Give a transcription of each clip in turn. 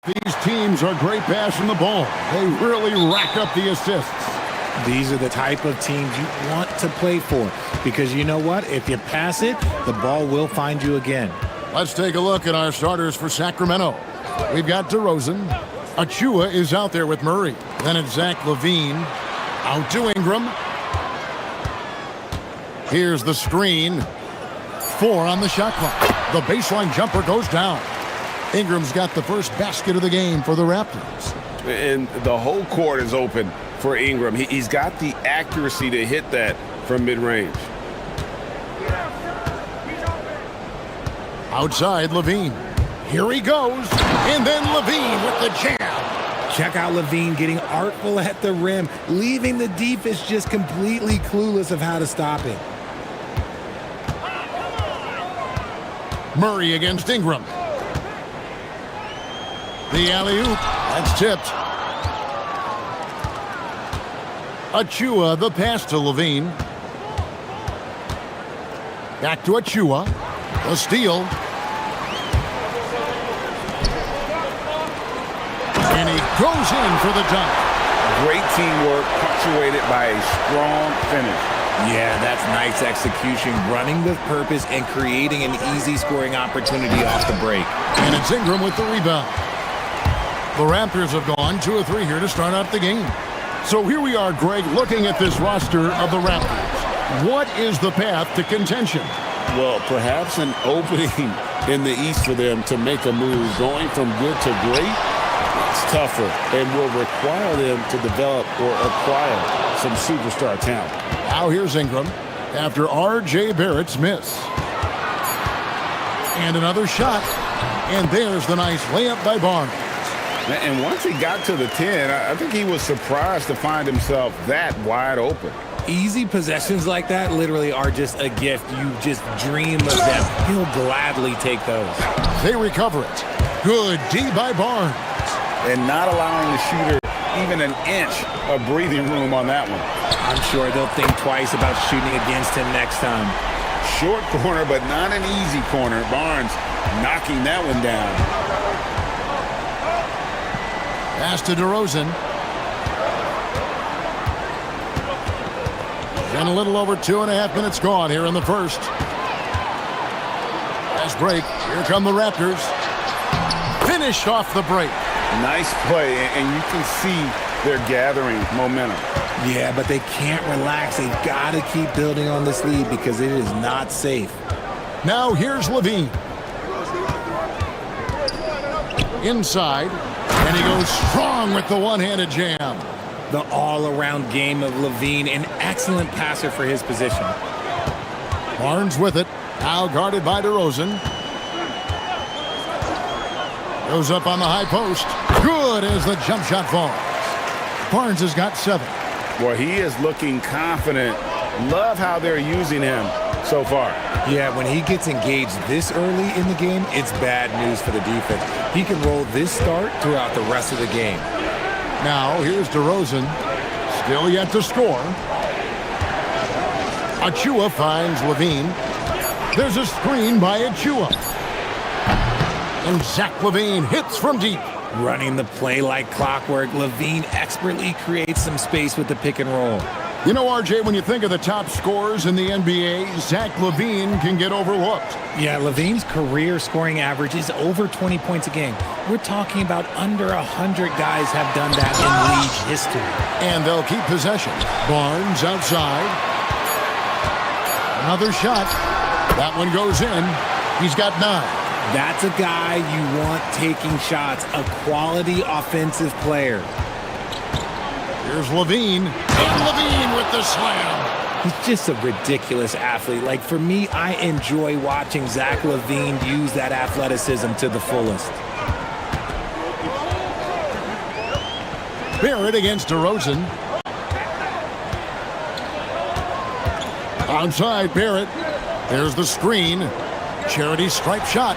These teams are great passing the ball. They really rack up the assists. These are the type of teams you want to play for because you know what? If you pass it, the ball will find you again. Let's take a look at our starters for Sacramento. We've got DeRozan. Achua is out there with Murray. Then it's Zach LaVine. Out to Ingram. Here's the screen. 4 on the shot clock. The baseline jumper goes down. Ingram's got the first basket of the game for the Raptors. And the whole court is open for Ingram. He's got the accuracy to hit that from mid-range. Outside, LaVine. Here he goes. And then LaVine with the jam. Check out LaVine getting artful at the rim, leaving the defense just completely clueless of how to stop it. Murray against Ingram. The alley-oop. That's tipped. Achua, the pass to LaVine. Back to Achua. The steal. And he goes in for the dunk. Great teamwork punctuated by a strong finish. Yeah, that's nice execution, running with purpose and creating an easy scoring opportunity off the break. And it's Ingram with the rebound. The Raptors have gone 2 of 3 here to start out the game. So here we are, Greg, looking at this roster of the Raptors. What is the path to contention? Well, perhaps an opening in the East for them to make a move. Going from good to great, it's tougher and will require them to develop or acquire some superstar talent. Now here's Ingram after R.J. Barrett's miss. And another shot. And there's the nice layup by Barnes. And once he got to the 10, I think he was surprised to find himself that wide open. Easy possessions like that literally are just a gift. You just dream of them. He'll gladly take those. They recover it. Good D by Barnes. And not allowing the shooter even an inch of breathing room on that one. I'm sure they'll think twice about shooting against him next time. Short corner, but not an easy corner. Barnes knocking that one down. Pass to DeRozan. And a little over 2.5 minutes gone here in the first. Fast break. Here come the Raptors. Finished off the break. Nice play, and you can see they're gathering momentum. Yeah, but they can't relax. They've got to keep building on this lead because it is not safe. Now here's LaVine. Inside. And he goes strong with the one-handed jam. The all-around game of LaVine, an excellent passer for his position. Barnes with it. Now guarded by DeRozan. Goes up on the high post. Good as the jump shot falls. Barnes has got 7. Well, he is looking confident. Love how they're using him so far. Yeah, when he gets engaged this early in the game, it's bad news for the defense. He can roll this start throughout the rest of the game. Now, here's DeRozan. Still yet to score. Achua finds LaVine. There's a screen by Achua. And Zach LaVine hits from deep. Running the play like clockwork, LaVine expertly creates some space with the pick and roll. You know, RJ, when you think of the top scorers in the NBA, Zach LaVine can get overlooked. Yeah, LaVine's career scoring average is over 20 points a game. We're talking about under 100 guys have done that in league history. And they'll keep possession. Barnes outside. Another shot. That one goes in. He's got 9. That's a guy you want taking shots, a quality offensive player. Here's LaVine. And LaVine with the slam. He's just a ridiculous athlete. Like, for me, I enjoy watching Zach LaVine use that athleticism to the fullest. Barrett against DeRozan. Outside, Barrett. There's the screen. Charity stripe shot.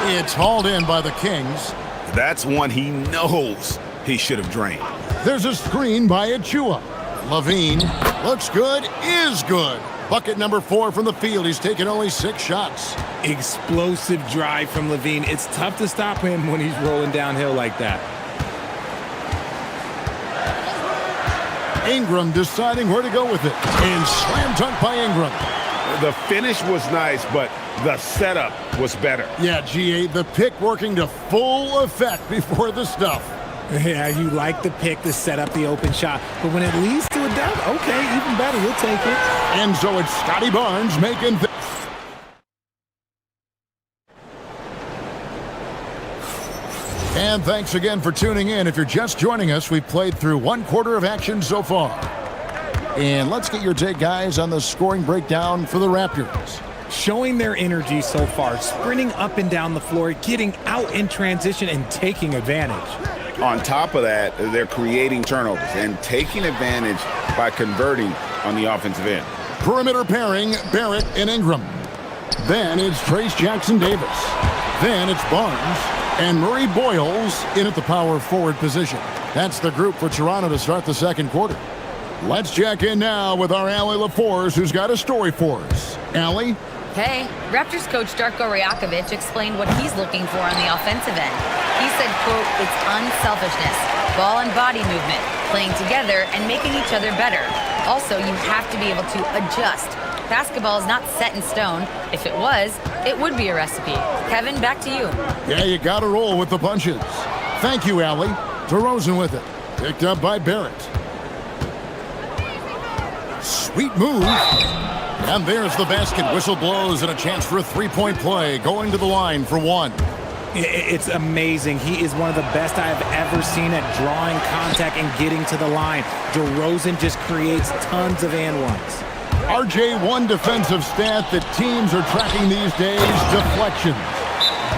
It's hauled in by the Kings. That's one he knows he should have drained. There's a screen by Achua. LaVine looks good, is good. Bucket number 4 from the field. He's taken only 6 shots. Explosive drive from Levine. It's tough to stop him when he's rolling downhill like that. Ingram deciding where to go with it. And slam dunk by Ingram. The finish was nice, but the setup was better. Yeah, GA, the pick working to full effect before the stuff. Yeah, you like the pick to set up the open shot, but when it leads to a dunk, okay, even better, we'll take it. And so it's Scotty Barnes making And thanks again for tuning in. If you're just joining us, we've played through 1 quarter of action so far. And let's get your take, guys, on the scoring breakdown for the Raptors. Showing their energy so far, sprinting up and down the floor, getting out in transition, and taking advantage. On top of that, they're creating turnovers and taking advantage by converting on the offensive end. Perimeter pairing, Barrett and Ingram. Then it's Trace Jackson-Davis. Then it's Barnes and Murray Boyles in at the power forward position. That's the group for Toronto to start the second quarter. Let's check in now with our Allie LaForce, who's got a story for us. Allie? Hey, Raptors coach Darko Rajakovic explained what he's looking for on the offensive end. He said, quote, it's unselfishness, ball and body movement, playing together and making each other better. Also, you have to be able to adjust. Basketball is not set in stone. If it was, it would be a recipe. Kevin, back to you. Yeah, you got to roll with the punches. Thank you, Allie. DeRozan with it. Picked up by Barrett. Sweet move. And there's the basket. Whistle blows and a chance for a three-point play. Going to the line for 1. It's amazing. He is one of the best I've ever seen at drawing contact and getting to the line. DeRozan just creates tons of and ones. RJ, one defensive stat that teams are tracking these days, deflections.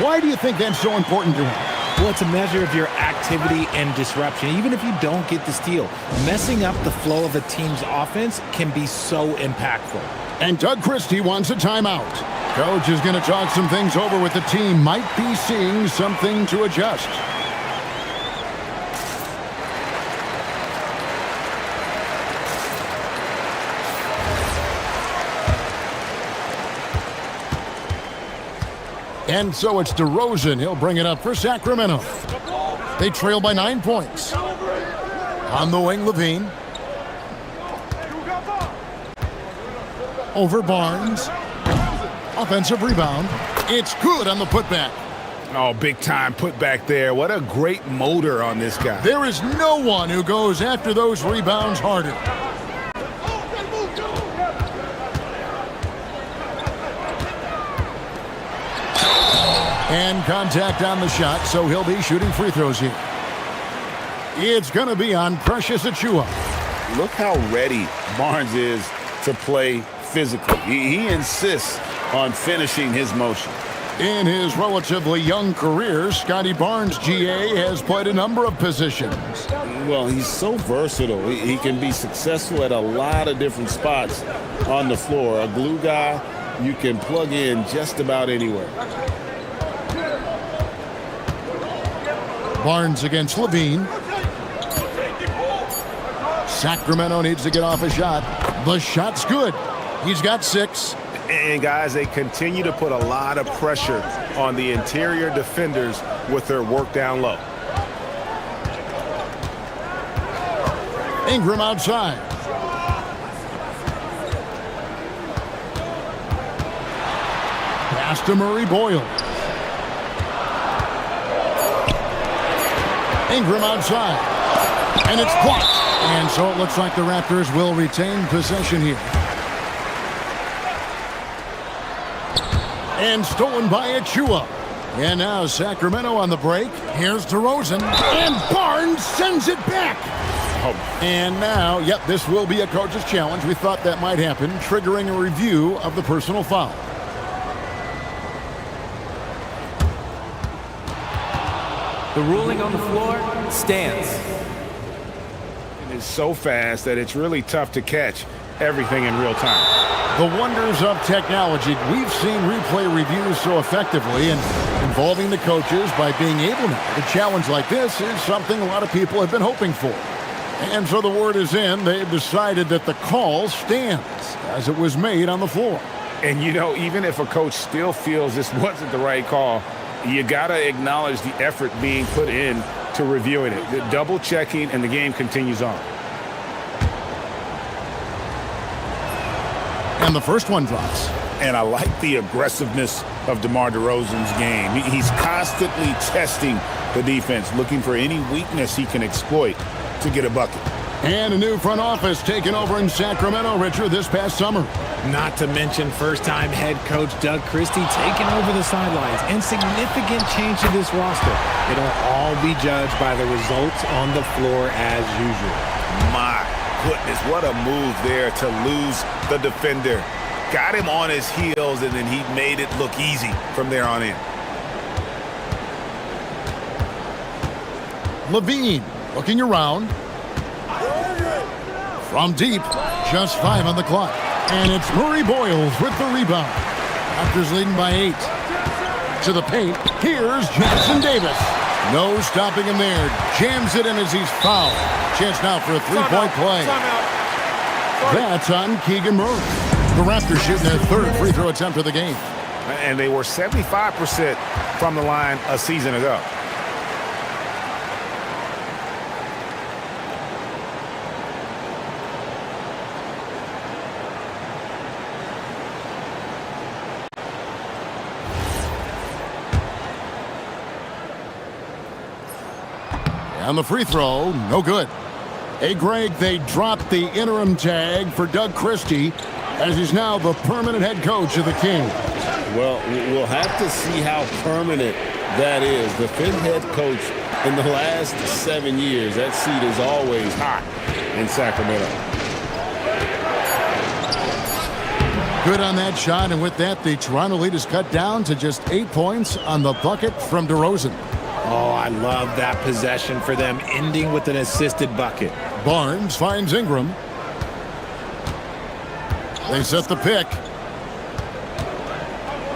Why do you think that's so important to him? Well, it's a measure of your activity and disruption. Even if you don't get the steal, messing up the flow of a team's offense can be so impactful. And Doug Christie wants a timeout. Coach is going to talk some things over with the team. Might be seeing something to adjust. And so it's DeRozan. He'll bring it up for Sacramento. They trail by 9 points. On the wing, Levine. Over Barnes. Offensive rebound. It's good on the putback. Oh, big time putback there. What a great motor on this guy. There is no one who goes after those rebounds harder. And contact on the shot, so he'll be shooting free throws here. It's going to be on Precious Achiuwa. Look how ready Barnes is to play physically. He insists on finishing his motion. In his relatively young career, Scotty Barnes, GA, has played a number of positions. Well, he's so versatile. He can be successful at a lot of different spots on the floor. A glue guy, you can plug in just about anywhere. Barnes against Levine. Sacramento needs to get off a shot. The shot's good. He's got 6. And guys, they continue to put a lot of pressure on the interior defenders with their work down low. Ingram outside. Pass to Murray Boyle. Ingram outside. And it's blocked. And so it looks like the Raptors will retain possession here. And stolen by Achiuwa. And now Sacramento on the break. Here's DeRozan. And Barnes sends it back. And now, yep, this will be a coach's challenge. We thought that might happen, triggering a review of the personal foul. The ruling on the floor stands. It's so fast that it's really tough to catch everything in real time. The wonders of technology. We've seen replay reviews so effectively and involving the coaches by being able to. A challenge like this is something a lot of people have been hoping for. And so the word is in. They've decided that the call stands as it was made on the floor. And, you know, even if a coach still feels this wasn't the right call, you got to acknowledge the effort being put in to reviewing it. The double checking, and the game continues on. And the first one drops. And I like the aggressiveness of DeMar DeRozan's game. He's constantly testing the defense, looking for any weakness he can exploit to get a bucket. And a new front office taken over in Sacramento, Richard, this past summer. Not to mention first-time head coach Doug Christie taking over the sidelines, and significant change to this roster. It'll all be judged by the results on the floor as usual. My goodness, what a move there to lose the defender. Got him on his heels, and then he made it look easy from there on in. Levine looking around. From deep, just 5 on the clock. And it's Murray Boyles with the rebound. Raptors leading by 8. To the paint, here's Jackson Davis. No stopping him there. Jams it in as he's fouled. Chance now for a three-point play. That's on Keegan Murray. The Raptors shooting their third free throw attempt of the game. And they were 75% from the line a season ago. And the free throw, no good. Hey, Greg, they dropped the interim tag for Doug Christie as he's now the permanent head coach of the Kings. Well, we'll have to see how permanent that is. The fifth head coach in the last 7 years, that seat is always hot in Sacramento. Good on that shot, and with that, the Toronto lead is cut down to just 8 points on the bucket from DeRozan. Oh, I love that possession for them, ending with an assisted bucket. Barnes finds Ingram. They set the pick.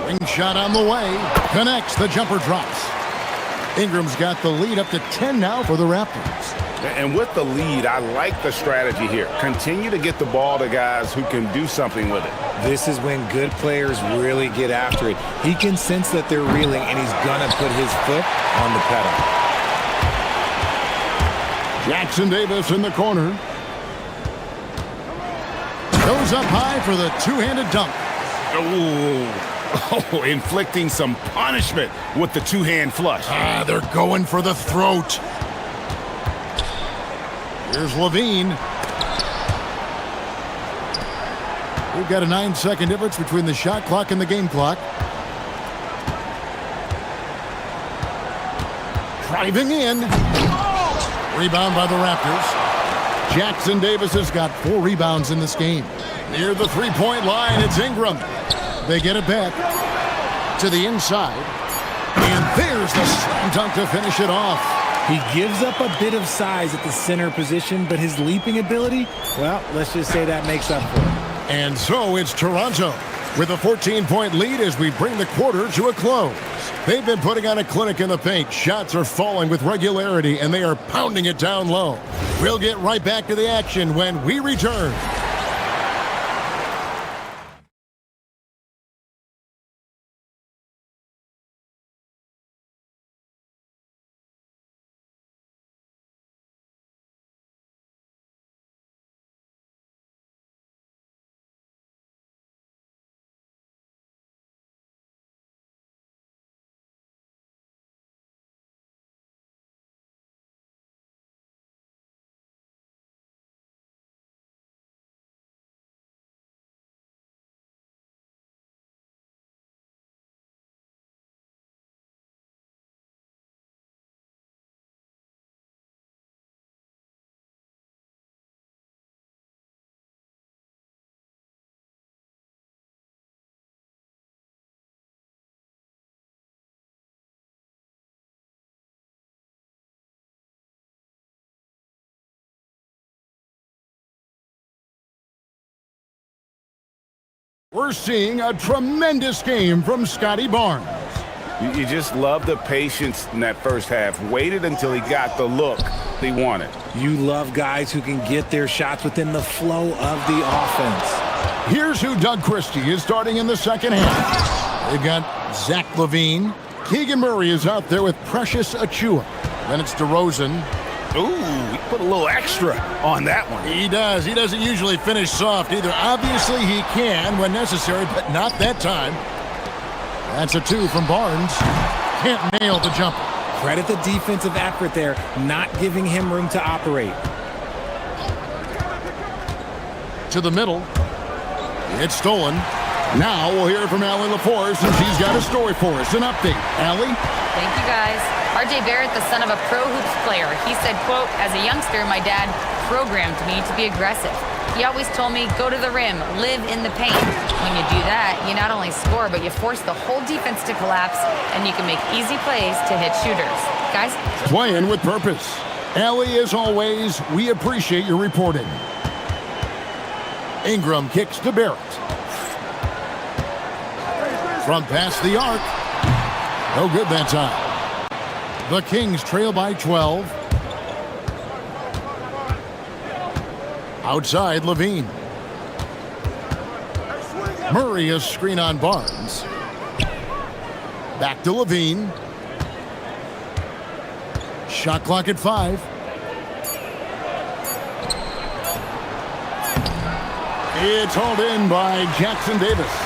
Wing shot on the way. Connects. The jumper drops. Ingram's got the lead up to 10 now for the Raptors. And with the lead, I like the strategy here. Continue to get the ball to guys who can do something with it. This is when good players really get after it. He can sense that they're reeling, and he's going to put his foot on the pedal. Jackson Davis in the corner. Goes up high for the two-handed dunk. Oh, inflicting some punishment with the two-hand flush. They're going for the throat. Here's Levine. We've got a 9-second difference between the shot clock and the game clock. Driving in. Rebound by the Raptors. Jackson Davis has got 4 rebounds in this game. Near the three-point line, it's Ingram. They get it back to the inside. And there's the slam dunk to finish it off. He gives up a bit of size at the center position, but his leaping ability, well, let's just say that makes up for it. And so it's Toronto with a 14-point lead as we bring the quarter to a close. They've been putting on a clinic in the paint. Shots are falling with regularity, and they are pounding it down low. We'll get right back to the action when we return. We're seeing a tremendous game from Scotty Barnes. You just love the patience in that first half. Waited until he got the look they wanted. You love guys who can get their shots within the flow of the offense. Here's who Doug Christie is starting in the second half. They've got Zach LaVine. Keegan Murray is out there with Precious Achiuwa. Then it's DeRozan. Ooh, he put a little extra on that one. He does. He doesn't usually finish soft either. Obviously, he can when necessary, but not that time. That's a 2 from Barnes. Can't nail the jumper. Credit the defensive effort there, not giving him room to operate. To the middle. It's stolen. Now we'll hear from Allie LaForce since she's got a story for us. An update. Allie? Thank you, guys. RJ Barrett, the son of a pro hoops player, he said, quote, as a youngster, my dad programmed me to be aggressive. He always told me, go to the rim, live in the paint. When you do that, you not only score, but you force the whole defense to collapse, and you can make easy plays to hit shooters. Guys? Playing with purpose. Allie, as always, we appreciate your reporting. Ingram kicks to Barrett. From past the arc. No good that time. The Kings trail by 12. Outside, LaVine. Murray is screen on Barnes. Back to LaVine. Shot clock at 5. It's hauled in by Jackson Davis.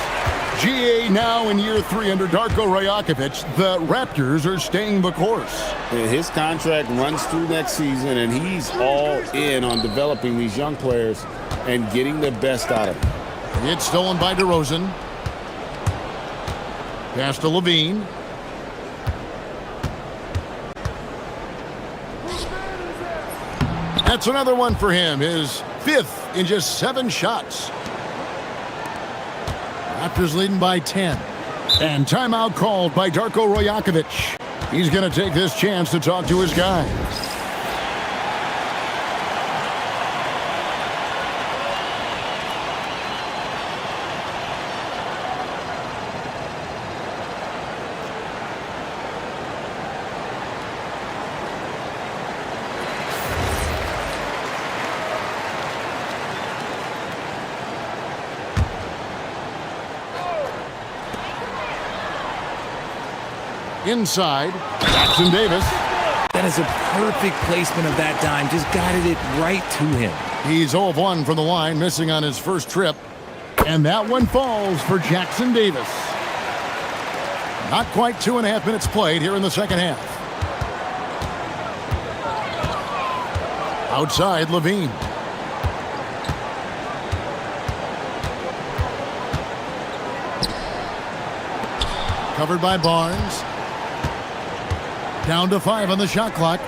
GA now in year 3 under Darko Rajakovic. The Raptors are staying the course. His contract runs through next season, and he's all in on developing these young players and getting the best out of them. It's stolen by DeRozan. Pass to LaVine. That's another one for him. His 5th in just 7 shots. Raptors leading by 10. And timeout called by Darko Rajakovic. He's going to take this chance to talk to his guys. Inside, Jackson Davis. That is a perfect placement of that dime. Just guided it right to him. He's 0 of 1 from the line, missing on his first trip. And that one falls for Jackson Davis. Not quite 2.5 minutes played here in the second half. Outside, LaVine. Covered by Barnes. Down to 5 on the shot clock.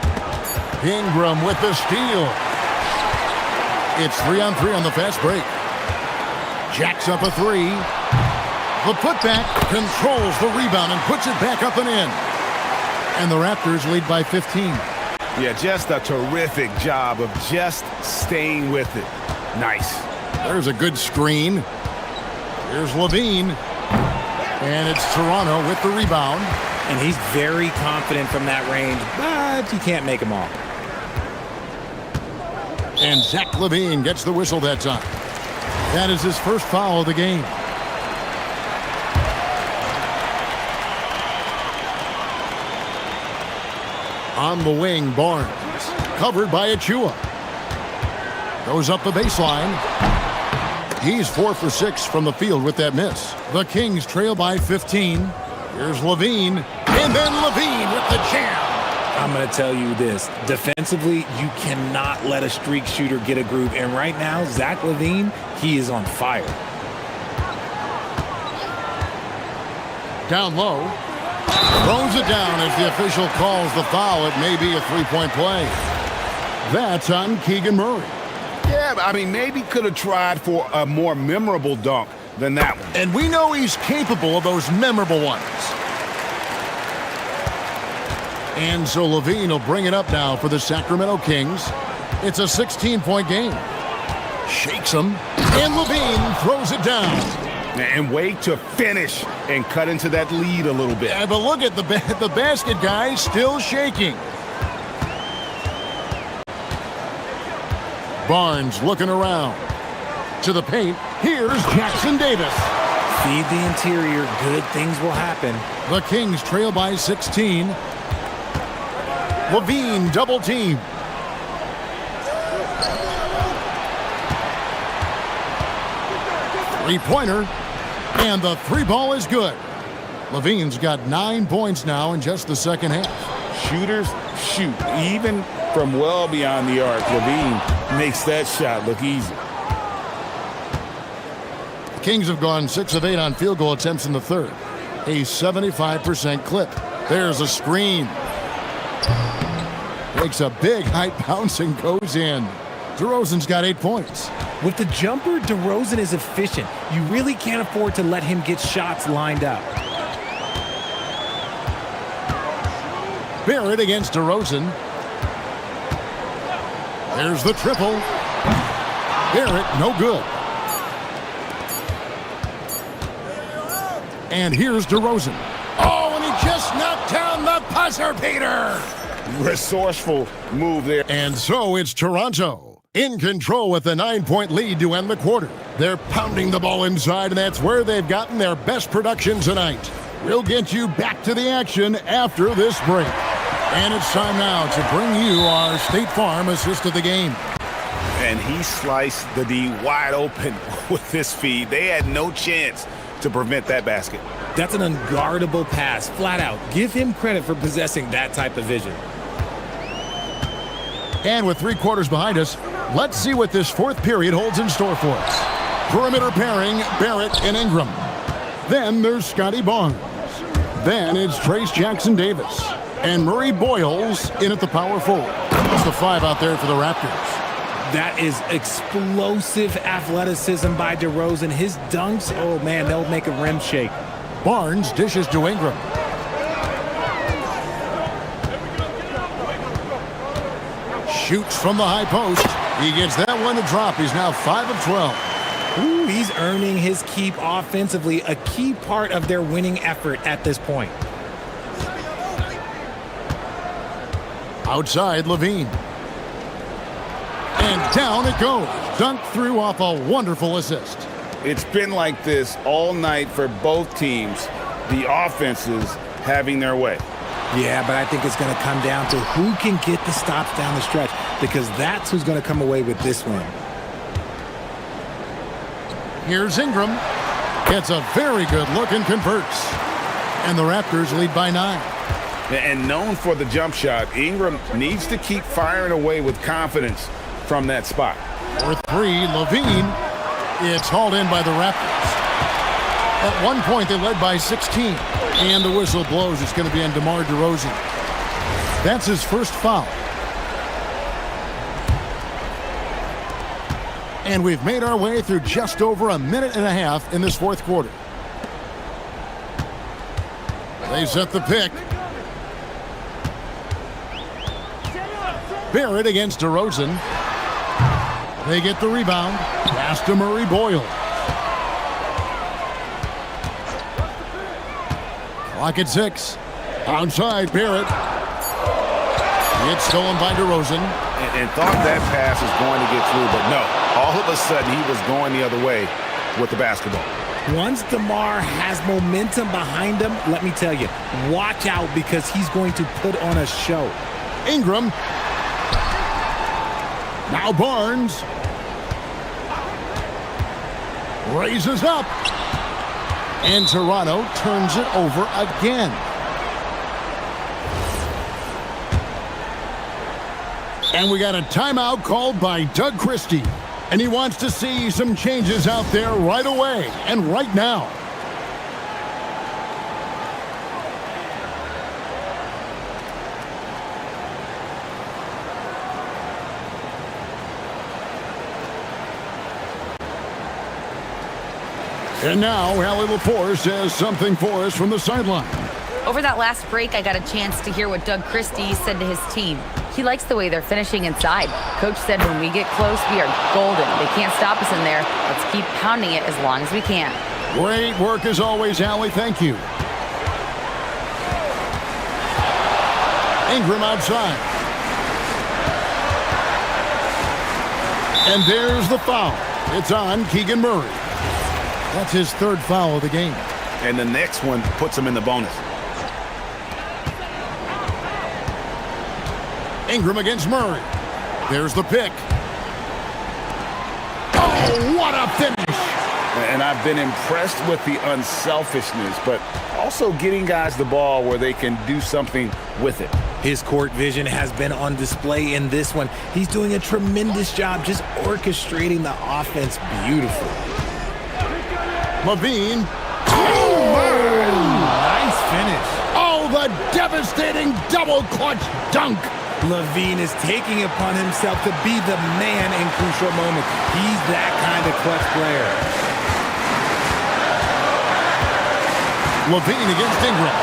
Ingram with the steal. It's 3-on-3 on the fast break. Jacks up a 3. The putback controls the rebound and puts it back up and in. And the Raptors lead by 15. Yeah, just a terrific job of just staying with it. Nice. There's a good screen. Here's LaVine. And it's Toronto with the rebound. And he's very confident from that range, but you can't make him all. And Zach LaVine gets the whistle that time. That is his first foul of the game. On the wing, Barnes. Covered by Achiuwa. Goes up the baseline. He's 4 for 6 from the field with that miss. The Kings trail by 15. Here's LaVine. And then LaVine with the jam. I'm going to tell you this. Defensively, you cannot let a streak shooter get a groove. And right now, Zach LaVine, he is on fire. Down low. Throws it down as the official calls the foul. It may be a 3-point play. That's on Keegan Murray. Yeah, I mean, maybe could have tried for a more memorable dunk than that one. And we know he's capable of those memorable ones. And so LaVine will bring it up now for the Sacramento Kings. It's a 16-point game. Shakes him. And LaVine throws it down. And wait to finish and cut into that lead a little bit. Yeah, but look at the basket guy still shaking. Barnes looking around. To the paint, here's Jackson Davis. Feed the interior, good things will happen. The Kings trail by 16. Levine double team. Three-pointer, and the three ball is good. Levine's got 9 points now in just the second half. Shooters shoot. Even from well beyond the arc, Levine makes that shot look easy. The Kings have gone 6 of 8 on field goal attempts in the third. A 75% clip. There's a screen. Takes a big height bounce and goes in. DeRozan's got 8 points. With the jumper, DeRozan is efficient. You really can't afford to let him get shots lined up. Barrett against DeRozan. There's the triple. Barrett, no good. And here's DeRozan. Oh, and he just knocked down the buzzer beater. Resourceful move there. And so it's Toronto in control with a 9-point lead to end the quarter. They're pounding the ball inside, and that's where they've gotten their best production tonight. We'll get you back to the action after this break. And it's time now to bring you our State Farm assist of the game. And he sliced the D wide open with this feed. They had no chance to prevent that basket. That's an unguardable pass, flat out. Give him credit for possessing that type of vision. And with 3 quarters behind us, let's see what this fourth period holds in store for us. Perimeter pairing, Barrett and Ingram. Then there's Scotty Barnes. Then it's Trace Jackson Davis. And Murray Boyles in at the power forward. That's the 5 out there for the Raptors. That is explosive athleticism by DeRozan. His dunks, oh man, they'll make a rim shake. Barnes dishes to Ingram. Shoots from the high post. He gets that one to drop. He's now 5 of 12. Ooh, he's earning his keep offensively, a key part of their winning effort at this point. Outside, Levine. And down it goes. Dunked through off a wonderful assist. It's been like this all night for both teams. The offenses having their way. Yeah, but I think it's going to come down to who can get the stops down the stretch, because that's who's going to come away with this win. Here's Ingram. Gets a very good look and converts. And the Raptors lead by 9. And known for the jump shot, Ingram needs to keep firing away with confidence from that spot. For 3, Levine. It's hauled in by the Raptors. At one point, they led by 16. And the whistle blows. It's going to be on DeMar DeRozan. That's his first foul. And we've made our way through just over a minute and a half in this fourth quarter. They set the pick. Barrett against DeRozan. They get the rebound. Pass to Murray Boyle. Clock at 6. Outside, Barrett. It's stolen by DeRozan. And thought that pass was going to get through, but no. All of a sudden, he was going the other way with the basketball. Once DeMar has momentum behind him, let me tell you, watch out, because he's going to put on a show. Ingram. Now Barnes. Raises up. And Toronto turns it over again. And we got a timeout called by Doug Christie. And he wants to see some changes out there right away and right now. And now, Allie Lepore says something for us from the sideline. Over that last break, I got a chance to hear what Doug Christie said to his team. He likes the way they're finishing inside. Coach said when we get close, we are golden. They can't stop us in there. Let's keep pounding it as long as we can. Great work as always, Allie. Thank you. Ingram outside. And there's the foul. It's on Keegan Murray. That's his third foul of the game. And the next one puts him in the bonus. Ingram against Murray. There's the pick. Oh, what a finish! And I've been impressed with the unselfishness, but also getting guys the ball where they can do something with it. His court vision has been on display in this one. He's doing a tremendous job just orchestrating the offense beautifully. Levine. Nice finish. Oh, the devastating double clutch dunk. Levine is taking it upon himself to be the man in crucial moments. He's that kind of clutch player. Levine against Ingram.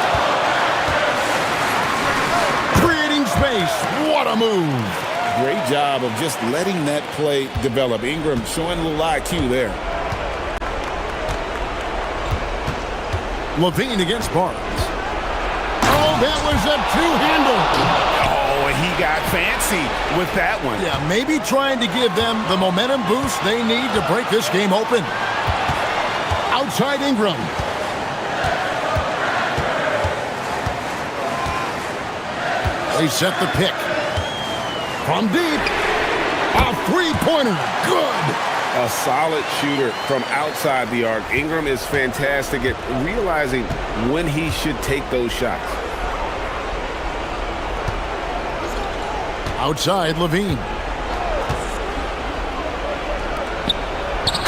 Creating space. What a move. Great job of just letting that play develop. Ingram showing a little IQ there. Levine against Barnes. Oh, that was a two-handle. Oh, and he got fancy with that one. Yeah, maybe trying to give them the momentum boost they need to break this game open. Outside Ingram. They set the pick. From deep. A three-pointer. Good. A solid shooter from outside the arc. Ingram is fantastic at realizing when he should take those shots. Outside Levine.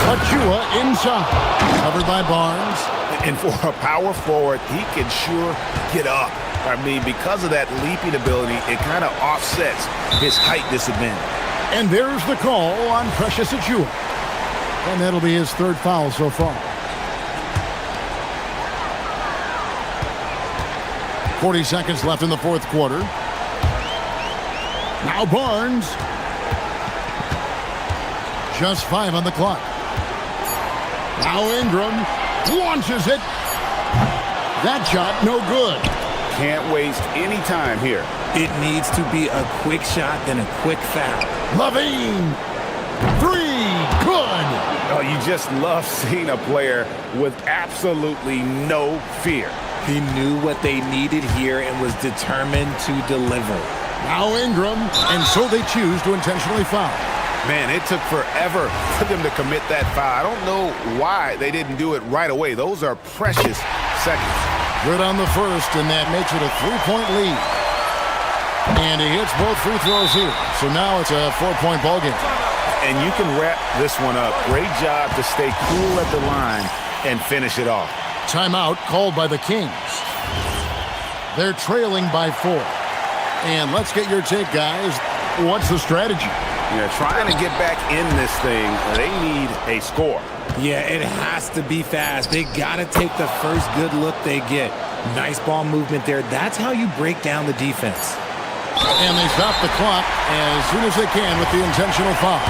Achua inside. Covered by Barnes. And for a power forward, he can sure get up. I mean, because of that leaping ability, it kind of offsets his height disadvantage. And there's the call on Precious Achua. And that'll be his third foul so far. 40 seconds left in the fourth quarter. Now Barnes. Just 5 on the clock. Now Ingram launches it. That shot no good. Can't waste any time here. It needs to be a quick shot, then a quick foul. Levine. 3. Good. Oh, you just love seeing a player with absolutely no fear. He knew what they needed here and was determined to deliver. Now Ingram, and so they choose to intentionally foul. Man, it took forever for them to commit that foul. I don't know why they didn't do it right away. Those are precious seconds. Good on the first, and that makes it a 3-point lead. And he hits both free throws here. So now it's a 4-point ball game. And you can wrap this one up. Great job to stay cool at the line and finish it off. Timeout called by the Kings. They're trailing by 4. And let's get your take, guys. What's the strategy? Yeah, trying to get back in this thing, they need a score. Yeah, it has to be fast. They got to take the first good look they get. Nice ball movement there. That's how you break down the defense. And they stop the clock as soon as they can with the intentional foul.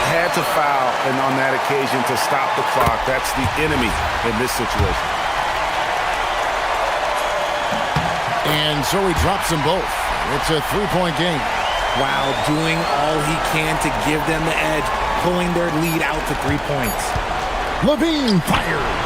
Had to foul, and on that occasion to stop the clock. That's the enemy in this situation. And so he drops them both. It's a 3-point game. While doing all he can to give them the edge, pulling their lead out to 3 points. Levine fires.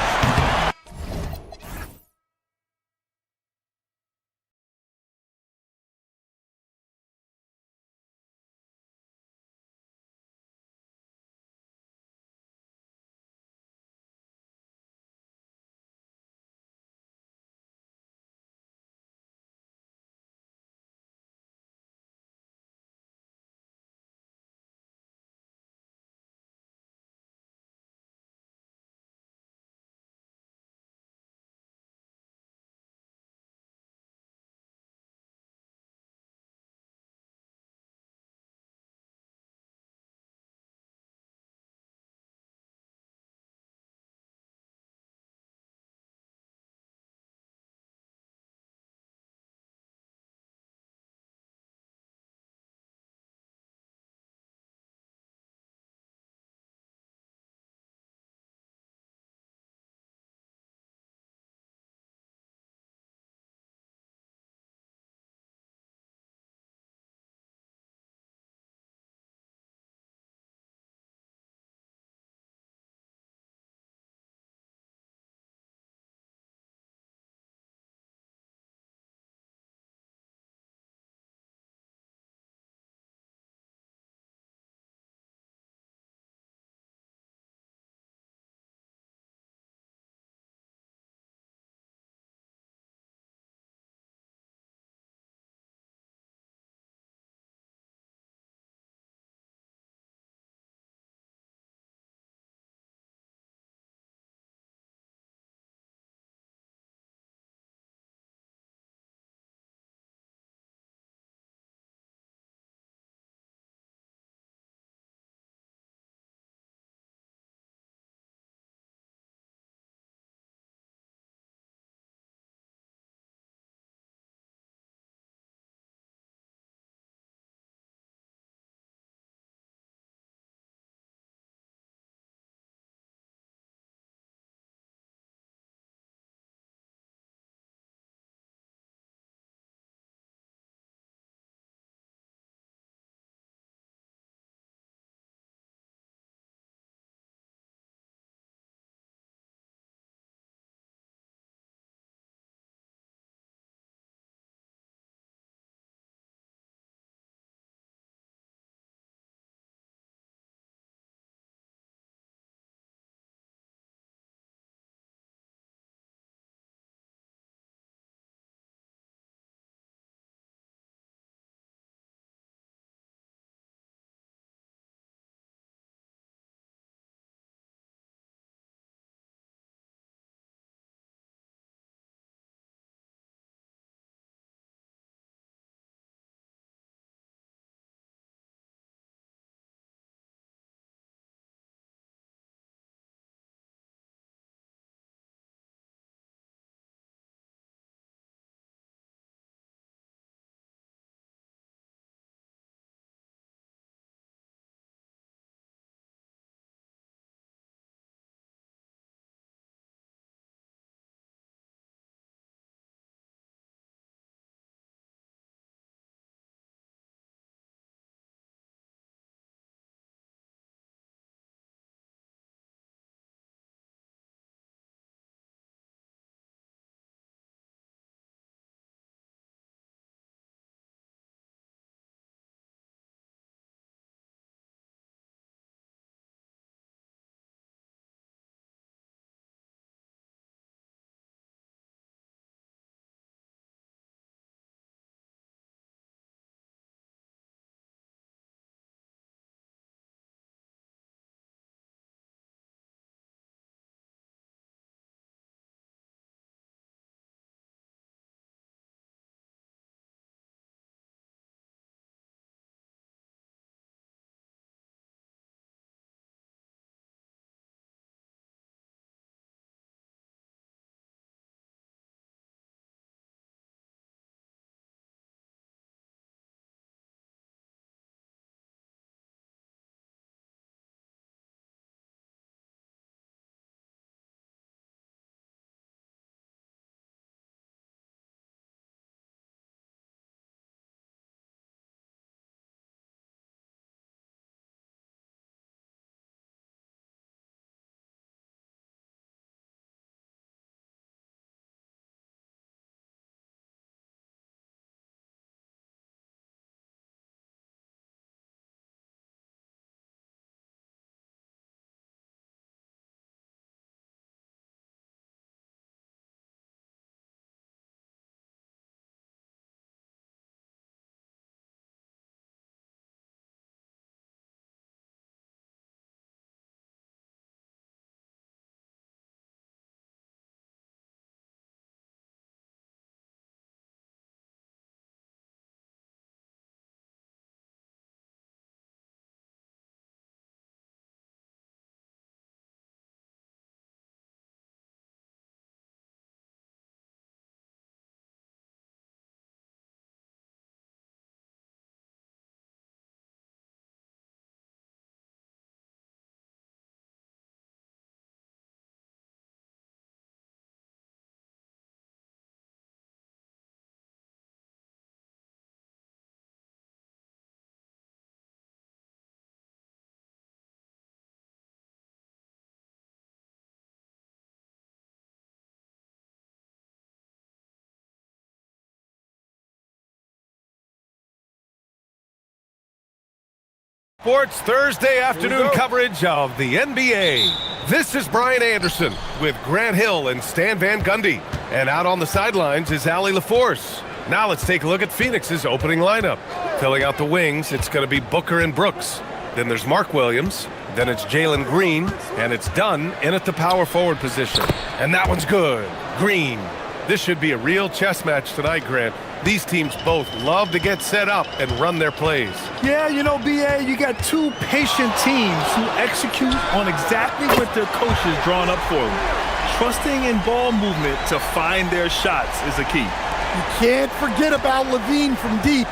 Sports Thursday afternoon coverage of the NBA. This is Brian Anderson with Grant Hill and Stan Van Gundy. And out on the sidelines is Allie LaForce. Now let's take a look at Phoenix's opening lineup. Filling out the wings, it's going to be Booker and Brooks. Then there's Mark Williams. Then it's Jalen Green. And it's Dunn in at the power forward position. And that one's good. Green. This should be a real chess match tonight, Grant. These teams both love to get set up and run their plays. Yeah, you know, BA, you got two patient teams who execute on exactly what their coaches drawn up for them. Trusting in ball movement to find their shots is a key. You can't forget about Levine from deep.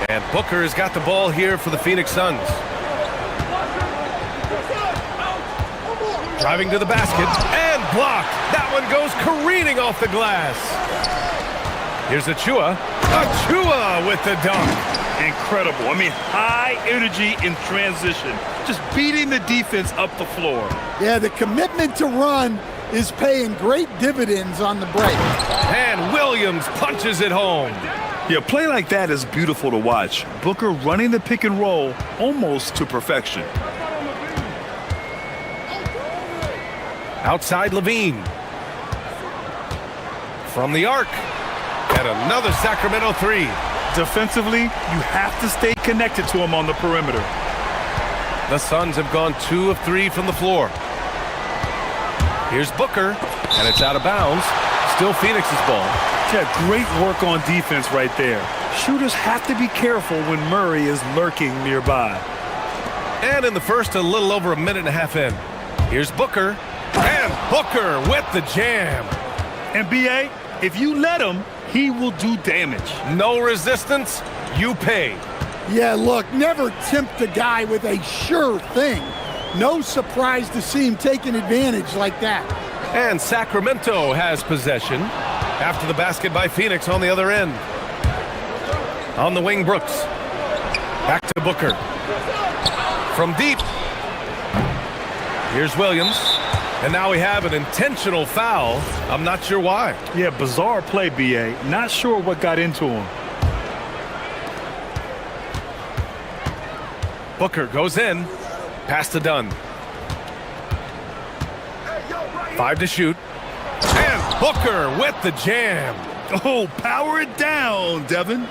And Booker has got the ball here for the Phoenix Suns. Driving to the basket and blocked. That one goes careening off the glass. Here's Achua. Achua with the dunk. Incredible. I mean, high energy in transition. Just beating the defense up the floor. Yeah, the commitment to run is paying great dividends on the break. And Williams punches it home. Yeah, play like that is beautiful to watch. Booker running the pick and roll almost to perfection. Outside Levine. From the arc. And another Sacramento three. Defensively, you have to stay connected to him on the perimeter. The Suns have gone 2 of 3 from the floor. Here's Booker, and it's out of bounds. Still Phoenix's ball. Yeah, great work on defense right there. Shooters have to be careful when Murray is lurking nearby. And in the first, a little over a minute and a half in. Here's Booker, and Booker with the jam. And BA, if you let him, he will do damage. No resistance, you pay. Yeah, look, never tempt a guy with a sure thing. No surprise to see him taking advantage like that. And Sacramento has possession after the basket by Phoenix on the other end. On the wing, Brooks. Back to Booker. From deep. Here's Williams. And now we have an intentional foul. I'm not sure why. Yeah, bizarre play, BA. Not sure what got into him. Booker goes in. Pass to Dunn. 5 to shoot. And Booker with the jam. Oh, power it down, Devin.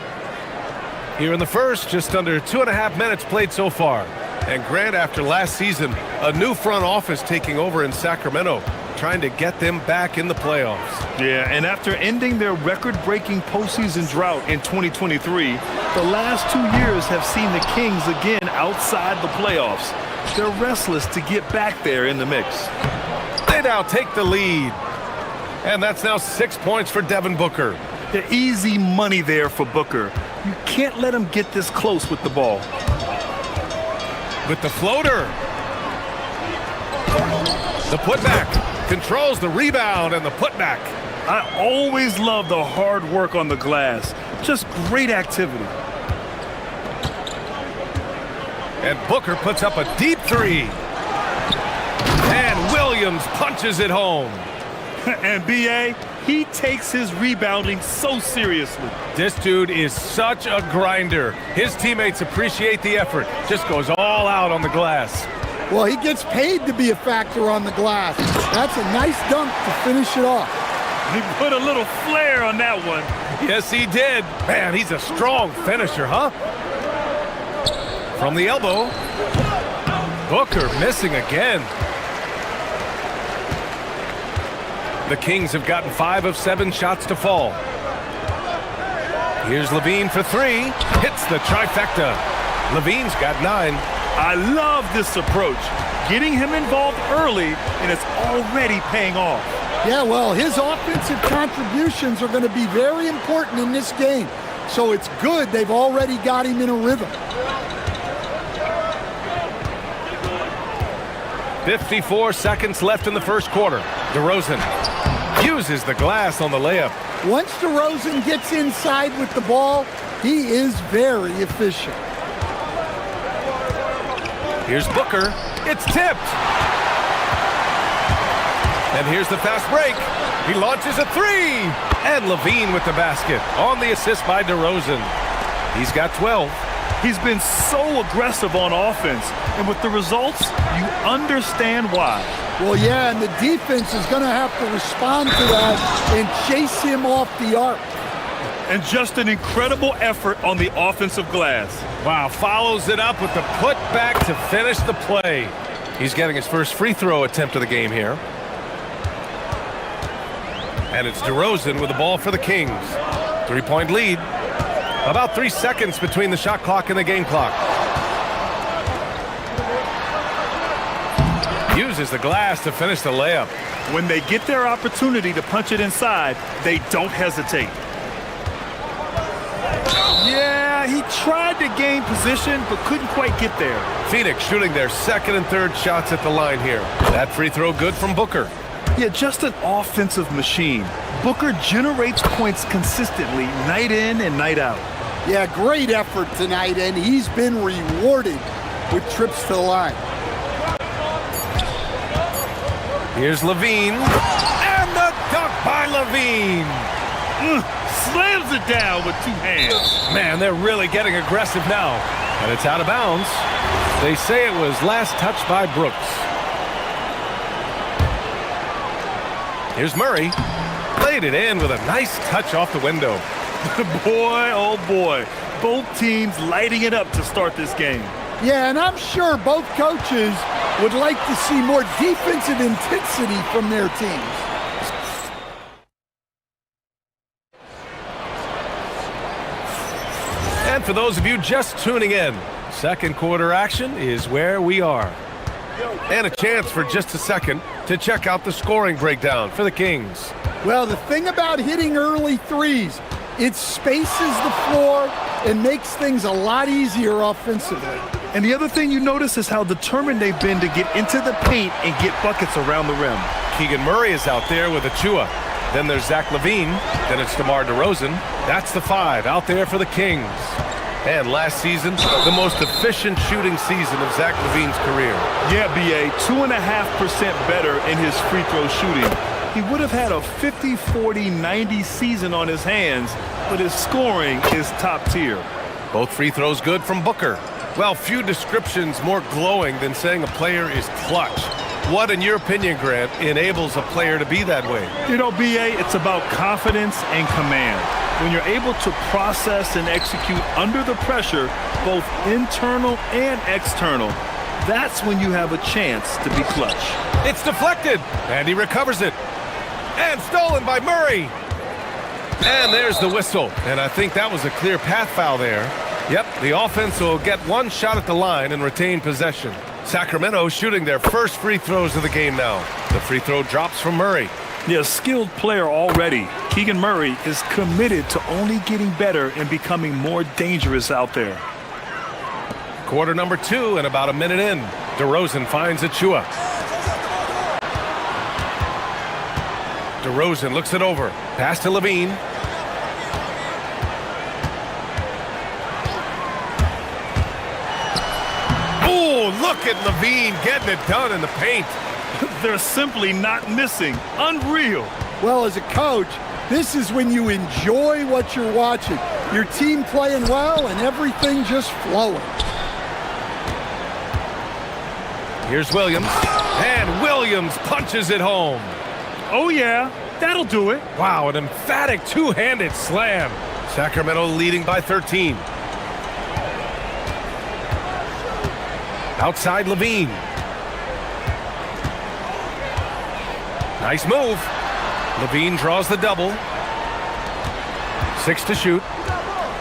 Here in the first, just under 2.5 minutes played so far. And Grant, after last season, a new front office taking over in Sacramento, trying to get them back in the playoffs. Yeah, and after ending their record-breaking postseason drought in 2023, the last 2 years have seen the Kings again outside the playoffs. They're restless to get back there in the mix. They now take the lead. And that's now 6 points for Devin Booker. The easy money there for Booker. You can't let him get this close with the ball. With the floater. The putback. Controls the rebound and the putback. I always love the hard work on the glass. Just great activity. And Booker puts up a deep three. And Williams punches it home. And BA, he takes his rebounding so seriously. This dude is such a grinder. His teammates appreciate the effort. Just goes all out on the glass. Well, he gets paid to be a factor on the glass. That's a nice dunk to finish it off. He put a little flair on that one. Yes, he did. Man, he's a strong finisher, huh? From the elbow. Booker missing again. The Kings have gotten 5 of 7 shots to fall. Here's Levine for 3. Hits the trifecta. Levine's got 9. I love this approach. Getting him involved early, and it's already paying off. Yeah, well, his offensive contributions are going to be very important in this game. So it's good they've already got him in a rhythm. 54 seconds left in the first quarter. DeRozan uses the glass on the layup. Once DeRozan gets inside with the ball, he is very efficient. Here's Booker. It's tipped. And here's the fast break. He launches a 3. And Levine with the basket on the assist by DeRozan. He's got 12. He's been so aggressive on offense, and with the results, you understand why. Well, yeah, and the defense is going to have to respond to that and chase him off the arc. And just an incredible effort on the offensive glass. Wow, follows it up with the putback to finish the play. He's getting his first free throw attempt of the game here. And it's DeRozan with the ball for the Kings. 3-point lead. About 3 seconds between the shot clock and the game clock. Uses the glass to finish the layup. When they get their opportunity to punch it inside, they don't hesitate. Yeah, he tried to gain position, but couldn't quite get there. Phoenix shooting their second and third shots at the line here. That free throw good from Booker. Yeah, just an offensive machine. Booker generates points consistently, night in and night out. Yeah, great effort tonight, and he's been rewarded with trips to the line. Here's Levine. And the dunk by Levine. Slams it down with 2 hands. Man, they're really getting aggressive now. And it's out of bounds. They say it was last touched by Brooks. Here's Murray. Played it in with a nice touch off the window. Boy, oh boy. Both teams lighting it up to start this game. Yeah, and I'm sure both coaches would like to see more defensive intensity from their teams. And for those of you just tuning in, second quarter action is where we are. And a chance for just a second to check out the scoring breakdown for the Kings. Well, the thing about hitting early threes, it spaces the floor and makes things a lot easier offensively. And the other thing you notice is how determined they've been to get into the paint and get buckets around the rim. Keegan Murray is out there with Achua. Then there's Zach LaVine. Then it's DeMar DeRozan. That's the 5 out there for the Kings. And last season, the most efficient shooting season of Zach LaVine's career. Yeah, B.A., 2.5% better in his free throw shooting. He would have had a 50, 40, 90 season on his hands, but his scoring is top tier. Both free throws good from Booker. Well, few descriptions more glowing than saying a player is clutch. What, in your opinion, Grant, enables a player to be that way? You know, B.A., it's about confidence and command. When you're able to process and execute under the pressure, both internal and external, that's when you have a chance to be clutch. It's deflected, and he recovers it. And stolen by Murray. And there's the whistle. And I think that was a clear path foul there. Yep, the offense will get one shot at the line and retain possession. Sacramento shooting their first free throws of the game now. The free throw drops from Murray. Yeah, a skilled player already. Keegan Murray is committed to only getting better and becoming more dangerous out there. Quarter number 2 and about a minute in. DeRozan finds Achua. DeRozan looks it over. Pass to Levine. Oh, look at Levine getting it done in the paint. They're simply not missing. Unreal. Well, as a coach, this is when you enjoy what you're watching. Your team playing well and everything just flowing. Here's Williams. And Williams punches it home. Oh, yeah. That'll do it. Wow, an emphatic two-handed slam. Sacramento leading by 13. Outside Levine. Nice move. Levine draws the double. 6 to shoot.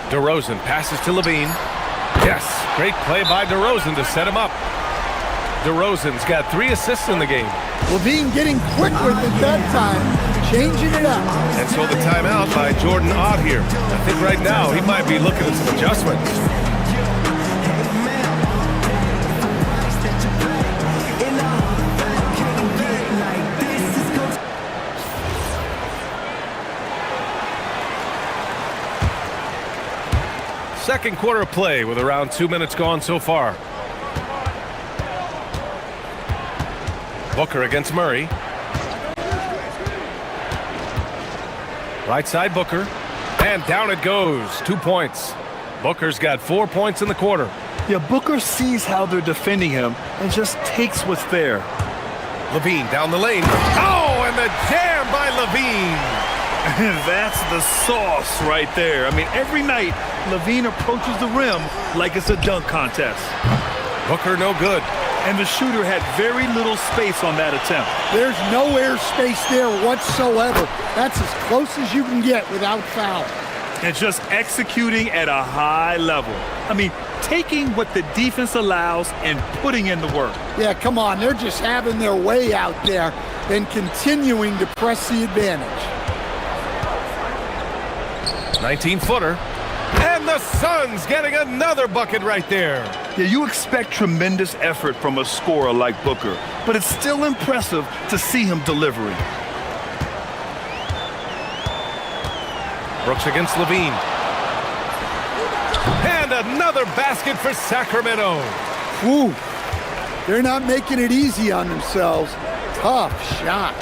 DeRozan passes to Levine. Yes, great play by DeRozan to set him up. DeRozan's got 3 assists in the game. Levine getting quick with it that time, changing it up. And so the timeout by Jordan Ott here. I think right now he might be looking at some adjustments. Second quarter of play with around 2 minutes gone so far. Booker against Murray. Right side Booker. And down it goes. 2 points. Booker's got 4 points in the quarter. Yeah, Booker sees how they're defending him and just takes what's there. Levine down the lane. Oh, and the jam by Levine. That's the sauce right there. I mean, every night, Levine approaches the rim like it's a dunk contest. Booker no good. And the shooter had very little space on that attempt. There's no air space there whatsoever. That's as close as you can get without foul. And just executing at a high level. I mean, taking what the defense allows and putting in the work. Yeah, come on. They're just having their way out there and continuing to press the advantage. 19-footer. And the Suns getting another bucket right there. Yeah, you expect tremendous effort from a scorer like Booker, but it's still impressive to see him delivering. Brooks against Levine. And another basket for Sacramento. Woo. They're not making it easy on themselves. Tough shot.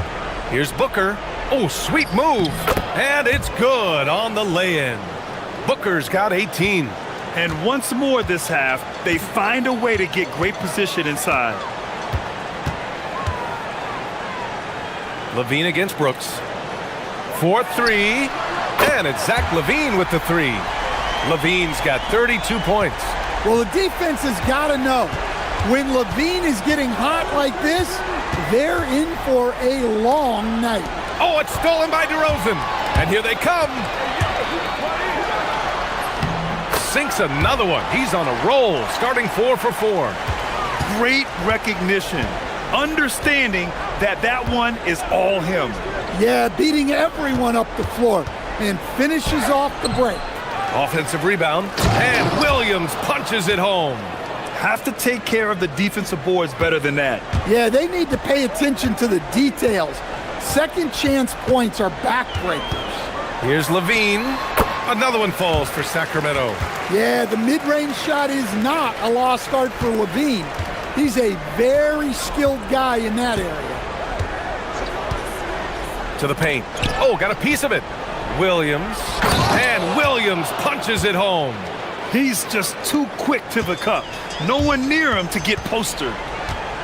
Here's Booker. Oh, sweet move. And it's good on the lay-in. Booker's got 18. And once more this half, they find a way to get great position inside. Levine against Brooks. 4-3. And it's Zach Levine with the three. Levine's got 32 points. Well, the defense has got to know, when Levine is getting hot like this, they're in for a long night. Oh, it's stolen by DeRozan. And here they come. Sinks another one. He's on a roll, starting 4 for 4. Great recognition. Understanding that one is all him. Yeah, beating everyone up the floor and finishes off the break. Offensive rebound, and Williams punches it home. Have to take care of the defensive boards better than that. Yeah, they need to pay attention to the details. Second chance points are backbreakers. Here's Levine. Another one falls for Sacramento. Yeah, the mid-range shot is not a lost art for Levine. He's a very skilled guy in that area. To the paint. Oh, got a piece of it. Williams. And Williams punches it home. He's just too quick to the cup. No one near him to get postered.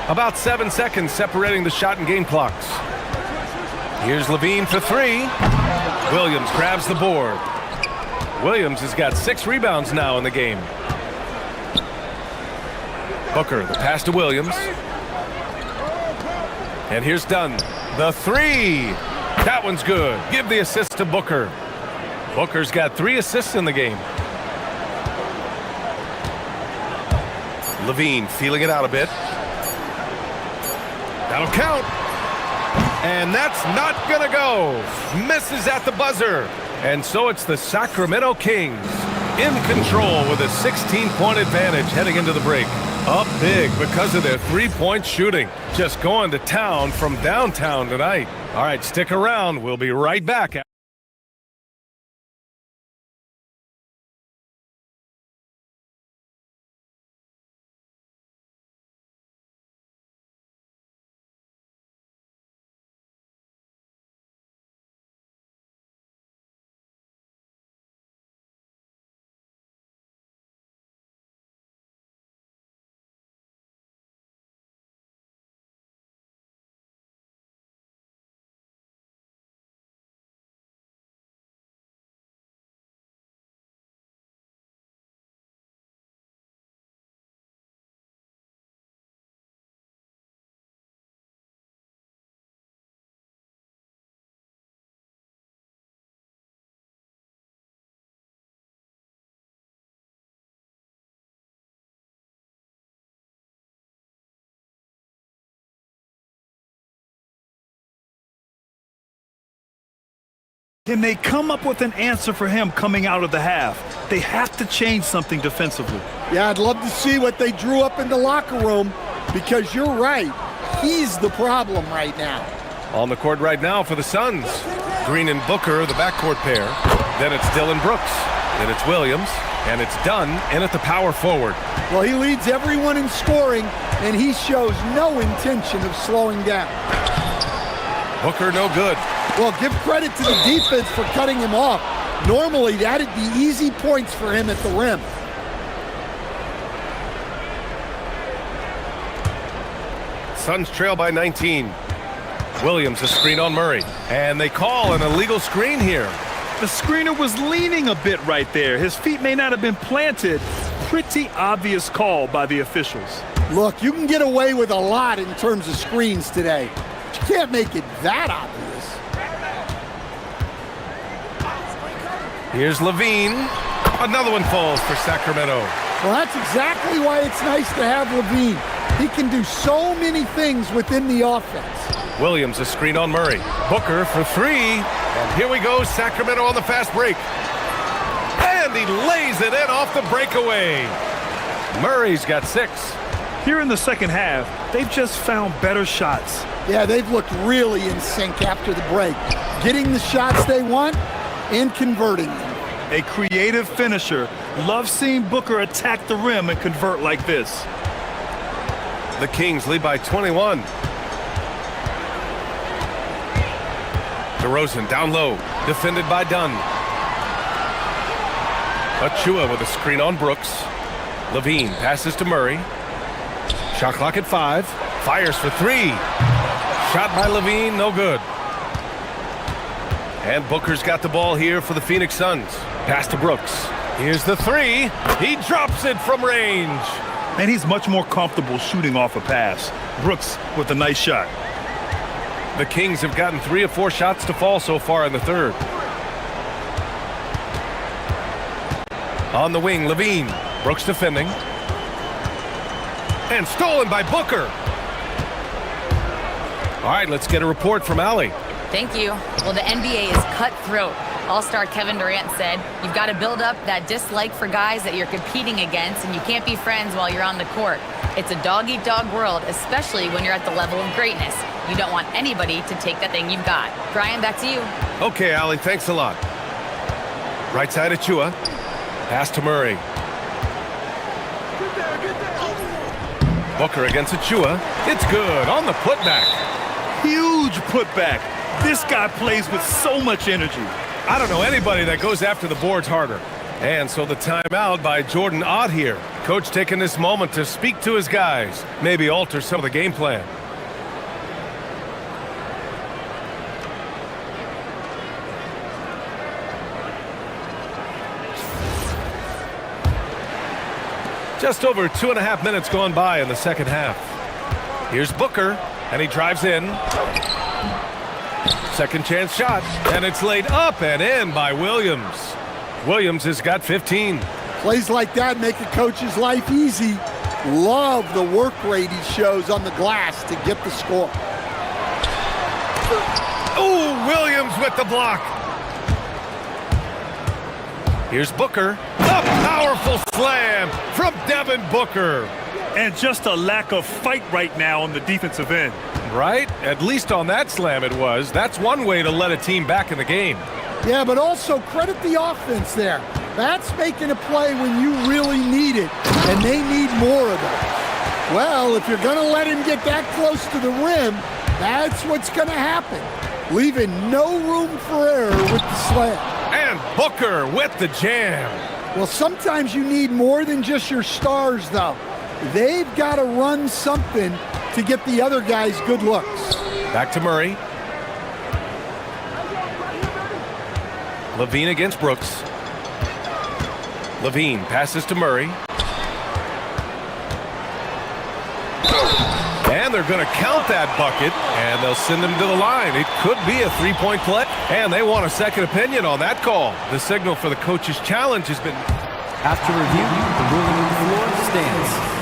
About 7 seconds separating the shot and game clocks. Here's Levine for 3. Williams grabs the board. Williams has got 6 rebounds now in the game. Booker, the pass to Williams. And here's Dunn. The 3. That one's good. Give the assist to Booker. Booker's got 3 assists in the game. Levine feeling it out a bit. That'll count. And that's not gonna go. Misses at the buzzer. And so it's the Sacramento Kings in control with a 16-point advantage heading into the break. Up big because of their three-point shooting. Just going to town from downtown tonight. All right, stick around. We'll be right back. Can they come up with an answer for him coming out of the half? They have to change something defensively. Yeah, I'd love to see what they drew up in the locker room, because you're right. He's the problem right now. On the court right now for the Suns. Green and Booker, the backcourt pair. Then it's Dillon Brooks. Then it's Williams. And it's Dunn in at the power forward. Well, he leads everyone in scoring, and he shows no intention of slowing down. Booker no good. Well, give credit to the defense for cutting him off. Normally, that'd be easy points for him at the rim. Suns trail by 19. Williams a screen on Murray. And they call an illegal screen here. The screener was leaning a bit right there. His feet may not have been planted. Pretty obvious call by the officials. Look, you can get away with a lot in terms of screens today. But you can't make it that obvious. Here's Levine. Another one falls for Sacramento. Well, that's exactly why it's nice to have Levine. He can do so many things within the offense. Williams a screen on Murray. Booker for three. And here we go, Sacramento on the fast break. And he lays it in off the breakaway. Murray's got 6. Here in the second half, they've just found better shots. Yeah, they've looked really in sync after the break. Getting the shots they want and converting them. A creative finisher. Loves seeing Booker attack the rim and convert like this. The Kings lead by 21. DeRozan down low, defended by Dunn. Achua with a screen on Brooks. Levine passes to Murray. Shot clock at 5. Fires for 3. Shot by Levine, no good. And Booker's got the ball here for the Phoenix Suns. Pass to Brooks. Here's the 3. He drops it from range. And he's much more comfortable shooting off a pass. Brooks with a nice shot. The Kings have gotten 3 or 4 shots to fall so far in the third. On the wing, Levine. Brooks defending. And stolen by Booker. All right, let's get a report from Allie. Thank you. Well, the NBA is cutthroat. All-star Kevin Durant said, you've got to build up that dislike for guys that you're competing against, and you can't be friends while you're on the court. It's a dog-eat-dog world, especially when you're at the level of greatness. You don't want anybody to take that thing you've got. Brian, back to you. Okay, Allie, thanks a lot. Right side of Chua. Pass to Murray. Booker against Achua. It's good on the putback. Huge putback. This guy plays with so much energy. I don't know anybody that goes after the boards harder. And so the timeout by Jordan Ott here. Coach taking this moment to speak to his guys. Maybe alter some of the game plan. Just over 2.5 minutes gone by in the second half. Here's Booker, and he drives in. Second chance shot, and it's laid up and in by Williams. Williams has got 15. Plays like that make a coach's life easy. Love the work rate he shows on the glass to get the score. Ooh, Williams with the block. Here's Booker. A powerful slam from Devin Booker. And just a lack of fight right now on the defensive end. Right? At least on that slam it was. That's one way to let a team back in the game. Yeah, but also credit the offense there. That's making a play when you really need it, and they need more of it. Well, if you're going to let him get that close to the rim, that's what's going to happen. Leaving no room for error with the slam. And Booker with the jam. Well, sometimes you need more than just your stars, though. They've got to run something to get the other guys good looks. Back to Murray. Levine against Brooks. Levine passes to Murray. And they're going to count that bucket, and they'll send him to the line. It could be a three-point play, and they want a second opinion on that call. The signal for the coach's challenge has been... After review, the ruling on the floor stands.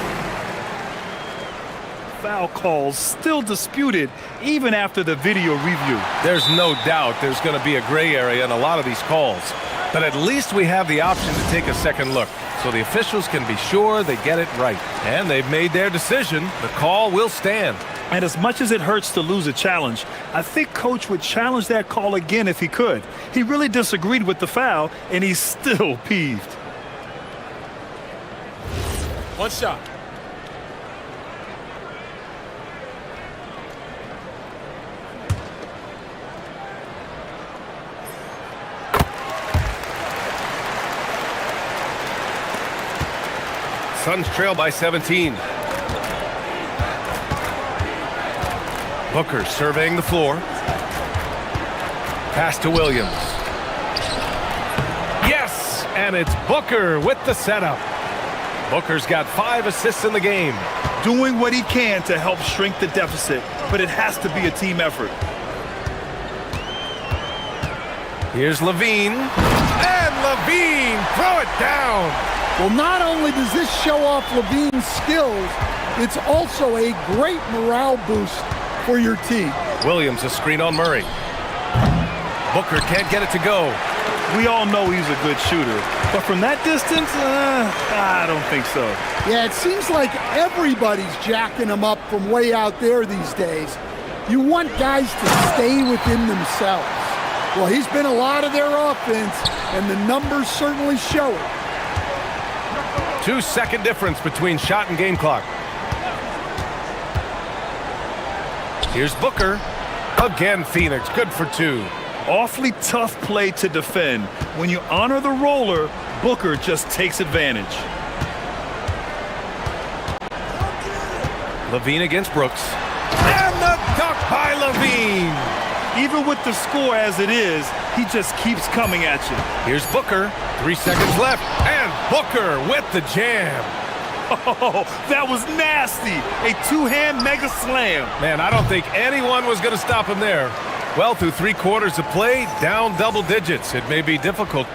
Foul calls still disputed even after the video review. There's no doubt there's going to be a gray area in a lot of these calls. But at least we have the option to take a second look, so the officials can be sure they get it right. And they've made their decision. The call will stand. And as much as it hurts to lose a challenge, I think Coach would challenge that call again if he could. He really disagreed with the foul, and he's still peeved. One shot. Suns trail by 17. Booker surveying the floor. Pass to Williams. Yes, and it's Booker with the setup. Booker's got 5 assists in the game. Doing what he can to help shrink the deficit, but it has to be a team effort. Here's Levine, and Levine, throw it down. Well, not only does this show off Levine's skills, it's also a great morale boost for your team. Williams, a screen on Murray. Booker can't get it to go. We all know he's a good shooter, but from that distance, I don't think so. Yeah, it seems like everybody's jacking him up from way out there these days. You want guys to stay within themselves. Well, he's been a lot of their offense, and the numbers certainly show it. 2-second difference between shot and game clock. Here's Booker. Again, Phoenix, good for 2. Awfully tough play to defend. When you honor the roller, Booker just takes advantage. Levine against Brooks. And the dunk by Levine. Even with the score as it is, he just keeps coming at you. Here's Booker. 3 seconds left. And Booker with the jam. Oh, that was nasty. A 2-hand mega slam. Man, I don't think anyone was going to stop him there. Well, through 3 quarters of play, down double digits. It may be difficult.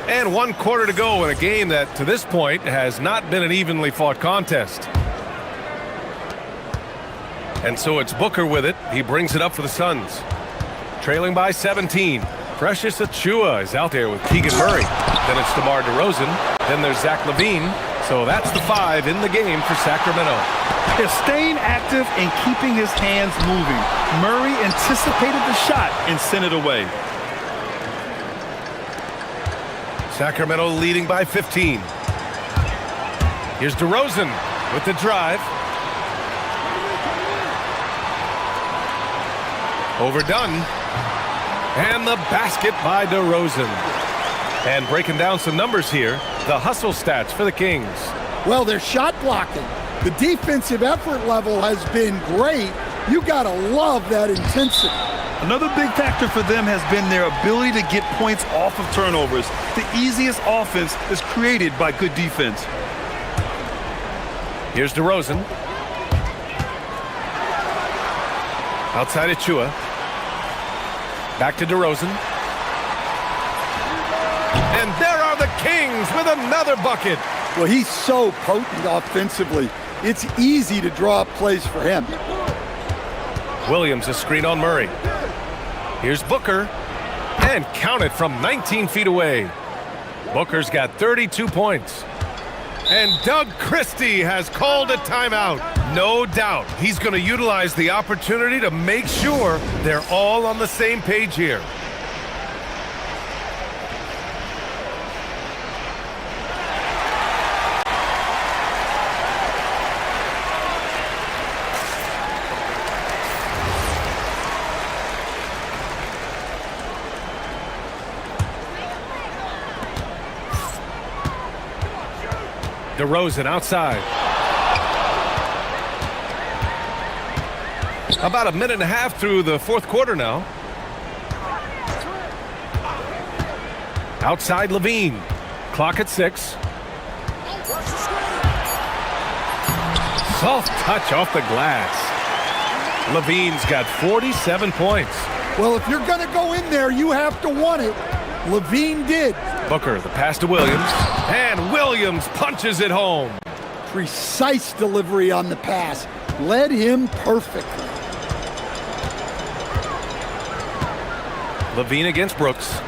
And 1 quarter to go in a game that, to this point, has not been an evenly fought contest. And so it's Booker with it. He brings it up for the Suns. Trailing by 17. Precious Achiuwa is out there with Keegan Murray. Then it's DeMar DeRozan. Then there's Zach LaVine. So that's the 5 in the game for Sacramento. They're staying active and keeping his hands moving. Murray anticipated the shot and sent it away. Sacramento leading by 15. Here's DeRozan with the drive. Overdone. And the basket by DeRozan. And breaking down some numbers here, the hustle stats for the Kings. Well, they're shot blocking. The defensive effort level has been great. You gotta love that intensity. Another big factor for them has been their ability to get points off of turnovers. The easiest offense is created by good defense. Here's DeRozan. Outside Achiuwa. Back to DeRozan. And there are the Kings with another bucket. Well, he's so potent offensively. It's easy to draw up plays for him. Williams, a screen on Murray. Here's Booker. And count it from 19 feet away. Booker's got 32 points. And Doug Christie has called a timeout. No doubt he's going to utilize the opportunity to make sure they're all on the same page here. DeRozan outside. About a minute and a half through the 4th quarter now. Outside Levine. Clock at 6. Soft touch off the glass. Levine's got 47 points. Well, if you're going to go in there, you have to want it. Levine did. Booker, the pass to Williams. And Williams punches it home. Precise delivery on the pass. Led him perfectly. Levine against Brooks.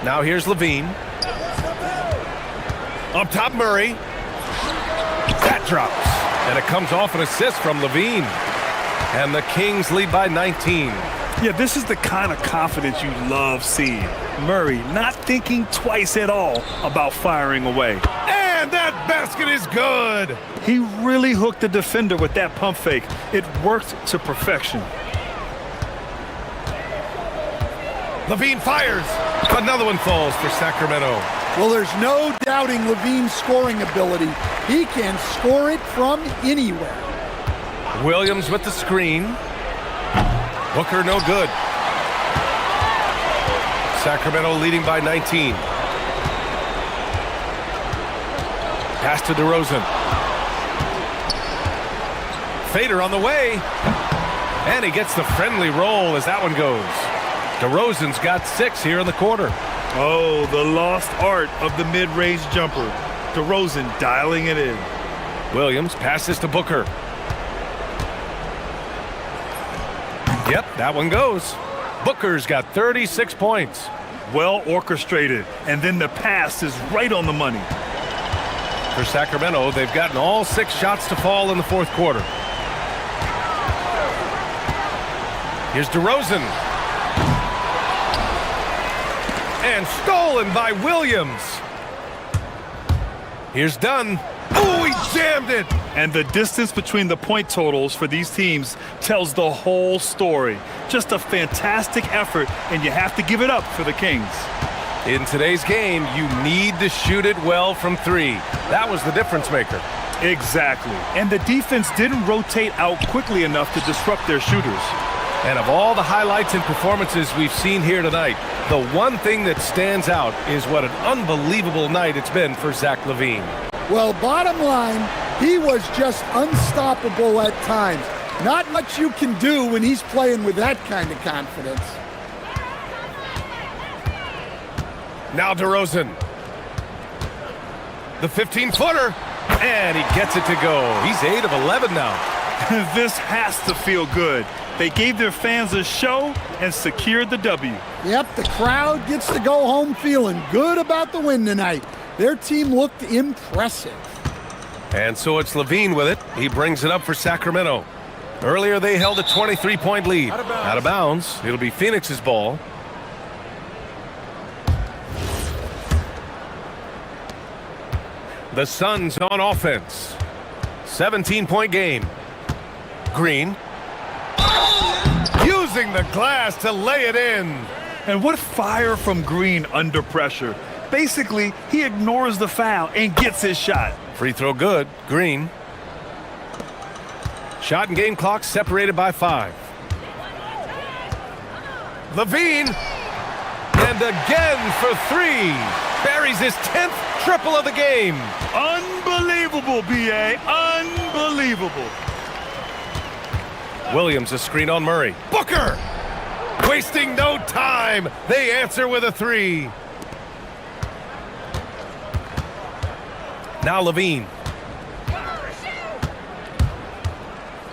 Now here's Levine. Up top, Murray. That drops. And it comes off an assist from Levine. And the Kings lead by 19. Yeah, this is the kind of confidence you love seeing. Murray not thinking twice at all about firing away. And that basket is good. He really hooked the defender with that pump fake. It worked to perfection. Levine fires. Another one falls for Sacramento. Well, there's no doubting Levine's scoring ability. He can score it from anywhere. Williams with the screen. Booker no good. Sacramento leading by 19. Pass to DeRozan. Fader on the way. And he gets the friendly roll as that one goes. DeRozan's got 6 here in the quarter. Oh, the lost art of the mid-range jumper. DeRozan dialing it in. Williams passes to Booker. Yep, that one goes. Booker's got 36 points. Well orchestrated, and then the pass is right on the money. For Sacramento, they've gotten all 6 shots to fall in the fourth quarter. Here's DeRozan. And stolen by Williams. Here's Dunn. Oh, he jammed it. And the distance between the point totals for these teams tells the whole story. Just a fantastic effort, and you have to give it up for the Kings. In today's game, you need to shoot it well from 3. That was the difference maker. Exactly. And the defense didn't rotate out quickly enough to disrupt their shooters. And of all the highlights and performances we've seen here tonight, the one thing that stands out is what an unbelievable night it's been for Zach LaVine. Well, bottom line, he was just unstoppable at times. Not much you can do when he's playing with that kind of confidence. Now DeRozan. The 15-footer. And he gets it to go. He's 8 of 11 now. This has to feel good. They gave their fans a show and secured the W. Yep, the crowd gets to go home feeling good about the win tonight. Their team looked impressive. And so it's LaVine with it. He brings it up for Sacramento. Earlier they held a 23-point lead. Out of bounds. It'll be Phoenix's ball. The Suns on offense. 17-point game. Green. Using the glass to lay it in. And what fire from Green under pressure. Basically, he ignores the foul and gets his shot. Free throw good. Green. Shot and game clock separated by 5. LaVine. And again for 3. Buries his 10th triple of the game. Unbelievable, B.A. Unbelievable. Williams a screen on Murray. Booker! Wasting no time. They answer with a 3. Now LaVine.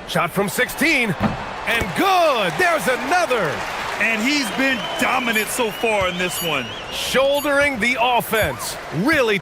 Shot from 16. And good. There's another. And he's been dominant so far in this one. Shouldering the offense. Really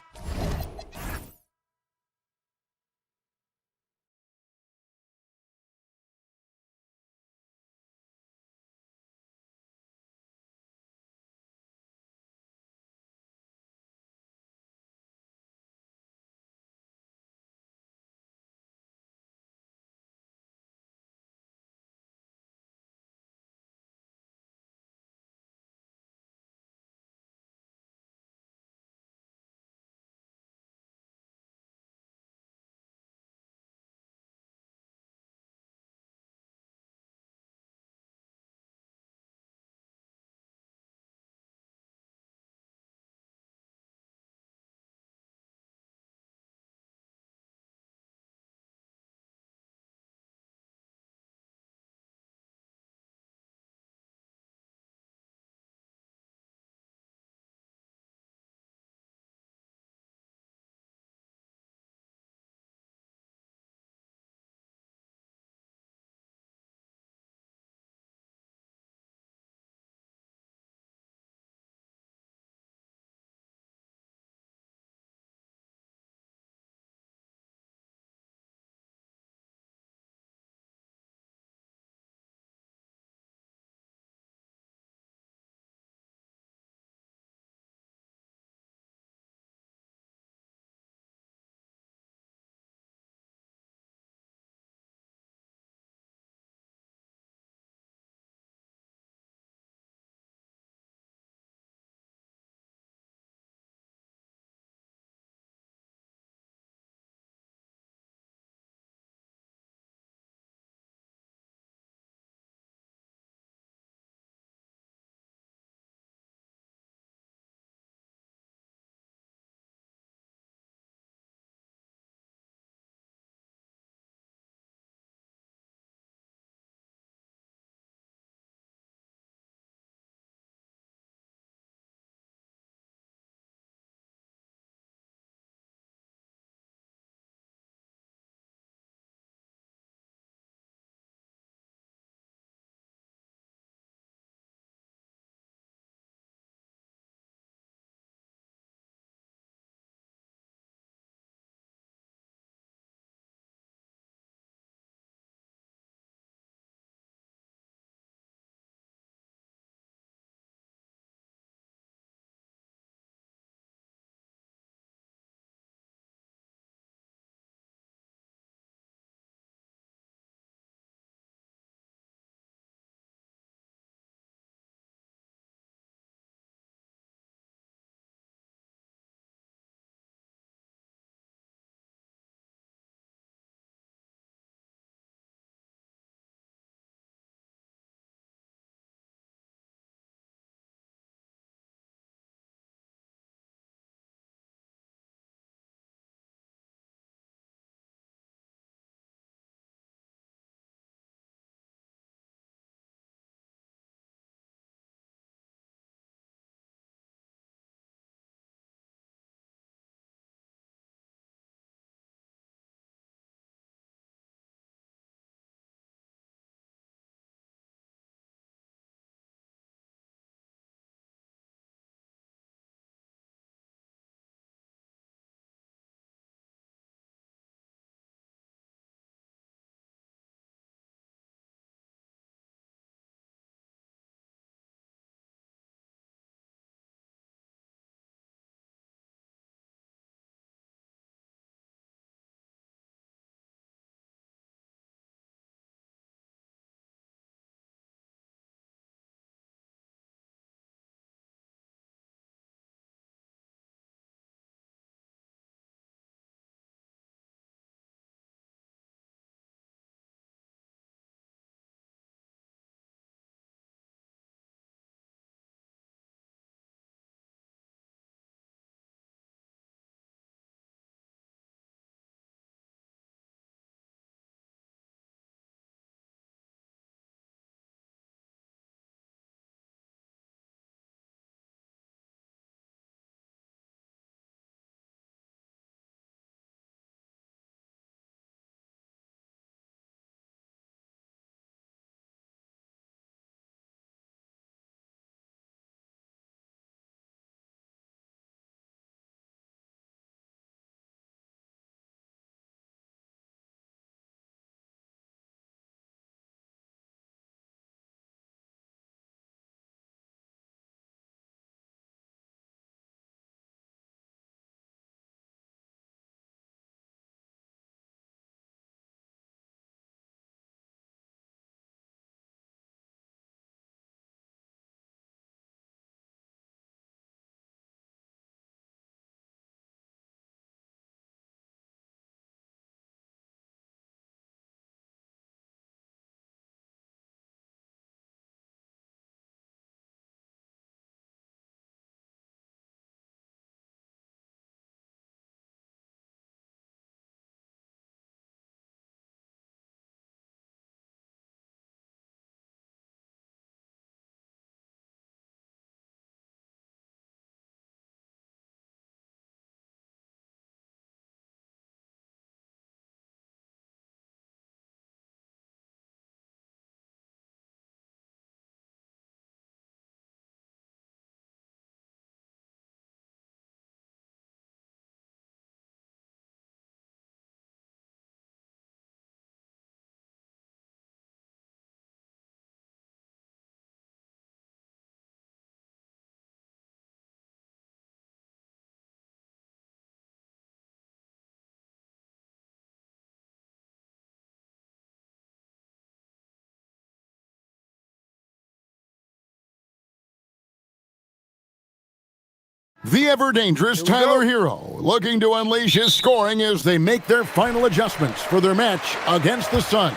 The ever-dangerous Tyler Hero looking to unleash his scoring as they make their final adjustments for their match against the Suns.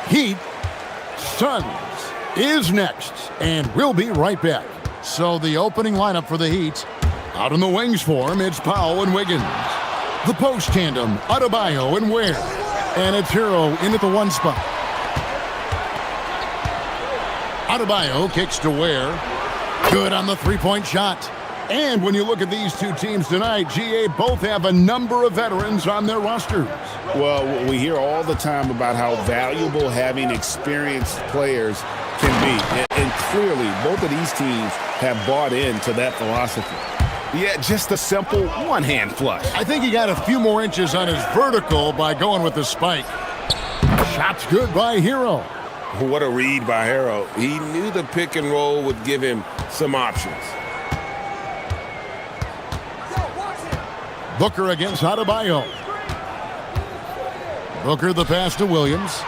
Heat, Suns is next, and we'll be right back. So the opening lineup for the Heat, out in the wings for him, it's Powell and Wiggins. The post tandem, Adebayo and Ware. And it's Hero in at the one spot. Adebayo kicks to Ware. Good on the three-point shot. And when you look at these two teams tonight, GA both have a number of veterans on their rosters. Well, we hear all the time about how valuable having experienced players can be. And clearly, both of these teams have bought into that philosophy. Yeah, just a simple one-hand flush. I think he got a few more inches on his vertical by going with the spike. Shot's good by Hero. What a read by Hero. He knew the pick and roll would give him some options. Booker against Adebayo. Booker the pass to Williams.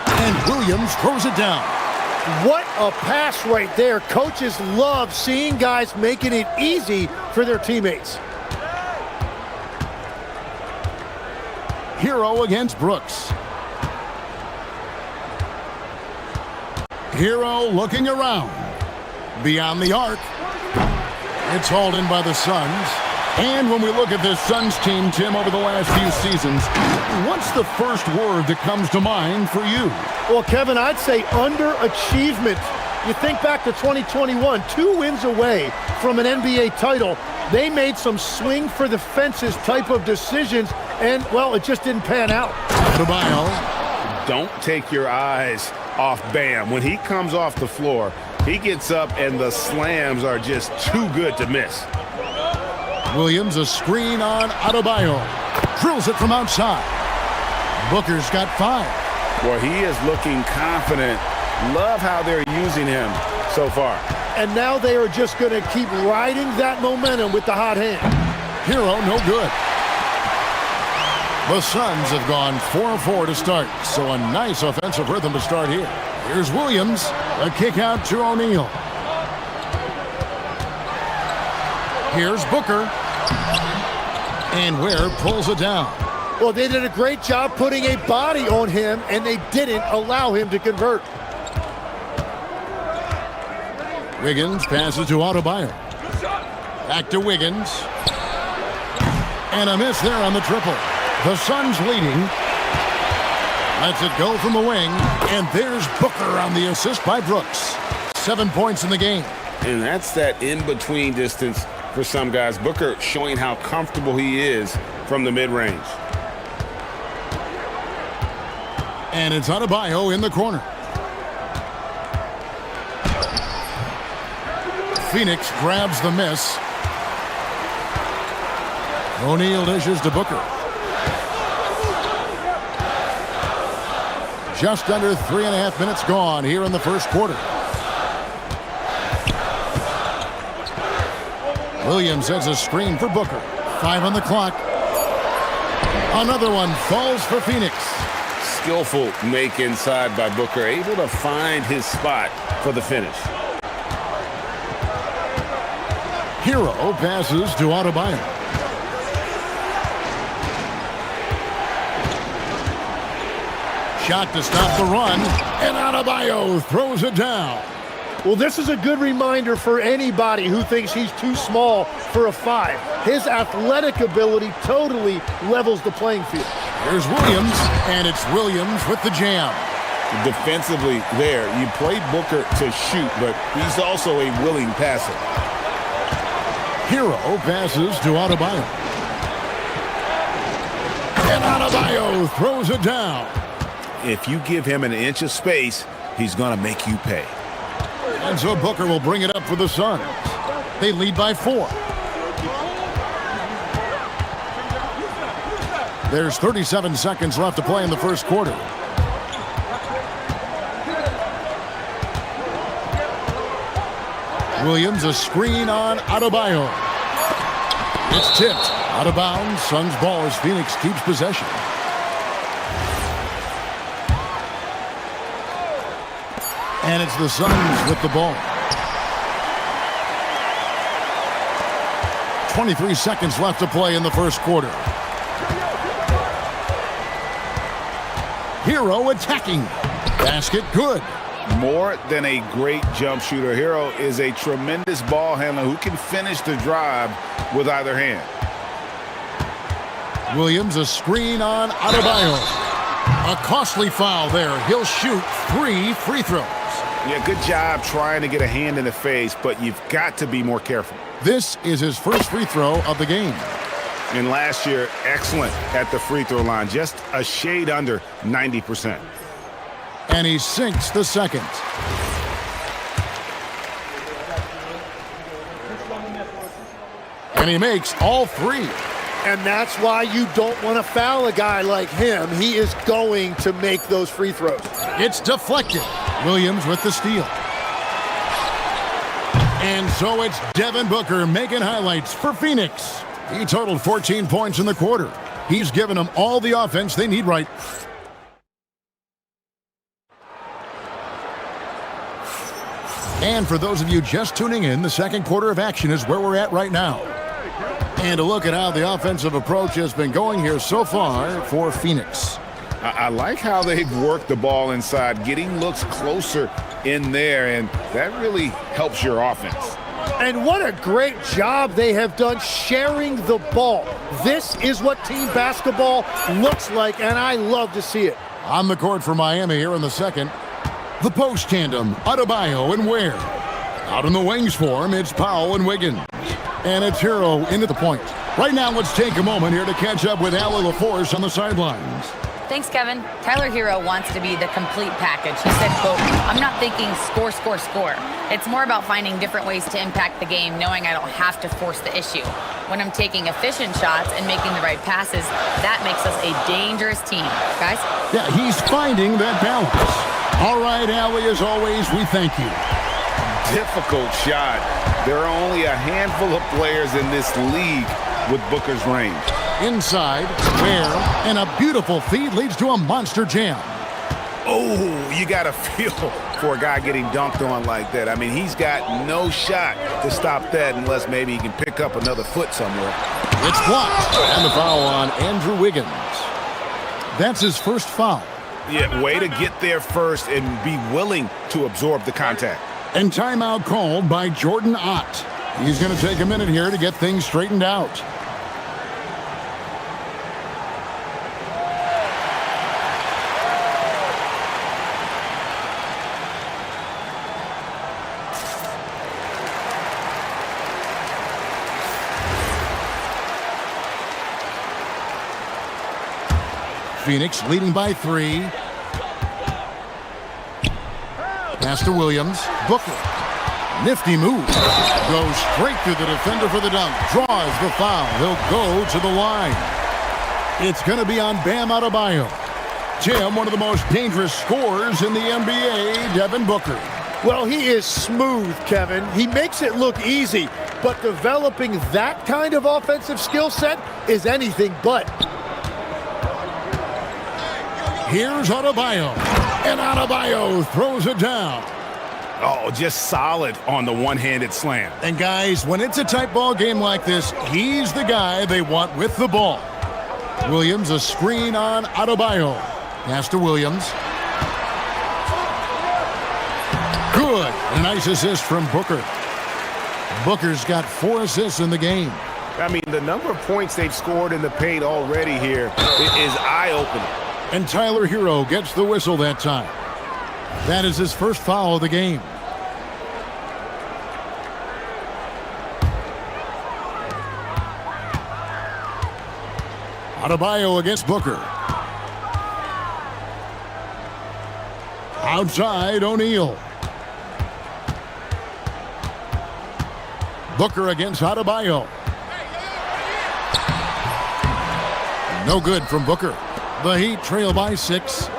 And Williams throws it down. What a pass right there. Coaches love seeing guys making it easy for their teammates. Hero against Brooks. Hero looking around. Beyond the arc. It's hauled in by the Suns. And when we look at this Suns team, Tim, over the last few seasons, what's the first word that comes to mind for you? Well, Kevin, I'd say underachievement. You think back to 2021, 2 wins away from an NBA title. They made some swing for the fences type of decisions, and, well, it just didn't pan out. Adebayo. Don't take your eyes off Bam. When he comes off the floor, he gets up and the slams are just too good to miss. Williams, a screen on Adebayo. Drills it from outside. Booker's got 5. Well, he is looking confident. Love how they're using him so far. And now they are just going to keep riding that momentum with the hot hand. Hero, no good. The Suns have gone 4-4 to start, so a nice offensive rhythm to start here. Here's Williams, a kick out to O'Neal. Here's Booker. And Ware pulls it down. Well, they did a great job putting a body on him, and they didn't allow him to convert. Wiggins passes to Adebayo. Back to Wiggins. And a miss there on the triple. The Suns leading. Lets it go from the wing. And there's Booker on the assist by Brooks. 7 points in the game. And that's that in-between distance for some guys. Booker showing how comfortable he is from the mid-range. And it's Adebayo in the corner. Phoenix grabs the miss. O'Neal dishes to Booker. Just under 3.5 minutes gone here in the first quarter. Williams sets a screen for Booker. 5 on the clock. Another one falls for Phoenix. Skillful make inside by Booker, able to find his spot for the finish. Hero passes to Adebayo. Shot to stop the run, and Adebayo throws it down. Well, this is a good reminder for anybody who thinks he's too small for a 5. His athletic ability totally levels the playing field. Here's Williams, and it's Williams with the jam. Defensively there, you play Booker to shoot, but he's also a willing passer. Hero passes to Adebayo. And Adebayo throws it down. If you give him an inch of space, he's going to make you pay. And so Booker will bring it up for the Suns. They lead by 4. There's 37 seconds left to play in the first quarter. Williams, a screen on Adebayo. It's tipped. Out of bounds. Suns ball as Phoenix keeps possession. And it's the Suns with the ball. 23 seconds left to play in the first quarter. Hero attacking. Basket good. More than a great jump shooter, Hero is a tremendous ball handler who can finish the drive with either hand. Williams, a screen on Adebayo. A costly foul there. He'll shoot 3 free throws. Yeah, good job trying to get a hand in the face, but you've got to be more careful. This is his first free throw of the game. And last year, excellent at the free throw line, just a shade under 90%. And he sinks the second. And he makes all 3. And that's why you don't want to foul a guy like him. He is going to make those free throws. It's deflected. Williams with the steal. And so it's Devin Booker making highlights for Phoenix. He totaled 14 points in the quarter. He's given them all the offense they need right. And for those of you just tuning in, the second quarter of action is where we're at right now. And a look at how the offensive approach has been going here so far for Phoenix. I like how they've worked the ball inside, getting looks closer in there, and that really helps your offense. And what a great job they have done sharing the ball. This is what team basketball looks like, and I love to see it. On the court for Miami here in the second, the post tandem, Adebayo and Ware. Out in the wings for him, it's Powell and Wiggins. And it's Hero into the point. Right now, let's take a moment here to catch up with Allie LaForce on the sidelines. Thanks, Kevin. Tyler Hero wants to be the complete package. He said, quote, "I'm not thinking score, score, score. It's more about finding different ways to impact the game, knowing I don't have to force the issue. When I'm taking efficient shots and making the right passes, that makes us a dangerous team." Guys? Yeah, he's finding that balance. All right, Allie, as always, we thank you. Difficult shot. There are only a handful of players in this league with Booker's range. Inside, Ware, and a beautiful feed leads to a monster jam. Oh, you got to feel for a guy getting dunked on like that. I mean, he's got no shot to stop that unless maybe he can pick up another foot somewhere. It's blocked, and the foul on Andrew Wiggins. That's his first foul. Yeah, way to get there first and be willing to absorb the contact. And timeout called by Jordan Ott. He's going to take a minute here to get things straightened out. Phoenix leading by 3. Pass to Williams. Booker. Nifty move. Goes straight through the defender for the dunk. Draws the foul. He'll go to the line. It's going to be on Bam Adebayo. Jim, one of the most dangerous scorers in the NBA, Devin Booker. Well, he is smooth, Kevin. He makes it look easy, but developing that kind of offensive skill set is anything but. Here's Adebayo. And Adebayo throws it down. Oh, just solid on the one-handed slam. And guys, when it's a tight ball game like this, he's the guy they want with the ball. Williams, a screen on Adebayo. Pass to Williams. Good. A nice assist from Booker. Booker's got 4 assists in the game. I mean, the number of points they've scored in the paint already here is eye-opening. And Tyler Hero gets the whistle that time. That is his first foul of the game. Adebayo against Booker. Outside, O'Neal. Booker against Adebayo. No good from Booker. The Heat trail by 6.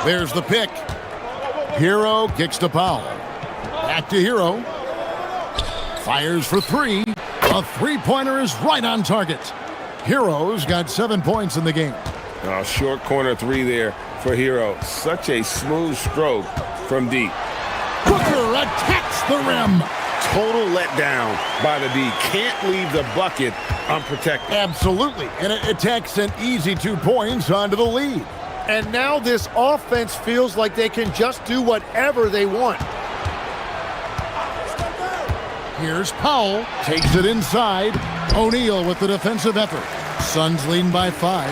There's the pick. Hero kicks to Powell. Back to Hero. Fires for 3. A three-pointer is right on target. Hero's got 7 points in the game. Short corner 3 there for Hero. Such a smooth stroke from deep. Booker attacks the rim. total letdown by the D. Can't leave the bucket unprotected. Absolutely. And it takes an easy 2 points onto the lead. And now this offense feels like they can just do whatever they want. Here's Powell. Takes it inside. O'Neal with the defensive effort. Suns leading by 5.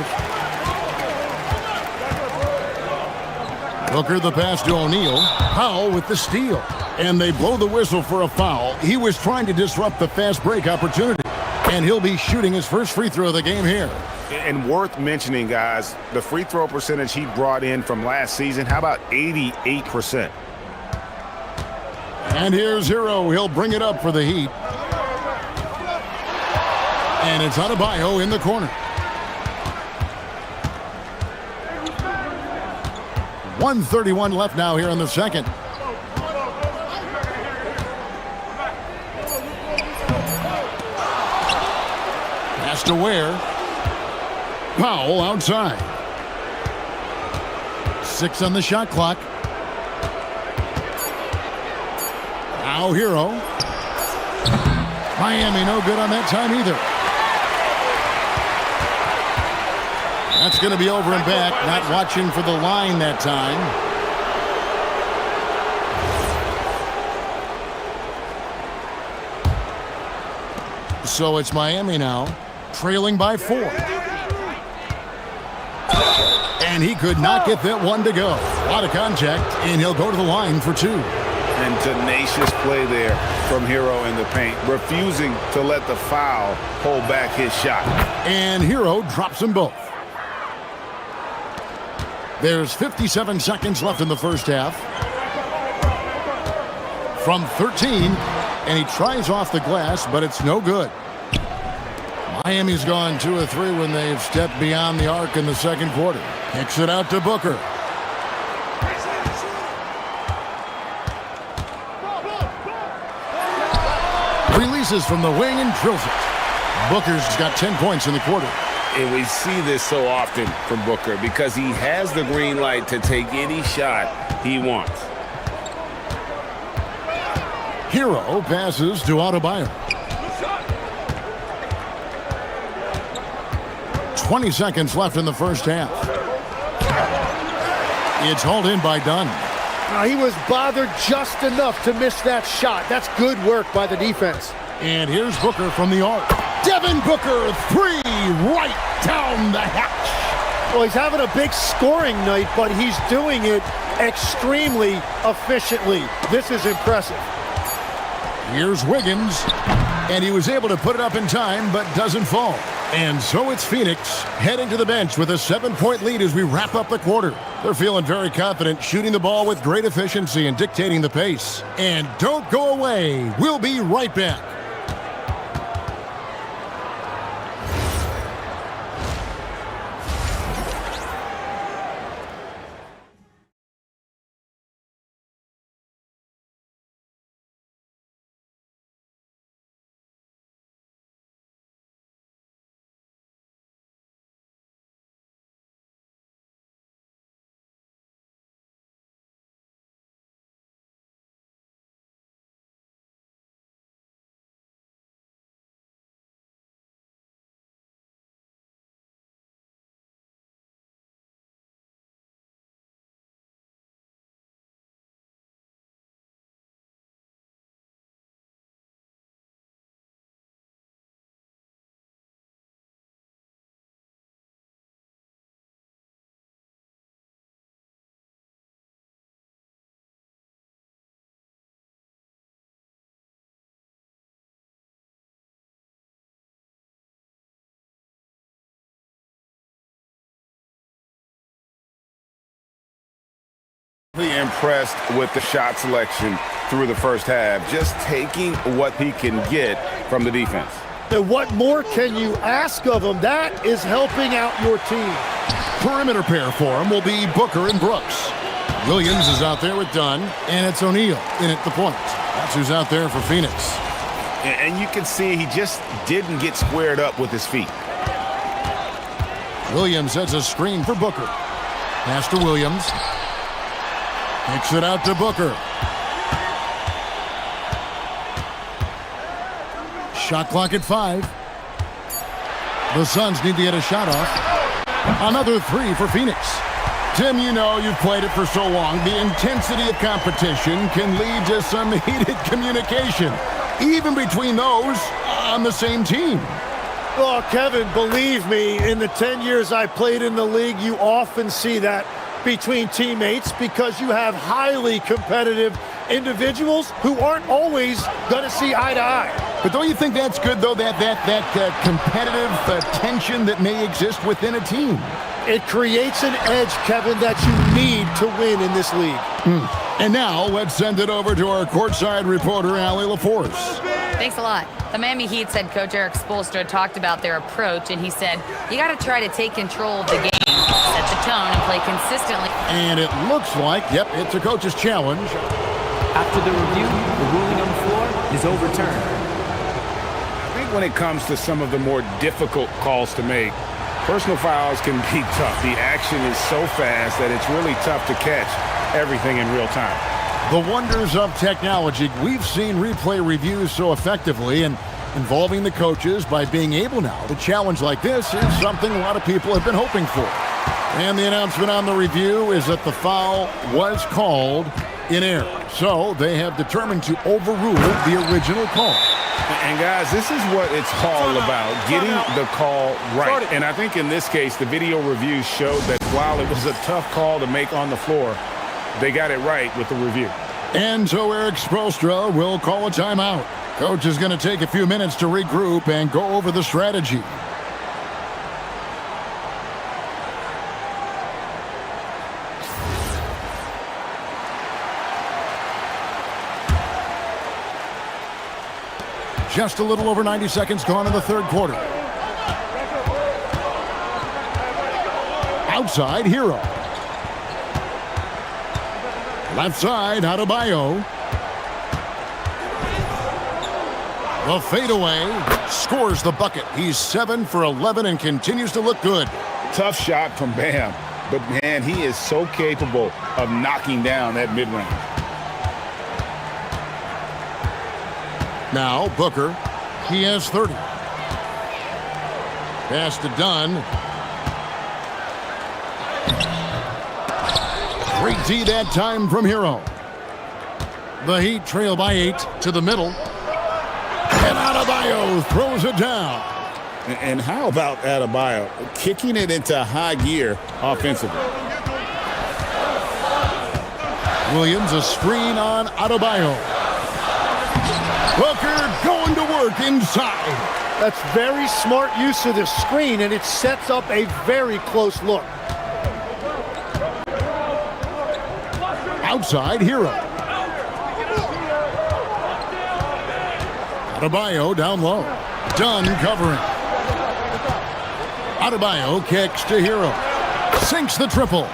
Booker the pass to O'Neal. Powell with the steal. And they blow the whistle for a foul. He was trying to disrupt the fast break opportunity. And he'll be shooting his first free throw of the game here. And worth mentioning, guys, the free throw percentage he brought in from last season, how about 88%? And here's Hero. He'll bring it up for the Heat. And it's Adebayo in the corner. 1:31 left now here in the second. Pass to Ware. Powell outside. 6 on the shot clock. Now Hero. Miami no good on that time either. That's going to be over and back. Not watching for the line that time. So it's Miami now, trailing by 4. And he could not get that one to go. A lot of contact, and he'll go to the line for 2. And tenacious play there from Hero in the paint, refusing to let the foul hold back his shot. And Hero drops them both. There's 57 seconds left in the first half. From 13, and he tries off the glass, but it's no good. Miami's gone 2 of 3 when they've stepped beyond the arc in the second quarter. Kicks it out to Booker. Releases from the wing and drills it. Booker's got 10 points in the quarter. And we see this so often from Booker because he has the green light to take any shot he wants. Hero passes to Adebayo. 20 seconds left in the first half. It's hauled in by Dunn. Now, he was bothered just enough to miss that shot. That's good work by the defense. And here's Booker from the arc. Devin Booker, 3 right down the hatch. Well, he's having a big scoring night, but he's doing it extremely efficiently. This is impressive. Here's Wiggins, and he was able to put it up in time, but doesn't fall. And so it's Phoenix heading to the bench with a 7-point lead as we wrap up the quarter. They're feeling very confident, shooting the ball with great efficiency and dictating the pace. And don't go away. We'll be right back. Impressed with the shot selection through the first half, just taking what he can get from the defense. And what more can you ask of him? That is helping out your team. Perimeter pair for him will be Booker and Brooks. Williams is out there with Dunn, and it's O'Neal in at the point. That's who's out there for Phoenix. And you can see he just didn't get squared up with his feet. Williams sets a screen for Booker. Pass to Williams. Kicks it out to Booker. Shot clock at 5. The Suns need to get a shot off. Another 3 for Phoenix. Tim, you know, you've played it for so long. The intensity of competition can lead to some heated communication, even between those on the same team. Oh, Kevin, believe me, in the 10 years I played in the league, you often see that between teammates because you have highly competitive individuals who aren't always going to see eye to eye. But don't you think that's good, though, that competitive tension that may exist within a team? It creates an edge, Kevin, that you need to win in this league. And now let's send it over to our courtside reporter, Allie LaForce. Thanks a lot. The Miami Heat's head coach Eric Spoelstra talked about their approach, and he said, you got to try to take control of the game, set the tone, and play consistently. And it looks like, yep, it's a coach's challenge. After the review, the ruling on the floor is overturned. I think when it comes to some of the more difficult calls to make, personal fouls can be tough. The action is so fast that it's really tough to catch everything in real time. The wonders of technology. We've seen replay reviews so effectively, and involving the coaches by being able now to challenge like this is something a lot of people have been hoping for. And the announcement on the review is that the foul was called in error. So they have determined to overrule the original call. And guys, this is what it's all about, getting the call right. And I think in this case, the video review showed that while it was a tough call to make on the floor, they got it right with the review. And so Eric Spoelstra will call a timeout. Coach is going to take a few minutes to regroup and go over the strategy. Just a little over 90 seconds gone in the third quarter. Outside, Hero. Left side, Adebayo. The fadeaway scores the bucket. He's 7 for 11 and continues to look good. Tough shot from Bam, but man, he is so capable of knocking down that mid-range. Now Booker, he has 30. Pass to Dunn. Great D that time from Hero. The Heat trail by 8 to the middle. And Adebayo throws it down. And how about Adebayo kicking it into high gear offensively? Williams, a screen on Adebayo. Booker going to work inside. That's very smart use of the screen, and it sets up a very close look. Outside, Hero. Adebayo down low. Dunn covering. Adebayo kicks to Hero. Sinks the triple.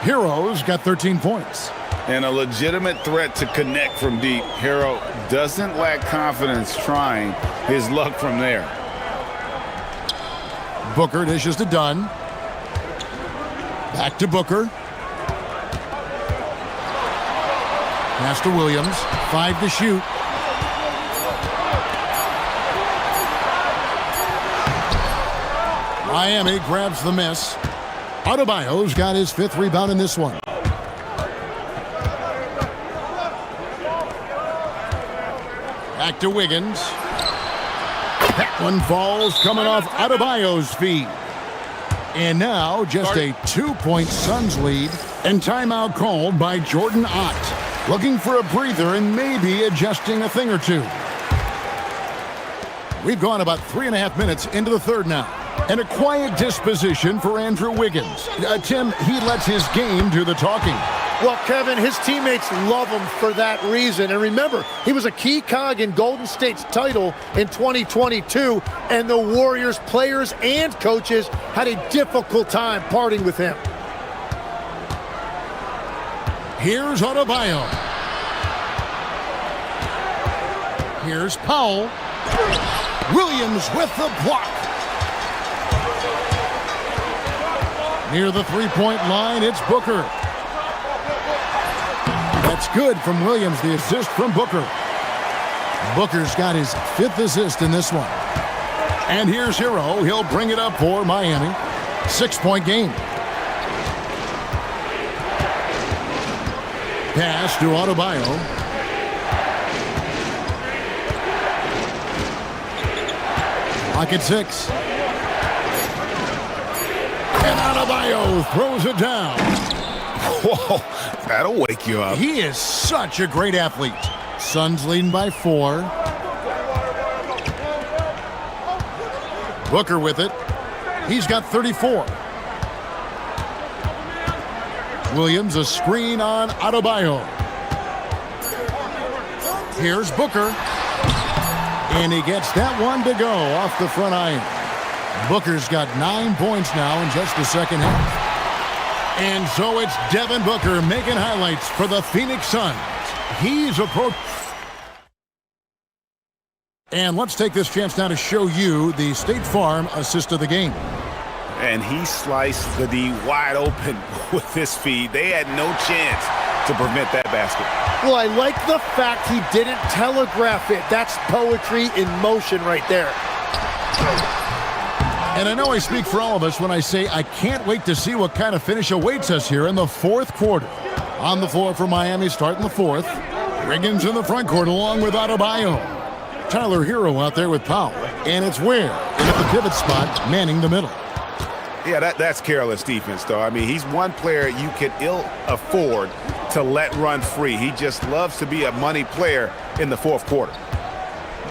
Hero's got 13 points. And a legitimate threat to connect from deep. Hero doesn't lack confidence trying his luck from there. Booker dishes to Dunn. Back to Booker. Pass to Williams. 5 to shoot. Miami grabs the miss. Adebayo's got his 5th rebound in this one. Back to Wiggins. That one falls coming off Adebayo's feet. And now just a 2-point Suns lead and timeout called by Jordan Ott. Looking for a breather and maybe adjusting a thing or two. We've gone about 3.5 minutes into the third now. And a quiet disposition for Andrew Wiggins. Tim, he lets his game do the talking. Well, Kevin, his teammates love him for that reason. And remember, he was a key cog in Golden State's title in 2022, and the Warriors players and coaches had a difficult time parting with him. Here's Adebayo. Here's Powell. Williams with the block. Near the three-point line, it's Booker. That's good from Williams, the assist from Booker. Booker's got his 5th assist in this one. And here's Hero. He'll bring it up for Miami. 6-point game. Pass to Adebayo. Lock at 6. And Adebayo throws it down. Whoa, that'll wake you up. He is such a great athlete. Suns leading by 4. Booker with it. He's got 34. Williams, a screen on Adebayo. Here's Booker. And he gets that one to go off the front iron. Booker's got 9 points now in just the second half. And so it's Devin Booker making highlights for the Phoenix Suns. He's approached. And let's take this chance now to show you the State Farm assist of the game. And he sliced the D wide open with his feed. They had no chance to prevent that basket. Well, I like the fact he didn't telegraph it. That's poetry in motion right there. And I know I speak for all of us when I say I can't wait to see what kind of finish awaits us here in the 4th quarter. On the floor for Miami starting the 4th. Wiggins in the front court along with Adebayo. Tyler Hero out there with power. And it's Ware in at the pivot spot, manning the middle. Yeah, that's careless defense, though. I mean, he's one player you can ill afford to let run free. He just loves to be a money player in the 4th quarter.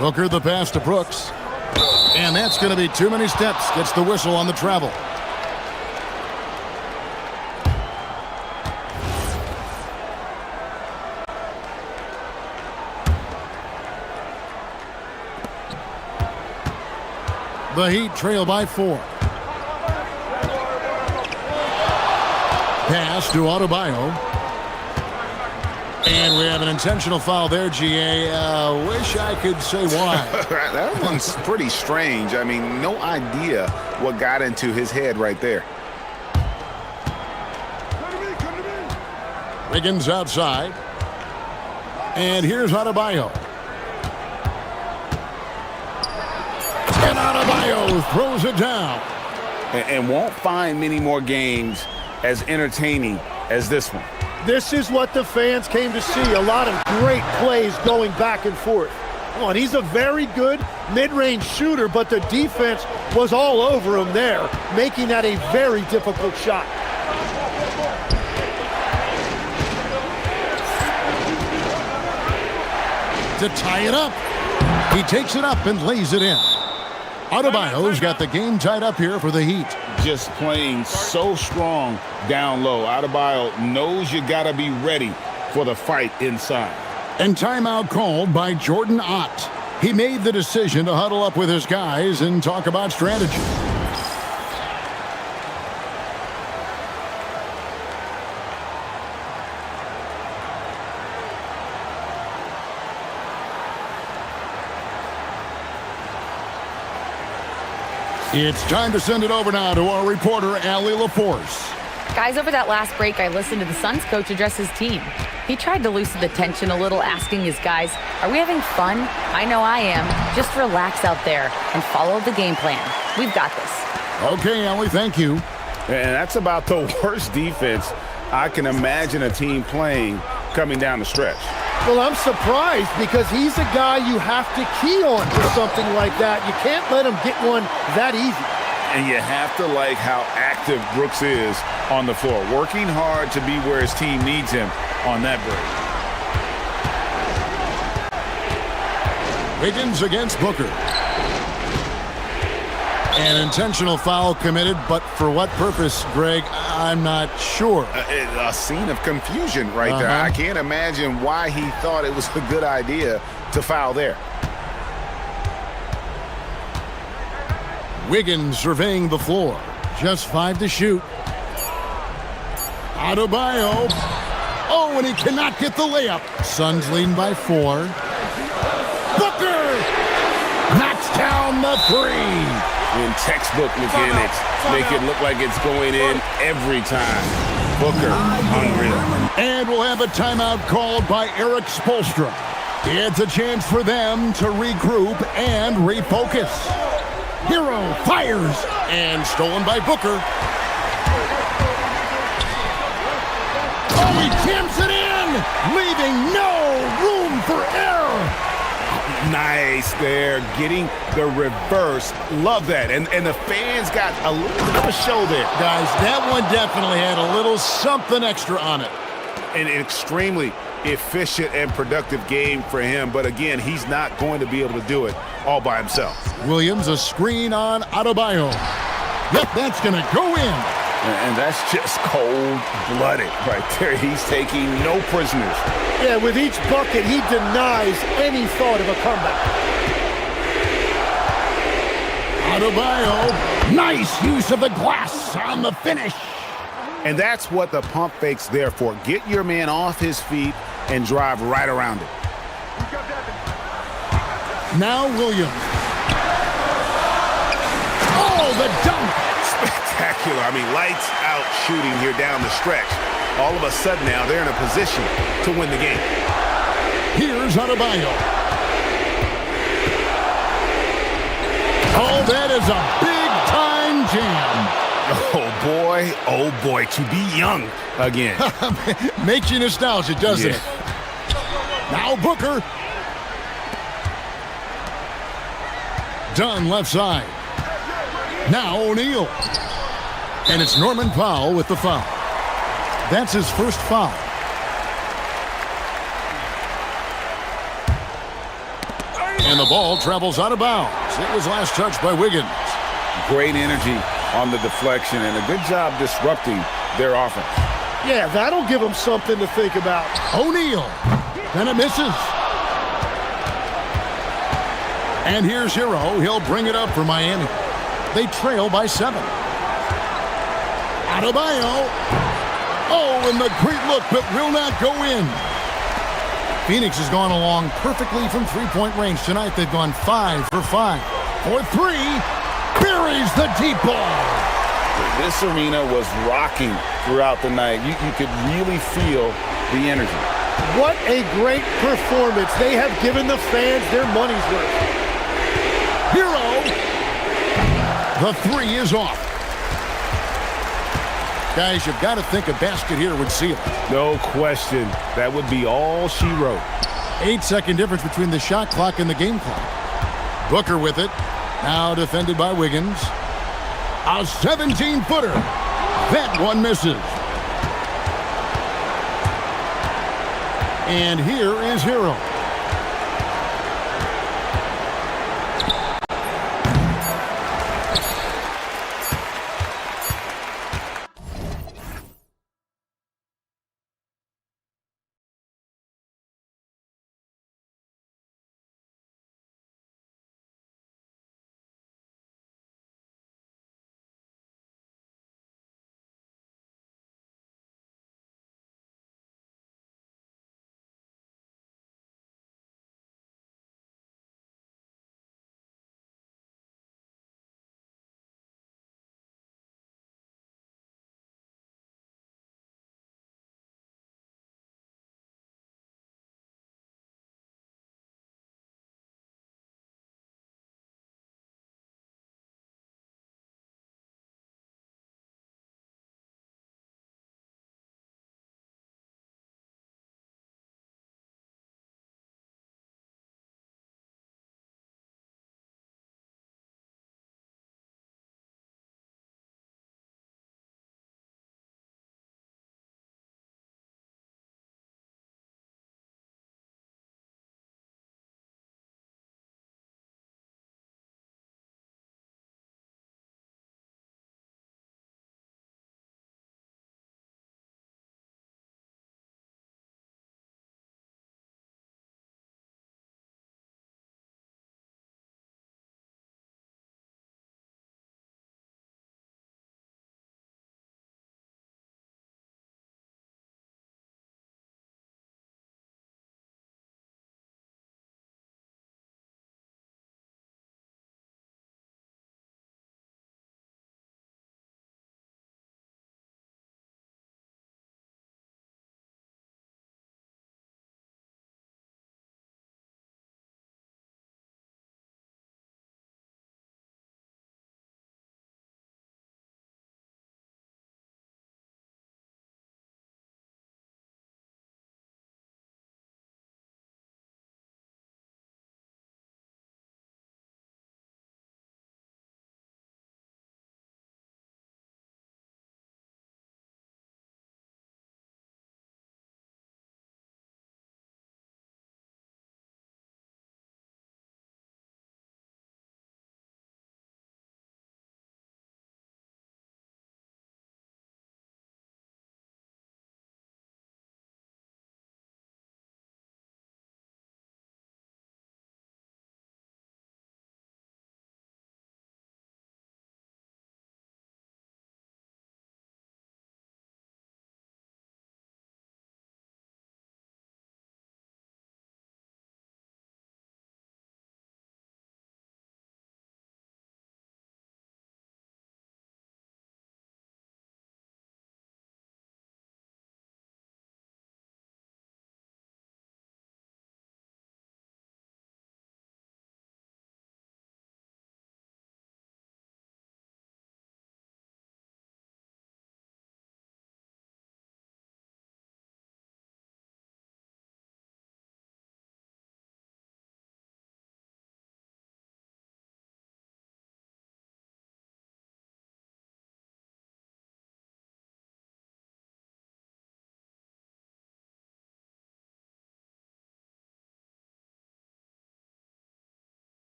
Booker the pass to Brooks. And that's going to be too many steps. Gets the whistle on the travel. The Heat trail by 4. Pass to Adebayo. And we have an intentional foul there, GA. Wish I could say why. That one's pretty strange. I mean, no idea what got into his head right there. Wiggins outside. And here's Adebayo. And Adebayo throws it down. And won't find many more games as entertaining as this one. This is what the fans came to see. A lot of great plays going back and forth. Come on, he's a very good mid-range shooter, but the defense was all over him there, making that a very difficult shot. To tie it up. He takes it up and lays it in. Adebayo's got the game tied up here for the Heat. Just playing so strong down low. Adebayo knows you got to be ready for the fight inside. And timeout called by Jordan Ott. He made the decision to huddle up with his guys and talk about strategy. It's time to send it over now to our reporter, Allie LaForce. Guys, over that last break, I listened to the Suns coach address his team. He tried to loosen the tension a little, asking his guys, are we having fun? I know I am. Just relax out there and follow the game plan. We've got this. Okay, Allie, thank you. And that's about the worst defense I can imagine a team playing coming down the stretch. Well, I'm surprised because he's a guy you have to key on for something like that. You can't let him get one that easy. And you have to like how active Brooks is on the floor, working hard to be where his team needs him on that break. Wiggins against Booker. An intentional foul committed, but for what purpose, Greg? I'm not sure. A scene of confusion right there. I can't imagine why he thought it was a good idea to foul there. Wiggins surveying the floor. Just 5 to shoot. Adebayo. Oh, and he cannot get the layup. Suns leading by 4. Booker knocks down the 3. In textbook mechanics, make it look like it's going in every time. Booker, unreal. And we'll have a timeout called by Eric Spoelstra. It's a chance for them to regroup and refocus. Hero fires and stolen by Booker. Oh, he jams it in, leaving no room for error. Nice there, getting the reverse. Love that. And the fans got a little bit of a show there. Guys, that one definitely had a little something extra on it. An extremely efficient and productive game for him. But again, he's not going to be able to do it all by himself. Williams, a screen on Adebayo. Yep, that's going to go in. And that's just cold-blooded right there. He's taking no prisoners. Yeah, with each bucket, he denies any thought of a comeback. Adebayo, nice use of the glass on the finish. And that's what the pump fake's there for. Get your man off his feet and drive right around it. Now Williams. Oh, the dunk. Spectacular. I mean, lights out shooting here down the stretch. All of a sudden now they're in a position to win the game. Here's Adebayo. Oh, that is a big-time jam. Oh boy, to be young again. Makes you nostalgic, doesn't it? Now Booker. Dunn left side. Now O'Neal. And it's Norman Powell with the foul. That's his first foul. And the ball travels out of bounds. It was last touched by Wiggins. Great energy on the deflection and a good job disrupting their offense. Yeah, that'll give them something to think about. O'Neal. And it misses. And here's Hero. He'll bring it up for Miami. They trail by 7. Adebayo. Oh, and the great look, but will not go in. Phoenix has gone along perfectly from three-point range tonight. They've gone 5 for 5. For 3, buries the deep ball. This arena was rocking throughout the night. You could really feel the energy. What a great performance. They have given the fans their money's worth. Hero. The 3 is off. Guys, you've got to think a basket here would seal it. No question. That would be all she wrote. 8-second difference between the shot clock and the game clock. Booker with it. Now defended by Wiggins. A 17-footer. That one misses. And here is Hero.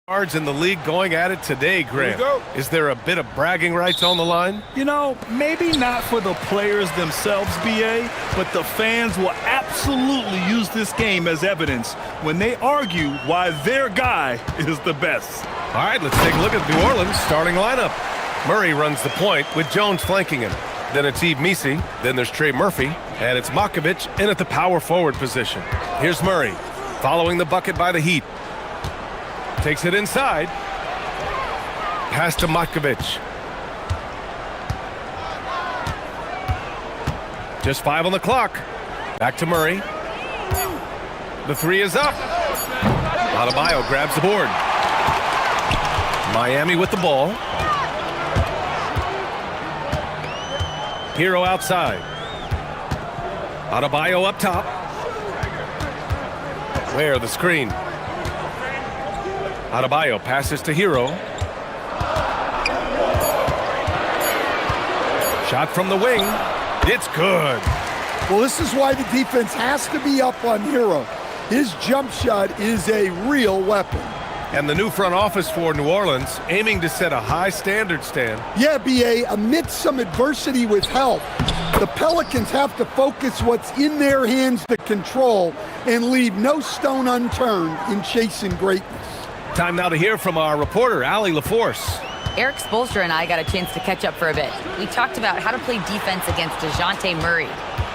Cards in the league going at it today, Grant. Is there a bit of bragging rights on the line? You know, maybe not for the players themselves, BA, but the fans will absolutely use this game as evidence when they argue why their guy is the best. All right, let's take a look at New Orleans' starting lineup. Murray runs the point with Jones flanking him. Then it's Yves Missi. Then there's Trey Murphy. And it's Makovic in at the power forward position. Here's Murray, following the bucket by the Heat. Takes it inside. Pass to Makovic. Just 5 on the clock. Back to Murray. The three is up. Adebayo grabs the board. Miami with the ball. Hero outside. Adebayo up top. Where the screen. Adebayo passes to Hero. Shot from the wing. It's good. Well, this is why the defense has to be up on Hero. His jump shot is a real weapon. And the new front office for New Orleans aiming to set a high standard, Stan. Yeah, BA, amidst some adversity with help, the Pelicans have to focus what's in their hands to control and leave no stone unturned in chasing greatness. Time now to hear from our reporter, Allie LaForce. Eric Spoelstra and I got a chance to catch up for a bit. We talked about how to play defense against DeJounte Murray.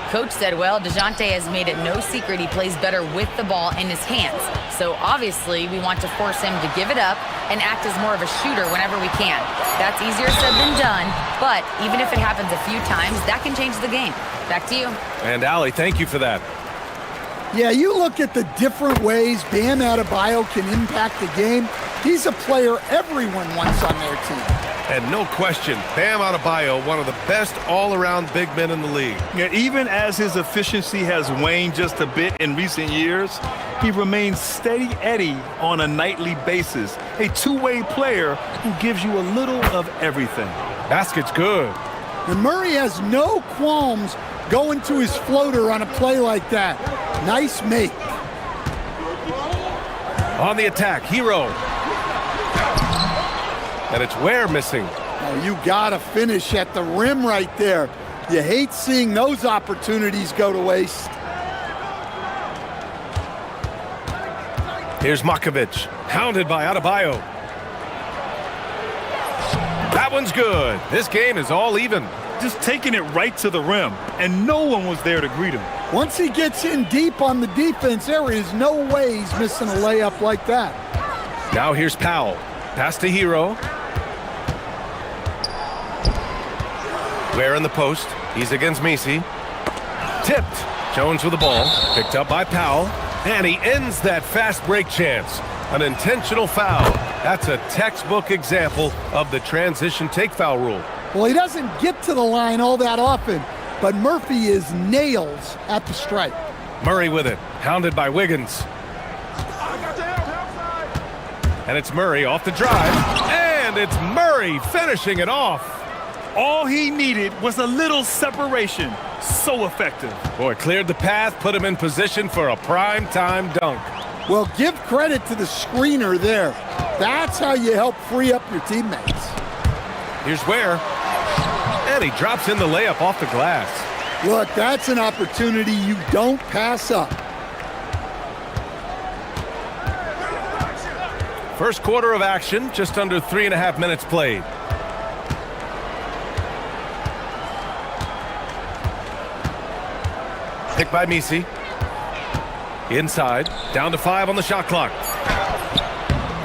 Coach said, well, DeJounte has made it no secret he plays better with the ball in his hands. So obviously we want to force him to give it up and act as more of a shooter whenever we can. That's easier said than done, but even if it happens a few times, that can change the game. Back to you. And Allie, thank you for that. Yeah, you look at the different ways Bam Adebayo can impact the game. He's a player everyone wants on their team. And no question, Bam Adebayo, one of the best all-around big men in the league. Yeah, even as his efficiency has waned just a bit in recent years, he remains steady Eddie on a nightly basis. A two-way player who gives you a little of everything. Basket's good. And Murray has no qualms going to his floater on a play like that. Nice make. On the attack, Hero. And it's Ware missing. Oh, you gotta finish at the rim right there. You hate seeing those opportunities go to waste. Here's Makovic, hounded by Adebayo. That one's good. This game is all even. Just taking it right to the rim, and no one was there to greet him. Once he gets in deep on the defense, there is no way he's missing a layup like that. Now here's Powell. Pass to Hero. Ware in the post. He's against Missi. Tipped. Jones with the ball. Picked up by Powell. And he ends that fast break chance. An intentional foul. That's a textbook example of the transition take foul rule. Well, he doesn't get to the line all that often, but Murphy is nails at the stripe. Murray with it. Hounded by Wiggins. And it's Murray off the drive. And it's Murray finishing it off. All he needed was a little separation. So effective. Boy, cleared the path, put him in position for a prime-time dunk. Well, give credit to the screener there. That's how you help free up your teammates. Here's Ware. And he drops in the layup off the glass. Look, that's an opportunity you don't pass up. First quarter of action, just under 3.5 minutes played. Picked by Missi. Inside, down to 5 on the shot clock.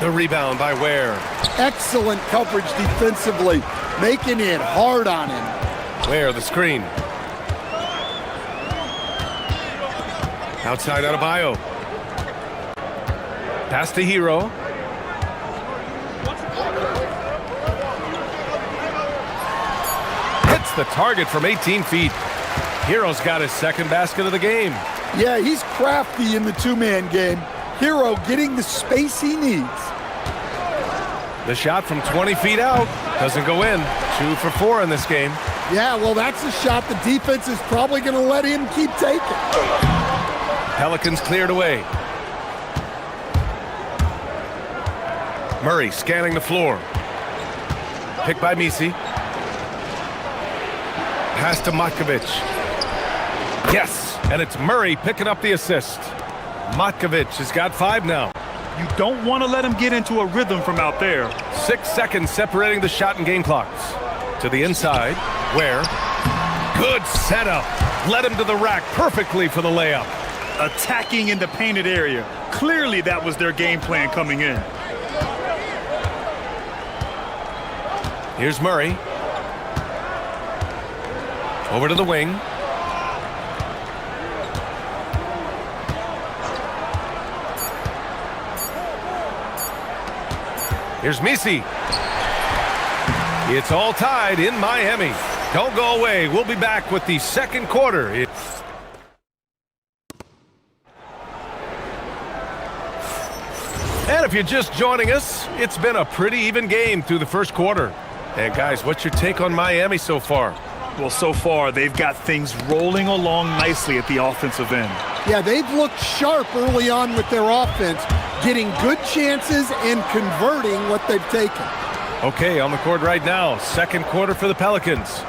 The rebound by Ware. Excellent coverage defensively, making it hard on him. Ware, the screen. Outside Adebayo. Pass to Hero. Hits the target from 18 feet. Hero's got his second basket of the game. Yeah, he's crafty in the two-man game. Hero getting the space he needs. The shot from 20 feet out doesn't go in. 2 for 4 in this game. Yeah, well, that's a shot the defense is probably going to let him keep taking. Pelicans cleared away. Murray scanning the floor. Picked by Misi. Pass to Matkovic. Yes, and it's Murray picking up the assist. Matkovic has got 5 now. You don't want to let him get into a rhythm from out there. 6 seconds separating the shot and game clocks. To the inside, where? Good setup. Led him to the rack perfectly for the layup. Attacking in the painted area. Clearly that was their game plan coming in. Here's Murray. Over to the wing. Here's Misi. It's all tied in Miami. Don't go away. We'll be back with the second quarter. And if you're just joining us, it's been a pretty even game through the first quarter. And guys, what's your take on Miami so far? Well, so far, they've got things rolling along nicely at the offensive end. Yeah, they've looked sharp early on with their offense, getting good chances and converting what they've taken. Okay, on the court right now, second quarter for the Pelicans.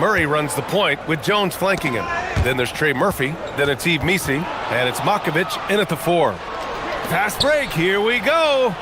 Murray runs the point with Jones flanking him. Then there's Trey Murphy, then it's Yves Misi, and it's Matkovic in at the 4. Fast break, here we go.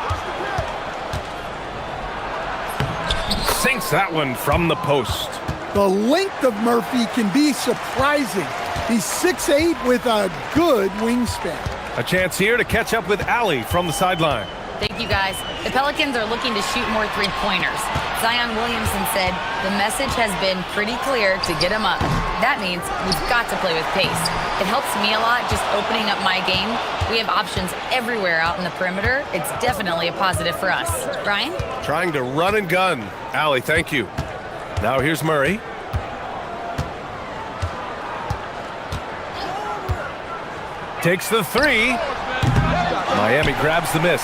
Sinks that one from the post. The length of Murphy can be surprising. He's 6'8" with a good wingspan. A chance here to catch up with Allie from the sideline. Thank you, guys. The Pelicans are looking to shoot more three-pointers. Zion Williamson said the message has been pretty clear to get him up. That means we've got to play with pace. It helps me a lot just opening up my game. We have options everywhere out in the perimeter. It's definitely a positive for us. Brian? Trying to run and gun. Allie, thank you. Now here's Murray. Takes the 3. Miami grabs the miss.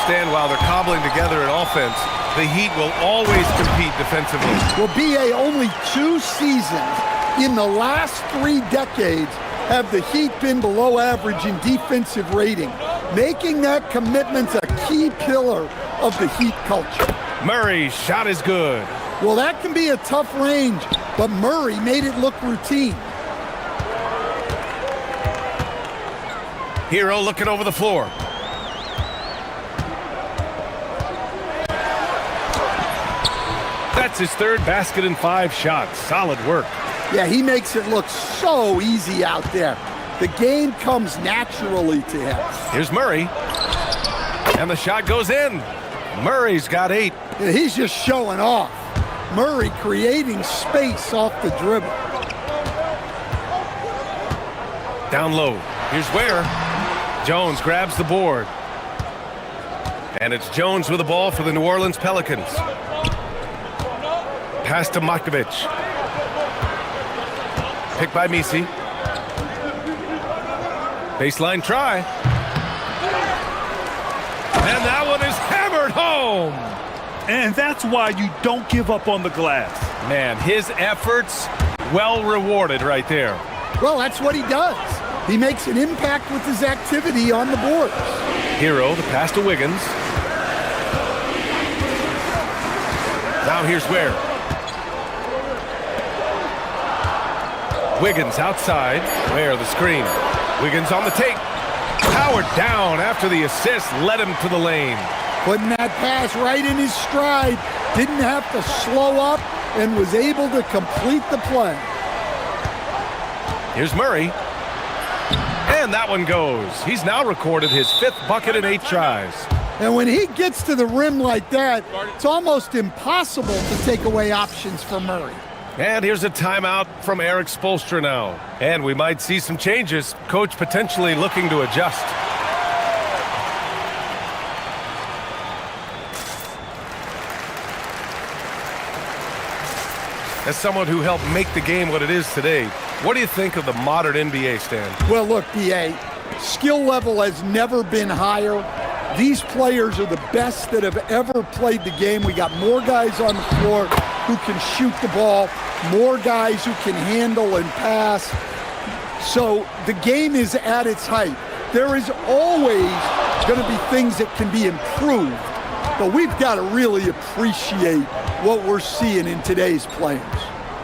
Stand while they're cobbling together an offense. The Heat will always compete defensively. Well, BA, only 2 seasons in the last 3 decades have the Heat been below average in defensive rating. Making that commitment's a key pillar of the Heat culture. Murray's shot is good. Well, that can be a tough range, but Murray made it look routine. Hero looking over the floor. That's his 3rd basket in 5 shots. Solid work. Yeah, he makes it look so easy out there. The game comes naturally to him. Here's Murray. And the shot goes in. Murray's got 8. Yeah, he's just showing off. Murray creating space off the dribble. Down low. Here's Ware. Jones grabs the board. And it's Jones with the ball for the New Orleans Pelicans. Pass to Matkovic. Picked by Misi. Baseline try. And that one is hammered home. And that's why you don't give up on the glass. Man, his efforts well rewarded right there. Well, that's what he does. He makes an impact with his activity on the board. Hero, the pass to Wiggins. Now here's Ware. Wiggins outside. Ware the screen. Wiggins on the take. Powered down after the assist led him to the lane. Putting that pass right in his stride. Didn't have to slow up and was able to complete the play. Here's Murray. And that one goes. He's now recorded his 5th bucket in 8 tries. And when he gets to the rim like that, it's almost impossible to take away options for Murray. And here's a timeout from Eric Spoelstra now. And we might see some changes. Coach potentially looking to adjust. As someone who helped make the game what it is today, what do you think of the modern NBA, Stan? Well, look, BA, skill level has never been higher. These players are the best that have ever played the game. We got more guys on the floor who can shoot the ball, more guys who can handle and pass. So the game is at its height. There is always going to be things that can be improved. But we've got to really appreciate what we're seeing in today's players.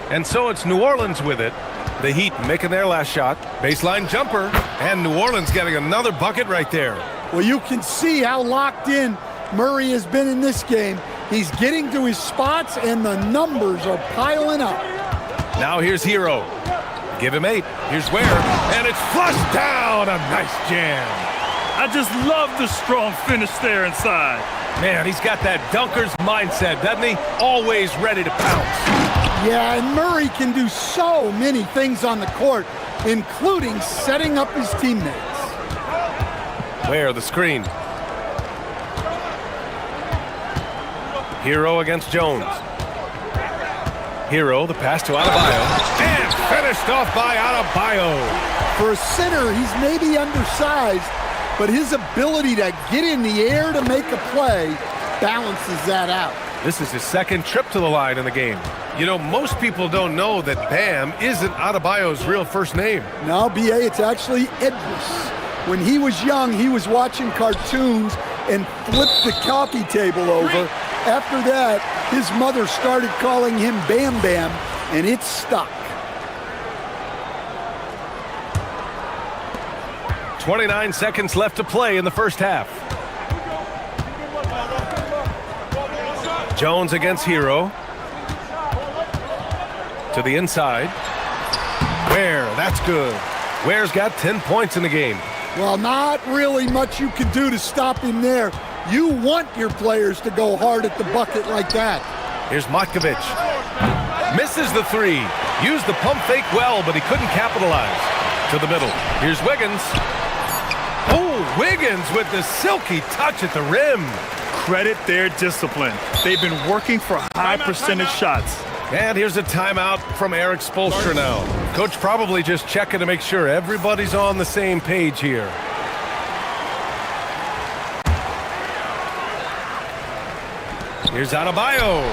And so it's New Orleans with it. The Heat making their last shot. Baseline jumper. And New Orleans getting another bucket right there. Well, you can see how locked in Murray has been in this game. He's getting to his spots, and the numbers are piling up. Now here's Hero. Give him 8. Here's Ware. And it's flushed down. A nice jam. I just love the strong finish there inside. Man, he's got that dunker's mindset, doesn't he? Always ready to pounce. Yeah, and Murray can do so many things on the court, including setting up his teammates. Ware, the screen. Hero against Jones. Hero, the pass to Adebayo. And finished off by Adebayo. For a center, he's maybe undersized, but his ability to get in the air to make a play balances that out. This is his second trip to the line in the game. You know, most people don't know that Bam isn't Adebayo's real first name. No, B.A., it's actually Edris. When he was young, he was watching cartoons and flipped the coffee table over. After that, his mother started calling him Bam Bam, and it stuck. 29 seconds left to play in the first half. Jones against Hero. To the inside. Ware, that's good. Ware's got 10 points in the game. Well, not really much you can do to stop him there. You want your players to go hard at the bucket like that. Here's Matkovic. Misses the 3. Used the pump fake well, but he couldn't capitalize. To the middle. Here's Wiggins. Oh, Wiggins with the silky touch at the rim. Credit their discipline. They've been working for high percentage shots. And here's a timeout from Eric Spoelstra now. Coach probably just checking to make sure everybody's on the same page here. Here's Adebayo.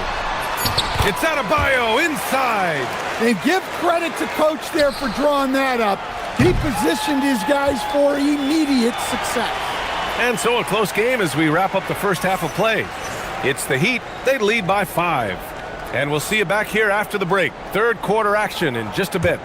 It's Adebayo inside. And give credit to Coach there for drawing that up. He positioned his guys for immediate success. And so a close game as we wrap up the first half of play. It's the Heat. They lead by 5. And we'll see you back here after the break. Third quarter action in just a bit.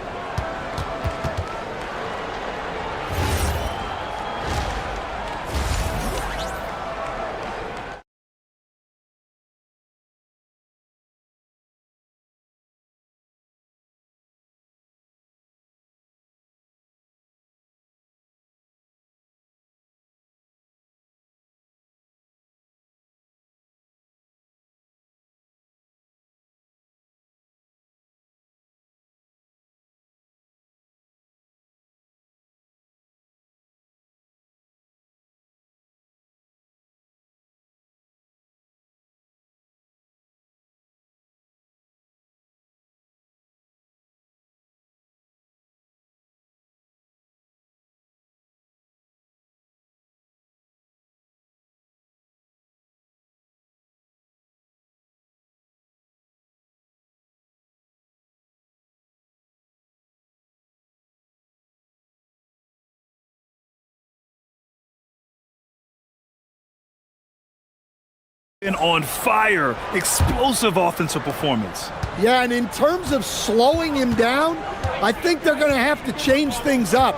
And on fire, explosive offensive performance. Yeah, and in terms of slowing him down, I think they're going to have to change things up.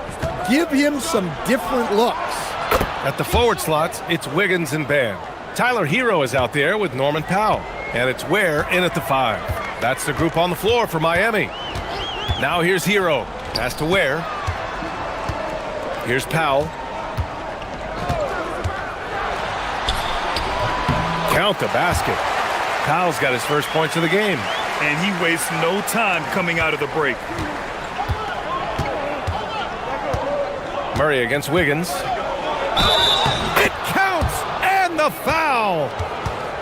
Give him some different looks. At the forward slots, it's Wiggins and Bam. Tyler Hero is out there with Norman Powell. And it's Ware in at the 5. That's the group on the floor for Miami. Now here's Hero. Pass to Ware. Here's Powell. Count the basket. Powell's got his first points of the game. And he wastes no time coming out of the break. Murray against Wiggins. It counts! And the foul!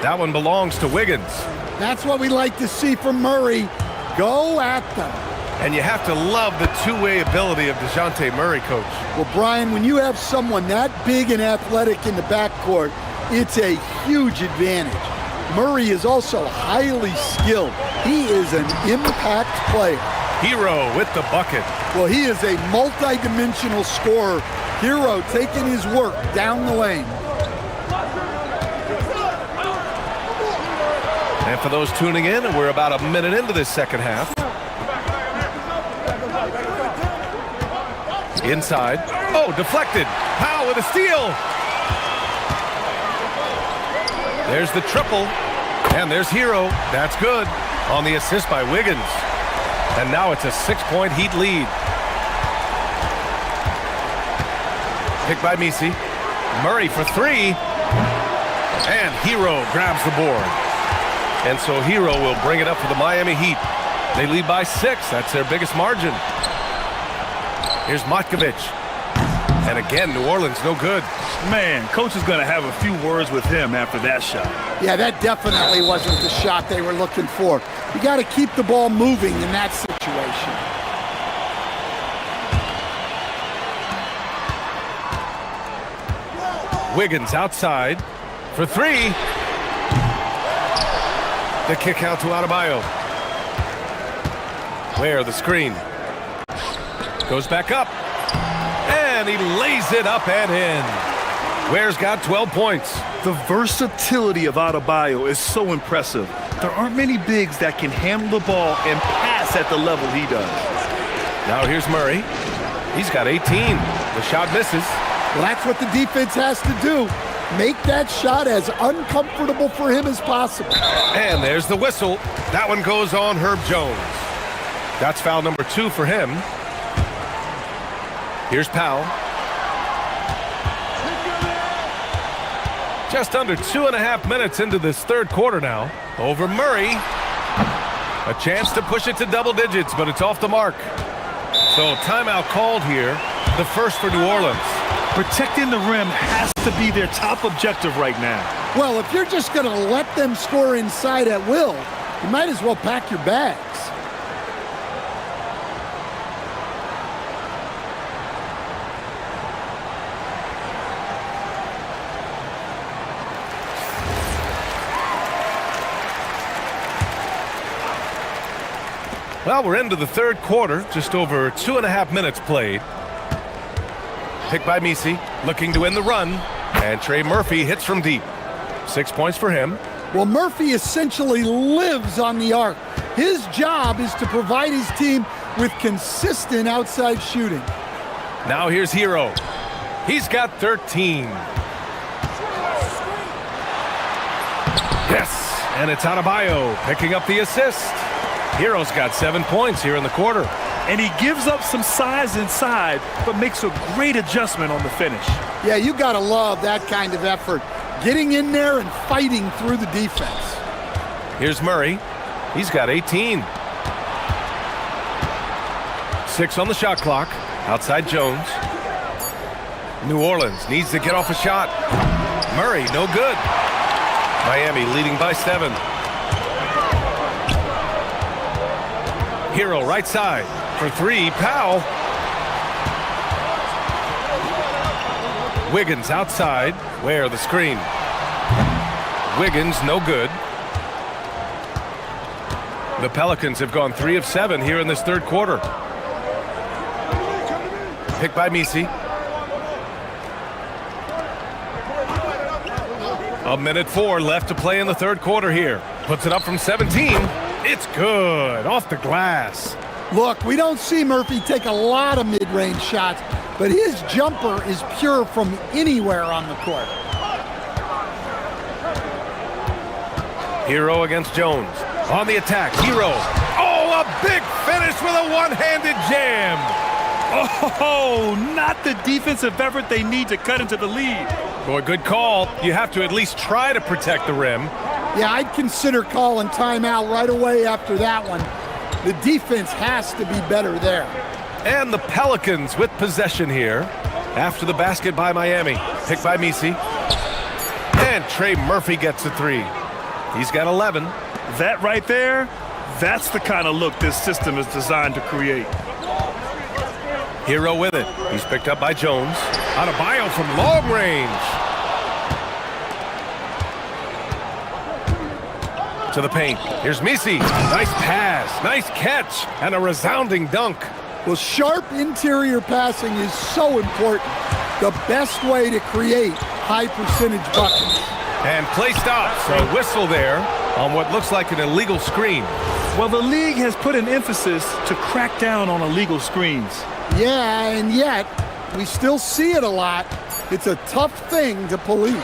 That one belongs to Wiggins. That's what we like to see from Murray. Go at them. And you have to love the two-way ability of DeJounte Murray, Coach. Well, Brian, when you have someone that big and athletic in the backcourt, it's a huge advantage. Murray is also highly skilled. He is an impact player. Hero with the bucket. Well, he is a multi-dimensional scorer. Hero taking his work down the lane. And for those tuning in, we're about a minute into this second half. Inside. Oh, deflected. Powell with a steal. There's the triple. And there's Hero. That's good. On the assist by Wiggins. And now it's a 6-point Heat lead. Pick by Misi. Murray for three. And Hero grabs the board. And so Hero will bring it up for the Miami Heat. They lead by 6. That's their biggest margin. Here's Matkovic. And again, New Orleans no good. Man, coach is going to have a few words with him after that shot. Yeah, that definitely wasn't the shot they were looking for. You got to keep the ball moving in that situation. Wiggins outside for three. The kick out to Adebayo. Where the screen. Goes back up. And he lays it up and in. Ware's got 12 points. The versatility of Adebayo is so impressive. There aren't many bigs that can handle the ball and pass at the level he does. Now here's Murray. He's got 18. The shot misses. Well, that's what the defense has to do. Make that shot as uncomfortable for him as possible. And there's the whistle. That one goes on Herb Jones. That's foul number 2 for him. Here's Powell. Just under 2.5 minutes into this third quarter now. Over Murray. A chance to push it to double digits, but it's off the mark. So timeout called here. The first for New Orleans. Protecting the rim has to be their top objective right now. Well, if you're just going to let them score inside at will, you might as well pack your bags. Well, we're into the third quarter, just over 2.5 minutes played. Picked by Misi, looking to win the run, and Trey Murphy hits from deep. 6 points for him. Well, Murphy essentially lives on the arc. His job is to provide his team with consistent outside shooting. Now here's Hero. He's got 13. Yes, and it's Adebayo picking up the assist. Hero's got 7 points here in the quarter. And he gives up some size inside, but makes a great adjustment on the finish. Yeah, you got to love that kind of effort. Getting in there and fighting through the defense. Here's Murray. He's got 18. 6 on the shot clock. Outside Jones. New Orleans needs to get off a shot. Murray, no good. Miami leading by 7. Hero right side for 3. Powell. Wiggins outside. Where the screen. Wiggins no good. The Pelicans have gone 3 of 7 here in this third quarter. Picked by Misi. A minute 4 left to play in the third quarter here. Puts it up from 17. It's good. Off the glass. Look, we don't see Murphy take a lot of mid-range shots, but his jumper is pure from anywhere on the court. Hero against Jones. On the attack, Hero. Oh, a big finish with a one-handed jam. Oh, not the defensive effort they need to cut into the lead. Boy, good call. You have to at least try to protect the rim. Yeah, I'd consider calling timeout right away after that one. The defense has to be better there. And the Pelicans with possession here after the basket by Miami. Picked by Misi. And Trey Murphy gets a 3. He's got 11. That right there, that's the kind of look this system is designed to create. Hero with it. He's picked up by Jones. Adebayo from long range. To the paint. Here's Misi. Nice pass. Nice catch. And a resounding dunk. Well, sharp interior passing is so important. The best way to create high percentage buckets. And play stops. A whistle there on what looks like an illegal screen. Well, the league has put an emphasis to crack down on illegal screens. Yeah, and yet we still see it a lot. It's a tough thing to police.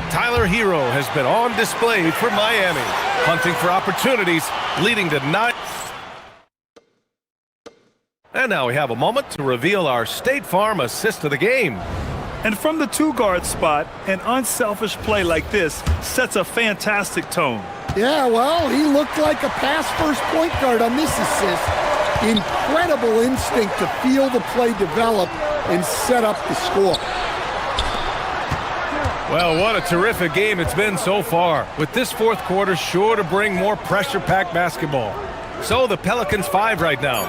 Tyler Hero has been on display for Miami, hunting for opportunities, leading to 9. And now we have a moment to reveal our State Farm assist of the game. And from the two-guard spot, an unselfish play like this sets a fantastic tone. Yeah, well, he looked like a pass-first point guard on this assist. Incredible instinct to feel the play develop and set up the score. Well, what a terrific game it's been so far, with this fourth quarter sure to bring more pressure-packed basketball. So the Pelicans 5 right now.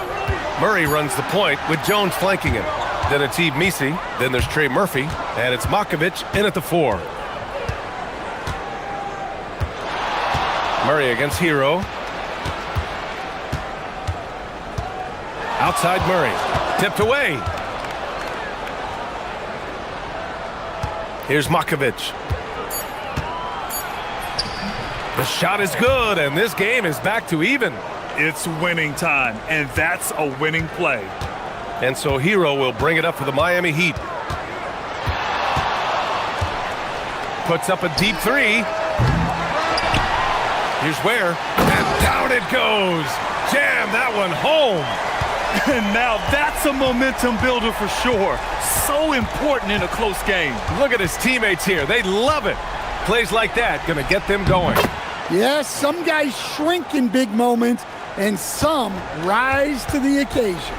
Murray runs the point with Jones flanking him. Then it's Eve Misi, then there's Trey Murphy, and it's Makovich in at the 4. Murray against Hero. Outside Murray, tipped away. Here's Makovich. The shot is good, and this game is back to even. It's winning time, and that's a winning play. And so Hero will bring it up for the Miami Heat. Puts up a deep 3. Here's Ware, and down it goes. Jam that one home. And now that's a momentum builder for sure. So important in a close game. Look at his teammates here. They love it. Plays like that gonna get them going. Yes, some guys shrink in big moments, and some rise to the occasion.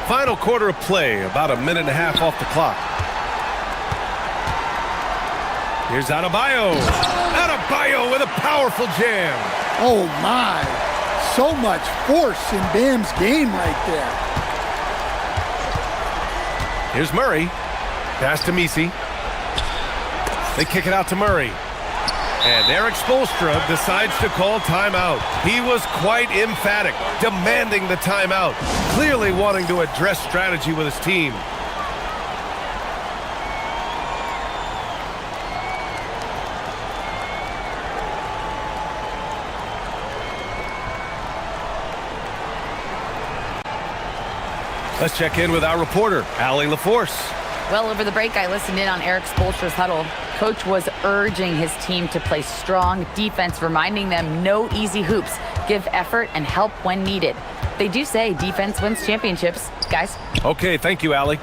Final quarter of play, about a minute and a half off the clock. Here's Adebayo. Adebayo with a powerful jam. Oh my, so much force in Bam's game right there. Here's Murray. Pass to Misi. They kick it out to Murray. And Eric Spoelstra decides to call timeout. He was quite emphatic, demanding the timeout, clearly wanting to address strategy with his team. Let's check in with our reporter, Allie LaForce. Well, over the break, I listened in on Eric Spoelstra's huddle. Coach was urging his team to play strong defense, reminding them no easy hoops, give effort and help when needed. They do say defense wins championships, guys. Okay, thank you, Allie.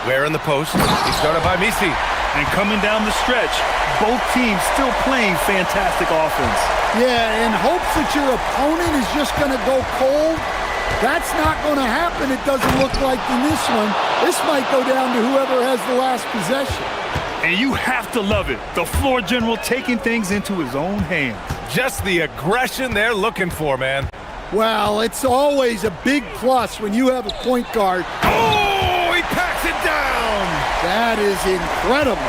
Ware in the post. He started by Misi. And coming down the stretch, both teams still playing fantastic offense. Yeah, in hopes that your opponent is just going to go cold. That's not going to happen, it doesn't look like in this one. This might go down to whoever has the last possession. And you have to love it. The floor general taking things into his own hands. Just the aggression they're looking for, man. Well, it's always a big plus when you have a point guard. Oh, he packs it down. That is incredible.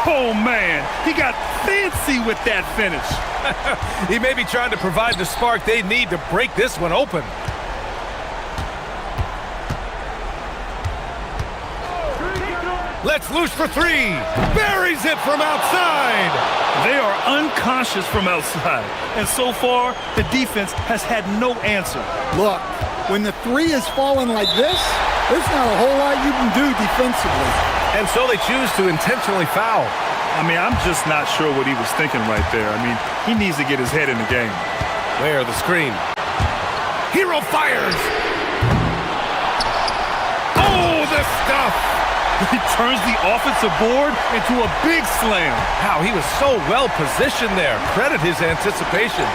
Oh, man, he got fancy with that finish. He may be trying to provide the spark they need to break this one open. Let's loose for 3. Buries it from outside. They are unconscious from outside. And so far, the defense has had no answer. Look, when the 3 is falling like this, there's not a whole lot you can do defensively. And so they choose to intentionally foul. I mean, I'm just not sure what he was thinking right there. I mean, he needs to get his head in the game. Where the screen. Hero fires. Oh, the stuff. He turns the offensive board into a big slam. Wow, he was so well positioned there. Credit his anticipation.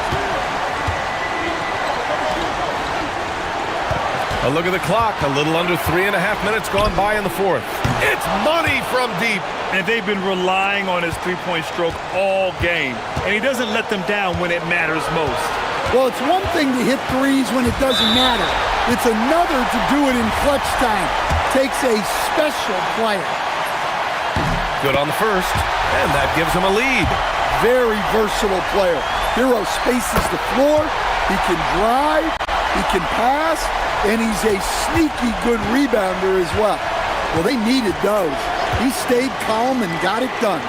A look at the clock. A little under 3.5 minutes gone by in the fourth. It's money from deep. And they've been relying on his three-point stroke all game. And he doesn't let them down when it matters most. Well, it's one thing to hit threes when it doesn't matter. It's another to do it in clutch time. Takes a special player. Good on the first, and that gives him a lead. Very versatile player. Hero spaces the floor, He can drive, he can pass, and he's a sneaky good rebounder as well. Well, they needed those. He stayed calm and got it done.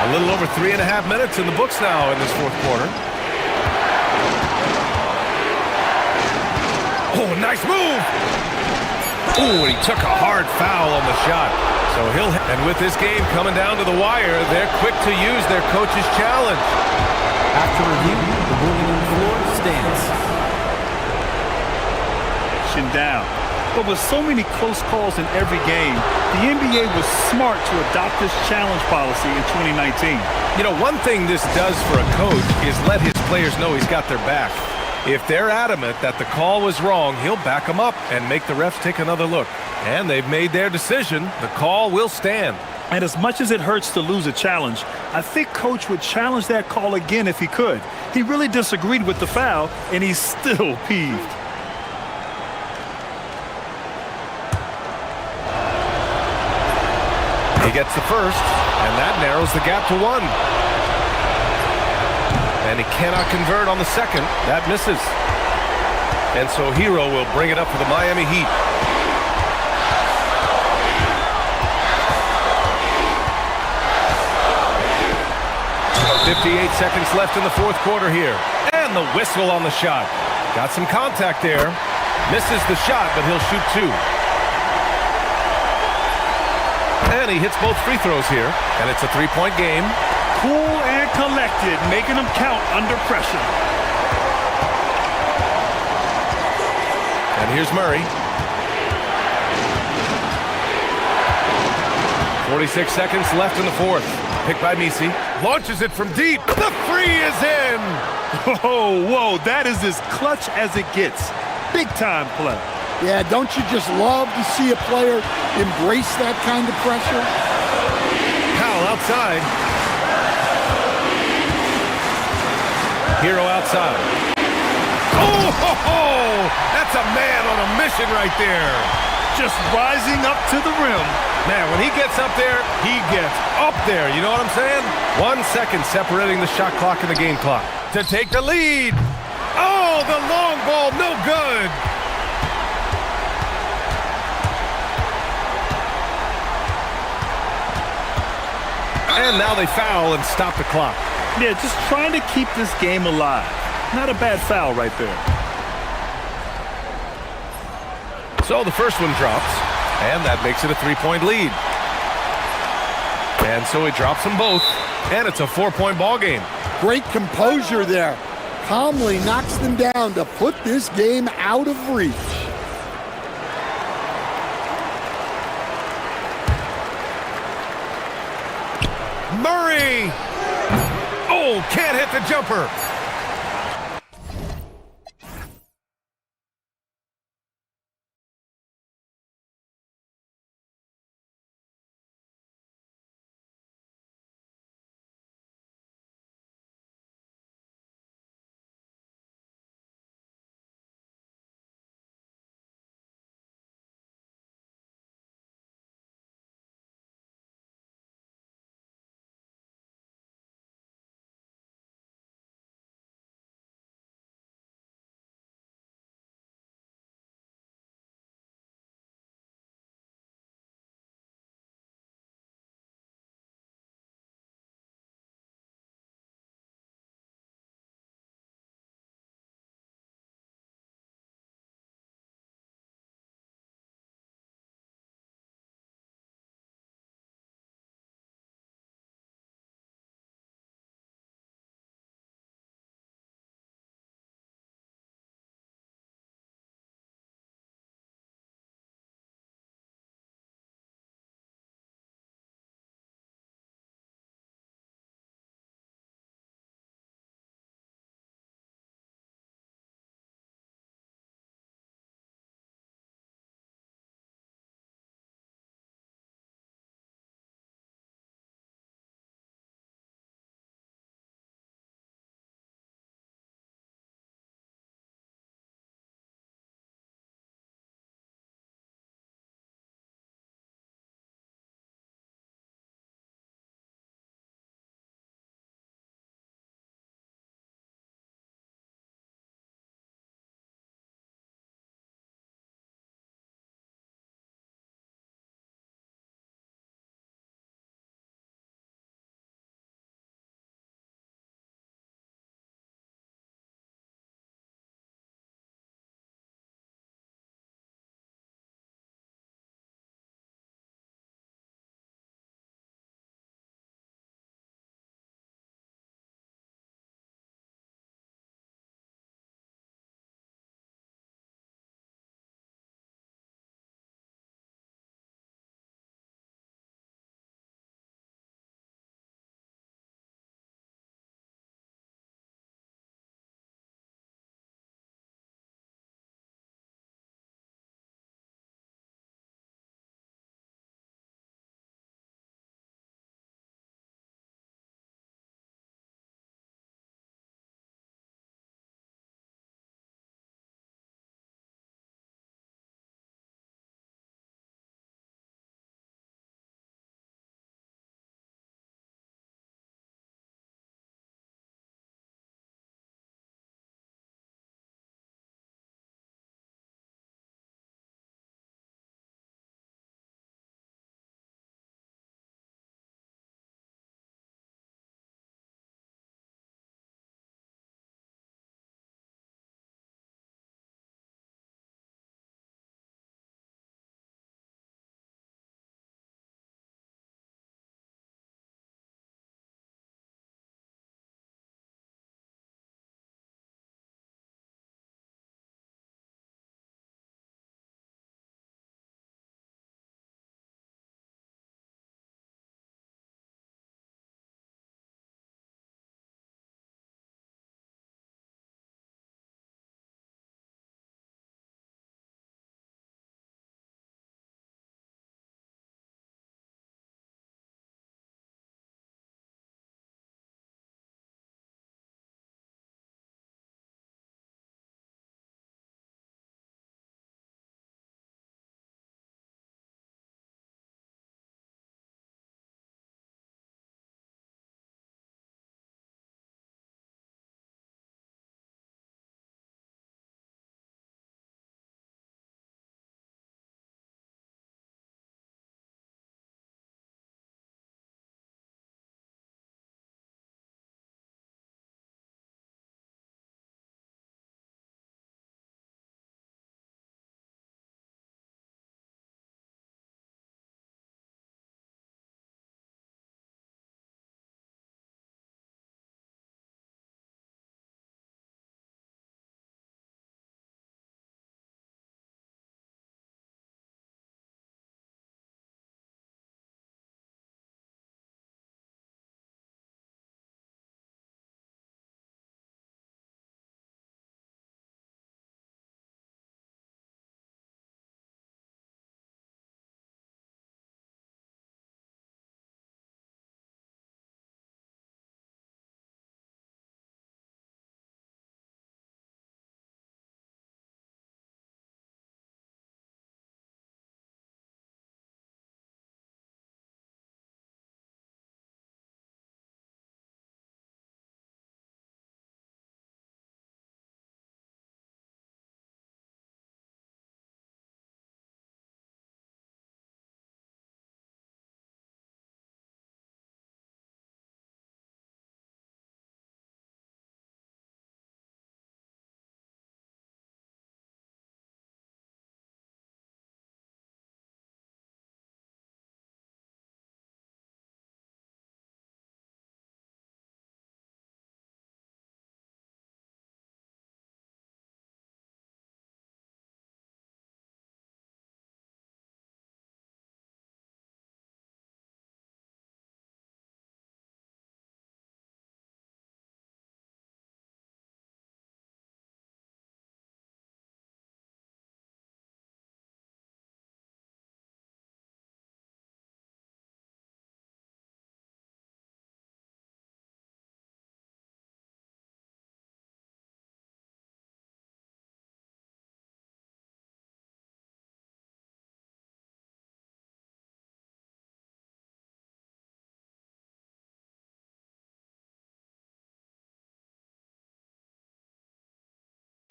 A little over 3.5 minutes in the books now in this fourth quarter. Oh, nice move! Oh, he took a hard foul on the shot. So and with this game coming down to the wire, they're quick to use their coach's challenge. After review, the ruling on the floor stands. Down. But with so many close calls in every game, the NBA was smart to adopt this challenge policy in 2019. You know, one thing this does for a coach is let his players know he's got their back. If they're adamant that the call was wrong, he'll back them up and make the refs take another look. And they've made their decision. The call will stand. And as much as it hurts to lose a challenge, I think Coach would challenge that call again if he could. He really disagreed with the foul, and he's still peeved. He gets the first, and that narrows the gap to 1. And he cannot convert on the second. That misses. And so Hero will bring it up for the Miami Heat. .58 seconds left in the fourth quarter here. And the whistle on the shot. Got some contact there. Misses the shot, but he'll shoot 2. And he hits both free throws here. And it's a 3-point game. Cool and collected, making them count under pressure. And here's Murray. 46 seconds left in the fourth. Picked by Misi. Launches it from deep. The three is in. Whoa, that is as clutch as it gets. Big time play. Yeah, don't you just love to see a player embrace that kind of pressure? Powell outside. Hero outside. Oh, that's a man on a mission right there. Just rising up to the rim. Man, when he gets up there, he gets up there. You know what I'm saying? 1 second separating the shot clock and the game clock. To take the lead. Oh, the long ball, no good. And now they foul and stop the clock. Yeah, just trying to keep this game alive. Not a bad foul right there. So the first one drops, and that makes it a 3-point lead. And so he drops them both, and it's a 4-point ball game. Great composure there. Calmly knocks them down to put this game out of reach. Murray! Oh, can't hit the jumper.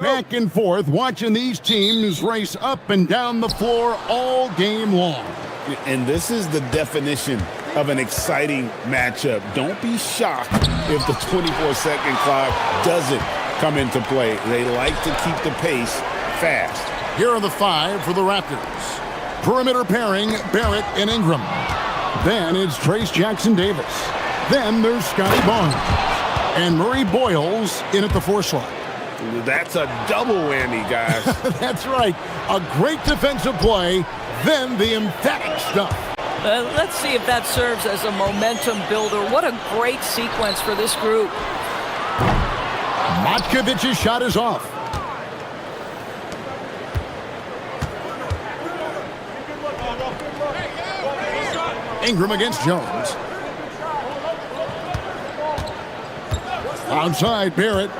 Back and forth, watching these teams race up and down the floor all game long. And this is the definition of an exciting matchup. Don't be shocked if the 24-second clock doesn't come into play. They like to keep the pace fast. Here are the 5 for the Raptors. Perimeter pairing, Barrett and Ingram. Then it's Trace Jackson-Davis. Then there's Scotty Barnes. And Murray Boyles in at the 4 slot. That's a double whammy, guys. That's right. A great defensive play, then the emphatic stuff. Let's see if that serves as a momentum builder. What a great sequence for this group. Matkovic's shot is off. Ingram against Jones. Outside, Barrett.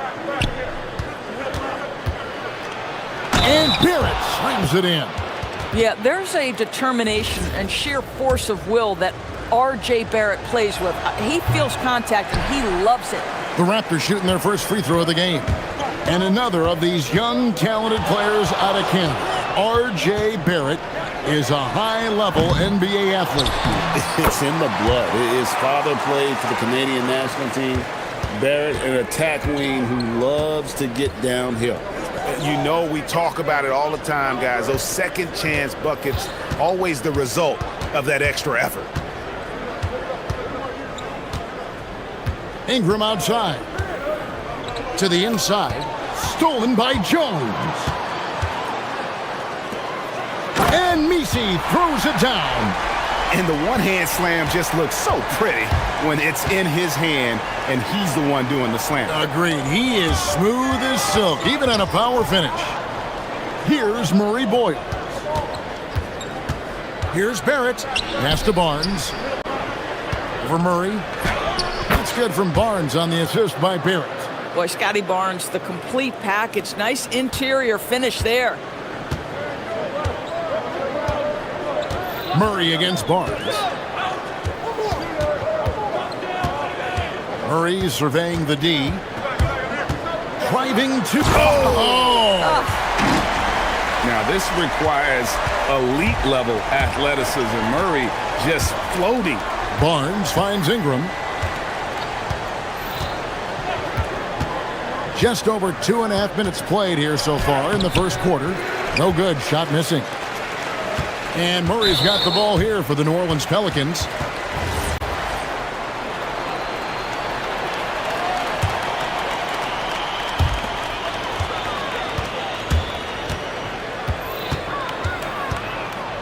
And Barrett slams it in. Yeah, there's a determination and sheer force of will that R.J. Barrett plays with. He feels contact, and he loves it. The Raptors shooting their first free throw of the game. And another of these young, talented players out of Canada. R.J. Barrett is a high-level NBA athlete. It's in the blood. His father played for the Canadian national team. Barrett, an attack wing who loves to get downhill. You know, we talk about it all the time, guys. Those second chance buckets, always the result of that extra effort. Ingram outside. To the inside. Stolen by Jones. And Messi throws it down. And the one-hand slam just looks so pretty when it's in his hand and he's the one doing the slam. Agreed. He is smooth as silk, even on a power finish. Here's Murray Boyle. Here's Barrett. Pass to Barnes. Over Murray. That's good from Barnes on the assist by Barrett. Boy, Scotty Barnes, the complete package. Nice interior finish there. Murray against Barnes. Murray surveying the D. Driving to... Now, this requires elite-level athleticism. Murray just floating. Barnes finds Ingram. Just over 2.5 minutes played here so far in the first quarter. No good. Shot missing. And Murray's got the ball here for the New Orleans Pelicans.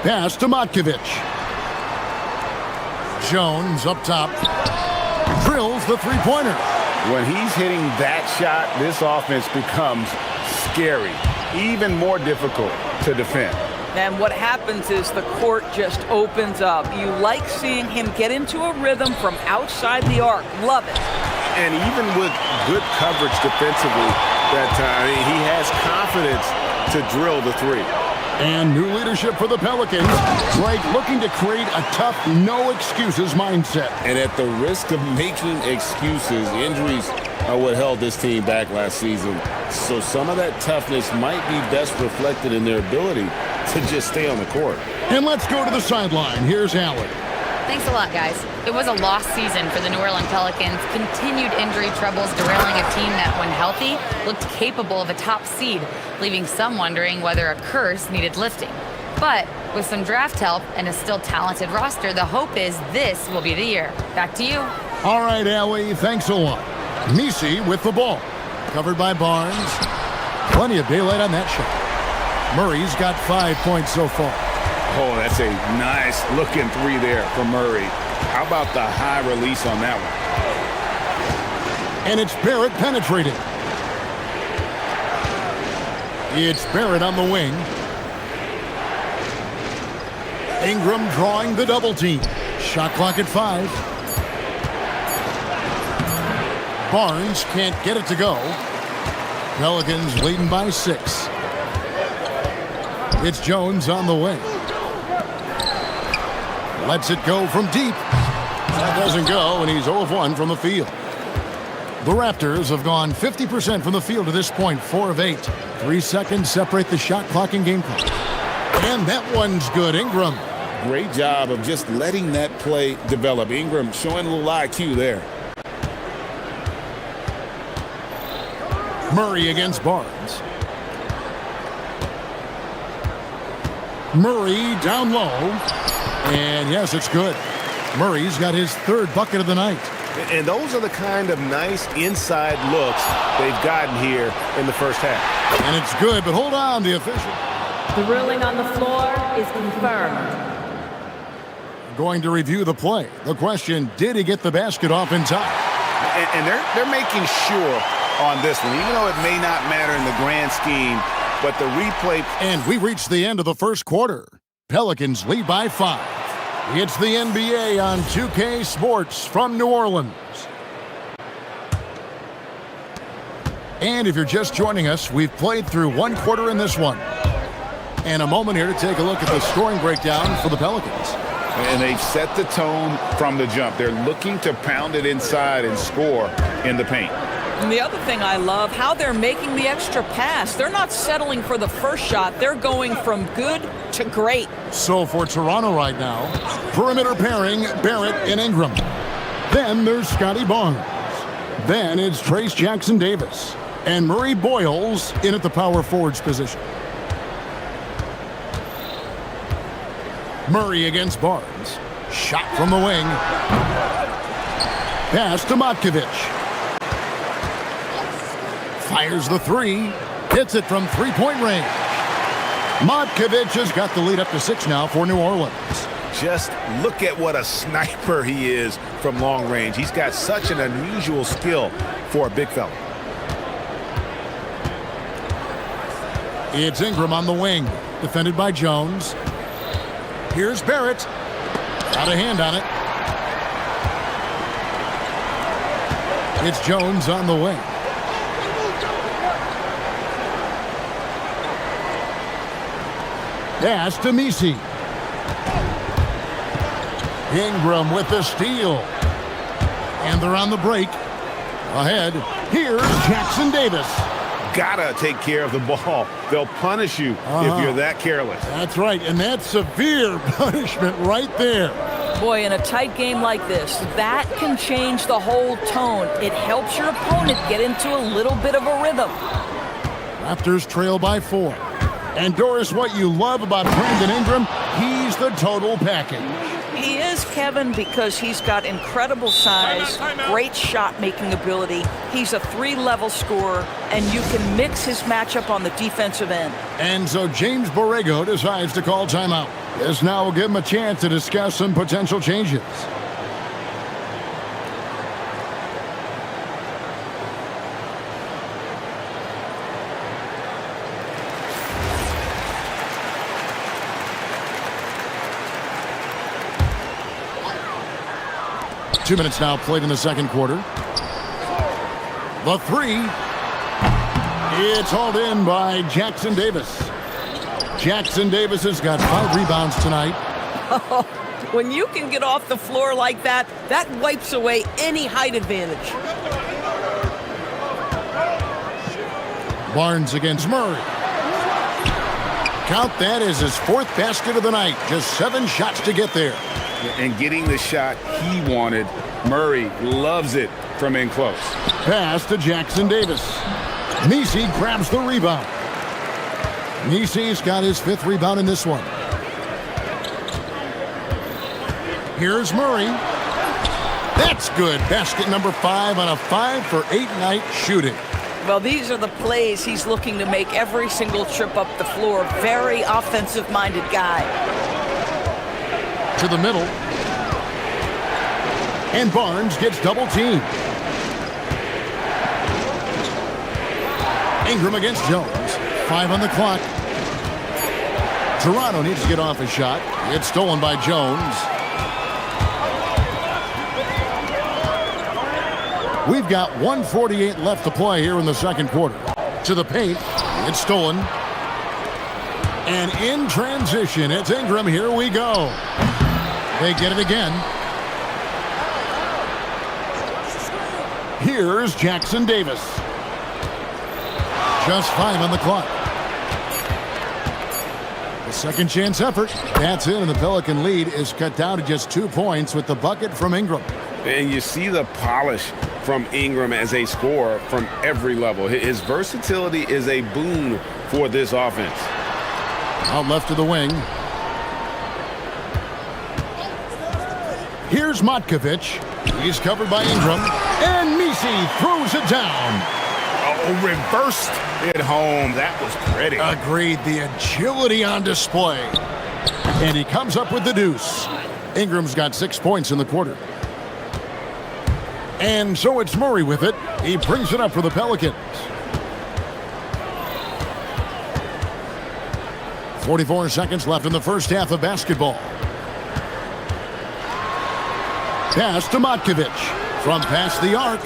Pass to Matkovic. Jones up top. Drills the three-pointer. When he's hitting that shot, this offense becomes scary, even more difficult to defend. And what happens is the court just opens up. You like seeing him get into a rhythm from outside the arc. Love it. And even with good coverage defensively that time, he has confidence to drill the three. And new leadership for the Pelicans. Drake looking to create a tough, no-excuses mindset. And at the risk of making excuses, injuries are what held this team back last season. So some of that toughness might be best reflected in their ability to just stay on the court. And let's go to the sideline. Here's Allen. Thanks a lot, guys. It was a lost season for the New Orleans Pelicans. Continued injury troubles derailing a team that, when healthy, looked capable of a top seed, leaving some wondering whether a curse needed lifting. But with some draft help and a still talented roster, the hope is this will be the year. Back to you. All right, Allie, thanks a lot. Messi with the ball. Covered by Barnes. Plenty of daylight on that shot. Murray's got 5 points so far. Oh, that's a nice looking three there for Murray. How about the high release on that one? And it's Barrett penetrating. It's Barrett on the wing. Ingram drawing the double team. Shot clock at 5. Barnes can't get it to go. Pelicans leading by 6. It's Jones on the wing. Lets it go from deep. That doesn't go, and he's 0 of 1 from the field. The Raptors have gone 50% from the field to this point, 4 of 8. 3 seconds separate the shot clock and game clock. And that one's good. Ingram. Great job of just letting that play develop. Ingram showing a little IQ there. Murray against Barnes. Murray down low. And yes, it's good. Murray's got his 3rd bucket of the night. And those are the kind of nice inside looks they've gotten here in the first half. And it's good, but hold on, the official. The ruling on the floor is confirmed. Going to review the play. The question, did he get the basket off in time? And they're making sure on this one, even though it may not matter in the grand scheme, but the replay. And we reached the end of the first quarter. Pelicans lead by 5. It's the NBA on 2K Sports from New Orleans. And if you're just joining us, we've played through 1 quarter in this one. And a moment here to take a look at the scoring breakdown for the Pelicans. And they've set the tone from the jump. They're looking to pound it inside and score in the paint. And the other thing I love, how they're making the extra pass. They're not settling for the first shot. They're going from good to great. So for Toronto right now, perimeter pairing, Barrett and Ingram. Then there's Scotty Barnes. Then it's Trace Jackson-Davis. And Murray Boyles in at the power forwards position. Murray against Barnes. Shot from the wing. Pass to Matkovic. Fires the 3. Hits it from 3-point range. Matkovic has got the lead up to 6 now for New Orleans. Just look at what a sniper he is from long range. He's got such an unusual skill for a big fella. It's Ingram on the wing. Defended by Jones. Here's Barrett. Got a hand on it. It's Jones on the wing. Pass to Misi. Ingram with the steal. And they're on the break. Ahead, here's Jackson-Davis. Gotta take care of the ball. They'll punish you if you're that careless. That's right, and that's severe punishment right there. Boy, in a tight game like this, that can change the whole tone. It helps your opponent get into a little bit of a rhythm. Raptors trail by 4. And Doris, what you love about Brandon Ingram, he's the total package. He is, Kevin, because he's got incredible size, great shot-making ability. He's a 3-level scorer, and you can mix his matchup on the defensive end. And so James Borrego decides to call timeout. This now will give him a chance to discuss some potential changes. Two minutes now played in the second quarter. The 3. It's hauled in by Jackson-Davis. Jackson-Davis has got 5 rebounds tonight. Oh, when you can get off the floor like that, that wipes away any height advantage. Barnes against Murray. Count that as his 4th basket of the night. Just 7 shots to get there. And getting the shot he wanted, Murray loves it from in close. Pass to Jackson-Davis. Misi grabs the rebound. Misi's got his 5th rebound in this one. Here's Murray. That's good. Basket number 5 on a 5-for-8 night shooting. Well, these are the plays he's looking to make every single trip up the floor. Very offensive-minded guy. To the middle. And Barnes gets double-teamed. Ingram against Jones. 5 on the clock. Toronto needs to get off a shot. It's stolen by Jones. We've got 1:48 left to play here in the second quarter. To the paint. It's stolen. And in transition, it's Ingram. Here we go. They get it again. Here's Jackson Davis. Just 5 on the clock. The second chance effort. That's it, and the Pelican lead is cut down to just 2 points with the bucket from Ingram. And you see the polish from Ingram as a scorer from every level. His versatility is a boon for this offense. Out left to the wing. Here's Matkovic. He's covered by Ingram. And Misi throws it down. Oh, reversed it home. That was pretty. Agreed. The agility on display. And he comes up with the deuce. Ingram's got 6 points in the quarter. And so it's Murray with it. He brings it up for the Pelicans. 44 seconds left in the first half of basketball. Pass to Matkovic from past the arc.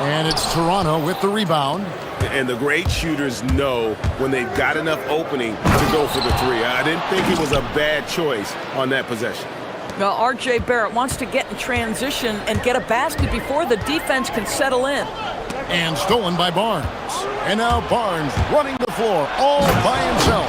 And it's Toronto with the rebound. And the great shooters know when they've got enough opening to go for the three. I didn't think it was a bad choice on that possession. Well, R.J. Barrett wants to get in transition and get a basket before the defense can settle in. And stolen by Barnes. And now Barnes running the floor all by himself.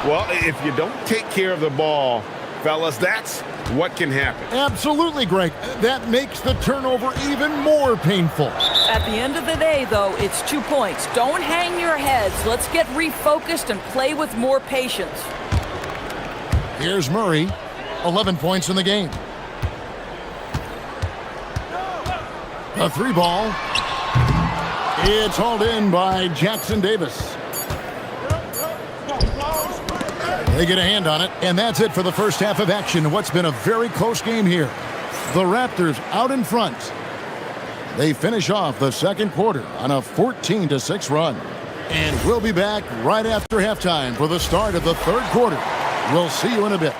Well, if you don't take care of the ball, fellas, that's what can happen. Absolutely, Greg. That makes the turnover even more painful. At the end of the day, though, it's 2 points. Don't hang your heads. Let's get refocused and play with more patience. Here's Murray. 11 points in the game. A 3 ball. It's hauled in by Jackson Davis. They get a hand on it, and that's it for the first half of action. What's been a very close game here. The Raptors out in front. They finish off the second quarter on a 14-6 run. And we'll be back right after halftime for the start of the third quarter. We'll see you in a bit.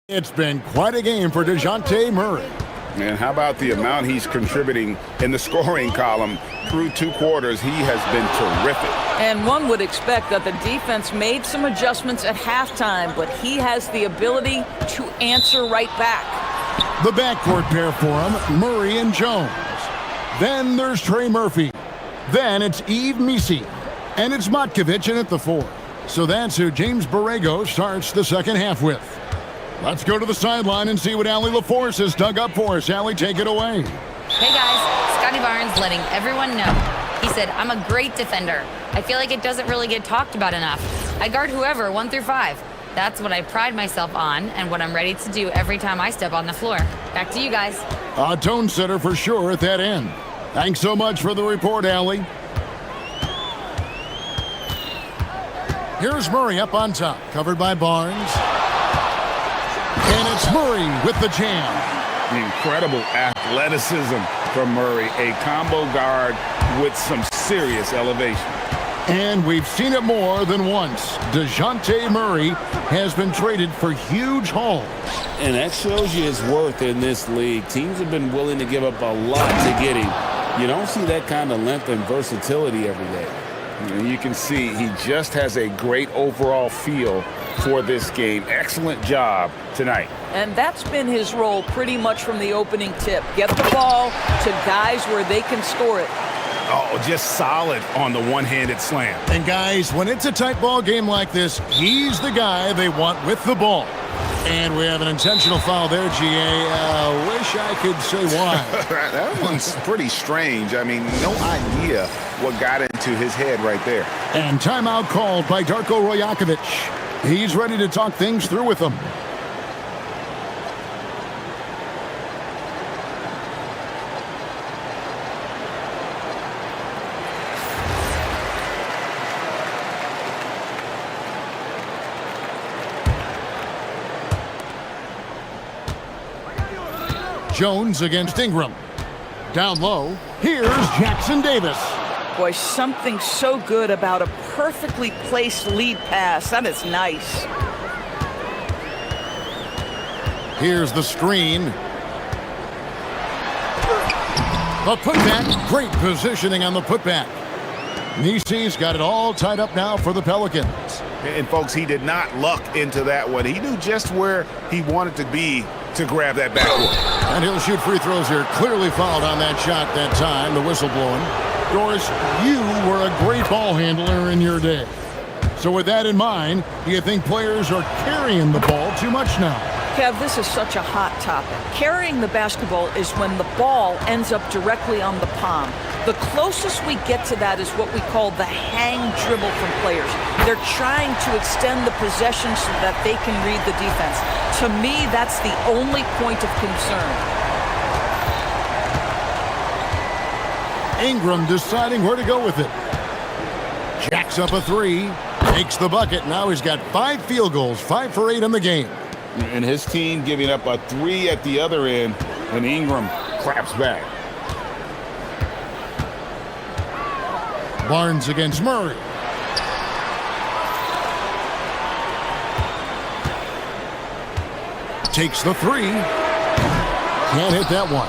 It's been quite a game for DeJounte Murray. And how about the amount he's contributing in the scoring column through 2 quarters? He has been terrific. And one would expect that the defense made some adjustments at halftime, but he has the ability to answer right back. The backcourt pair for him, Murray and Jones. Then there's Trey Murphy. Then it's Yves Misi. And it's Matkovic in at the 4. So that's who James Borrego starts the second half with. Let's go to the sideline and see what Allie LaForce has dug up for us. Allie, take it away. Hey guys, Scotty Barnes letting everyone know. He said, I'm a great defender. I feel like it doesn't really get talked about enough. I guard whoever, 1 through 5. That's what I pride myself on and what I'm ready to do every time I step on the floor. Back to you guys. A tone setter for sure at that end. Thanks so much for the report, Allie. Here's Murray up on top, covered by Barnes. And it's Murray with the jam. Incredible athleticism from Murray. A combo guard with some serious elevation. And we've seen it more than once. DeJounte Murray has been traded for huge hauls. And that shows you his worth in this league. Teams have been willing to give up a lot to get him. You don't see that kind of length and versatility every day. And you can see he just has a great overall feel for this game. Excellent job tonight. And that's been his role pretty much from the opening tip. Get the ball to guys where they can score it. Oh, just solid on the one-handed slam. And guys, when it's a tight ball game like this, he's the guy they want with the ball. And we have an intentional foul there, GA. Wish I could say why. That one's pretty strange. I mean, no idea what got into his head right there. And timeout called by Darko Rojakovic. He's ready to talk things through with them. Jones against Ingram. Down low, here's Jackson Davis. Boy, something so good about a perfectly placed lead pass. That is nice. Here's the screen. The putback, great positioning on the putback. Nisi's got it all tied up now for the Pelicans. And folks, he did not luck into that one. He knew just where he wanted to be to grab that backboard. And he'll shoot free throws here. Clearly fouled on that shot that time, the whistle blowing. Doris, you were a great ball handler in your day. So with that in mind, do you think players are carrying the ball too much now? Kev, this is such a hot topic. Carrying the basketball is when the ball ends up directly on the palm. The closest we get to that is what we call the hang dribble from players. They're trying to extend the possession so that they can read the defense. To me, that's the only point of concern. Ingram deciding where to go with it. Jacks up a three, takes the bucket. Now he's got 5 field goals, 5 for 8 in the game. And his team giving up a 3 at the other end, and Ingram claps back. Barnes against Murray. Takes the 3. Can't hit that one.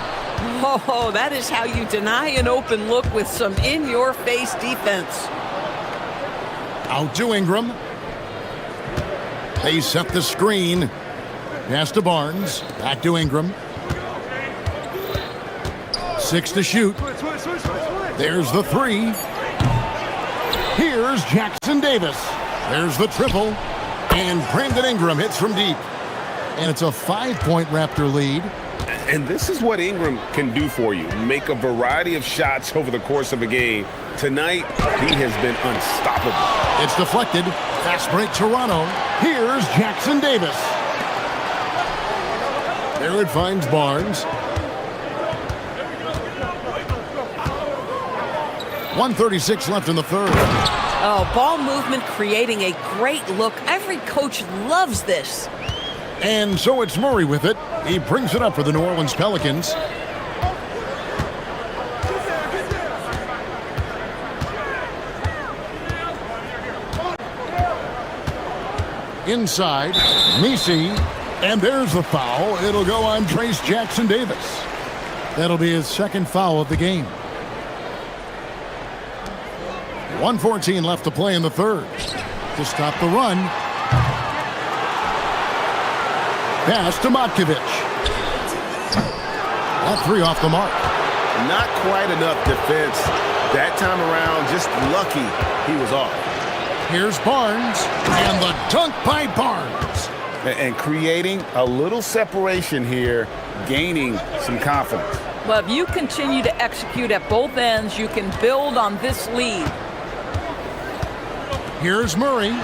Oh, that is how you deny an open look with some in-your-face defense. Out to Ingram. They set the screen. Pass to Barnes. Back to Ingram. 6 to shoot. There's the 3. Here's Jackson Davis. There's the triple. And Brandon Ingram hits from deep. And it's a 5-point Raptor lead. And this is what Ingram can do for you. Make a variety of shots over the course of a game. Tonight, he has been unstoppable. It's deflected. Fast break Toronto. Here's Jackson Davis. There it finds Barnes. 1:36 left in the third. Oh, ball movement creating a great look. Every coach loves this. And so it's Murray with it. He brings it up for the New Orleans Pelicans. Inside, Nisi, and there's the foul. It'll go on Trace Jackson Davis. That'll be his second foul of the game. 1:14 left to play in the third. To stop the run. Pass to Matkovic. That 3 off the mark. Not quite enough defense. That time around, just lucky he was off. Here's Barnes, and the dunk by Barnes. And creating a little separation here, gaining some confidence. Well, if you continue to execute at both ends, you can build on this lead. Here's Murray.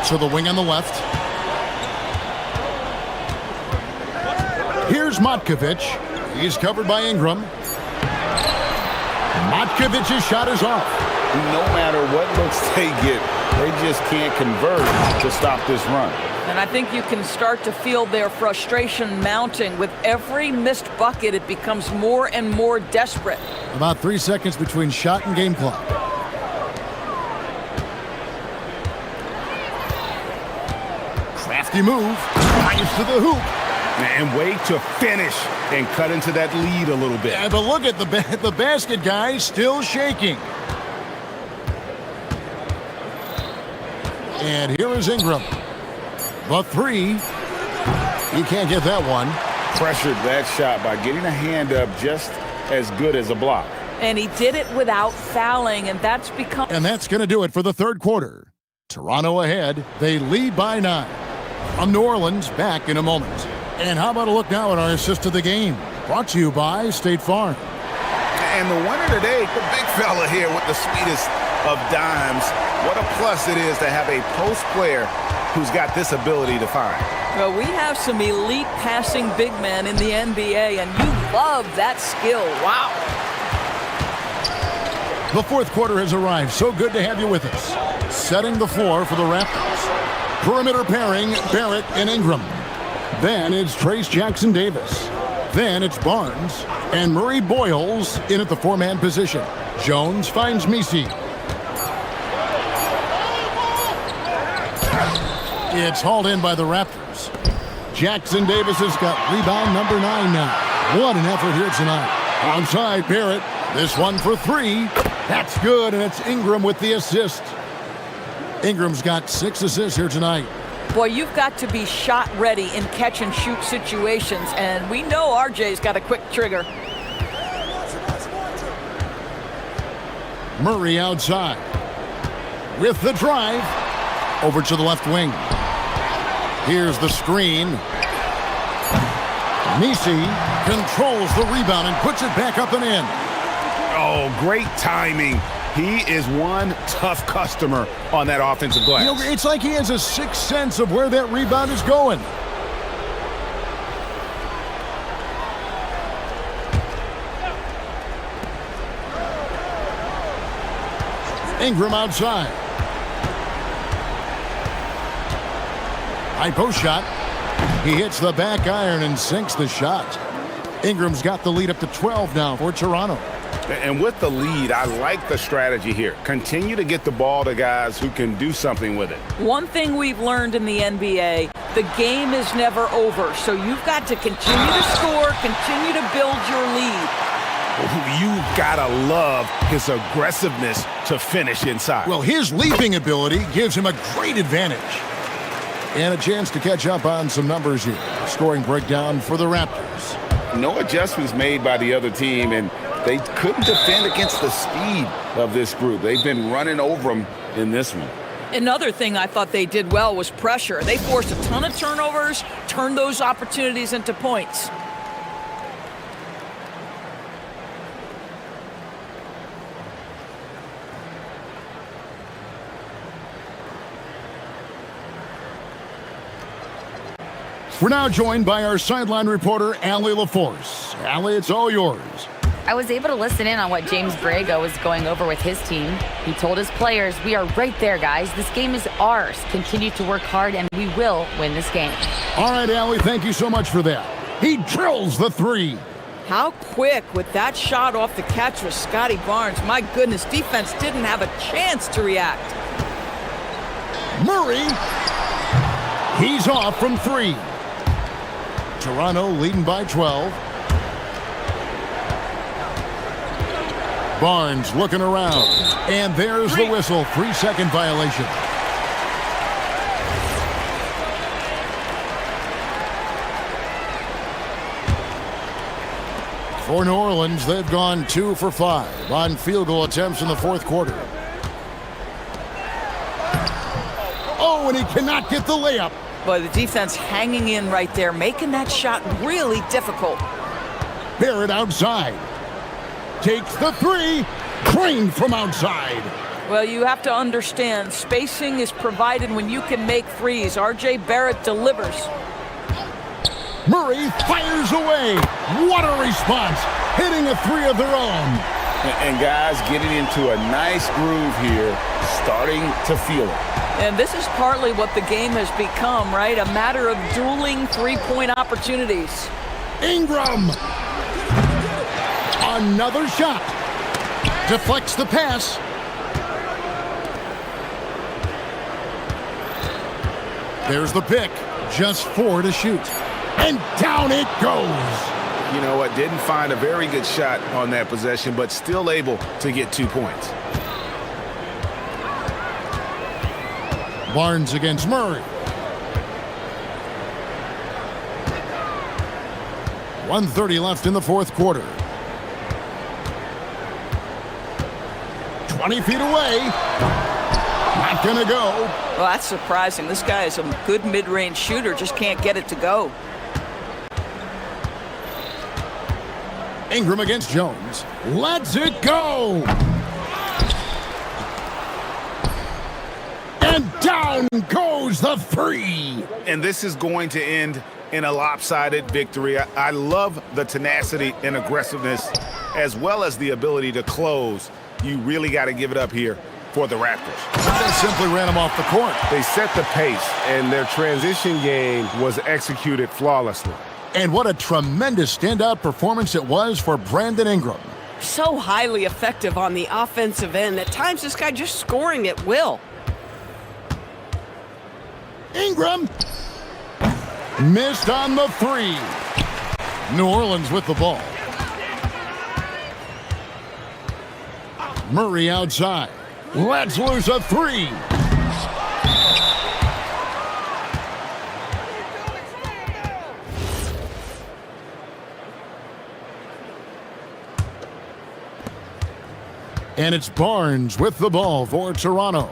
To the wing on the left. Here's Matkovic. He's covered by Ingram. Matkovic's shot is off. No matter what looks they get, they just can't convert to stop this run. And I think you can start to feel their frustration mounting. With every missed bucket, it becomes more and more desperate. About 3 seconds between shot and game clock. Crafty move. Drives to the hoop. And wait to finish and cut into that lead a little bit. Yeah, but look at the basket guy still shaking. And here is Ingram. The 3. He can't get that one. Pressured that shot by getting a hand up just as good as a block. And he did it without fouling, and that's become... And that's going to do it for the third quarter. Toronto ahead. They lead by 9. From New Orleans, back in a moment. And how about a look now at our assist of the game? Brought to you by State Farm. And the winner today, the big fella here with the sweetest of dimes. What a plus it is to have a post player who's got this ability to find. Well, we have some elite passing big men in the NBA, and you love that skill. Wow. The fourth quarter has arrived. So good to have you with us. Setting the floor for the Raptors. Perimeter pairing, Barrett and Ingram. Then it's Trace Jackson-Davis. Then it's Barnes and Murray Boyles in at the four-man position. Jones finds Messi. It's hauled in by the Raptors. Jackson-Davis has got rebound number 9 now. What an effort here tonight. Onside Barrett. This one for 3. That's good, and it's Ingram with the assist. Ingram's got 6 assists here tonight. Boy, you've got to be shot ready in catch-and-shoot situations, and we know RJ's got a quick trigger. Murray outside. With the drive. Over to the left wing. Here's the screen. Messi controls the rebound and puts it back up and in. Oh, great timing. He is one tough customer on that offensive glass. You know, it's like he has a sixth sense of where that rebound is going. Ingram outside. High post shot. He hits the back iron and sinks the shot. Ingram's got the lead up to 12 now for Toronto. And with the lead, I like the strategy here. Continue to get the ball to guys who can do something with it. One thing we've learned in the NBA, the game is never over. So you've got to continue to score, continue to build your lead. You've got to love his aggressiveness to finish inside. Well, his leaping ability gives him a great advantage. And a chance to catch up on some numbers here. Scoring breakdown for the Raptors. No adjustments made by the other team, and they couldn't defend against the speed of this group. They've been running over them in this one. Another thing I thought they did well was pressure. They forced a ton of turnovers, turned those opportunities into points. We're now joined by our sideline reporter, Allie LaForce. Allie, it's all yours. I was able to listen in on what James Borrego was going over with his team. He told his players, we are right there, guys. This game is ours. Continue to work hard, and we will win this game. All right, Allie, thank you so much for that. He drills the 3. How quick with that shot off the catch was Scotty Barnes. My goodness, defense didn't have a chance to react. Murray, he's off from 3. Toronto leading by 12. Barnes looking around. And there's the whistle. 3-second violation. For New Orleans, they've gone 2 for 5 on field goal attempts in the fourth quarter. Oh, and he cannot get the layup. But the defense hanging in right there, making that shot really difficult. Barrett outside. Takes the 3. Drained from outside. Well, you have to understand, spacing is provided when you can make threes. R.J. Barrett delivers. Murray fires away. What a response. Hitting a 3 of their own. And guys getting into a nice groove here, starting to feel it. And this is partly what the game has become, right? A matter of dueling three-point opportunities. Ingram. Another shot. Deflects the pass. There's the pick. Just 4 to shoot. And down it goes. You know what? Didn't find a very good shot on that possession, but still able to get 2 points. Barnes against Murray. 1:30 left in the fourth quarter. 20 feet away. Knocked gonna go. Well, that's surprising. This guy is a good mid-range shooter, just can't get it to go. Ingram against Jones. Lets it go. And down goes the three. And this is going to end in a lopsided victory. I love the tenacity and aggressiveness as well as the ability to close. You really got to give it up here for the Raptors. They simply ran him off the court. They set the pace, and their transition game was executed flawlessly. And what a tremendous standout performance it was for Brandon Ingram. So highly effective on the offensive end. At times, this guy just scoring at will. Ingram missed on the three. New Orleans with the ball. Murray outside. Let's lose a three. And it's Barnes with the ball for Toronto.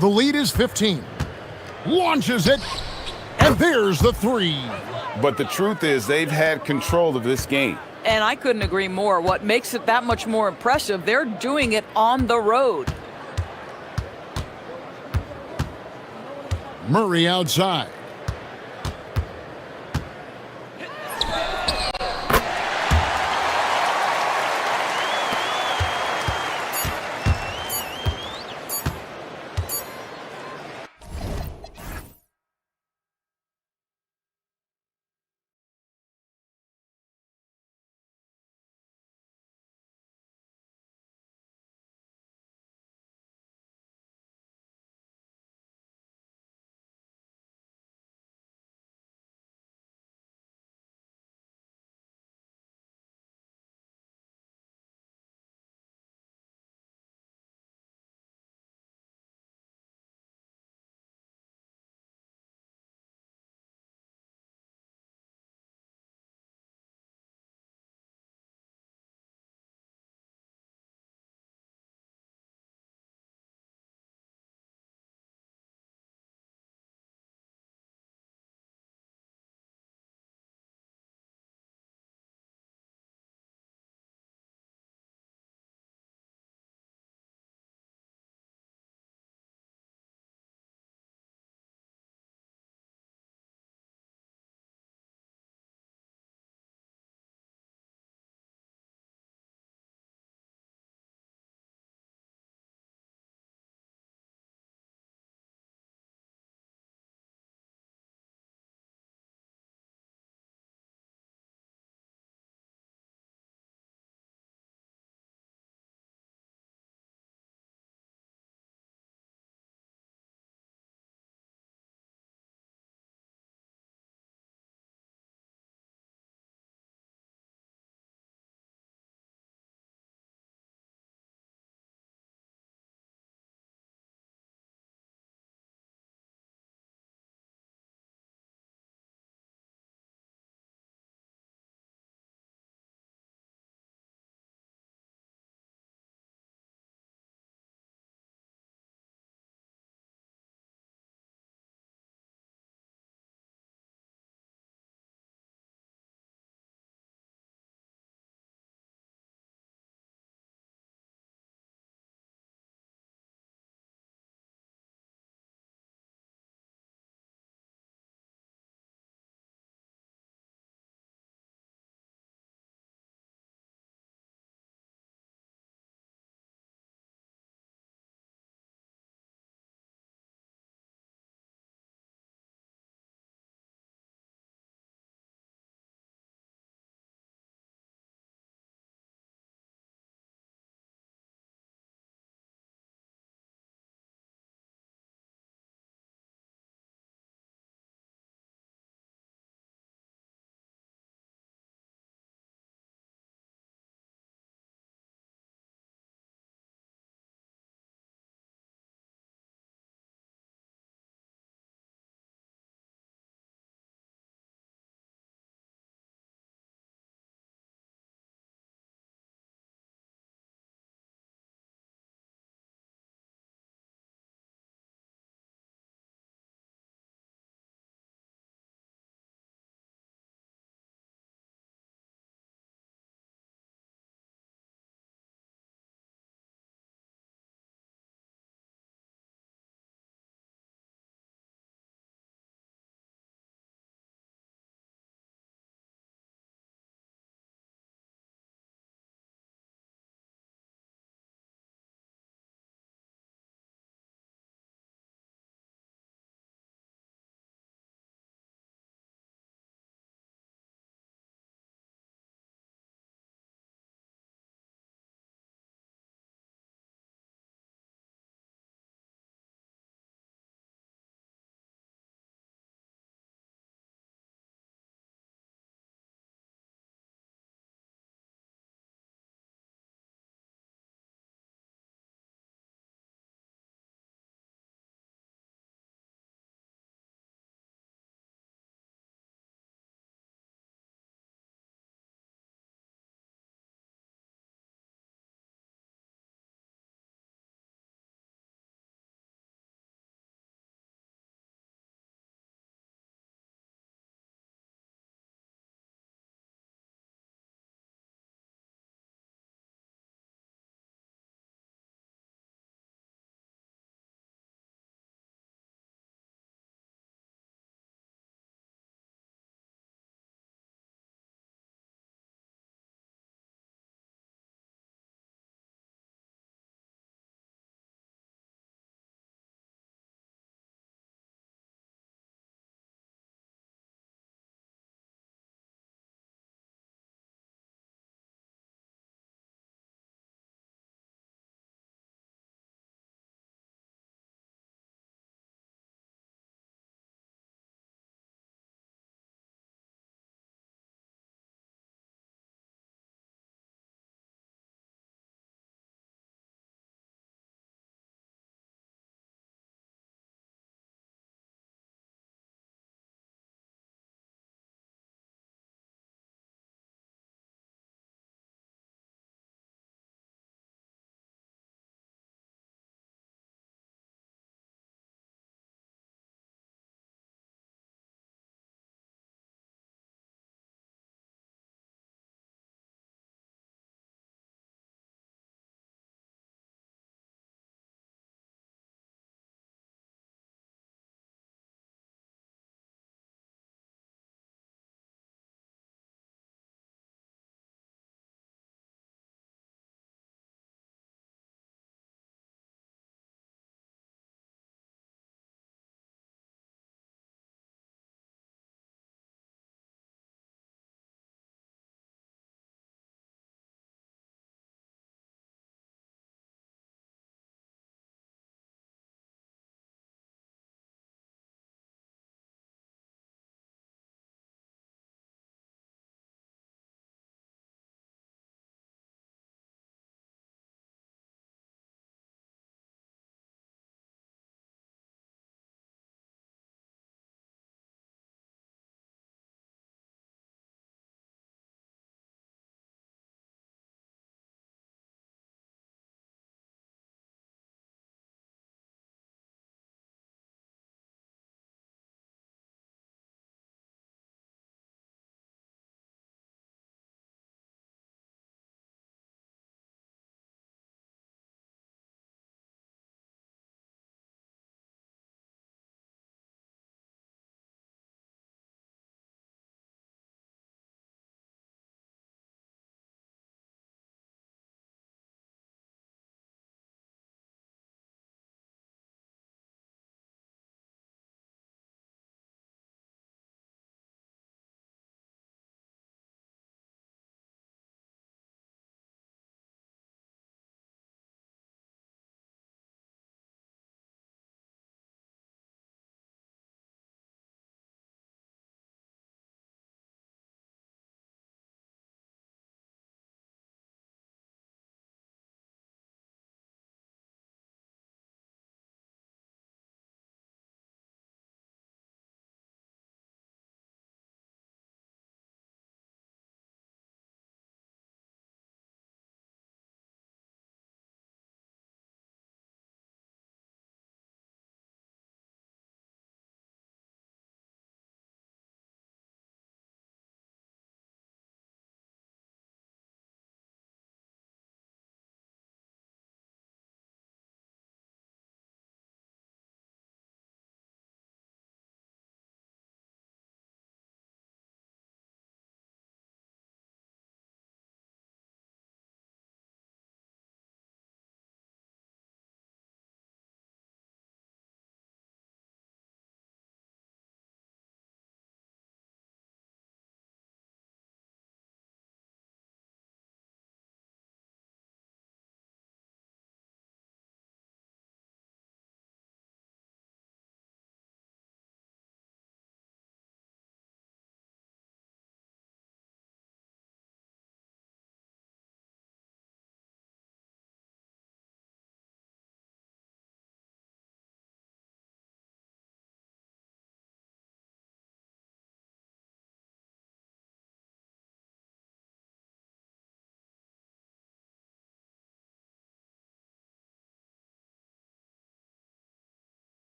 The lead is 15. Launches it, and there's the three. But the truth is they've had control of this game. And I couldn't agree more. What makes it that much more impressive, they're doing it on the road. Murray outside.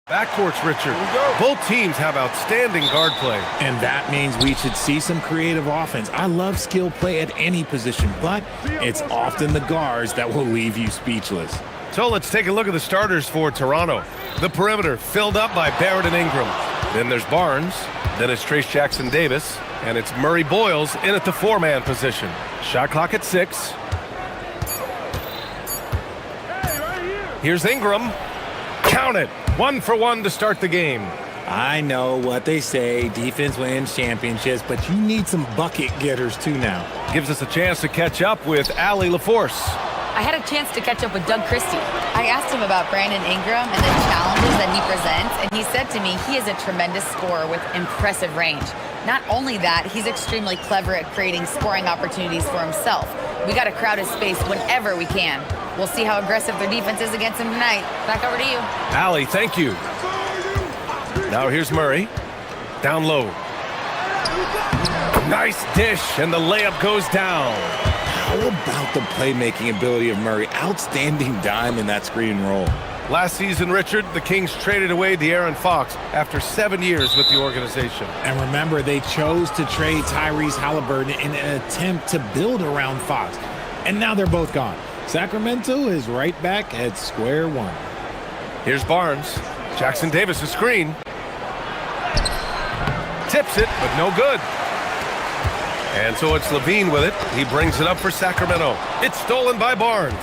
Backcourts, Richard. Both teams have outstanding guard play. And that means we should see some creative offense. I love skill play at any position, but it's often the guards that will leave you speechless. So let's take a look at the starters for Toronto. The perimeter filled up by Barrett and Ingram. Then there's Barnes. Then it's Trace Jackson-Davis. And it's Murray Boyles in at the four-man position. Shot clock at 6. Here's Ingram. Count it. 1 for 1 to start the game. I know what they say, defense wins championships, but you need some bucket getters too now. Gives us a chance to catch up with Allie LaForce. I had a chance to catch up with Doug Christie. I asked him about Brandon Ingram and the challenges that he presents, and he said to me he is a tremendous scorer with impressive range. Not only that, he's extremely clever at creating scoring opportunities for himself. We got to crowd his space whenever we can. We'll see how aggressive their defense is against him tonight. Back over to you. Allie, thank you. Now here's Murray. Down low. Nice dish, and the layup goes down. How about the playmaking ability of Murray? Outstanding dime in that screen and roll. Last season, Richard, the Kings traded away De'Aaron Fox after 7 years with the organization. And remember, they chose to trade Tyrese Halliburton in an attempt to build around Fox. And now they're both gone. Sacramento is right back at square one. Here's Barnes. Jackson-Davis a screen. Tips it, but no good. And so it's Levine with it. He brings it up for Sacramento. It's stolen by Barnes.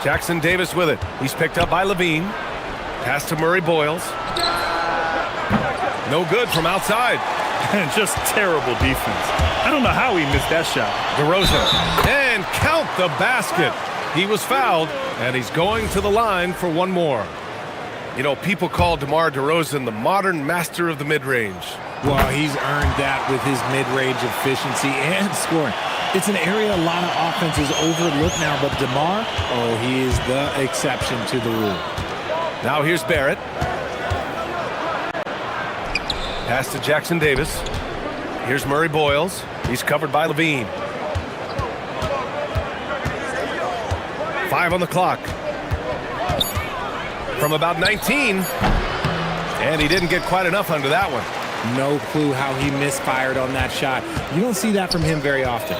Jackson-Davis with it. He's picked up by Levine. Pass to Murray Boyles. No good from outside. And just terrible defense. I don't know how he missed that shot. DeRozan. And count the basket. He was fouled, and he's going to the line for one more. You know, people call DeMar DeRozan the modern master of the mid-range. Well, he's earned that with his mid-range efficiency and scoring. It's an area a lot of offenses overlook now, but DeMar, oh, he is the exception to the rule. Now here's Barrett. Pass to Jackson-Davis. Here's Murray Boyles. He's covered by Levine. 5 on the clock. From about 19. And he didn't get quite enough under that one. No clue how he misfired on that shot. You don't see that from him very often.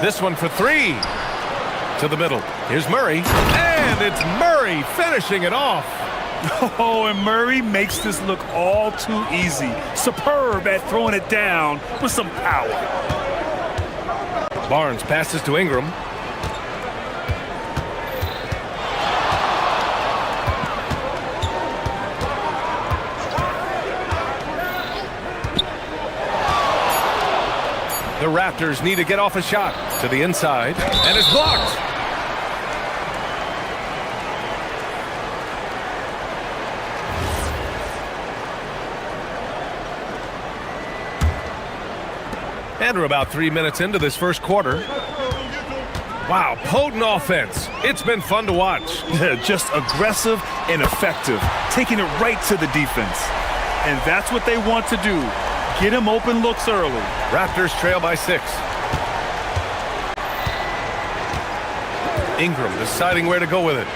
This one for 3. To the middle. Here's Murray. And it's Murray finishing it off. Oh, and Murray makes this look all too easy. Superb at throwing it down with some power. Barnes passes to Ingram. The Raptors need to get off a shot to the inside, and it's blocked. And we're about 3 minutes into this first quarter. Wow, potent offense. It's been fun to watch. Yeah, just aggressive and effective, taking it right to the defense. And that's what they want to do. Get him open looks early. Raptors trail by 6. Ingram deciding where to go with it.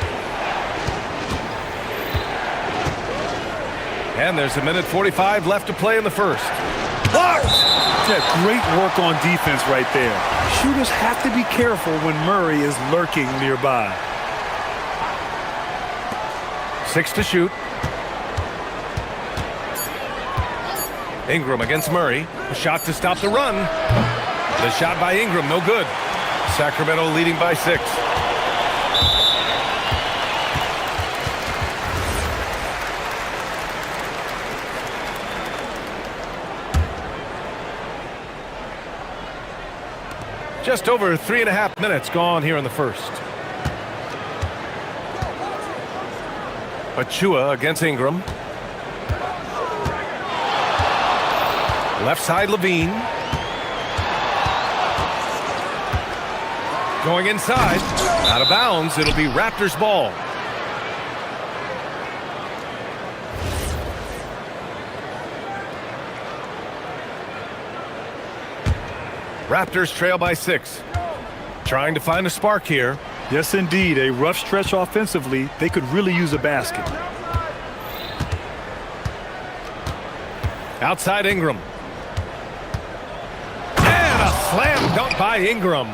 And there's 1:45 left to play in the first. Blocked! Yeah, great work on defense right there. Shooters have to be careful when Murray is lurking nearby. 6 to shoot. Ingram against Murray. A shot to stop the run. The shot by Ingram, no good. Sacramento leading by 6. Just over 3.5 minutes gone here in the first. Achua against Ingram. Left side, Levine. Going inside. Out of bounds. It'll be Raptors ball. Raptors trail by 6. Trying to find a spark here. Yes, indeed. A rough stretch offensively. They could really use a basket. Outside Ingram. And a slam dunk by Ingram.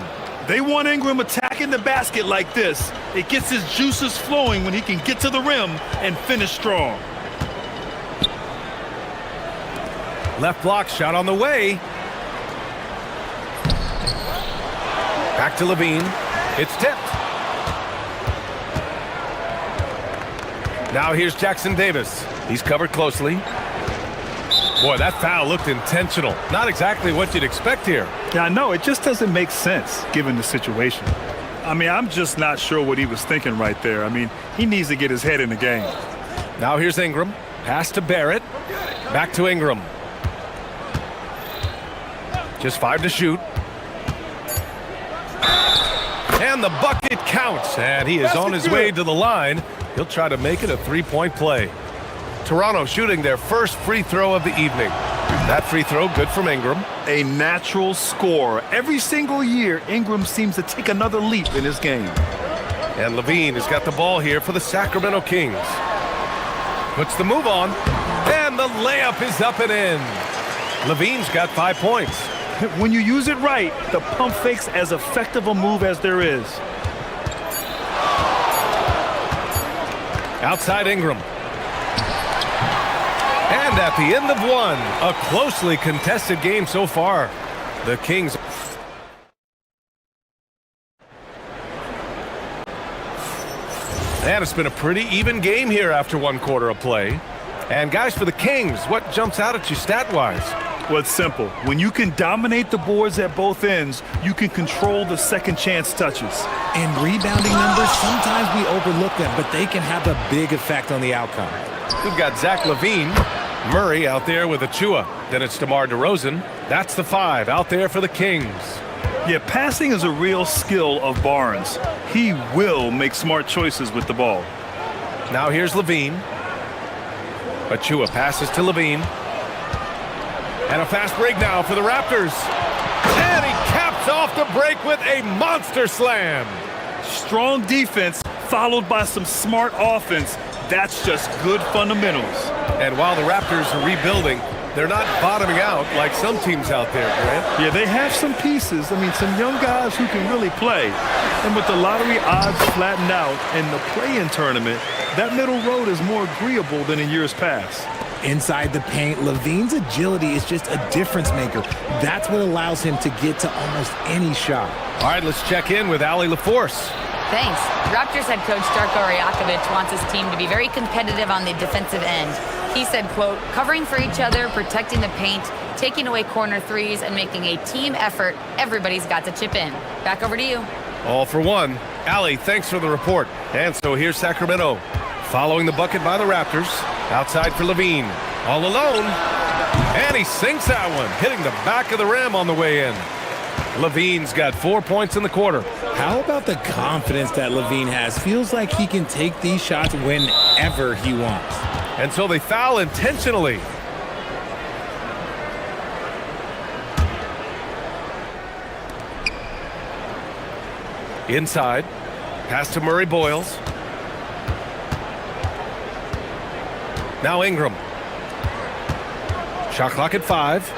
They want Ingram attacking the basket like this. It gets his juices flowing when he can get to the rim and finish strong. Left block shot on the way. Back to Levine. It's tipped. Now here's Jackson Davis. He's covered closely. Boy, that foul looked intentional. Not exactly what you'd expect here. Yeah, I know. It just doesn't make sense given the situation. I mean, I'm just not sure what he was thinking right there. I mean, he needs to get his head in the game. Now here's Ingram. Pass to Barrett. Back to Ingram. Just 5 to shoot. And the bucket counts. And he is on his way to the line. He'll try to make it a 3-point play. Toronto shooting their first free throw of the evening. That free throw good from Ingram. A natural scorer. Every single year, Ingram seems to take another leap in his game. And Levine has got the ball here for the Sacramento Kings. Puts the move on. And the layup is up and in. Levine's got 5 points. When you use it right, the pump fake's as effective a move as there is. Outside Ingram. And at the end of one, a closely contested game so far. The Kings. And it's been a pretty even game here after 1 quarter of play. And guys, for the Kings, what jumps out at you stat-wise? Well, it's simple. When you can dominate the boards at both ends, you can control the second chance touches. And rebounding numbers, sometimes we overlook them, but they can have a big effect on the outcome. We've got Zach LaVine. Murray out there with Achua. Then it's DeMar DeRozan. That's the 5 out there for the Kings. Yeah, passing is a real skill of Barnes. He will make smart choices with the ball. Now here's LaVine. Achua passes to LaVine. And a fast break now for the Raptors. And he caps off the break with a monster slam. Strong defense followed by some smart offense. That's just good fundamentals. And while the Raptors are rebuilding, they're not bottoming out like some teams out there, Grant. Yeah, they have some pieces. I mean, some young guys who can really play. And with the lottery odds flattened out in the play-in tournament, that middle road is more agreeable than in years past. Inside the paint, Levine's agility is just a difference maker. That's what allows him to get to almost any shot. All right, let's check in with Allie LaForce. Thanks. Raptors head coach Darko Rajakovic wants his team to be very competitive on the defensive end. He said, quote, covering for each other, protecting the paint, taking away corner threes, and making a team effort. Everybody's got to chip in. Back over to you. All for one. Allie, thanks for the report. And so here's Sacramento. Following the bucket by the Raptors. Outside for Levine. All alone. And he sinks that one, hitting the back of the rim on the way in. Levine's got 4 points in the quarter. How about the confidence that Levine has? Feels like he can take these shots whenever he wants. And so they foul intentionally. Inside. Pass to Murray Boyles. Now Ingram. Shot clock at 5.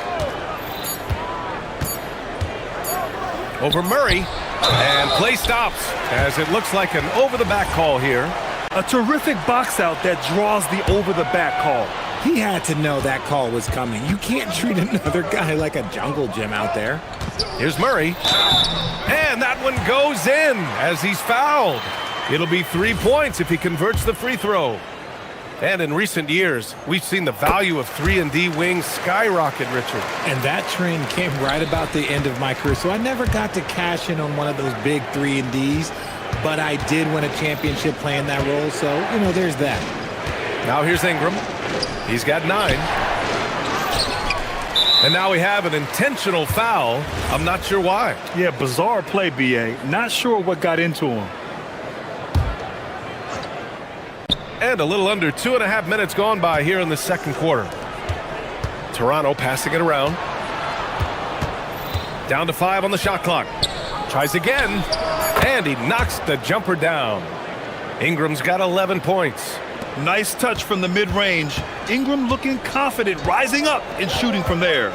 Over Murray. And play stops as it looks like an over-the-back call here. A terrific box out that draws the over-the-back call. He had to know that call was coming. You can't treat another guy like a jungle gym out there. Here's Murray. And that one goes in as he's fouled. It'll be 3 points if he converts the free throw. And in recent years, we've seen the value of 3-and-D wings skyrocket, Richard. And that trend came right about the end of my career, so I never got to cash in on one of those big 3-and-Ds, but I did win a championship playing that role, so, you know, there's that. Now here's Ingram. He's got 9. And now we have an intentional foul. I'm not sure why. Yeah, bizarre play, B.A. Not sure what got into him. And a little under 2.5 minutes gone by here in the second quarter. Toronto passing it around. Down to 5 on the shot clock. Tries again, and he knocks the jumper down. Ingram's got 11 points. Nice touch from the mid-range. Ingram looking confident, rising up and shooting from there.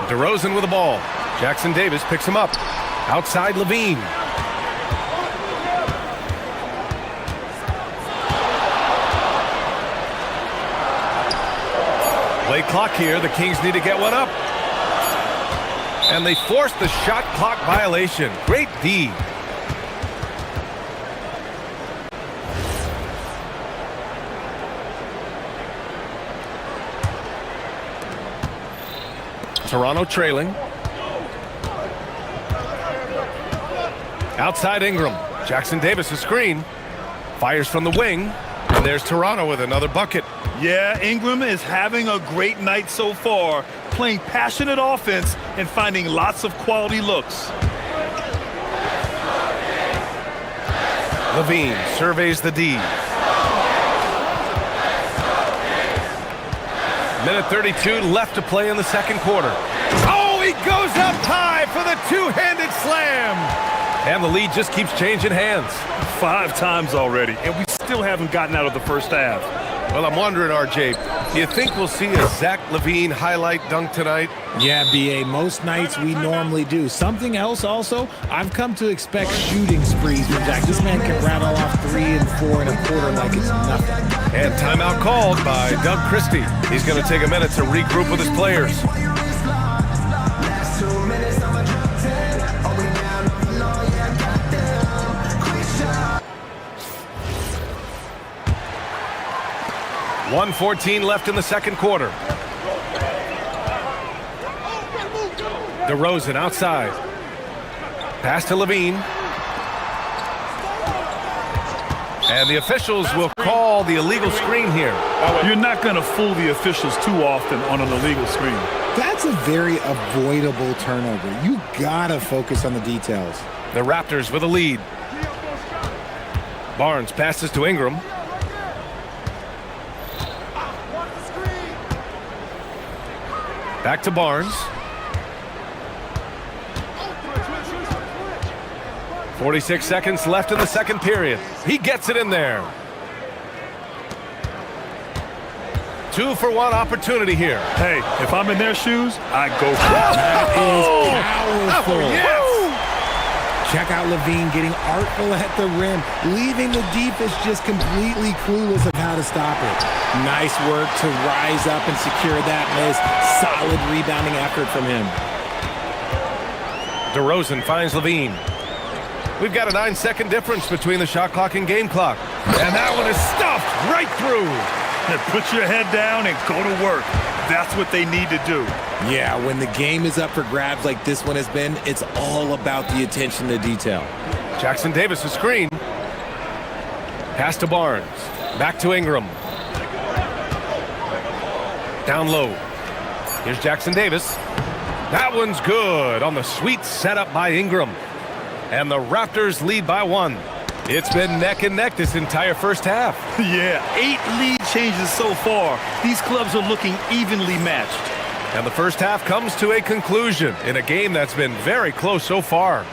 DeRozan with the ball. Jackson Davis picks him up. Outside Levine. Play clock here. The Kings need to get one up. And they force the shot clock violation. Great D. Toronto trailing. Outside Ingram. Jackson Davis a screen. Fires from the wing. And there's Toronto with another bucket. Yeah, Ingram is having a great night so far, playing passionate offense and finding lots of quality looks. Levine surveys the D. Minute 32 left to play in the second quarter. Oh, he goes up high for the two-handed slam. And the lead just keeps changing hands. 5 times already, and we still haven't gotten out of the first half. Well, I'm wondering, RJ, do you think we'll see a Zach LaVine highlight dunk tonight? Yeah, BA, most nights we normally do. Something else also, I've come to expect shooting sprees from Zach. This man can rattle off 3 and 4 and a quarter like it's nothing. And timeout called by Doug Christie. He's going to take a minute to regroup with his players. .114 left in the second quarter. DeRozan outside. Pass to Levine. And the officials will call the illegal screen here. You're not going to fool the officials too often on an illegal screen. That's a very avoidable turnover. You gotta focus on the details. The Raptors with a lead. Barnes passes to Ingram. Back to Barnes. 46 seconds left in the second period. He gets it in there. 2-for-1 opportunity here. Hey, if I'm in their shoes, I go for it. That is powerful. Oh, yes. Check out Levine getting artful at the rim, leaving the defense just completely clueless of how to stop it. Nice work to rise up and secure that miss. Solid rebounding effort from him. DeRozan finds Levine. We've got a 9-second difference between the shot clock and game clock. And that one is stuffed right through. Put your head down and go to work. That's what they need to do. Yeah, when the game is up for grabs like this one has been, it's all about the attention to detail. Jackson Davis a screen. Pass to Barnes. Back to Ingram. Down low. Here's Jackson Davis. That one's good on the sweet setup by Ingram. And the Raptors lead by 1. It's been neck and neck this entire first half. Yeah, 8 lead changes so far. These clubs are looking evenly matched. And the first half comes to a conclusion in a game that's been very close so far.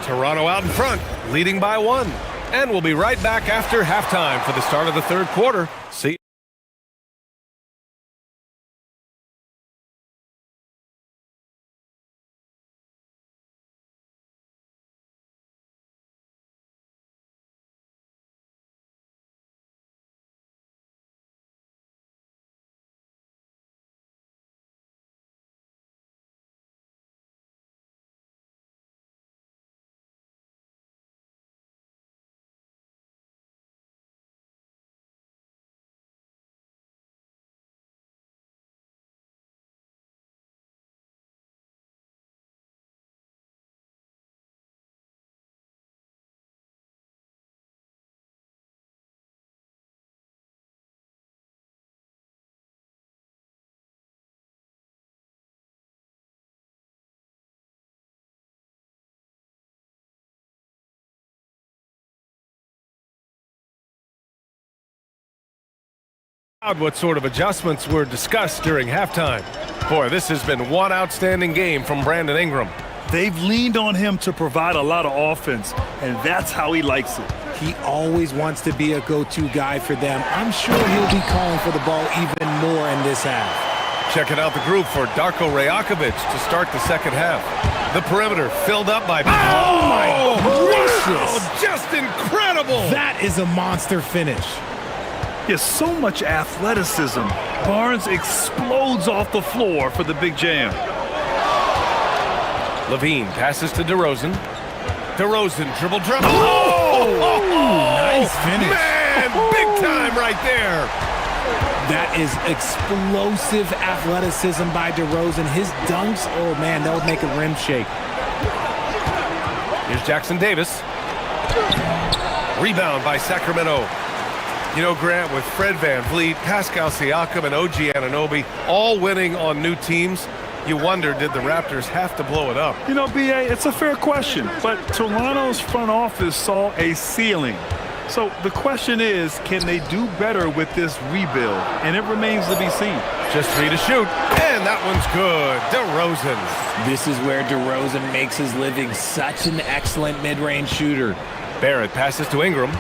Toronto out in front, leading by 1. And we'll be right back after halftime for the start of the third quarter. See What sort of adjustments were discussed during halftime? Boy, this has been one outstanding game from Brandon Ingram. They've leaned on him to provide a lot of offense, and that's how he likes it. He always wants to be a go-to guy for them. I'm sure he'll be calling for the ball even more in this half. Checking out the group for Darko Rajakovic to start the second half. The perimeter filled up by... Oh my gracious! Oh, just incredible! That is a monster finish. There's so much athleticism. Barnes explodes off the floor for the big jam. Levine passes to DeRozan. DeRozan dribble. Oh, nice finish. Man, big time right there. That is explosive athleticism by DeRozan. His dunks, oh man, that would make a rim shake. Here's Jackson Davis. Rebound by Sacramento. You know, Grant, with Fred VanVleet, Pascal Siakam, and OG Anunoby all winning on new teams, you wonder, did the Raptors have to blow it up? You know, B.A., it's a fair question, but Toronto's front office saw a ceiling. So the question is, can they do better with this rebuild? And it remains to be seen. Just 3 to shoot, and that one's good. DeRozan. This is where DeRozan makes his living. Such an excellent mid-range shooter. Barrett passes to Ingram.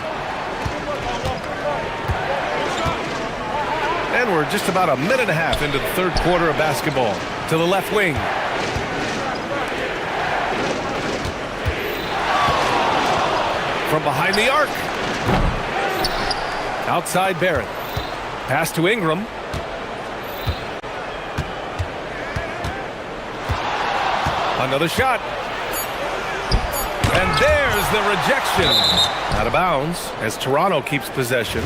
And we're just about a minute and a half into the third quarter of basketball. To the left wing. From behind the arc. Outside Barrett. Pass to Ingram. Another shot. And there's the rejection. Out of bounds as Toronto keeps possession.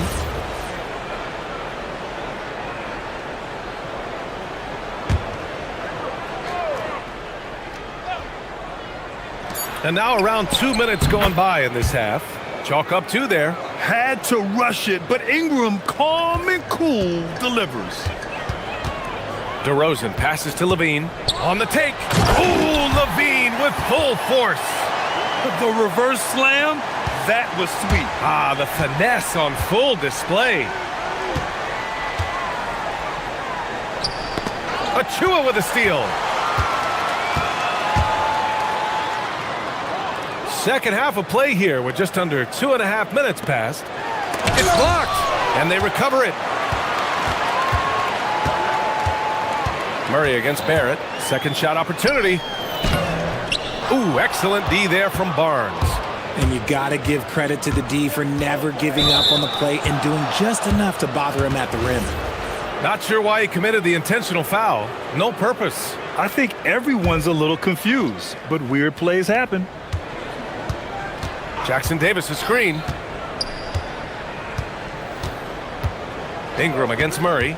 And now around 2 minutes going by in this half. Chalk up 2 there. Had to rush it, but Ingram, calm and cool, delivers. DeRozan passes to Levine. On the take. Ooh, Levine with full force. The reverse slam, that was sweet. Ah, the finesse on full display. Achua with a steal. Second half of play here with just under 2.5 minutes passed. It's blocked, and they recover it. Murray against Barrett. Second shot opportunity. Ooh, excellent D there from Barnes. And you got to give credit to the D for never giving up on the play and doing just enough to bother him at the rim. Not sure why he committed the intentional foul. No purpose. I think everyone's a little confused, but weird plays happen. Jackson Davis, a screen. Ingram against Murray.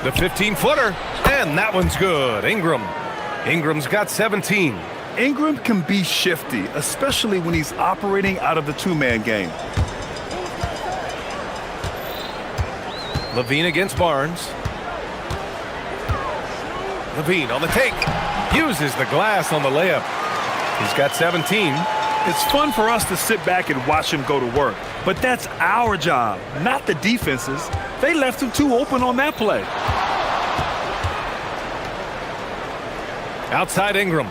The 15-footer, and that one's good. Ingram's got 17. Ingram can be shifty, especially when he's operating out of the two-man game. Levine against Barnes. Levine on the take. Uses the glass on the layup. He's got 17. It's fun for us to sit back and watch him go to work, but that's our job, not the defense's. They left him too open on that play. Outside Ingram.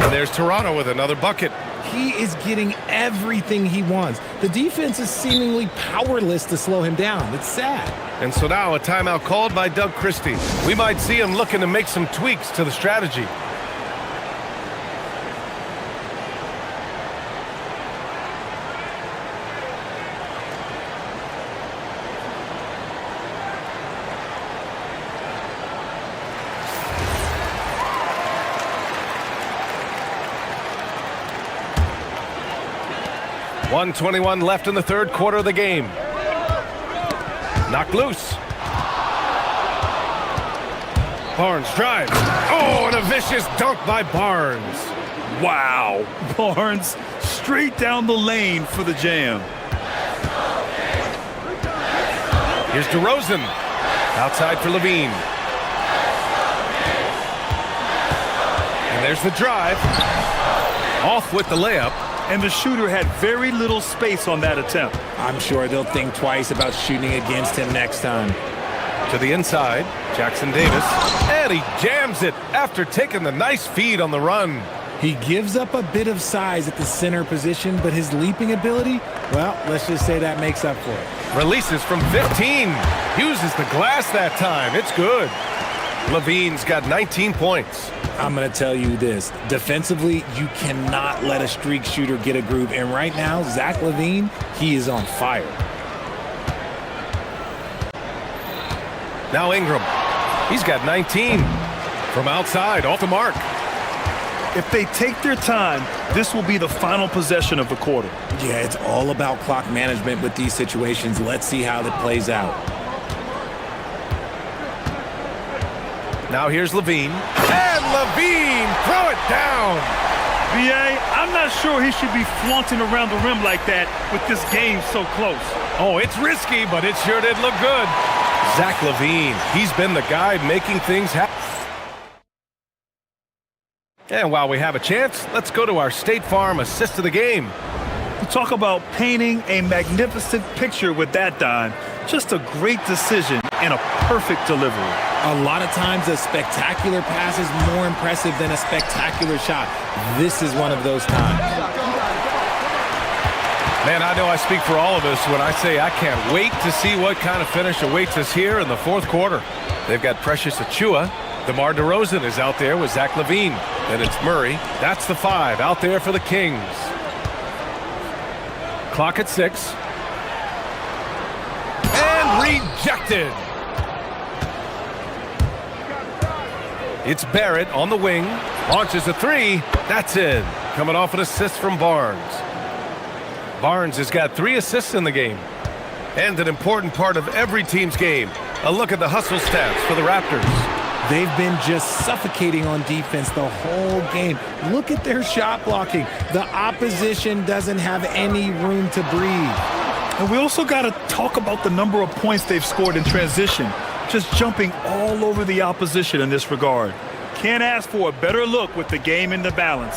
And there's Toronto with another bucket. He is getting everything he wants. The defense is seemingly powerless to slow him down. It's sad. And so now a timeout called by Doug Christie. We might see him looking to make some tweaks to the strategy. .121 left in the third quarter of the game. Knocked loose. Barnes drives. Oh, and a vicious dunk by Barnes. Wow. Barnes straight down the lane for the jam. Here's DeRozan. Outside for Levine. And there's the drive. Off with the layup. and the shooter had very little space on that attempt. I'm sure they'll think twice about shooting against him next time. To the inside, Jackson Davis, and he jams it after taking the nice feed on the run. He gives up a bit of size at the center position, but his leaping ability, well, let's just say that makes up for it. Releases from 15. Uses the glass that time. It's good. Levine's got 19 points. I'm going to tell you this. Defensively, you cannot let a streak shooter get a groove. And right now, Zach LaVine, he is on fire. Now Ingram. He's got 19. From outside, off the mark. If they take their time, this will be the final possession of the quarter. Yeah, it's all about clock management with these situations. Let's see how that plays out. Now here's Levine. And Levine, throw it down. B.A., I'm not sure he should be flaunting around the rim like that with this game so close. Oh, it's risky, but it sure did look good. Zach LaVine, he's been the guy making things happen. And while we have a chance, let's go to our State Farm assist of the game. You talk about painting a magnificent picture with that dime. Just a great decision and a perfect delivery. A lot of times a spectacular pass is more impressive than a spectacular shot. This is one of those times. Man, I know I speak for all of us when I say I can't wait to see what kind of finish awaits us here in the fourth quarter. They've got Precious Achiuwa. DeMar DeRozan is out there with Zach LaVine. Then it's Murray. That's the 5 out there for the Kings. Clock at 6. And rejected. It's Barrett on the wing. Launches a 3. That's in. Coming off an assist from Barnes. Barnes has got 3 assists in the game. And an important part of every team's game. A look at the hustle stats for the Raptors. They've been just suffocating on defense the whole game. Look at their shot blocking. The opposition doesn't have any room to breathe. And we also got to talk about the number of points they've scored in transition. Just jumping all over the opposition in this regard. Can't ask for a better look with the game in the balance.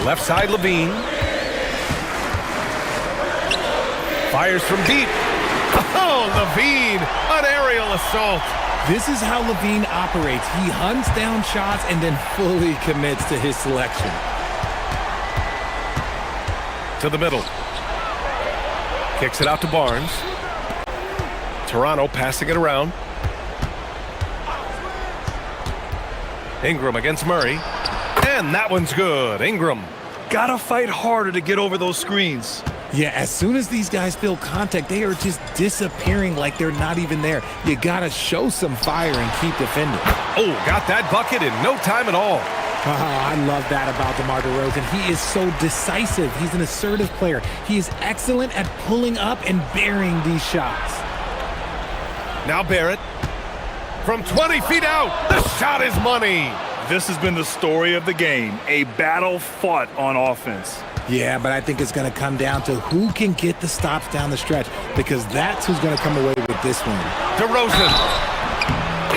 Left side, Levine. Fires from deep. Oh, Levine, an aerial assault. This is how Levine operates. He hunts down shots and then fully commits to his selection. To the middle. Kicks it out to Barnes. Toronto passing it around. Ingram against Murray. And that one's good. Ingram. Gotta fight harder to get over those screens. Yeah, as soon as these guys feel contact, they are just disappearing like they're not even there. You gotta show some fire and keep defending. Oh, got that bucket in no time at all. I love that about DeMar DeRozan. He is so decisive. He's an assertive player. He is excellent at pulling up and burying these shots. Now Barrett. From 20 feet out, the shot is money. This has been the story of the game. A battle fought on offense. Yeah, but I think it's going to come down to who can get the stops down the stretch, because that's who's going to come away with this one. DeRozan.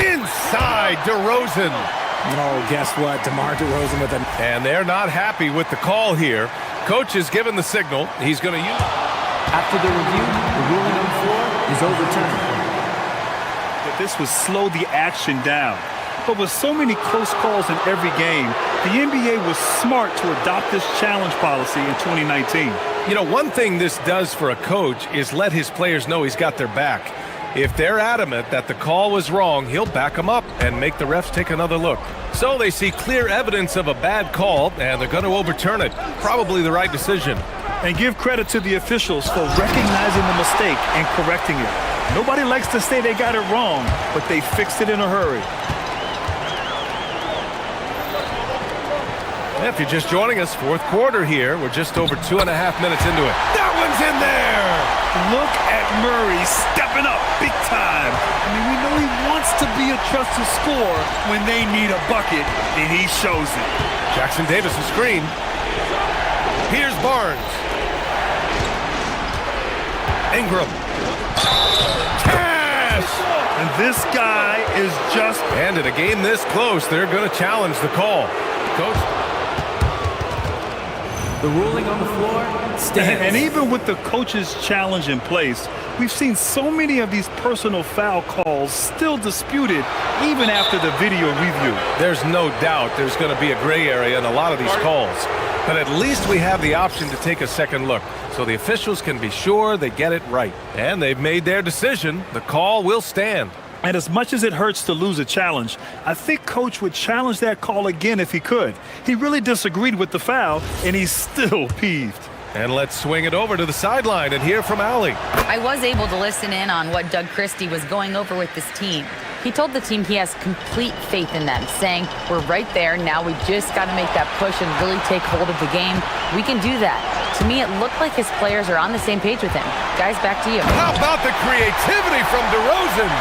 Inside DeRozan. Oh, guess what? DeMar DeRozan with an... And they're not happy with the call here. Coach has given the signal. He's going to use... After the review, the ruling on the floor is overturned. But this would slow the action down. But with so many close calls in every game, the NBA was smart to adopt this challenge policy in 2019. You know, one thing this does for a coach is let his players know he's got their back. If they're adamant that the call was wrong, he'll back them up and make the refs take another look. So they see clear evidence of a bad call, and they're going to overturn it. Probably the right decision. And give credit to the officials for recognizing the mistake and correcting it. Nobody likes to say they got it wrong, but they fixed it in a hurry. If you're just joining us, fourth quarter here. We're just over 2.5 minutes into it. That one's in there! Look at Murray stepping up big time. I mean, we know he wants to be a trusted scorer when they need a bucket, and he shows it. Jackson Davis' screen. Here's Barnes. Ingram. Cash! And this guy is just... And in a game this close, they're going to challenge the call. Coach... The ruling on the floor stands. And even with the coach's challenge in place, we've seen so many of these personal foul calls still disputed even after the video review. There's no doubt there's going to be a gray area in a lot of these calls. But at least we have the option to take a second look, so the officials can be sure they get it right. And they've made their decision. The call will stand. And as much as it hurts to lose a challenge, I think Coach would challenge that call again if he could. He really disagreed with the foul, and he's still peeved. And let's swing it over to the sideline and hear from Allie. I was able to listen in on what Doug Christie was going over with this team. He told the team he has complete faith in them, saying, we're right there, now we just got to make that push and really take hold of the game. We can do that. To me, it looked like his players are on the same page with him. Guys, back to you. How about the creativity from DeRozan?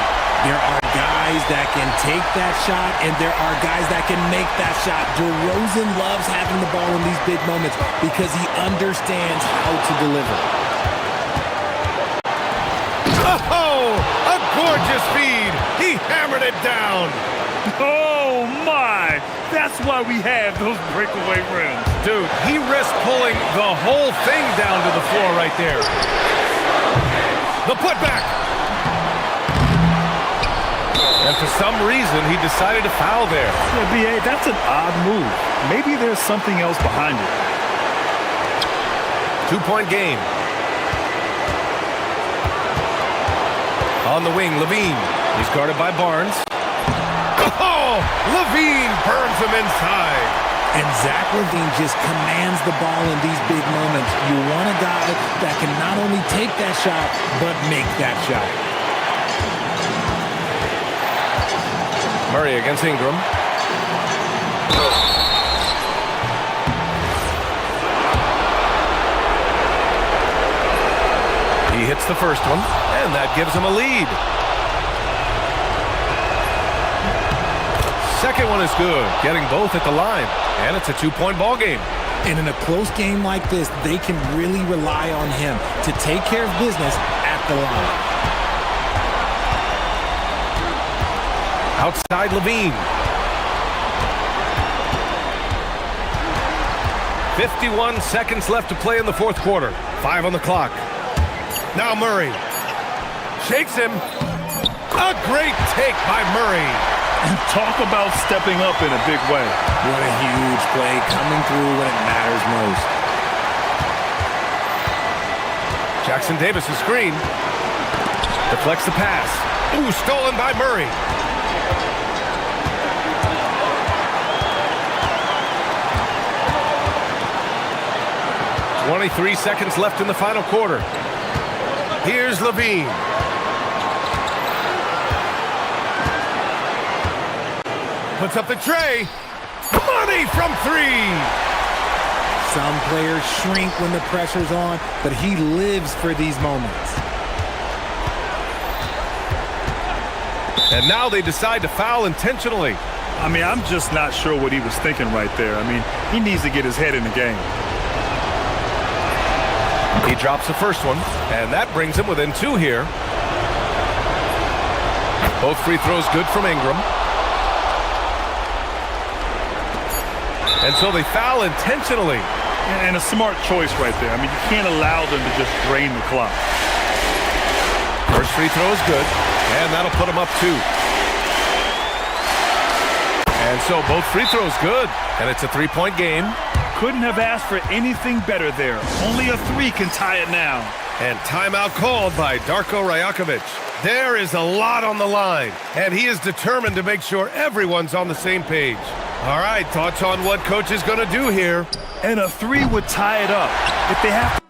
There are guys that can take that shot, and there are guys that can make that shot. DeRozan loves having the ball in these big moments because he understands how to deliver. Oh, a gorgeous feed. He hammered it down. Oh, my. That's why we have those breakaway rims. Dude, he risked pulling the whole thing down to the floor right there. The putback. And for some reason, he decided to foul there. Yeah, B.A., that's an odd move. Maybe there's something else behind it. 2-point game. On the wing, Levine. He's guarded by Barnes. Oh! Levine burns him inside. And Zach LaVine just commands the ball in these big moments. You want a guy that can not only take that shot, but make that shot. Murray against Ingram. He hits the first one, and that gives him a lead. Second one is good, getting both at the line, and it's a 2-point ball game. And in a close game like this, they can really rely on him to take care of business at the line. Outside Levine. 51 seconds left to play in the fourth quarter. 5 on the clock. Now Murray. Shakes him. A great take by Murray. And talk about stepping up in a big way. What a huge play coming through when it matters most. Jackson Davis' screen. Deflects the pass. Ooh, stolen by Murray. 23 seconds left in the final quarter. Here's Levine. Puts up the tray. Money from 3. Some players shrink when the pressure's on, but he lives for these moments. And now they decide to foul intentionally. I mean, I'm just not sure what he was thinking right there. I mean, he needs to get his head in the game. He drops the first one, and that brings him within 2 here. Both free throws good from Ingram. And so they foul intentionally. And a smart choice right there. I mean, you can't allow them to just drain the clock. First free throw is good, and that'll put him up 2. And so both free throws good, and it's a 3-point game. Couldn't have asked for anything better there. Only a 3 can tie it now. And timeout called by Darko Rajakovic. There is a lot on the line, and he is determined to make sure everyone's on the same page. All right, thoughts on what coach is going to do here? And a 3 would tie it up. If they have to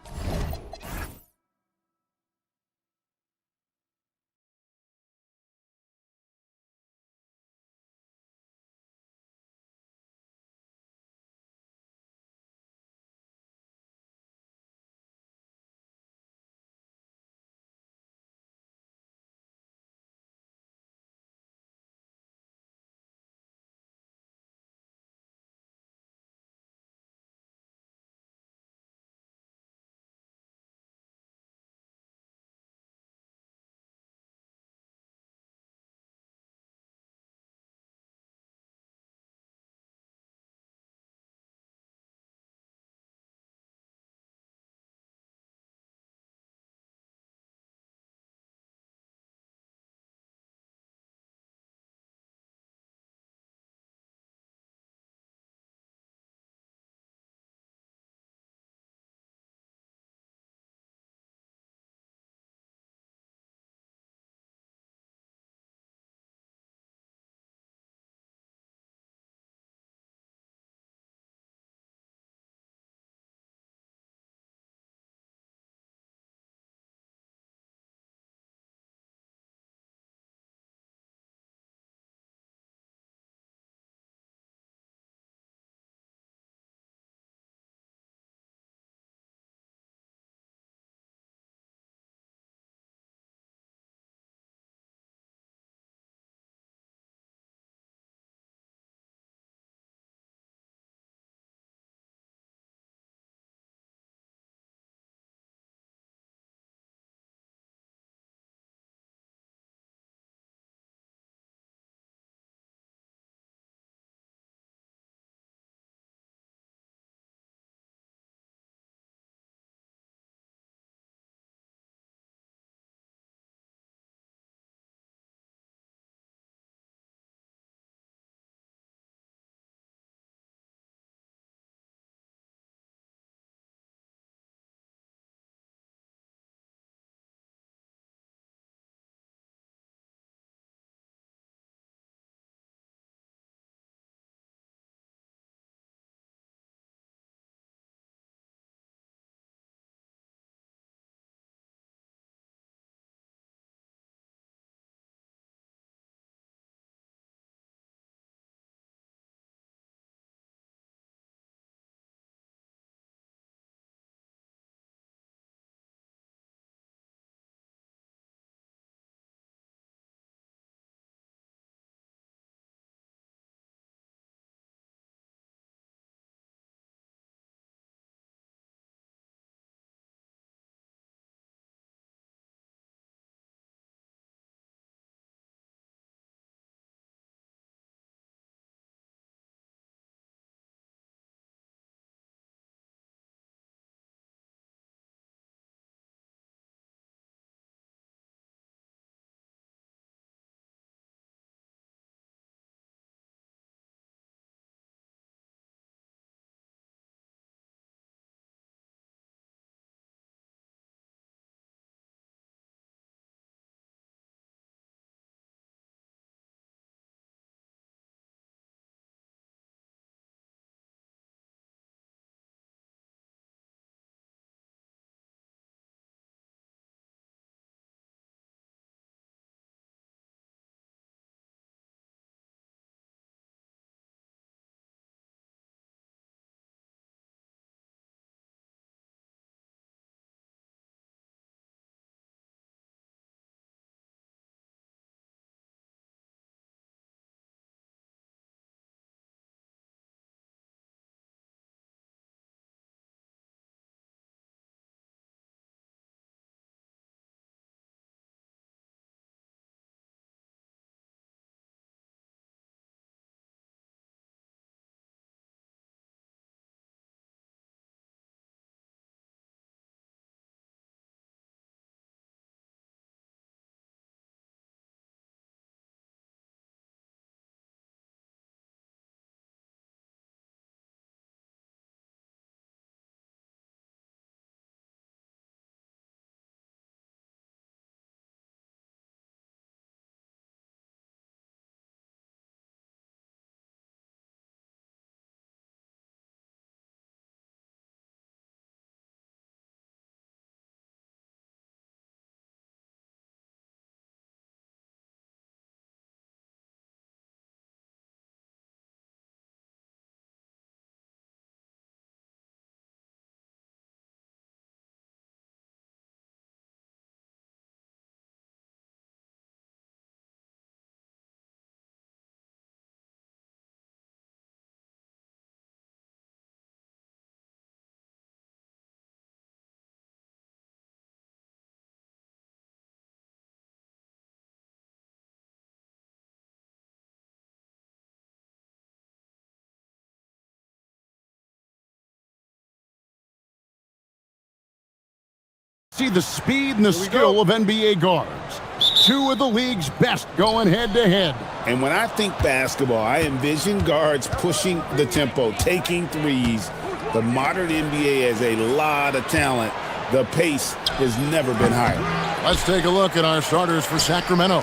See the speed and the skill of NBA guards. Two of the league's best going head-to-head. And when I think basketball, I envision guards pushing the tempo, taking threes. The modern NBA has a lot of talent. The pace has never been higher. Let's take a look at our starters for Sacramento.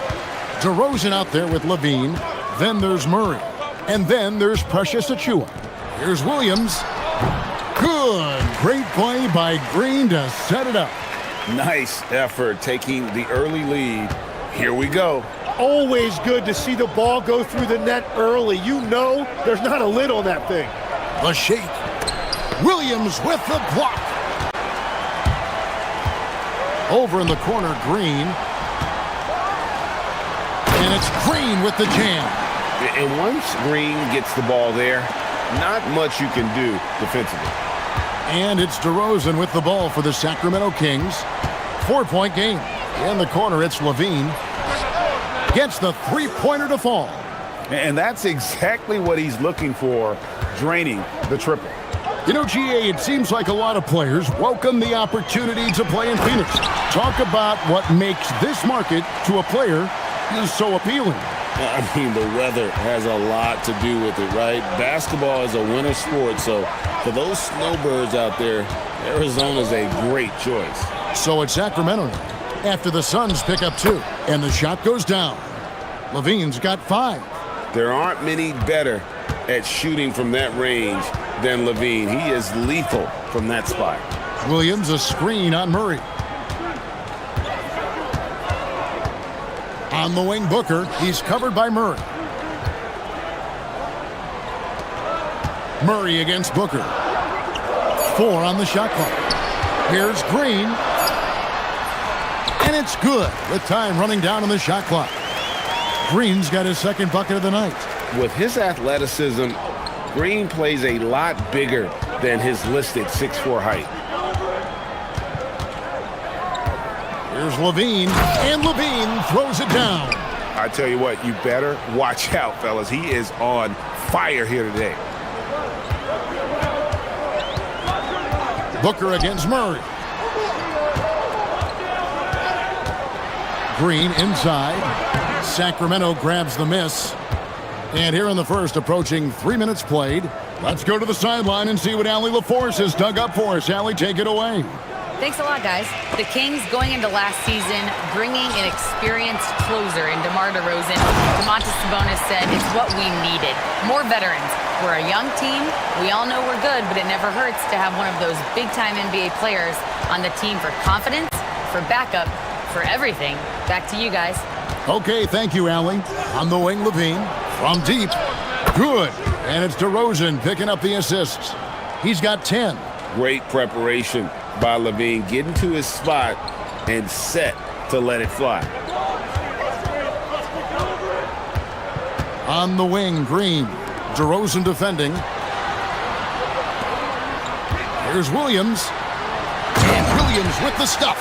DeRozan out there with Levine. Then there's Murray. And then there's Precious Achiuwa. Here's Williams. Good. Great play by Green to set it up. Nice effort taking the early lead. Here we go. Always good to see the ball go through the net early. You know there's not a lid on that thing. The shake. Williams with the block. Over in the corner, Green. And it's Green with the jam. And once Green gets the ball there, not much you can do defensively. And it's DeRozan with the ball for the Sacramento Kings. 4-point game. In the corner, it's Levine. Gets the three-pointer to fall. And that's exactly what he's looking for, draining the triple. You know, GA, it seems like a lot of players welcome the opportunity to play in Phoenix. Talk about what makes this market to a player is so appealing. I mean, the weather has a lot to do with it, right? Basketball is a winter sport, so for those snowbirds out there, Arizona's a great choice. So it's Sacramento now, after the Suns pick up 2, and the shot goes down. Levine's got 5. There aren't many better at shooting from that range than Levine. He is lethal from that spot. Williams a screen on Murray. On the wing, Booker. He's covered by Murray. Murray against Booker. 4 on the shot clock. Here's Green. And it's good with time running down on the shot clock. Green's got his second bucket of the night. With his athleticism, Green plays a lot bigger than his listed 6'4" height. Here's Levine, and Levine throws it down. I tell you what, you better watch out, fellas. He is on fire here today. Booker against Murray. Green inside. Sacramento grabs the miss. And here in the first, approaching 3 minutes played. Let's go to the sideline and see what Allie LaForce has dug up for us. Allie, take it away. Thanks a lot, guys. The Kings going into last season, bringing an experienced closer in DeMar DeRozan. Domantas Sabonis said it's what we needed. More veterans. We're a young team. We all know we're good, but it never hurts to have one of those big-time NBA players on the team for confidence, for backup, for everything. Back to you guys. Okay, thank you, Allie. On the wing, Levine. From deep. Good. And it's DeRozan picking up the assists. He's got 10. Great preparation by Levine, getting to his spot and set to let it fly. On the wing, Green. DeRozan defending. Here's Williams. And Williams with the stuff.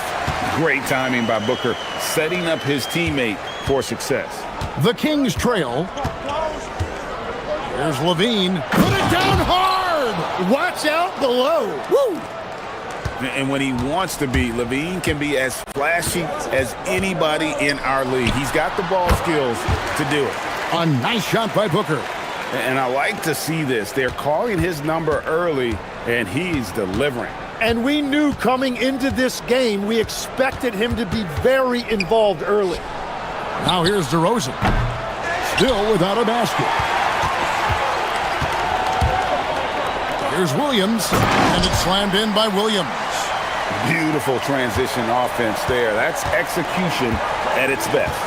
Great timing by Booker, setting up his teammate for success. The Kings trail. Here's Levine. Put it down hard! Watch out below. Woo! And when he wants to be, Levine can be as flashy as anybody in our league. He's got the ball skills to do it. A nice shot by Booker. And I like to see this. They're calling his number early, and he's delivering. And we knew coming into this game, we expected him to be very involved early. Now here's DeRozan. Still without a basket. Here's Williams, and it's slammed in by Williams. Beautiful transition offense there. That's execution at its best.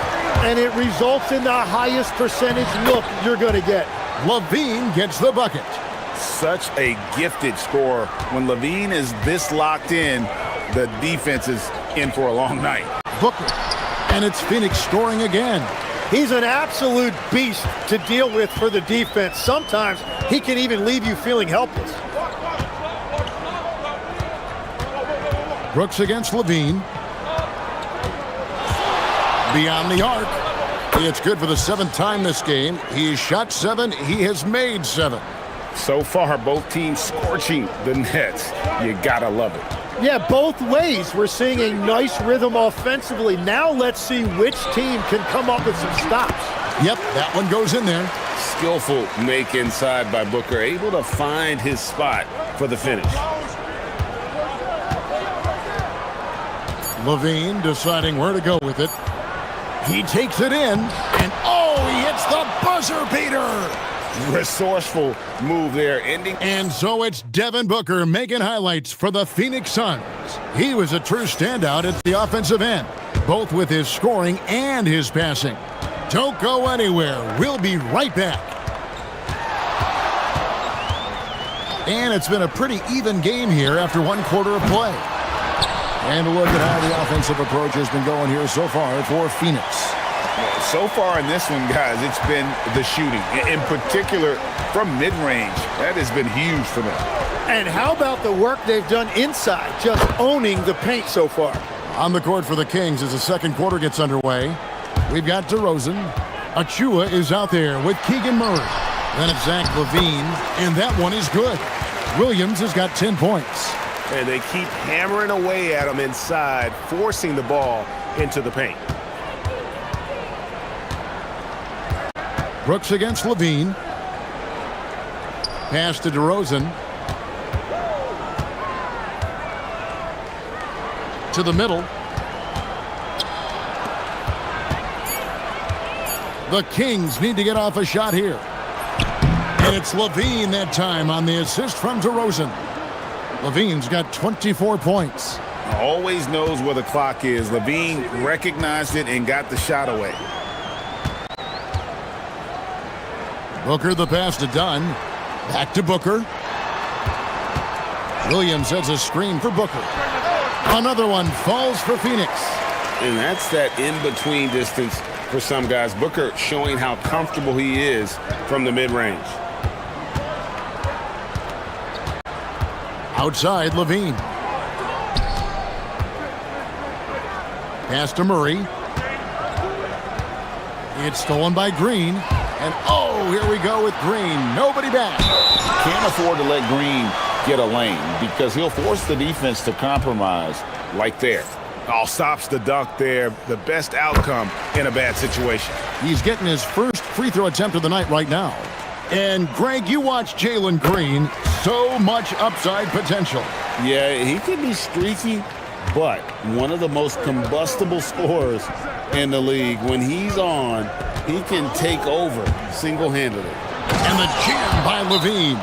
And it results in the highest percentage look you're going to get. Levine gets the bucket. Such a gifted scorer. When Levine is this locked in, the defense is in for a long night. Booker, and it's Phoenix scoring again. He's an absolute beast to deal with for the defense. Sometimes he can even leave you feeling helpless. Brooks against Levine. Beyond the arc. It's good for the 7th time this game. He's shot 7. He has made 7. So far, both teams scorching the nets. You gotta love it. Yeah, both ways. We're seeing a nice rhythm offensively. Now let's see which team can come up with some stops. Yep, that one goes in there. Skillful make inside by Booker, able to find his spot for the finish. Levine deciding where to go with it. He takes it in, and oh, he hits the buzzer beater. Resourceful move there, ending. And so it's Devin Booker making highlights for the Phoenix Suns. He was a true standout at the offensive end, both with his scoring and his passing. Don't go anywhere. We'll be right back. And it's been a pretty even game here after one quarter of play. And look at how the offensive approach has been going here so far for Phoenix. So far in this one, guys, it's been the shooting. In particular, from mid-range. That has been huge for them. And how about the work they've done inside, just owning the paint so far? On the court for the Kings as the second quarter gets underway. We've got DeRozan. Achua is out there with Keegan Murray. Then it's Zach LaVine, and that one is good. Williams has got 10 points. And they keep hammering away at him inside, forcing the ball into the paint. Brooks against LaVine. Pass to DeRozan. To the middle. The Kings need to get off a shot here. And it's LaVine that time on the assist from DeRozan. LaVine's got 24 points. Always knows where the clock is. LaVine recognized it and got the shot away. Booker the pass to Dunn. Back to Booker. Williams has a screen for Booker. Another one falls for Phoenix. And that's that in-between distance for some guys. Booker showing how comfortable he is from the mid-range. Outside, LaVine. Pass to Murray. It's stolen by Green. And oh, here we go with Green. Nobody back. Can't afford to let Green get a lane because he'll force the defense to compromise like there. All stops the dunk there. The best outcome in a bad situation. He's getting his first free throw attempt of the night right now. And Greg, you watch Jalen Green. So much upside potential. Yeah, he could be streaky, but one of the most combustible scorers in the league. When he's on, he can take over single-handedly. And the jam by LaVine.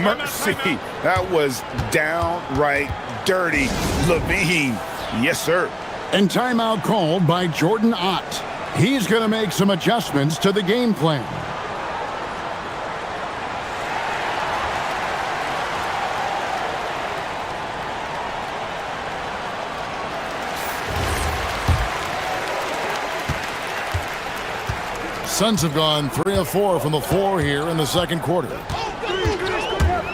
Mercy. That was downright dirty. LaVine. Yes, sir. And timeout called by Jordan Ott. He's going to make some adjustments to the game plan. Suns have gone 3 of 4 from the floor here in the second quarter.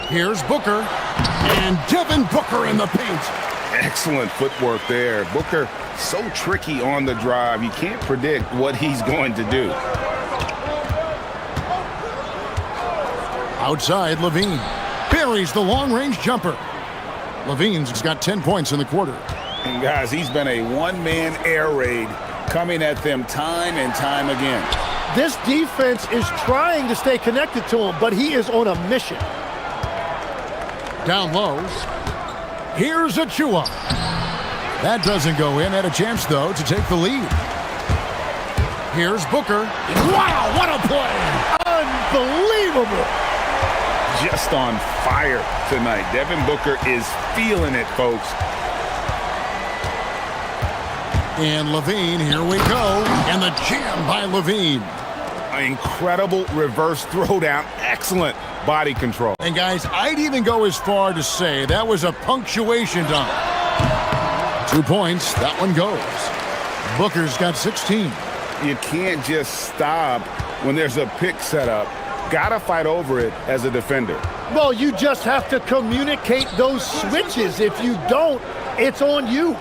Here's Booker. And Devin Booker in the paint. Excellent footwork there. Booker so tricky on the drive. You can't predict what he's going to do. Outside, LaVine. Buries the long-range jumper. LaVine's got 10 points in the quarter. And guys, he's been a one-man air raid coming at them time and time again. This defense is trying to stay connected to him, but he is on a mission. Down low. Here's Achua. That doesn't go in. Had a chance, though, to take the lead. Here's Booker. Wow, what a play! Unbelievable! Just on fire tonight. Devin Booker is feeling it, folks. And LaVine, here we go. And the jam by LaVine. Incredible reverse throwdown. Excellent body control. And guys, I'd even go as far to say that was a punctuation dunk. 2 points, that one goes. Booker's got 16. You can't just stop when there's a pick set up. Gotta fight over it as a defender. Well, you just have to communicate those switches. If you don't, it's on you.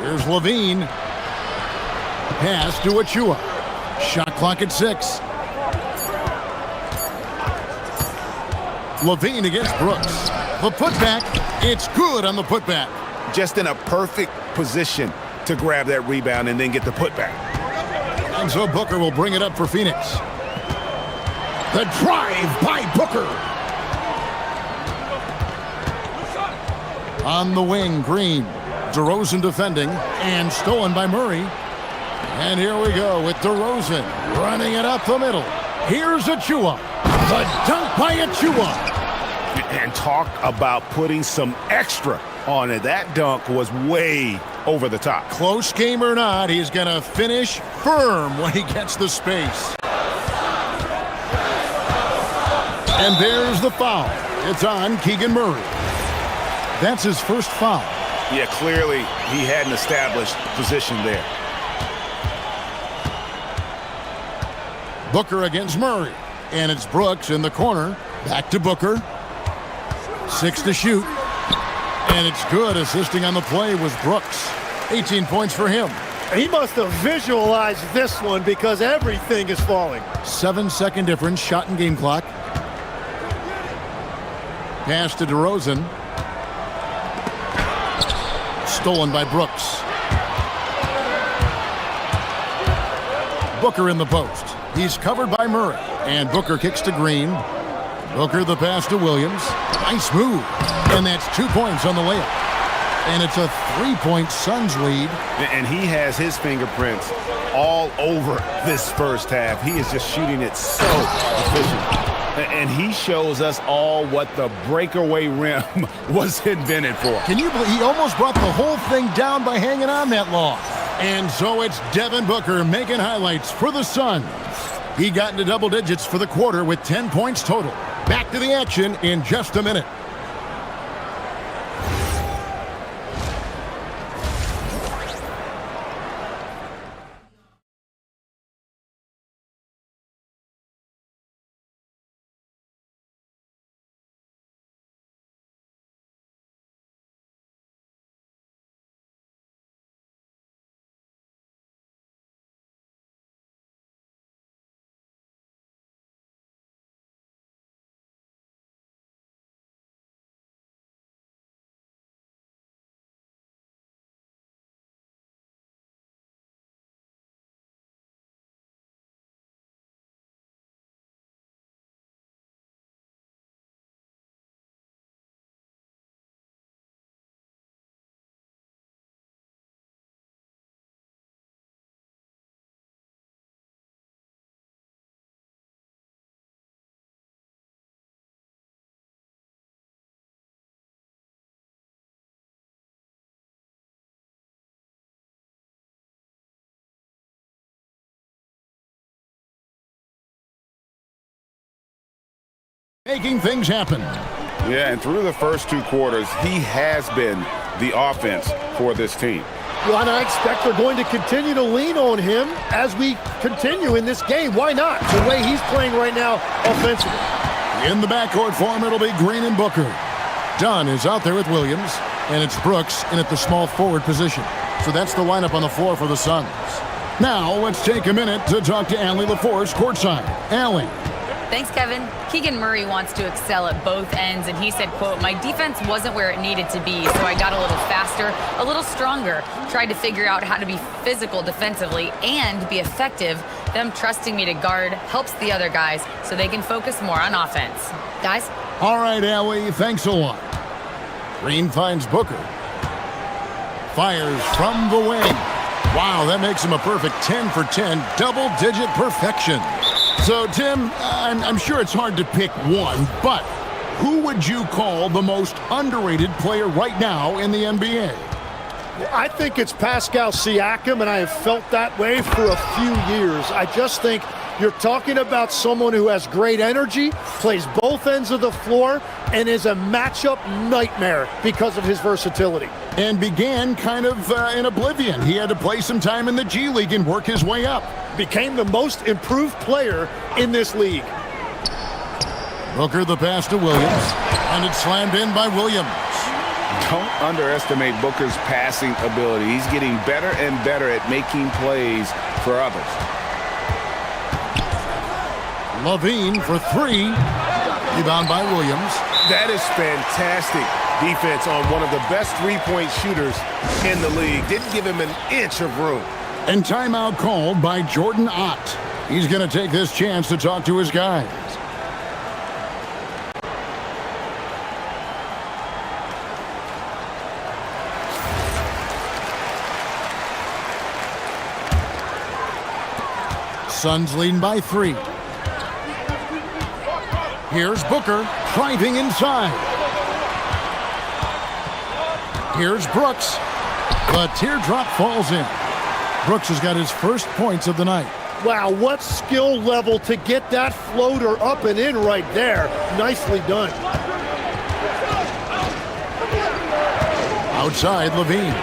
Here's LaVine. Pass to Achua. Shot clock at 6. Levine against Brooks. The putback, it's good on the putback. Just in a perfect position to grab that rebound and then get the putback. And so Booker will bring it up for Phoenix. The drive by Booker. On the wing, Green. DeRozan defending and stolen by Murray. And here we go with DeRozan running it up the middle. Here's Achua. The dunk by Achua. And talk about putting some extra on it. That dunk was way over the top. Close game or not, he's going to finish firm when he gets the space. And there's the foul. It's on Keegan Murray. That's his first foul. Yeah, clearly he had an established position there. Booker against Murray. And it's Brooks in the corner. Back to Booker. 6 to shoot. And it's good. Assisting on the play was Brooks. 18 points for him. He must have visualized this one because everything is falling. 7-second difference. Shot and game clock. Pass to DeRozan. Stolen by Brooks. Booker in the post. He's covered by Murray. And Booker kicks to Green. Booker the pass to Williams. Nice move. And that's 2 points on the layup. And it's a 3-point Suns lead. And he has his fingerprints all over this first half. He is just shooting it so efficient. And he shows us all what the breakaway rim was invented for. Can you believe he almost brought the whole thing down by hanging on that long? And so it's Devin Booker making highlights for the Suns. He got into double digits for the quarter with 10 points total. Back to the action in just a minute. Making things happen. Yeah, and through the first 2 quarters, he has been the offense for this team. Well, and I expect they're going to continue to lean on him as we continue in this game. Why not? The way he's playing right now offensively. In the backcourt form, it'll be Green and Booker. Dunn is out there with Williams, and it's Brooks in at the small forward position. So that's the lineup on the floor for the Suns. Now, let's take a minute to talk to Allie LaForce courtside. Allie. Thanks, Kevin. Keegan Murray wants to excel at both ends, and he said, quote, "My defense wasn't where it needed to be, so I got a little faster, a little stronger, tried to figure out how to be physical defensively and be effective. Them trusting me to guard helps the other guys so they can focus more on offense." Guys? All right, Allie, thanks a lot. Green finds Booker. Fires from the wing. Wow, that makes him a perfect 10 for 10, double-digit perfection. So, Tim, I'm sure it's hard to pick one, but who would you call the most underrated player right now in the NBA? Well, I think it's Pascal Siakam, and I have felt that way for a few years. I just think you're talking about someone who has great energy, plays both ends of the floor, and is a matchup nightmare because of his versatility. And began kind of in oblivion. He had to play some time in the G League and work his way up. Became the most improved player in this league. Booker the pass to Williams, and it's slammed in by Williams. Don't underestimate Booker's passing ability. He's getting better and better at making plays for others. Levine for 3. Rebound by Williams. That is fantastic defense on one of the best three-point shooters in the league. Didn't give him an inch of room. And timeout called by Jordan Ott. He's going to take this chance to talk to his guys. Suns leading by 3. Here's Booker driving inside. Here's Brooks. The teardrop falls in. Brooks has got his first points of the night. Wow, what skill level to get that floater up and in right there. Nicely done. Outside, Levine.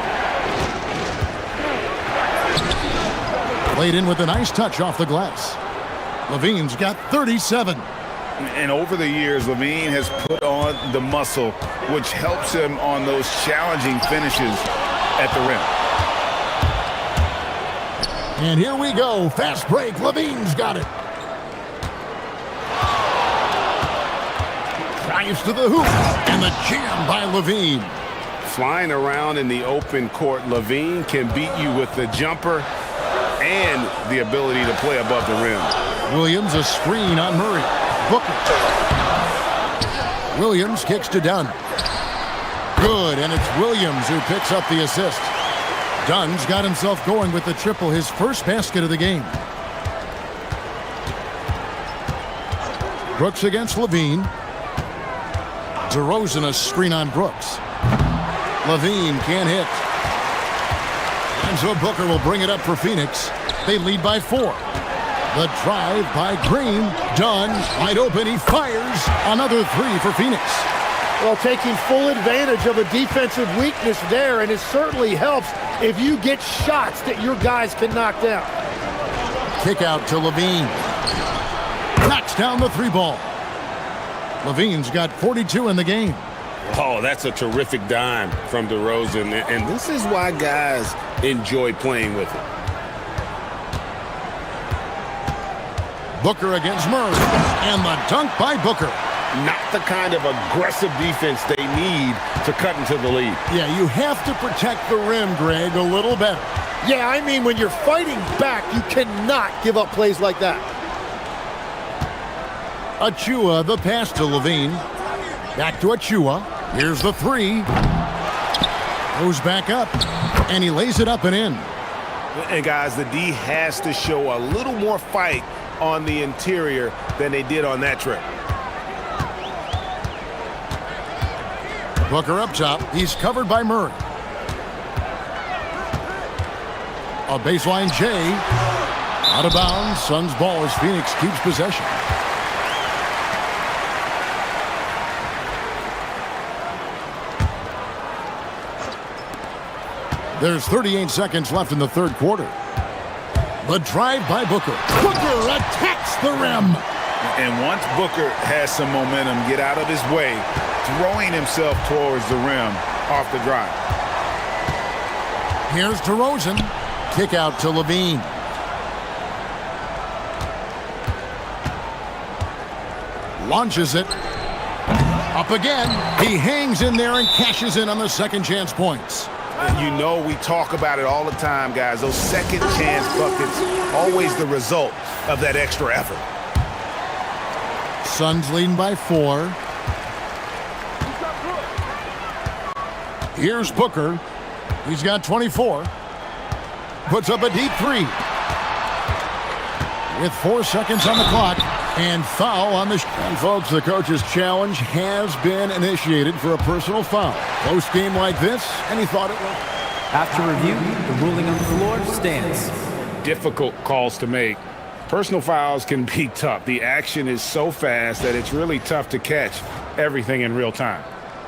Played in with a nice touch off the glass. Levine's got 37. And over the years, Levine has put on the muscle, which helps him on those challenging finishes at the rim. And here we go. Fast break. Levine's got it. Drives to the hoop. And the jam by Levine. Flying around in the open court, Levine can beat you with the jumper and the ability to play above the rim. Williams a screen on Murray. Booker. Williams kicks to Dunn. Good, and it's Williams who picks up the assist. Dunn's got himself going with the triple, his first basket of the game. Brooks against Levine. DeRozan a screen on Brooks. Levine can't hit. And so Booker will bring it up for Phoenix. They lead by 4. The drive by Green. Dunn wide open. He fires. Another 3 for Phoenix. Well, taking full advantage of a defensive weakness there, and it certainly helps if you get shots that your guys can knock down. Kick out to Levine. Knocks down the 3 ball. Levine's got 42 in the game. Oh, that's a terrific dime from DeRozan, and this is why guys enjoy playing with it. Booker against Murray, and the dunk by Booker. Not the kind of aggressive defense they need to cut into the lead. Yeah, you have to protect the rim, Greg, a little better. Yeah, I mean, when you're fighting back, you cannot give up plays like that. Achua, the pass to Levine. Back to Achua. Here's the 3. Goes back up, and he lays it up and in. And guys, the D has to show a little more fight on the interior than they did on that trip. Booker up top. He's covered by Murray. A baseline J. Out of bounds. Suns ball as Phoenix keeps possession. There's 38 seconds left in the third quarter. The drive by Booker. Booker attacks the rim. And once Booker has some momentum, get out of his way, throwing himself towards the rim off the drive. Here's DeRozan. Kick out to Levine. Launches it. Up again. He hangs in there and cashes in on the second chance points. You know, we talk about it all the time, guys. Those second chance buckets, always the result of that extra effort. Suns leading by 4. Here's Booker. He's got 24. Puts up a deep 3. With 4 seconds on the clock. And foul on the... And folks, the coach's challenge has been initiated for a personal foul. Close game like this, and he thought it was... After review, the ruling on the floor stands. Difficult calls to make. Personal fouls can be tough. The action is so fast that it's really tough to catch everything in real time.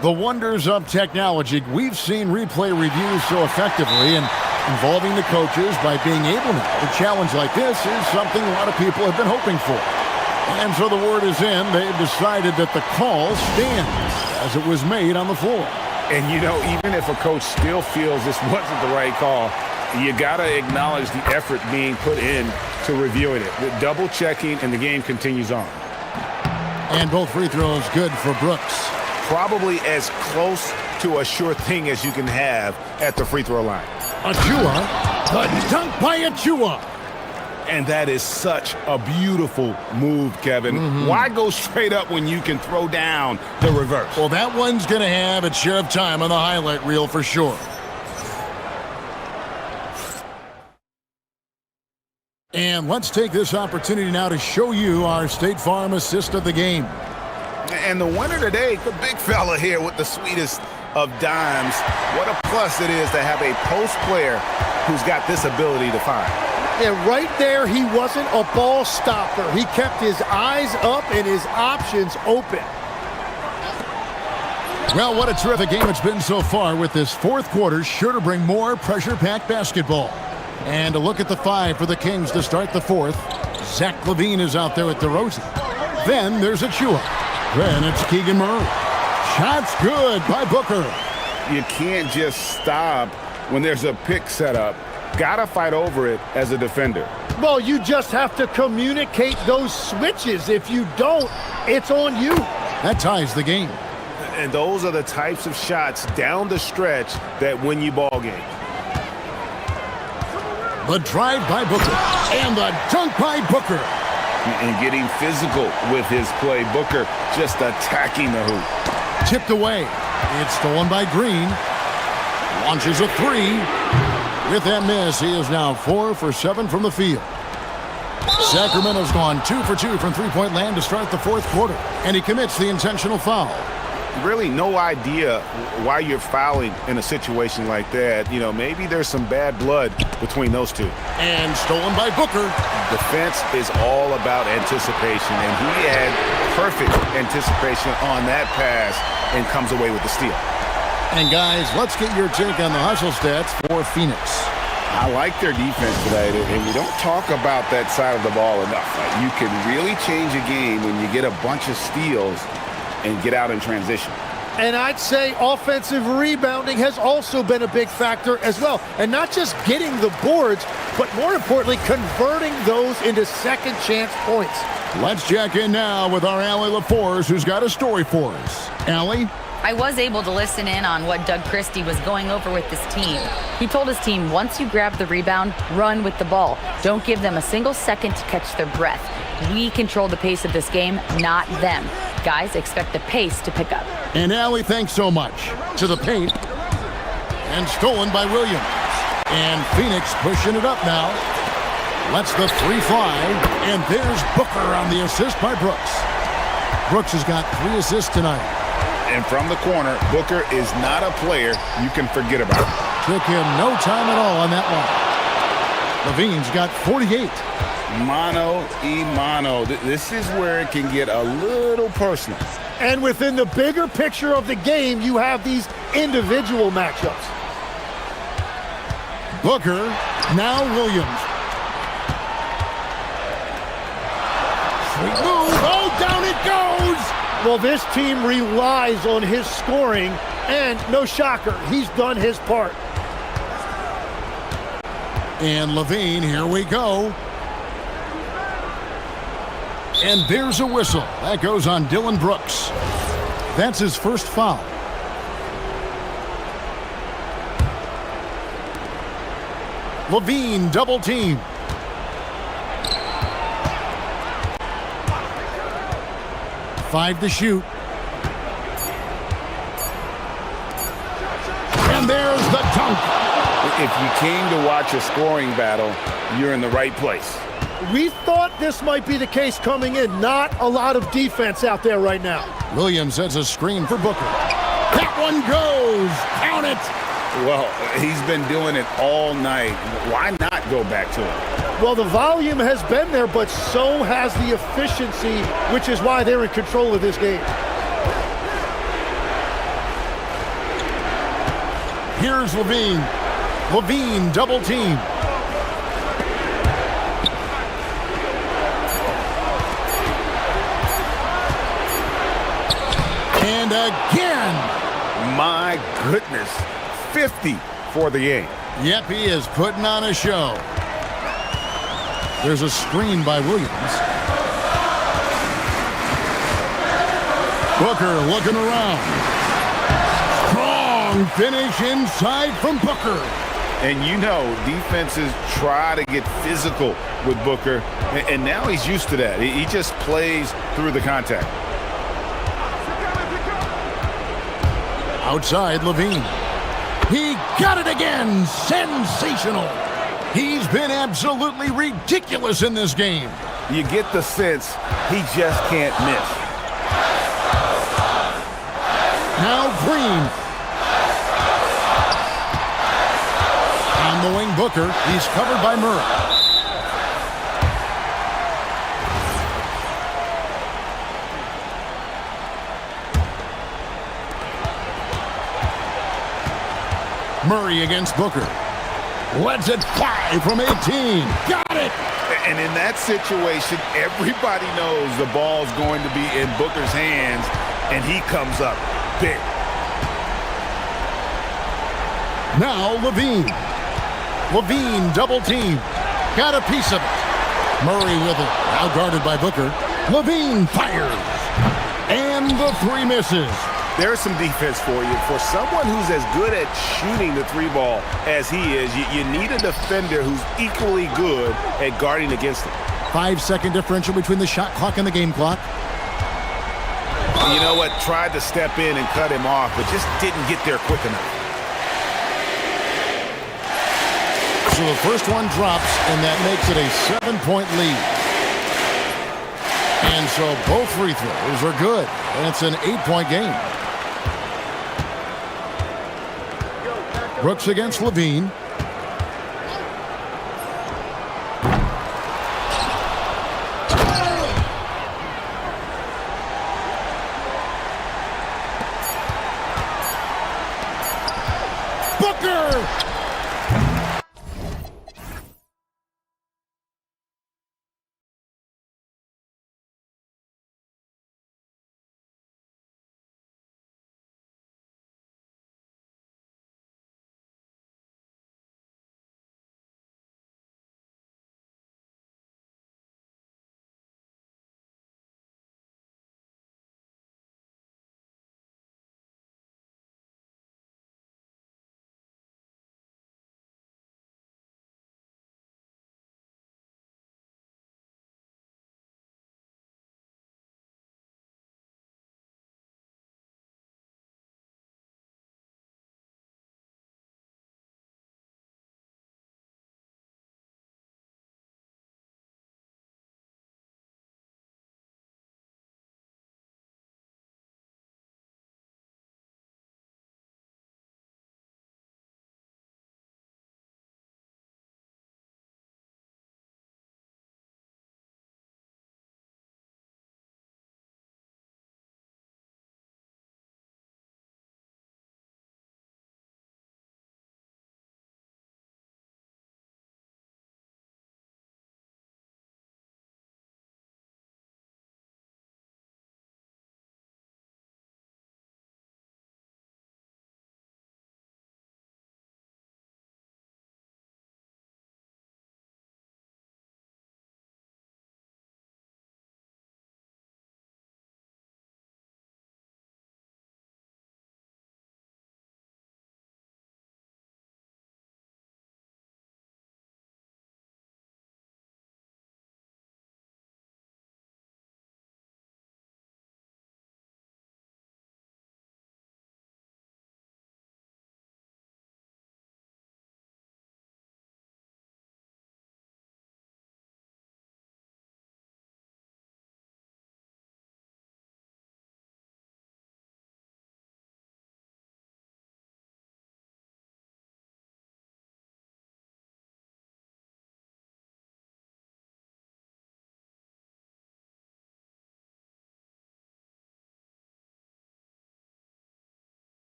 The wonders of technology. We've seen replay reviews so effectively, and involving the coaches by being able to challenge like this is something a lot of people have been hoping for. And so the word is in. They've decided that the call stands as it was made on the floor. And, you know, even if a coach still feels this wasn't the right call, you got to acknowledge the effort being put in to reviewing it. The double checking, and the game continues on. And both free throws good for Brooks. Probably as close to a sure thing as you can have at the free throw line. Achua, the dunk by Achua. And that is such a beautiful move, Kevin. Why go straight up when you can throw down the reverse? Well, that one's going to have its share of time on the highlight reel for sure. And let's take this opportunity now to show you our State Farm assist of the game. And the winner today, the big fella here with the sweetest of dimes. What a plus it is to have a post player who's got this ability to find. Yeah, right there, he wasn't a ball stopper. He kept his eyes up and his options open. Well, what a terrific game it's been so far, with this fourth quarter sure to bring more pressure-packed basketball. And a look at the five for the Kings to start the fourth. Zach LaVine is out there with DeRozan. Then there's Achua. Then it's Keegan Murray. Shots good by Booker. You can't just stop when there's a pick set up. Gotta fight over it as a defender. Well, you just have to communicate those switches. If you don't, it's on you. That ties the game. And those are the types of shots down the stretch that win you ball games. The drive by Booker. And the dunk by Booker. And getting physical with his play. Booker just attacking the hoop. Tipped away. It's stolen by Green. Launches a three. With that miss, he is now 4 for 7 from the field. Sacramento's gone 2 for 2 from three-point land to start the fourth quarter. And he commits the intentional foul. Really no idea why you're fouling in a situation like that. You know, maybe there's some bad blood between those two. And stolen by Booker. Defense is all about anticipation, and he had perfect anticipation on that pass and comes away with the steal. And guys, let's get your take on the hustle stats for Phoenix. I like their defense today, and we don't talk about that side of the ball enough. You can really change a game when you get a bunch of steals and get out in transition. And I'd say offensive rebounding has also been a big factor as well. And not just getting the boards, but more importantly, converting those into second chance points. Let's check in now with our Allie LaForce, who's got a story for us. Allie? I was able to listen in on what Doug Christie was going over with this team. He told his team, once you grab the rebound, run with the ball. Don't give them a single second to catch their breath. We control the pace of this game, not them. Guys, expect the pace to pick up. And Allie, thanks so much. To the paint. And stolen by Williams. And Phoenix pushing it up now. Lets the three fly. And there's Booker on the assist by Brooks. Brooks has got 3 assists tonight. And from the corner, Booker is not a player you can forget about. Took him no time at all on that one. LaVine's got 48. Mano y mano. This is where it can get a little personal. And within the bigger picture of the game, you have these individual matchups. Booker, now Williams. Sweet move. Oh, down it goes. Well, this team relies on his scoring, and no shocker, he's done his part. And LaVine, here we go. And there's a whistle. That goes on Dylan Brooks. That's his first foul. LaVine double team. Five to shoot. And there's the dunk. If you came to watch a scoring battle, you're in the right place. We thought this might be the case coming in. Not a lot of defense out there right now. Williams sets a screen for Booker. That one goes. Count it. Well, he's been doing it all night. Why not go back to it? Well, the volume has been there, but so has the efficiency, which is why they're in control of this game. Here's LaVine. LaVine double team. And again. My goodness. 50 for the game. Yep, he is putting on a show. There's a screen by Williams. Booker looking around. Strong finish inside from Booker. And you know, defenses try to get physical with Booker, and now he's used to that. He just plays through the contact. Outside, Levine. He got it again. Sensational. He's been absolutely ridiculous in this game. You get the sense he just can't miss. Now Green. On the wing, Booker. He's covered by Murray. Murray against Booker. Lets it fly from 18. Got it! And in that situation, everybody knows the ball's going to be in Booker's hands, and he comes up big. Now Levine. Levine double team. Got a piece of it. Murray with it. Now guarded by Booker. Levine fires. And the three misses. There's some defense for you. For someone who's as good at shooting the three ball as he is, you need a defender who's equally good at guarding against him. 5-second differential between the shot clock and the game clock. You know what? Tried to step in and cut him off, but just didn't get there quick enough. So the first one drops, and that makes it a 7-point lead. And so both free throws are good, and it's an 8-point game. Brooks against Levine. Booker!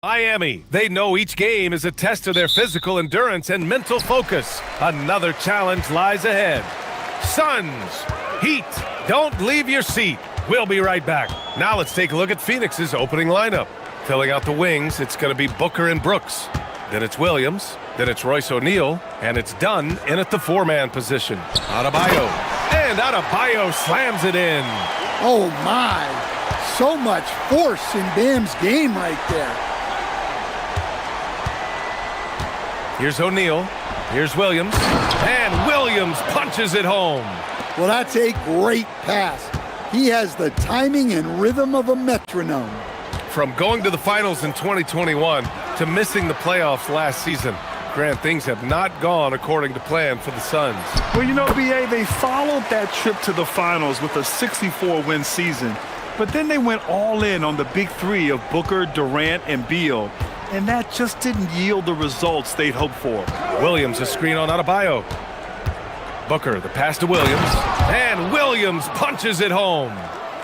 Miami, they know each game is a test of their physical endurance and mental focus. Another challenge lies ahead. Suns, Heat, don't leave your seat. We'll be right back. Now let's take a look at Phoenix's opening lineup. Filling out the wings, it's going to be Booker and Brooks. Then it's Williams. Then it's Royce O'Neal. And it's Dunn in at the four-man position. Adebayo. And Adebayo slams it in. Oh, my. So much force in Bam's game right there. Here's O'Neal. Here's Williams. And Williams punches it home. Well, that's a great pass. He has the timing and rhythm of a metronome. From going to the finals in 2021 to missing the playoffs last season, Grant, things have not gone according to plan for the Suns. Well, you know, B.A., they followed that trip to the finals with a 64-win season. But then they went all in on the big three of Booker, Durant, and Beal. And that just didn't yield the results they'd hoped for. Williams, a screen on Adebayo. Booker, the pass to Williams. And Williams punches it home.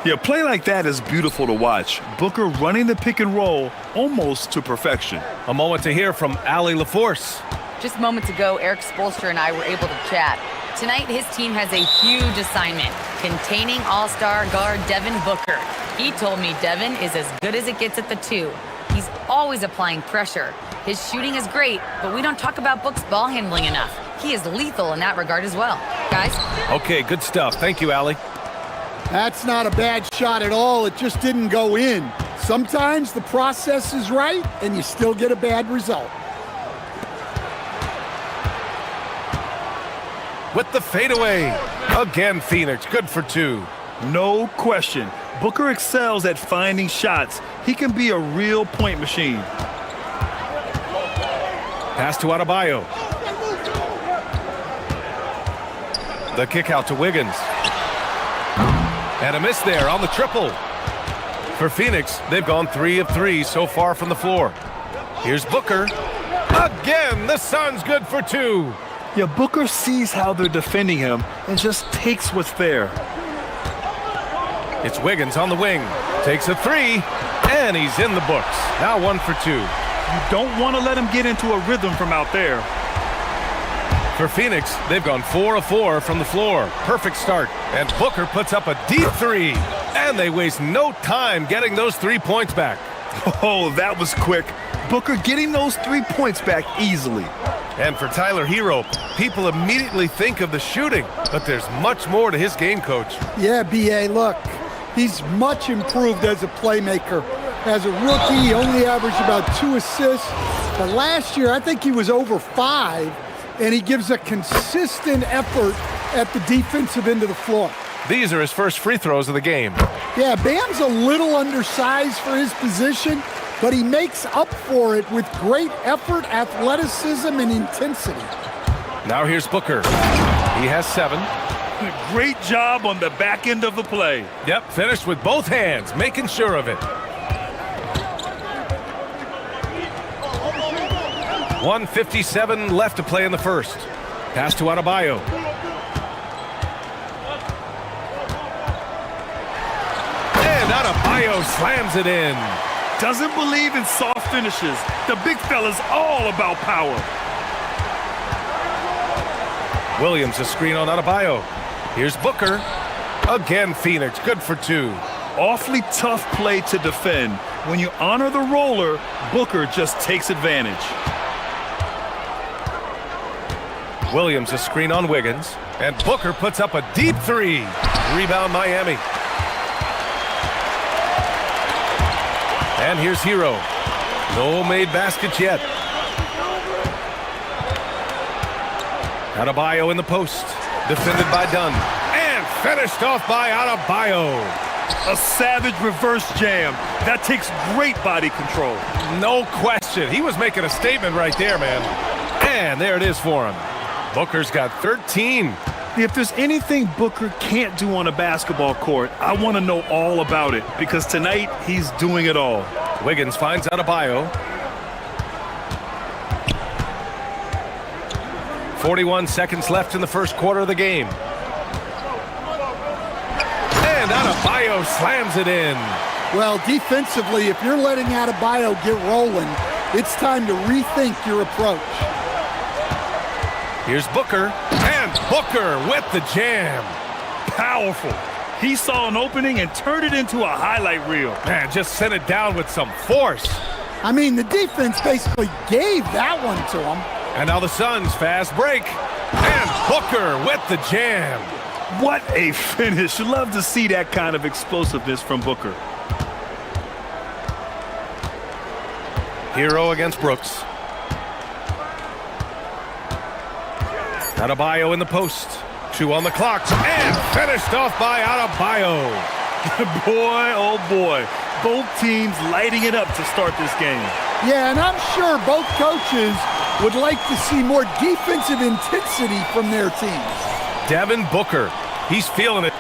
Yeah, play like that is beautiful to watch. Booker running the pick and roll almost to perfection. A moment to hear from Allie LaForce. Just moments ago, Eric Spoelstra and I were able to chat. Tonight, his team has a huge assignment, containing all-star guard Devin Booker. He told me Devin is as good as it gets at the two. He's always applying pressure. His shooting is great, but we don't talk about Book's ball handling enough. He is lethal in that regard as well. Guys? Okay, good stuff. Thank you, Allie. That's not a bad shot at all. It just didn't go in. Sometimes the process is right, and you still get a bad result. With the fadeaway. Again, Phoenix, good for two. No question. Booker excels at finding shots. He can be a real point machine. Pass to Adebayo. The kick out to Wiggins. And a miss there on the triple. For Phoenix, they've gone 3 of 3 so far from the floor. Here's Booker. Again, the Suns good for two. Yeah, Booker sees how they're defending him and just takes what's there. It's Wiggins on the wing. Takes a three, and he's in the books. Now 1 for 2. You don't want to let him get into a rhythm from out there. For Phoenix, they've gone 4 of 4 from the floor. Perfect start. And Booker puts up a deep three. And they waste no time getting those 3 points back. Oh, that was quick. Booker getting those 3 points back easily. And for Tyler Hero, people immediately think of the shooting, but there's much more to his game, Coach. Yeah, B.A., look, he's much improved as a playmaker. As a rookie, he only averaged about 2 assists. But last year, I think he was over 5, and he gives a consistent effort at the defensive end of the floor. These are his first free throws of the game. Yeah, Bam's a little undersized for his position, but he makes up for it with great effort, athleticism, and intensity. Now here's Booker. He has 7. Great job on the back end of the play. Yep, finished with both hands, making sure of it. 1:57 left to play in the first. Pass to Adebayo. And Adebayo slams it in. Doesn't believe in soft finishes. The big fella's all about power. Williams, a screen on Adebayo. Here's Booker. Again, Phoenix, good for 2. Awfully tough play to defend. When you honor the roller, Booker just takes advantage. Williams, a screen on Wiggins. And Booker puts up a deep three. Rebound, Miami. And here's Hero. No made baskets yet. Adebayo in the post. Defended by Dunn. And finished off by Adebayo. A savage reverse jam. That takes great body control. No question. He was making a statement right there, man. And there it is for him. Booker's got 13. If there's anything Booker can't do on a basketball court, I want to know all about it, because tonight he's doing it all. Wiggins finds Adebayo. 41 seconds left in the first quarter of the game. And Adebayo slams it in. Well, defensively, if you're letting Adebayo get rolling, it's time to rethink your approach. Here's Booker, and Booker with the jam. Powerful. He saw an opening and turned it into a highlight reel. Man, just sent it down with some force. I mean, the defense basically gave that one to him. And now the Suns fast break. And Booker with the jam. What a finish. Love to see that kind of explosiveness from Booker. Hero against Brooks. Adebayo in the post. 2 on the clock. And finished off by Adebayo. Boy, oh boy. Both teams lighting it up to start this game. Yeah, and I'm sure both coaches would like to see more defensive intensity from their teams. Devin Booker. He's feeling it.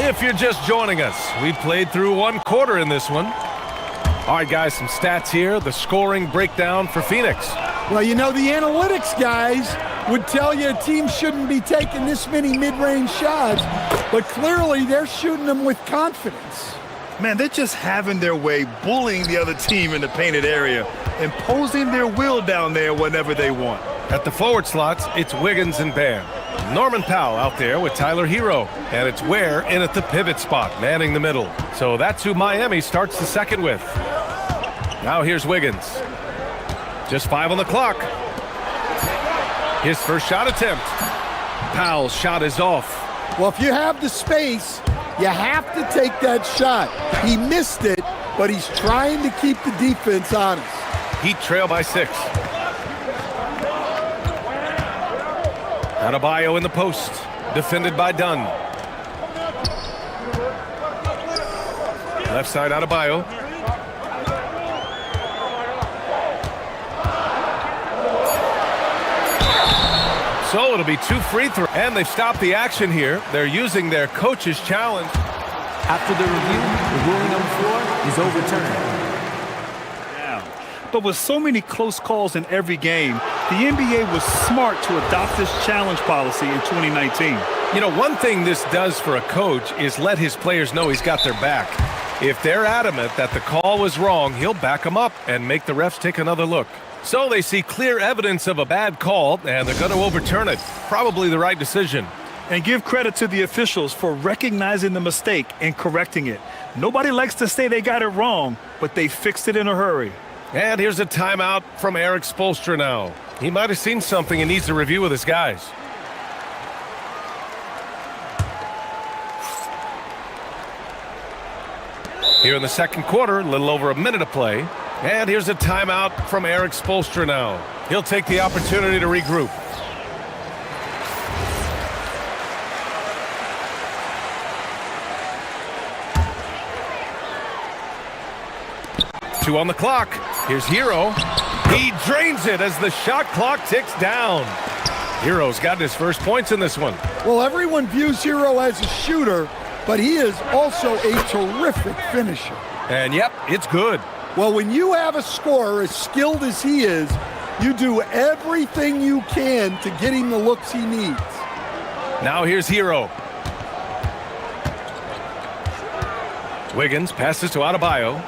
If you're just joining us, we played through 1 quarter in this one. All right, guys, some stats here. The scoring breakdown for Phoenix. Well, you know, the analytics guys would tell you a team shouldn't be taking this many mid-range shots, but clearly they're shooting them with confidence. Man, they're just having their way, bullying the other team in the painted area, imposing their will down there whenever they want. At the forward slots, it's Wiggins and Bam. Norman Powell out there with Tyler Hero. And it's Ware in at the pivot spot, manning the middle. So that's who Miami starts the second with. Now here's Wiggins. Just 5 on the clock. His first shot attempt. Powell's shot is off. Well, if you have the space, you have to take that shot. He missed it, but he's trying to keep the defense honest. Heat trail by 6. Adebayo in the post, defended by Dunn. Left side Adebayo. So it'll be 2 free throws, and they've stopped the action here. They're using their coach's challenge. After the review, the ruling on the floor is overturned. But with so many close calls in every game, the NBA was smart to adopt this challenge policy in 2019. You know, one thing this does for a coach is let his players know he's got their back. If they're adamant that the call was wrong, he'll back them up and make the refs take another look. So they see clear evidence of a bad call, and they're going to overturn it. Probably the right decision. And give credit to the officials for recognizing the mistake and correcting it. Nobody likes to say they got it wrong, but they fixed it in a hurry. And here's a timeout from Eric Spoelstra now. He might have seen something and needs to review with his guys. Here in the second quarter, a little over a minute to play. And here's a timeout from Eric Spoelstra now. He'll take the opportunity to regroup. Two on the clock. Here's Hero. He drains it as the shot clock ticks down. Hero's got his first points in this one. Well, everyone views Hero as a shooter, but he is also a terrific finisher. And yep, it's good. Well, when you have a scorer as skilled as he is, you do everything you can to get him the looks he needs. Now here's Hero. Wiggins passes to Adebayo.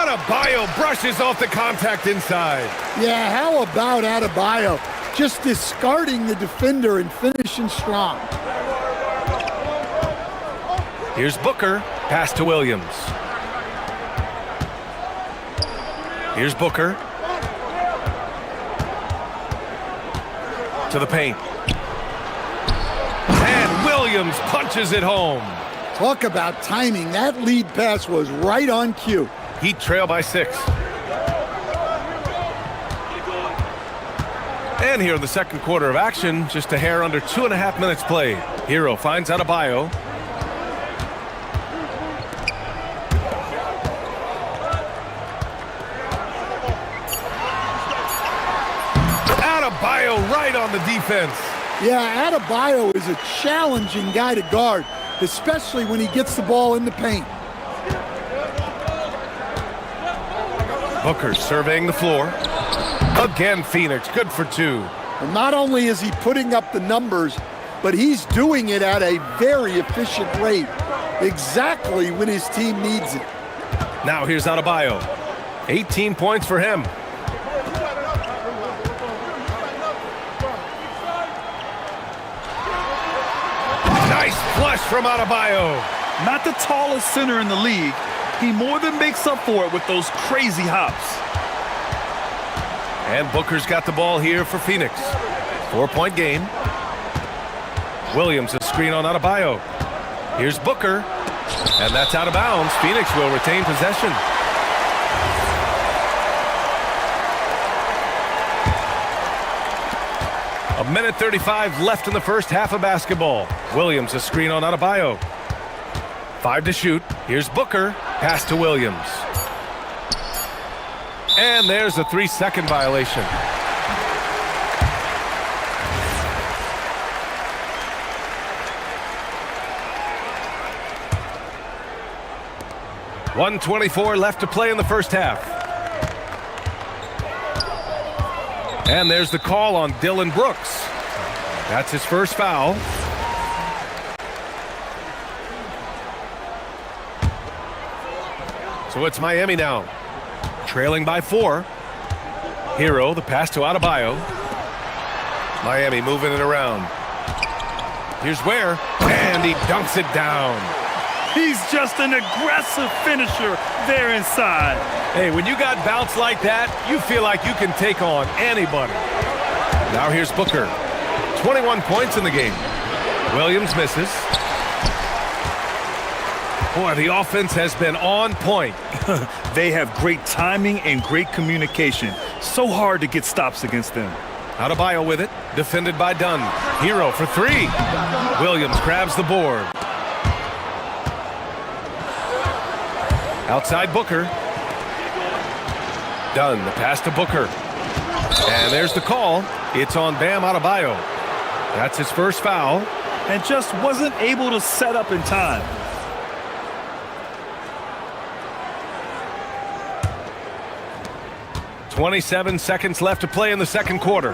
Adebayo brushes off the contact inside. Yeah, how about Adebayo? Just discarding the defender and finishing strong. Here's Booker. Pass to Williams. Here's Booker. To the paint. And Williams punches it home. Talk about timing. That lead pass was right on cue. Heat trail by 6. And here in the second quarter of action, just a hair under 2.5 minutes played. Hero finds Adebayo. Adebayo right on the defense. Yeah, Adebayo is a challenging guy to guard, especially when he gets the ball in the paint. Booker surveying the floor. Again, Phoenix, good for two. Well, not only is he putting up the numbers, but he's doing it at a very efficient rate, exactly when his team needs it. Now here's Adebayo. 18 points for him. Nice flush from Adebayo. Not the tallest center in the league. He more than makes up for it with those crazy hops. And Booker's got the ball here for Phoenix. 4-point game. Williams, a screen on Adebayo. Here's Booker. And that's out of bounds. Phoenix will retain possession. A minute 35 left in the first half of basketball. Williams, a screen on Adebayo. 5 to shoot. Here's Booker. Pass to Williams. And there's a 3-second violation. .124 left to play in the first half. And there's the call on Dylan Brooks. That's his first foul. So it's Miami now, trailing by 4. Hero, the pass to Adebayo. Miami moving it around. Here's Ware, and he dunks it down. He's just an aggressive finisher there inside. Hey, when you got bounce like that, you feel like you can take on anybody. Now here's Booker. 21 points in the game. Williams misses. Boy, the offense has been on point. They have great timing and great communication. So hard to get stops against them. Adebayo with it, defended by Dunn. Hero for 3. Williams grabs the board. Outside Booker. Dunn, the pass to Booker. And there's the call. It's on Bam Adebayo. That's his first foul. And just wasn't able to set up in time. .27 seconds left to play in the second quarter.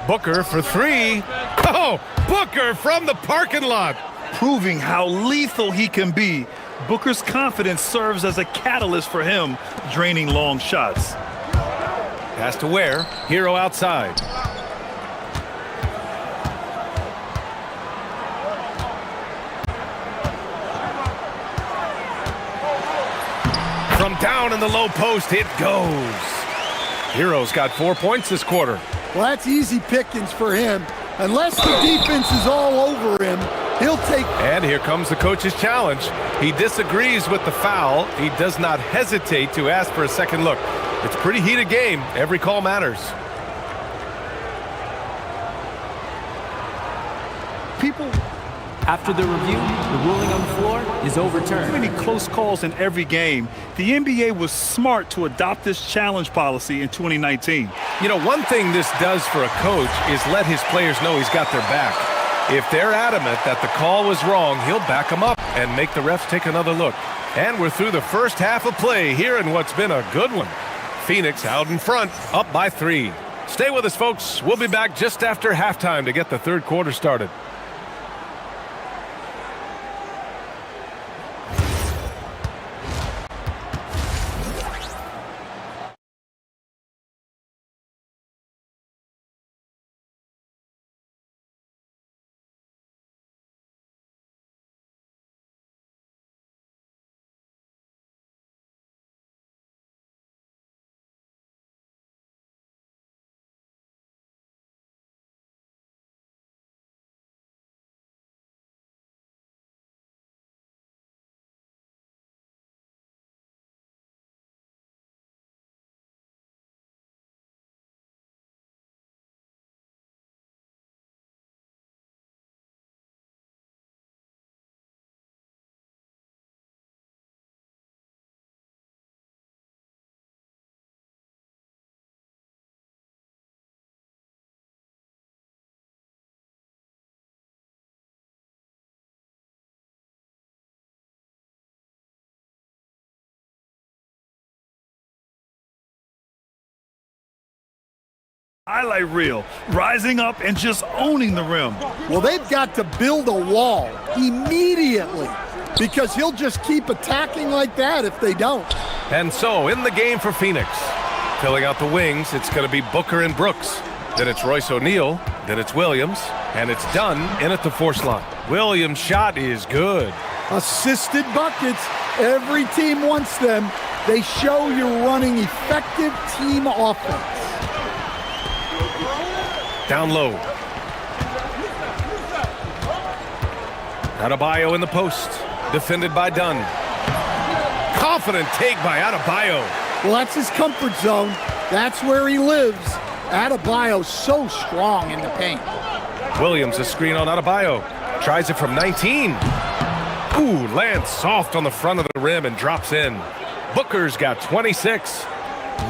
Booker for 3. Oh, Booker from the parking lot. Proving how lethal he can be. Booker's confidence serves as a catalyst for him, draining long shots. Pass to Ware. Hero outside. From down in the low post, it goes. Hero's got 4 points this quarter. Well, that's easy pickings for him. Unless the defense is all over him, he'll take... And here comes the coach's challenge. He disagrees with the foul. He does not hesitate to ask for a second look. It's a pretty heated game. Every call matters. People... After the review, the ruling on the floor is overturned. So many close calls in every game. The NBA was smart to adopt this challenge policy in 2019. You know, one thing this does for a coach is let his players know he's got their back. If they're adamant that the call was wrong, he'll back them up and make the refs take another look. And we're through the first half of play here in what's been a good one. Phoenix out in front, up by 3. Stay with us, folks. We'll be back just after halftime to get the third quarter started. Highlight reel, rising up and just owning the rim. Well, they've got to build a wall immediately because he'll just keep attacking like that if they don't. And so, in the game for Phoenix, filling out the wings, it's going to be Booker and Brooks. Then it's Royce O'Neal, then it's Williams, and it's done in at the force line. Williams' shot is good. Assisted buckets. Every team wants them. They show you're running effective team offense. Down low. Adebayo in the post. Defended by Dunn. Confident take by Adebayo. Well, that's his comfort zone. That's where he lives. Adebayo's so strong in the paint. Williams, a screen on Adebayo. Tries it from 19. Ooh, lands soft on the front of the rim and drops in. Booker's got 26.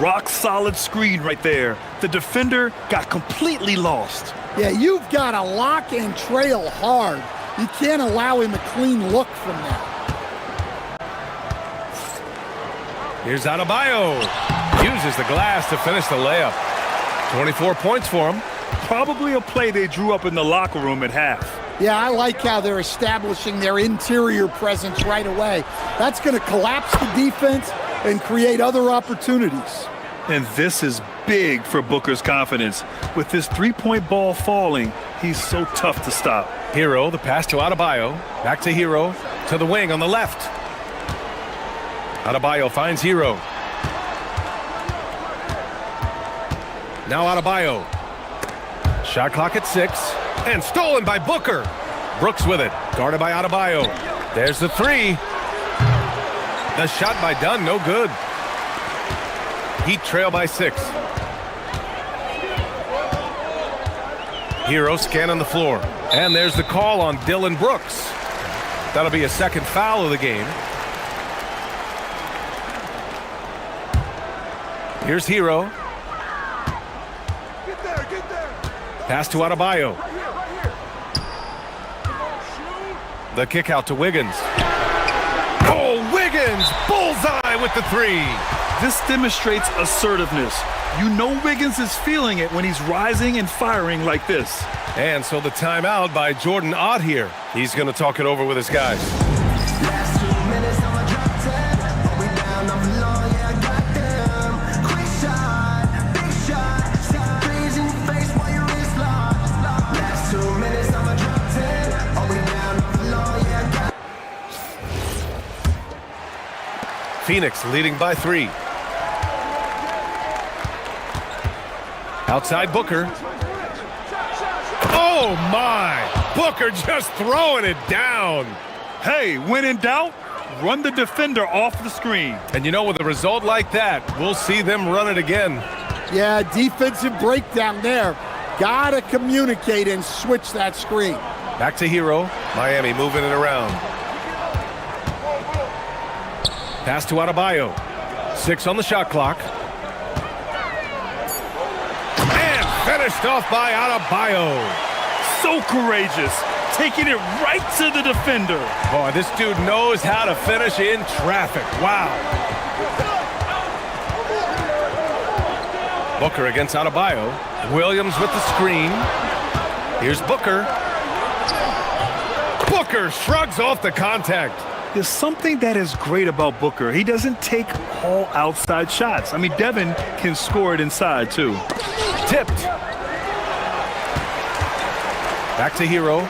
Rock solid screen right there. The defender got completely lost. Yeah, you've got to lock and trail hard. You can't allow him a clean look from that. Here's Adebayo. Uses the glass to finish the layup. 24 points for him. Probably a play they drew up in the locker room at half. Yeah, I like how they're establishing their interior presence right away. That's going to collapse the defense and create other opportunities. And this is big for Booker's confidence. With this three-point ball falling, he's so tough to stop. Hero, the pass to Adebayo. Back to Hero, to the wing on the left. Adebayo finds Hero. Now Adebayo. Shot clock at 6. And stolen by Booker. Brooks with it. Guarded by Adebayo. There's the three. The shot by Dunn, no good. Heat trail by 6. Hero scanning the floor. And there's the call on Dylan Brooks. That'll be a second foul of the game. Here's Hero. Pass to Adebayo. The kick out to Wiggins. Oh, Wiggins! Bullseye with the three. This demonstrates assertiveness. You know Wiggins is feeling it when he's rising and firing like this. And so the timeout by Jordan Ott here. He's going to talk it over with his guys. Last 2 minutes on my drop 10. Are we down on the lawn? Yeah, I got them. Quick shot, big shot. Shot threes in your face while your wrist locked. Last 2 minutes on my drop 10. Are we down on the lawn? Yeah, I got Phoenix leading by 3. Outside Booker. Oh my! Booker just throwing it down. Hey, when in doubt, run the defender off the screen. And you know, with a result like that, we'll see them run it again. Yeah, defensive breakdown there. Gotta communicate and switch that screen. Back to Hero. Miami moving it around. Pass to Adebayo. 6 on the shot clock. And finished off by Adebayo. So courageous, taking it right to the defender. Boy, this dude knows how to finish in traffic. Wow. Booker against Adebayo. Williams with the screen. Here's Booker. Booker shrugs off the contact. There's something that is great about Booker. He doesn't take all outside shots. I mean, Devin can score it inside, too. Tipped. Back to Hero.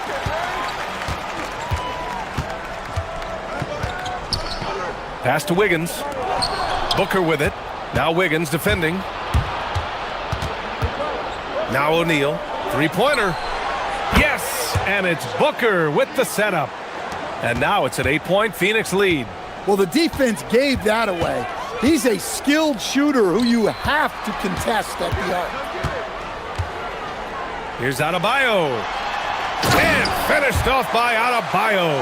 Pass to Wiggins. Booker with it. Now Wiggins defending. Now O'Neal. Three-pointer. Yes! And it's Booker with the setup. And now it's an 8-point Phoenix lead. Well, the defense gave that away. He's a skilled shooter who you have to contest at the arc. Here's Adebayo. And finished off by Adebayo.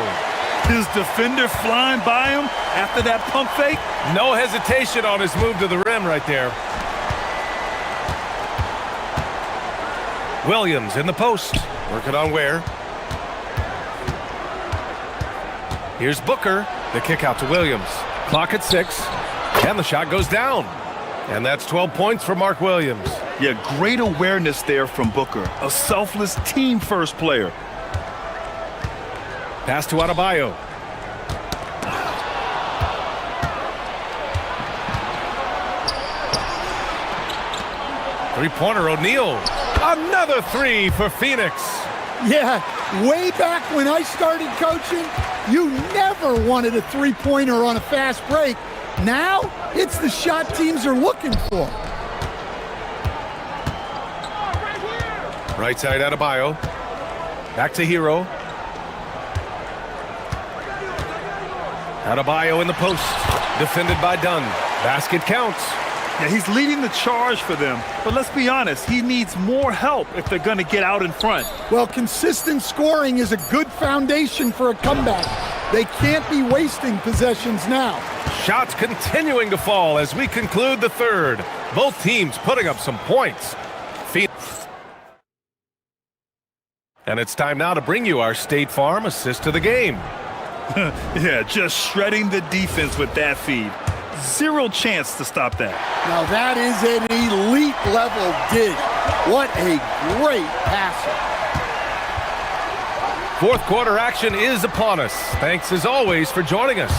His defender flying by him after that pump fake. No hesitation on his move to the rim right there. Williams in the post. Working on Ware. Here's Booker. The kick out to Williams. Clock at 6. And the shot goes down. And that's 12 points for Mark Williams. Yeah, great awareness there from Booker. A selfless team-first player. Pass to Adebayo. Three-pointer, O'Neal. Another three for Phoenix. Yeah, way back when I started coaching, you never wanted a three-pointer on a fast break. Now, it's the shot teams are looking for. Right side Adebayo. Back to Hero. Adebayo in the post. Defended by Dunn. Basket counts. Yeah, he's leading the charge for them. But let's be honest, he needs more help if they're going to get out in front. Well, consistent scoring is a good foundation for a comeback. They can't be wasting possessions now. Shots continuing to fall as we conclude the third. Both teams putting up some points. And it's time now to bring you our State Farm assist of the game. Yeah, just shredding the defense with that feed. Zero chance to stop that. Now that is an elite level dig. What a great passer. Fourth quarter action is upon us. Thanks as always for joining us.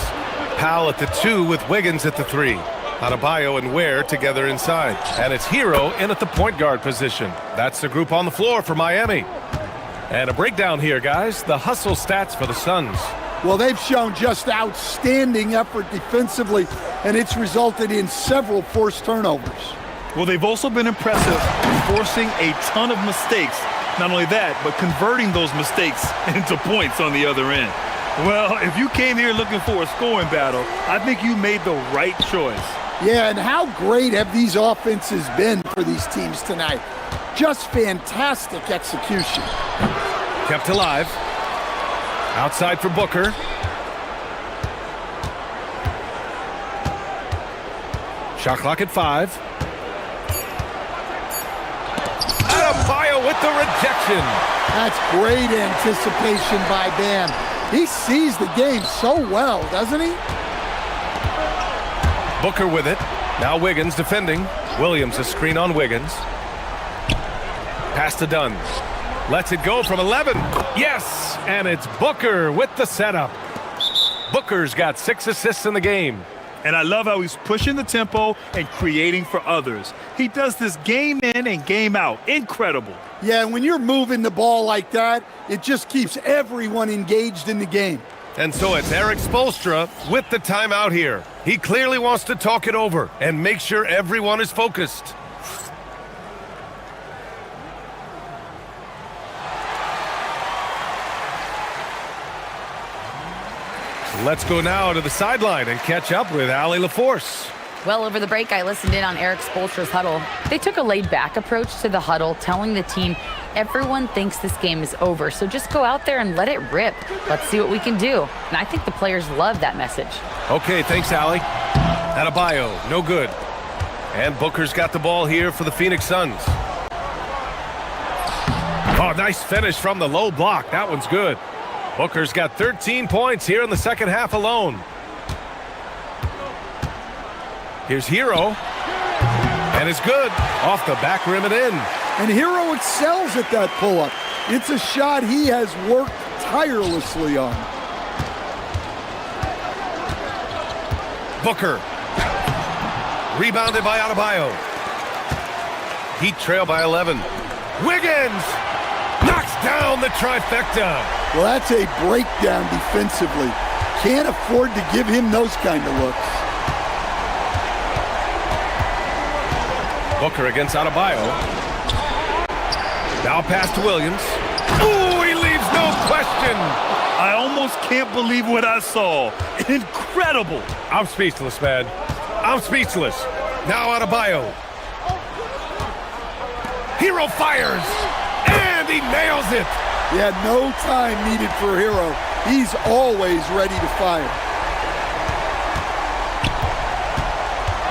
Powell at the 2 with Wiggins at the 3. Adebayo and Ware together inside. And it's Hero in at the point guard position. That's the group on the floor for Miami. And a breakdown here, guys. The hustle stats for the Suns. Well, they've shown just outstanding effort defensively, and it's resulted in several forced turnovers. Well, they've also been impressive in forcing a ton of mistakes. Not only that, but converting those mistakes into points on the other end. Well, if you came here looking for a scoring battle, I think you made the right choice. Yeah, and how great have these offenses been for these teams tonight? Just fantastic execution. Kept alive. Outside for Booker. Shot clock at 5. Adebayo with the rejection. That's great anticipation by Bam. He sees the game so well, doesn't he? Booker with it. Now Wiggins defending. Williams a screen on Wiggins. Pass to Dunn. Lets it go from 11. Yes, and it's Booker with the setup. Booker's got 6 assists in the game. And I love how he's pushing the tempo and creating for others. He does this game in and game out. Incredible. Yeah, when you're moving the ball like that, it just keeps everyone engaged in the game. And so it's Eric Spoelstra with the timeout here. He clearly wants to talk it over and make sure everyone is focused. Let's go now to the sideline and catch up with Allie LaForce. Well, over the break, I listened in on Eric Spoelstra's huddle. They took a laid-back approach to the huddle, telling the team, everyone thinks this game is over, so just go out there and let it rip. Let's see what we can do. And I think the players love that message. Okay, thanks, Allie. Adebayo, no good. And Booker's got the ball here for the Phoenix Suns. Oh, nice finish from the low block. That one's good. Booker's got 13 points here in the second half alone. Here's Hero. And it's good. Off the back rim and in. And Hero excels at that pull-up. It's a shot he has worked tirelessly on. Booker. Rebounded by Adebayo. Heat trail by 11. Wiggins knocks down the trifecta. Well, that's a breakdown defensively. Can't afford to give him those kind of looks. Booker against Adebayo. Now pass to Williams. Ooh, he leaves no question. I almost can't believe what I saw. Incredible. I'm speechless, man. I'm speechless. Now Adebayo. Hero fires. And he nails it. Yeah, no time needed for Hero. He's always ready to fire.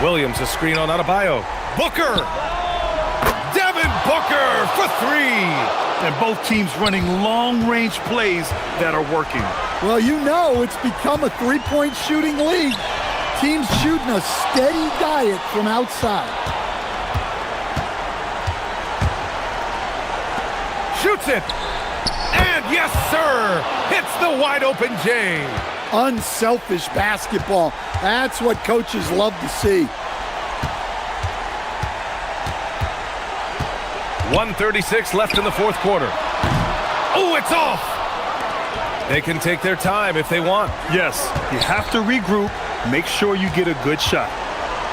Williams a screen on Adebayo. Booker! Devin Booker for 3! And both teams running long-range plays that are working. Well, you know it's become a three-point shooting league. Teams shooting a steady diet from outside. shoots it. And yes, sir, hits the wide open J. Unselfish basketball. That's what coaches love to see. 1:36 left in the fourth quarter. Oh, it's off. They can take their time if they want. Yes, you have to regroup. Make sure you get a good shot.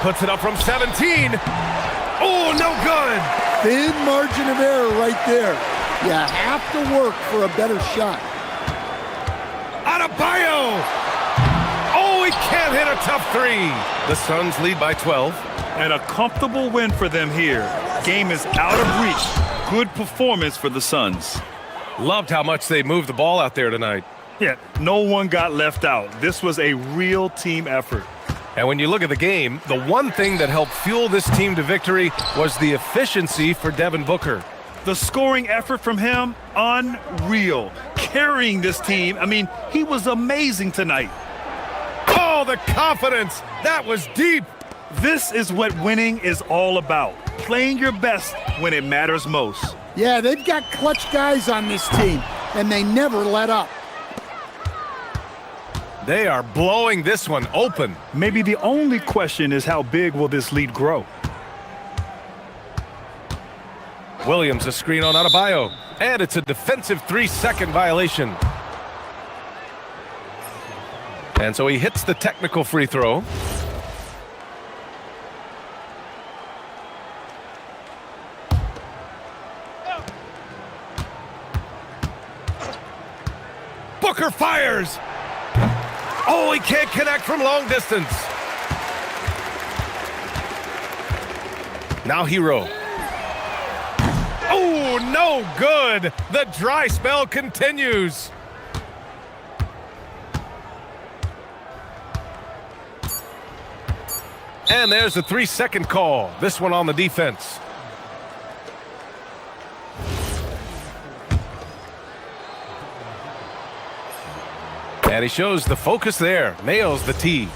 Puts it up from 17. Oh, no good. Thin margin of error right there. You have to work for a better shot. Adebayo. Oh, he can't hit a tough three. The Suns lead by 12. And a comfortable win for them here. Game is out of reach. Good performance for the Suns. Loved how much they moved the ball out there tonight. Yeah, no one got left out. This was a real team effort. And when you look at the game, the one thing that helped fuel this team to victory was the efficiency for Devin Booker. The scoring effort from him, unreal. Carrying this team, I mean, he was amazing tonight. Oh, the confidence. That was deep. This is what winning is all about. Playing your best when it matters most. Yeah, they've got clutch guys on this team, and they never let up. They are blowing this one open. Maybe the only question is how big will this lead grow? Williams a screen on Adebayo. And it's a defensive 3-second violation. And so he hits the technical free throw. Booker fires. Oh, he can't connect from long distance. Now Hero. Oh, no good. The dry spell continues. And there's a 3-second call. This one on the defense. And he shows the focus there. Nails the tee.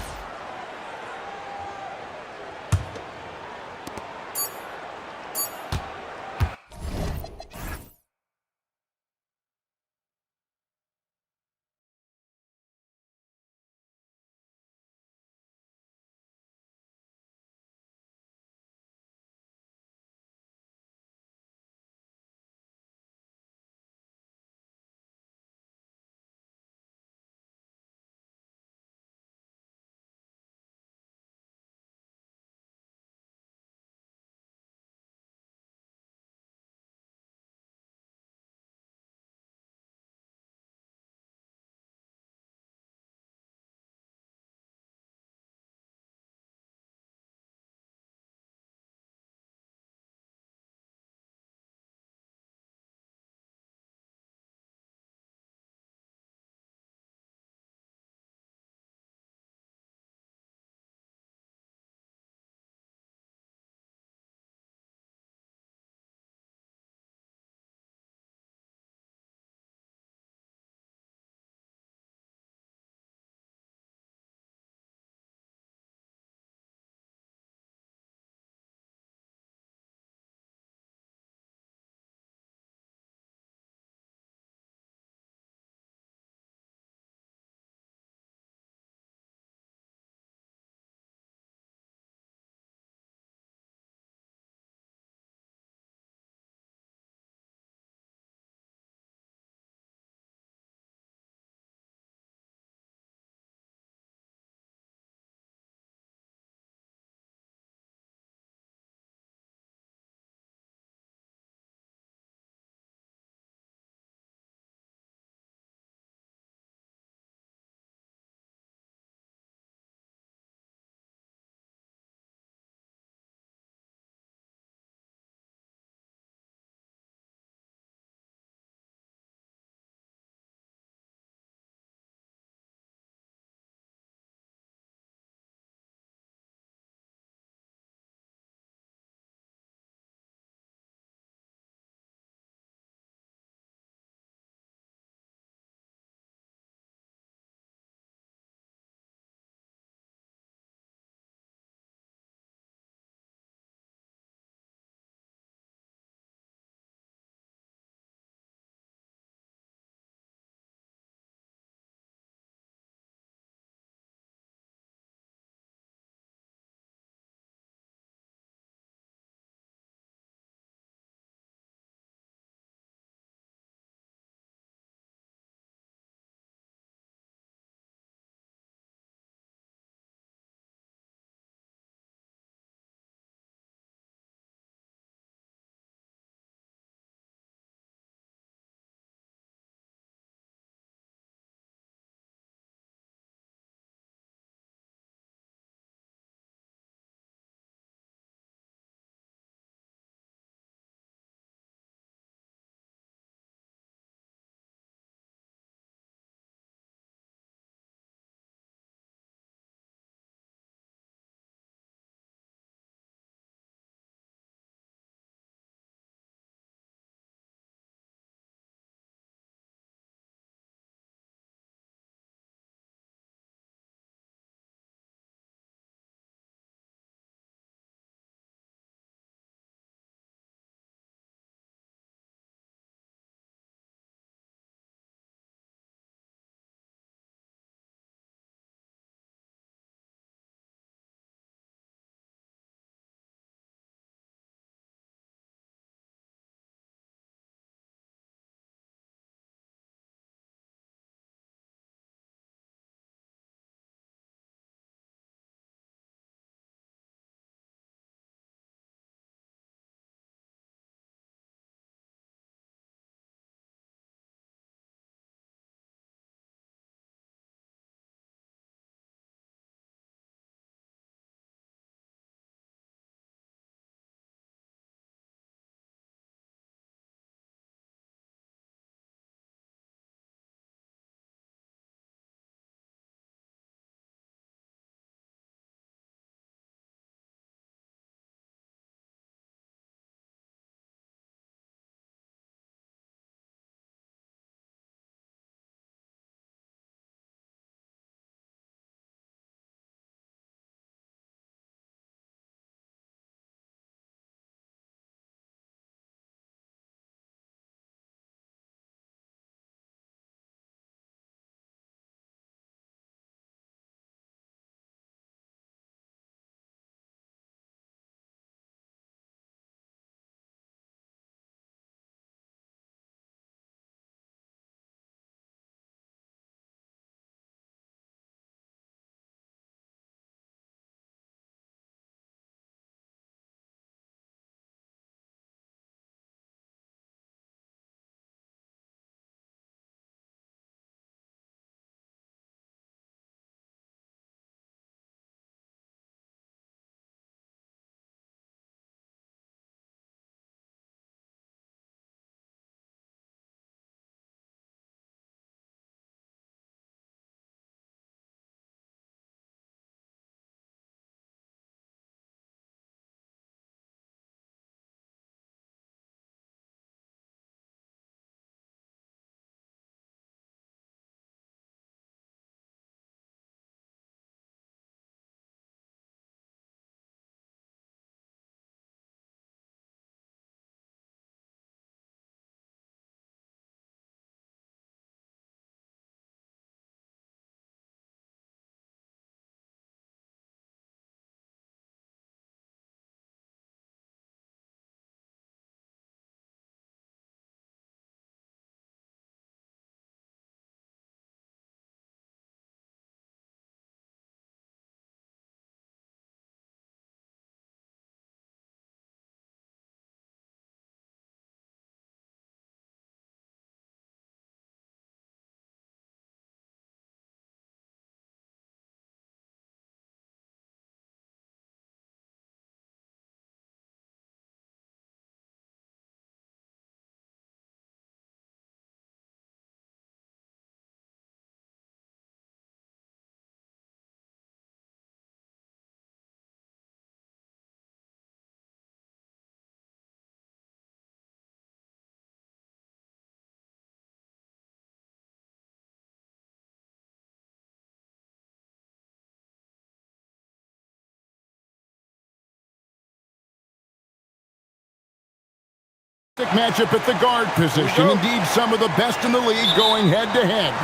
Matchup at the guard position. Indeed, some of the best in the league going head-to-head.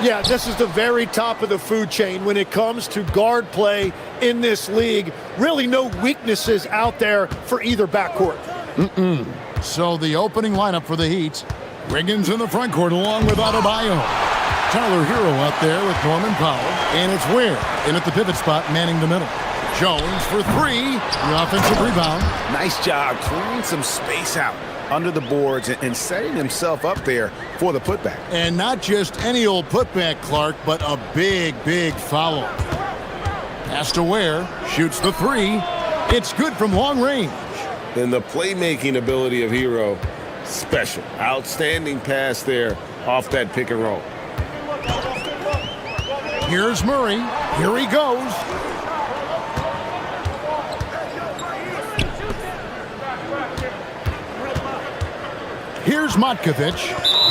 Yeah, this is the very top of the food chain when it comes to guard play in this league. Really no weaknesses out there for either backcourt. So the opening lineup for the Heat. Wiggins in the front court along with Adebayo. Tyler Hero out there with Norman Powell. And it's Ware in at the pivot spot manning the middle. Jones for three. The offensive rebound. Nice job clearing some space out under the boards and setting himself up there for the putback. And not just any old putback, Clark, but a big, big foul. Pass to Ware. Shoots the three. It's good from long range. And the playmaking ability of Hero, special. Outstanding pass there off that pick and roll. Here's Murray. Here he goes. Here's Matkovic.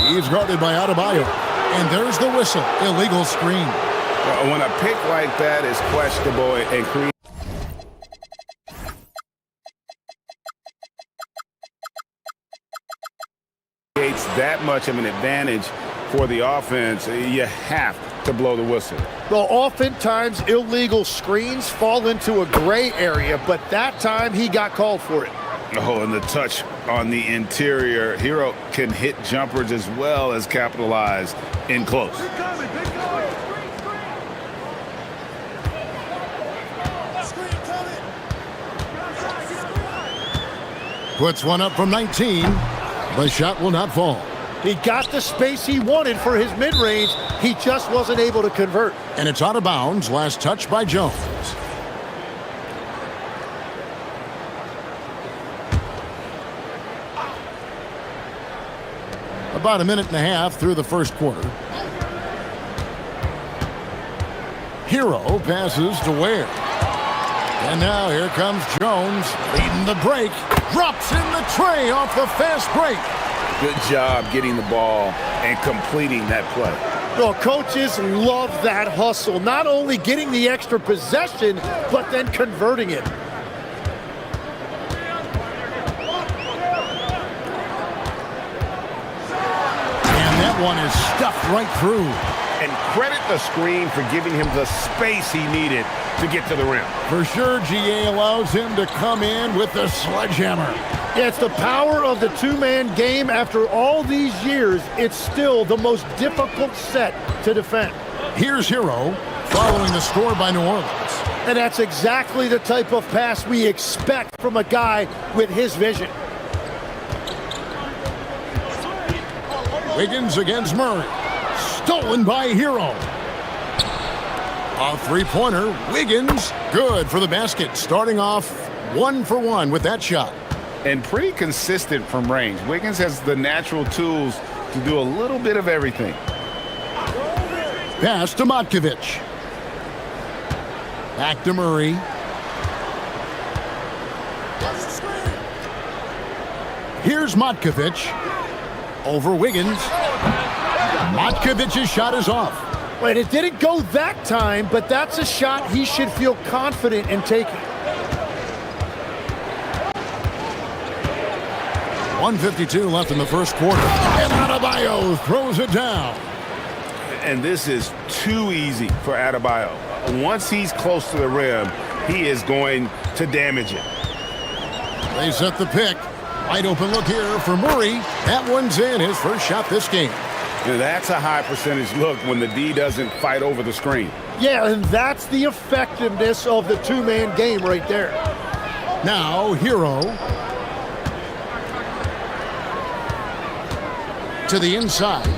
He's guarded by Adebayo. And there's the whistle. Illegal screen. When a pick like that is questionable and creates that much of an advantage for the offense, you have to blow the whistle. Well, oftentimes illegal screens fall into a gray area, but that time he got called for it. Oh, and the touch on the interior. Hero can hit jumpers as well as capitalize in close. Puts one up from 19. The shot will not fall. He got the space he wanted for his mid-range. He just wasn't able to convert. And it's out of bounds. Last touch by Jones. About a minute and a half through the first quarter. Hero passes to Ware. And now here comes Jones leading the break. Drops in the tray off the fast break. Good job getting the ball and completing that play. Well, coaches love that hustle. Not only getting the extra possession, but then converting it. One is stuffed right through. And credit the screen for giving him the space he needed to get to the rim. For sure, GA allows him to come in with the sledgehammer. Yeah, it's the power of the two-man game. After all these years, it's still the most difficult set to defend. Here's Hero following the score by New Orleans. And that's exactly the type of pass we expect from a guy with his vision. Wiggins against Murray. Stolen by Hero. A three-pointer. Wiggins. Good for the basket. Starting off 1 for 1 with that shot. And pretty consistent from range. Wiggins has the natural tools to do a little bit of everything. Pass to Matkovic. Back to Murray. Here's Matkovic. Over Wiggins. Matkovic's shot is off. Wait, it didn't go that time, but that's a shot he should feel confident in taking. 1:52 left in the first quarter. And Adebayo throws it down. And this is too easy for Adebayo. Once he's close to the rim, he is going to damage it. They set the pick. Wide open look here for Murray. That one's in, his first shot this game. And that's a high percentage look when the D doesn't fight over the screen. Yeah, and that's the effectiveness of the two-man game right there. Now, Hero. To the inside.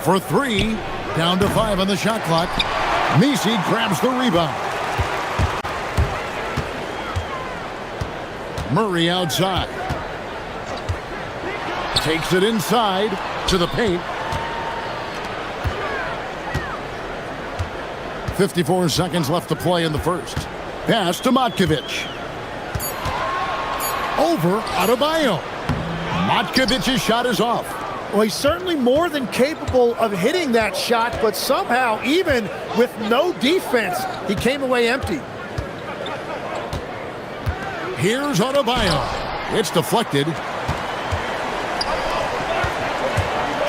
For three. Down to 5 on the shot clock. Messi grabs the rebound. Murray outside. Takes it inside to the paint. 54 seconds left to play in the first. Pass to Matkovic. Over Adebayo. Matkovic's shot is off. Well, he's certainly more than capable of hitting that shot, but somehow, even with no defense, he came away empty. Here's Adebayo. It's deflected.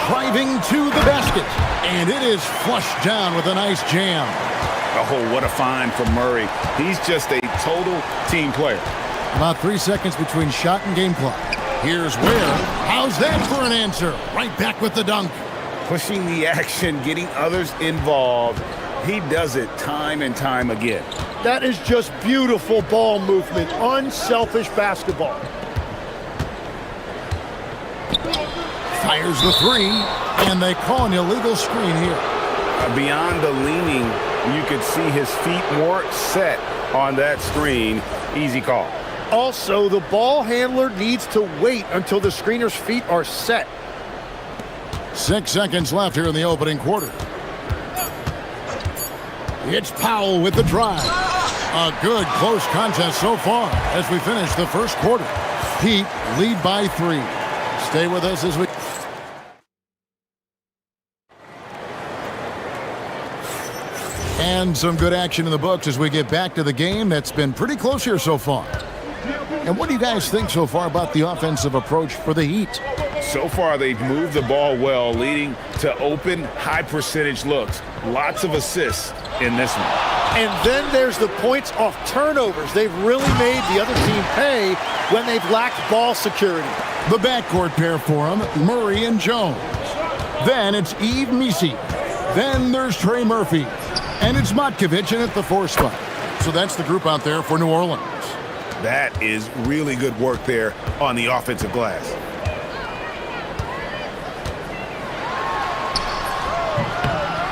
Driving to the basket. And it is flushed down with a nice jam. Oh, what a find from Murray. He's just a total team player. About 3 seconds between shot and game clock. Here's Ware. How's that for an answer? Right back with the dunk. Pushing the action, getting others involved. He does it time and time again. That is just beautiful ball movement, unselfish basketball. Fires the three, and they call an illegal screen here. Beyond the leaning, you could see his feet more set on that screen. Easy call. Also, the ball handler needs to wait until the screener's feet are set. 6 seconds left here in the opening quarter. It's Powell with the drive. A good close contest so far as we finish the first quarter. Heat lead by 3. Stay with us as we... And some good action in the books as we get back to the game that's been pretty close here so far. And what do you guys think so far about the offensive approach for the Heat? So far, they've moved the ball well, leading to open, high-percentage looks. Lots of assists in this one. And then there's the points off turnovers. They've really made the other team pay when they've lacked ball security. The backcourt pair for them, Murray and Jones. Then it's Yves Missi. Then there's Trey Murphy. And it's Matkovic in at the 4 spot. So that's the group out there for New Orleans. That is really good work there on the offensive glass.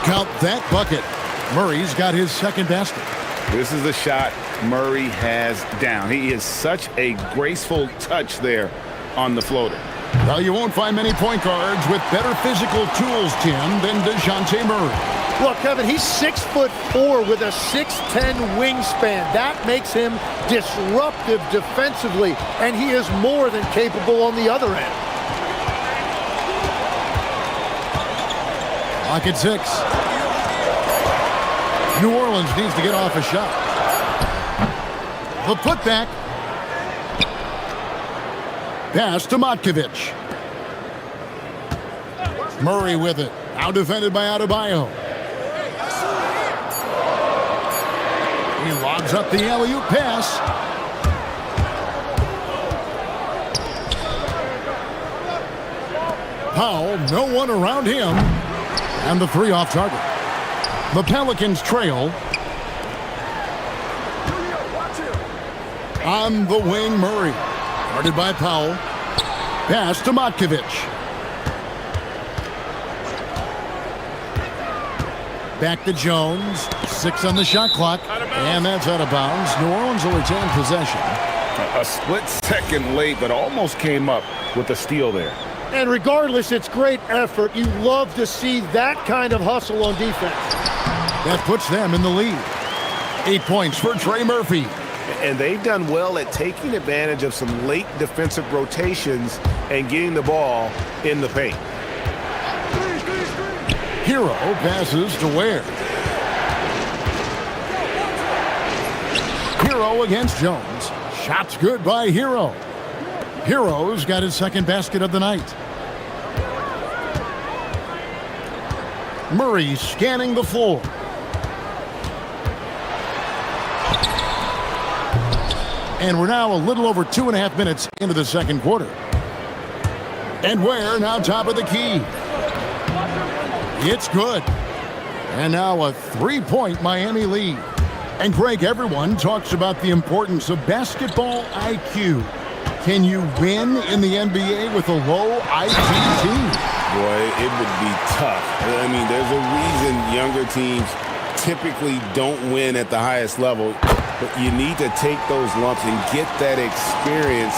Count that bucket. Murray's got his second basket. This is the shot Murray has down. He is such a graceful touch there on the floater. Well, you won't find many point guards with better physical tools, Tim, than DeJounte Murray. Look, Kevin, he's 6'4" with a 6'10" wingspan. That makes him disruptive defensively, and he is more than capable on the other end. Lock at 6. New Orleans needs to get off a shot. The putback. Pass to Matkovic. Murray with it. Now defended by Adebayo. He lobs up the alley-oop pass. Powell, no one around him. And the 3 off target. The Pelicans trail. On the wing, Murray. Guarded by Powell. Pass to Matkovic. Back to Jones. 6 on the shot clock. And that's out of bounds. New Orleans will retain possession. A split second late, but almost came up with a steal there. And regardless, it's great effort. You love to see that kind of hustle on defense. That puts them in the lead. 8 points for Trey Murphy. And they've done well at taking advantage of some late defensive rotations and getting the ball in the paint. Hero passes to Ware. Hero against Jones. Shots good by Hero. Hero's got his second basket of the night. Murray scanning the floor. And we're now a little over 2.5 minutes into the second quarter. And Ware now top of the key. It's good. And now a 3-point Miami lead. And Greg, everyone talks about the importance of basketball IQ. Can you win in the NBA with a low IQ team? Boy, it would be tough. I mean, there's a reason younger teams typically don't win at the highest level, but you need to take those lumps and get that experience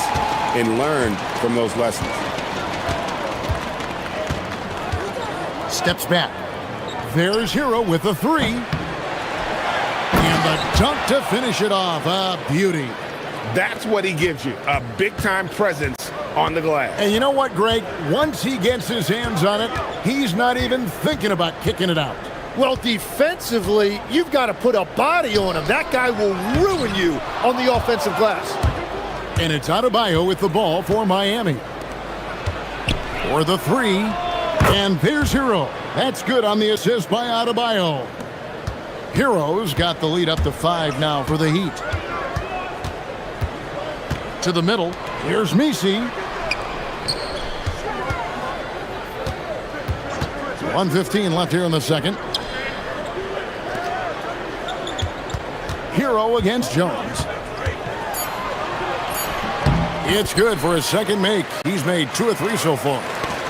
and learn from those lessons. Steps back. There's Hero with a 3. And the dunk to finish it off. A beauty. That's what he gives you, a big-time presence on the glass. And you know what, Greg? Once he gets his hands on it, he's not even thinking about kicking it out. Well, defensively, you've got to put a body on him. That guy will ruin you on the offensive glass. And it's Adebayo with the ball for Miami. For the three. And there's Hero. That's good on the assist by Adebayo. Hero's got the lead up to 5 now for the Heat. To the middle. Here's Messi. 1:15 left here in the second. Hero against Jones. It's good for his second make. He's made 2 of 3 so far.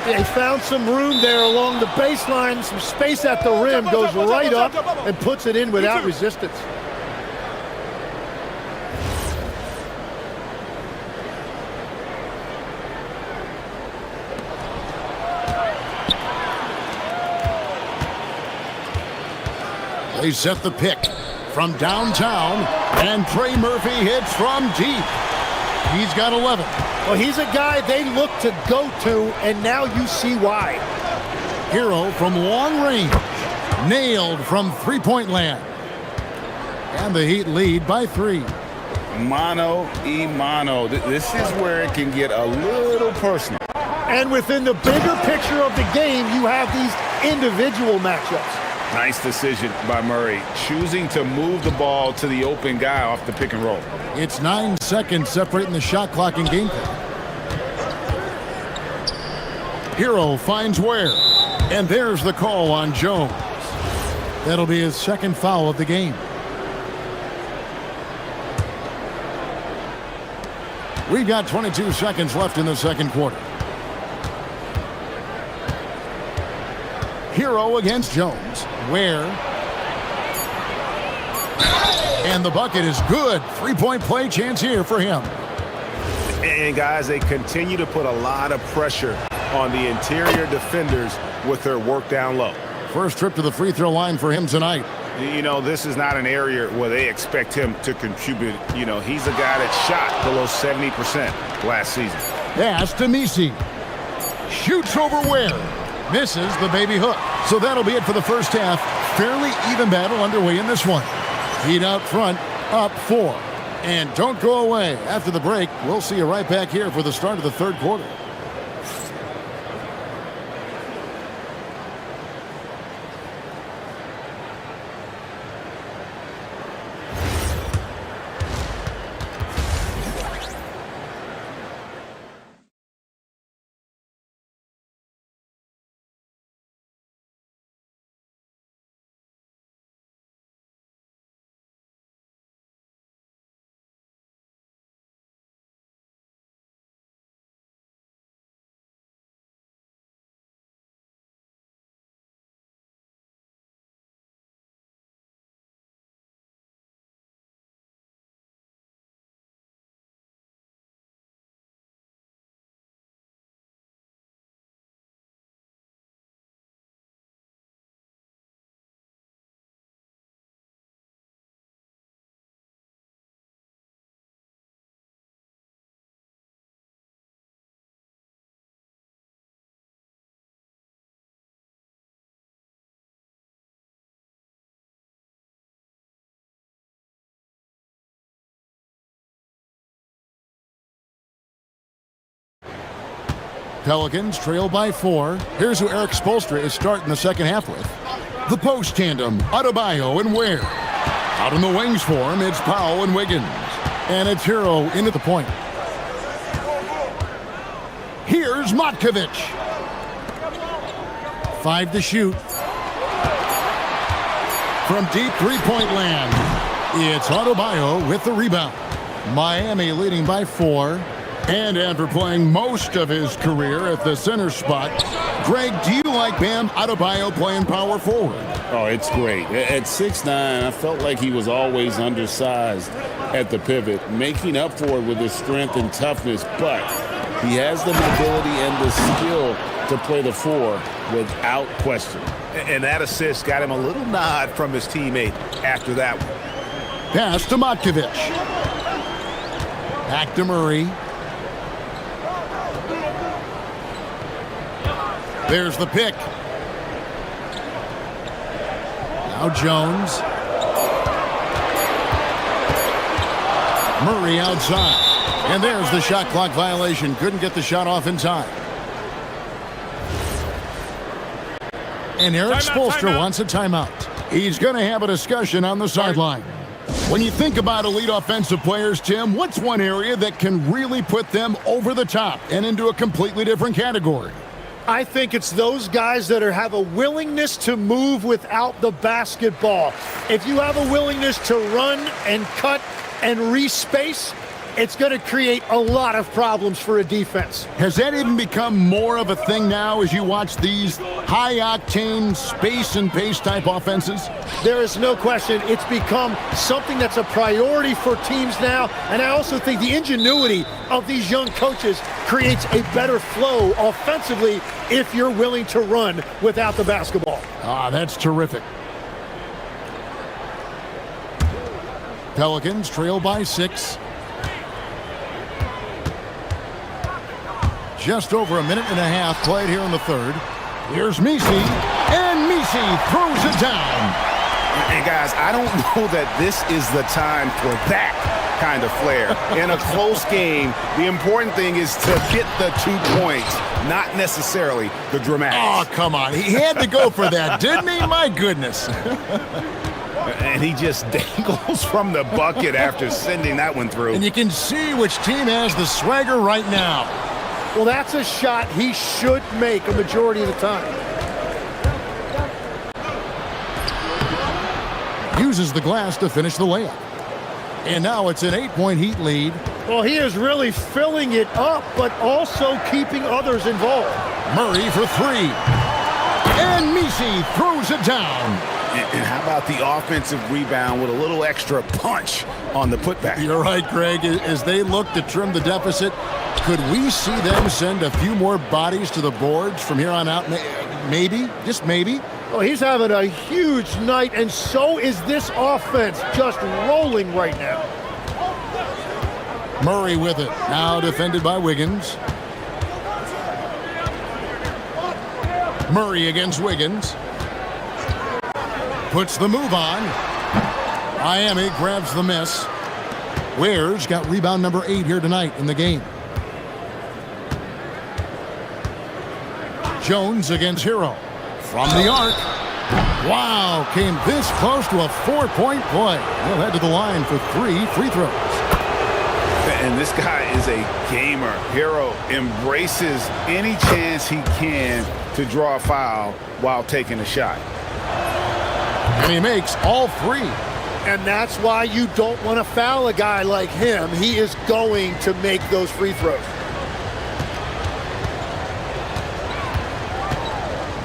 They found some room there along the baseline, some space at the rim, goes right up and puts it in without resistance. They set the pick from downtown, and Trey Murphy hits from deep. He's got 11. Well, he's a guy they look to go to, and now you see why. Hero from long range. Nailed from three-point land. And the Heat lead by 3. Mano y mano. This is where it can get a little personal. And within the bigger picture of the game, you have these individual matchups. Nice decision by Murray, choosing to move the ball to the open guy off the pick and roll. It's 9 seconds separating the shot clock and game clock. Hero finds Ware. And there's the call on Jones. That'll be his second foul of the game. We've got 22 seconds left in the second quarter. Hero against Jones. Ware. And the bucket is good. 3-point play chance here for him. And guys, they continue to put a lot of pressure on the interior defenders with their work down low. First trip to the free throw line for him tonight. You know, this is not an area where they expect him to contribute. You know, he's a guy that shot below 70% last season. Pass to Messi. Shoots over Ware. Misses the baby hook. So that'll be it for the first half. Fairly even battle underway in this one. Heat out front, up 4. And don't go away. After the break, we'll see you right back here for the start of the third quarter. Pelicans trail by 4. Here's who Eric Spoelstra is starting the second half with. The post tandem, Adebayo and Ware. Out in the wings for him, it's Powell and Wiggins. And it's Hero in at the point. Here's Matkovic. 5 to shoot. From deep three-point land, it's Adebayo with the rebound. Miami leading by 4. And after playing most of his career at the center spot, Greg, do you like Bam Adebayo playing power forward? Oh, it's great. At 6'9", I felt like he was always undersized at the pivot, making up for it with his strength and toughness, but he has the mobility and the skill to play the 4 without question. And that assist got him a little nod from his teammate after that one. Pass to Matkovic. Back to Murray. There's the pick. Now Jones. Murray outside. And there's the shot clock violation. Couldn't get the shot off in time. And Eric Spoelstra wants a timeout. He's going to have a discussion on the sideline. When you think about elite offensive players, Tim, what's one area that can really put them over the top and into a completely different category? I think it's those guys that have a willingness to move without the basketball. If you have a willingness to run and cut and respace, it's going to create a lot of problems for a defense. Has that even become more of a thing now as you watch these high-octane space and pace type offenses? There is no question. It's become something that's a priority for teams now, and I also think the ingenuity of these young coaches creates a better flow offensively if you're willing to run without the basketball. Ah, that's terrific. Pelicans trail by 6. Just over a minute and a half played here in the third. Here's Misi, and Misi throws it down. And guys, I don't know that this is the time for that kind of flair. In a close game, the important thing is to get the 2 points, not necessarily the dramatics. Oh, come on. He had to go for that, didn't he? My goodness. And he just dangles from the bucket after sending that one through. And you can see which team has the swagger right now. Well, that's a shot he should make a majority of the time. Uses the glass to finish the layup. And now it's an 8-point Heat lead. Well, he is really filling it up, but also keeping others involved. Murray for 3. And Misi throws it down. And how about the offensive rebound with a little extra punch on the putback? You're right, Greg. As they look to trim the deficit, could we see them send a few more bodies to the boards from here on out? Maybe, just maybe. Well, he's having a huge night, and so is this offense, just rolling right now. Murray with it. Now defended by Wiggins. Murray against Wiggins. Puts the move on. Miami grabs the miss. Ware's got rebound number 8 here tonight in the game. Jones against Hero. From the arc. Wow, came this close to a 4-point play. He'll head to the line for 3 free throws. And this guy is a gamer. Hero embraces any chance he can to draw a foul while taking a shot. And he makes all 3. And that's why you don't want to foul a guy like him. He is going to make those free throws.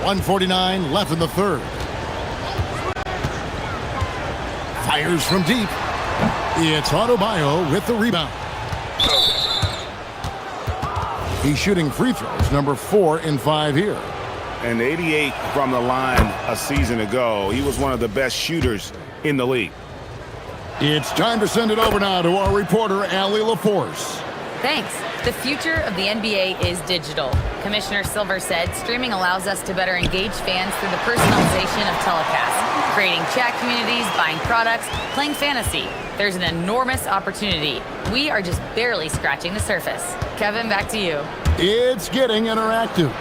1:49 left in the third. Fires from deep. It's Adebayo with the rebound. He's shooting free throws, number 4 in 5 here. And 88 from the line a season ago. He was one of the best shooters in the league. It's time to send it over now to our reporter, Allie LaForce. Thanks. The future of the NBA is digital. Commissioner Silver said streaming allows us to better engage fans through the personalization of telecasts, creating chat communities, buying products, playing fantasy. There's an enormous opportunity. We are just barely scratching the surface. Kevin, back to you. It's getting interactive.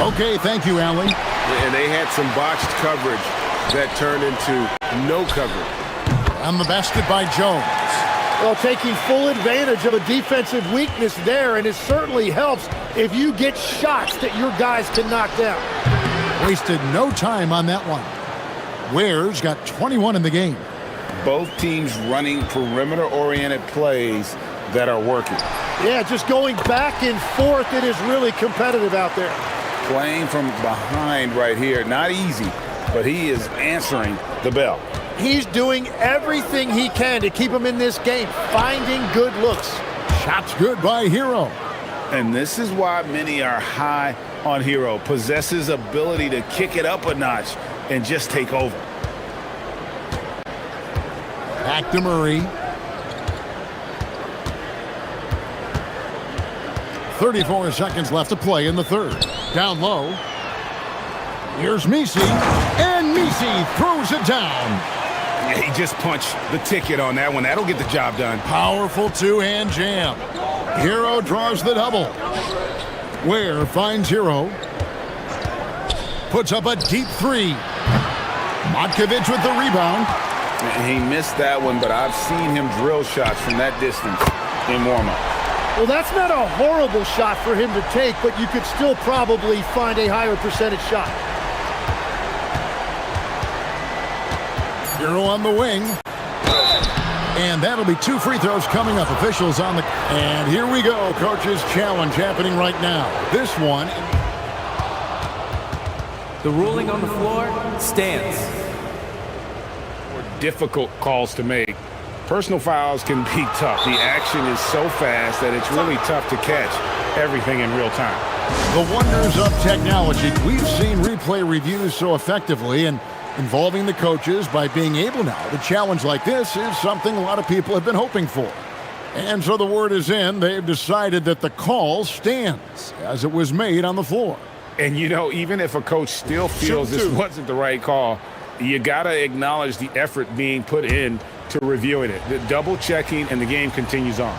Okay, thank you, Allie. And they had some botched coverage that turned into no coverage. On the basket by Jones. Well, taking full advantage of a defensive weakness there, and it certainly helps if you get shots that your guys can knock down. Wasted no time on that one. Ware's got 21 in the game. Both teams running perimeter-oriented plays that are working. Yeah, just going back and forth, it is really competitive out there. Playing from behind right here, not easy, but he is answering the bell. He's doing everything he can to keep him in this game, finding good looks. Shots good by Hero. And this is why many are high on Hero. Possesses ability to kick it up a notch and just take over. Back to Murray. 34 seconds left to play in the third. Down low. Here's Misi, and Misi throws it down. He just punched the ticket on that one. That'll get the job done. Powerful two-hand jam. Hero draws the double. Ware finds Hero. Puts up a deep three. Matkovic with the rebound. He missed that one, but I've seen him drill shots from that distance in warm-up. Well, that's not a horrible shot for him to take, but you could still probably find a higher percentage shot. Hero on the wing. And that'll be 2 free throws coming up. Officials on the... And here we go. Coach's challenge happening right now. This one... The ruling on the floor stands. More difficult calls to make. Personal fouls can be tough. The action is so fast that it's really tough to catch everything in real time. The wonders of technology. We've seen replay reviews so effectively, and involving the coaches by being able now to challenge like this is something a lot of people have been hoping for. And so the word is in. They've decided that the call stands as it was made on the floor. And, you know, even if a coach still feels this wasn't the right call, you got to acknowledge the effort being put in to reviewing it. The double checking, and the game continues on.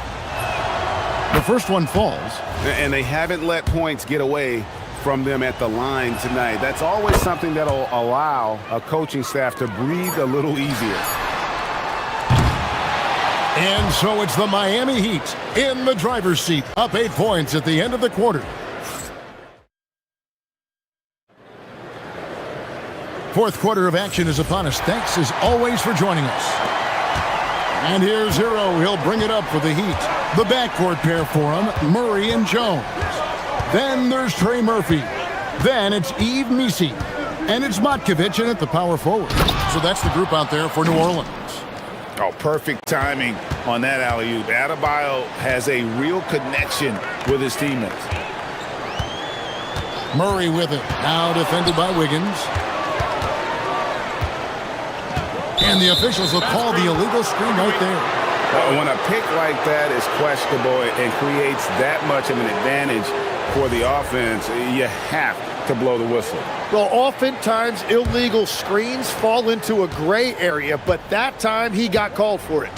The first one falls. And they haven't let points get away from them at the line tonight. That's always something that'll allow a coaching staff to breathe a little easier. And so it's the Miami Heat in the driver's seat, up 8 points at the end of the quarter. Fourth quarter of action is upon us. Thanks as always for joining us. And here's Hero. He'll bring it up for the Heat. The backcourt pair for him, Murray and Jones. Then there's Trey Murphy. Then it's Yves Missi. And it's Matkovic in at the power forward. So that's the group out there for New Orleans. Oh, perfect timing on that alley-oop. Adebayo has a real connection with his teammates. Murray with it. Now defended by Wiggins. And the officials will call the illegal screen right there. When a pick like that is questionable and creates that much of an advantage for the offense, you have to blow the whistle. Well, oftentimes illegal screens fall into a gray area, but that time he got called for it.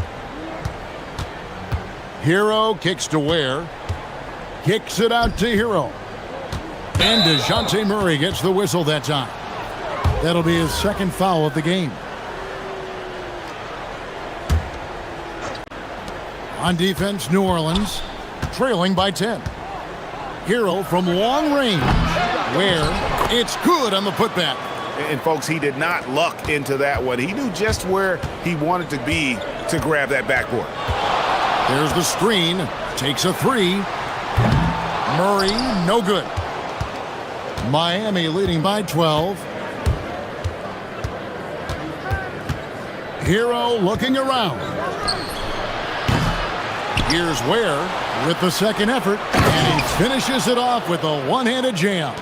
Hero kicks to Ware. Kicks it out to Hero. And DeJounte Murray gets the whistle that time. That'll be his second foul of the game. On defense, New Orleans trailing by 10. Hero from long range. Where it's good on the putback. And folks, he did not luck into that one. He knew just where he wanted to be to grab that backboard. There's the screen. Takes a three. Murray, no good. Miami leading by 12. Hero looking around. Here's Ware with the second effort, and he finishes it off with a one-handed jam.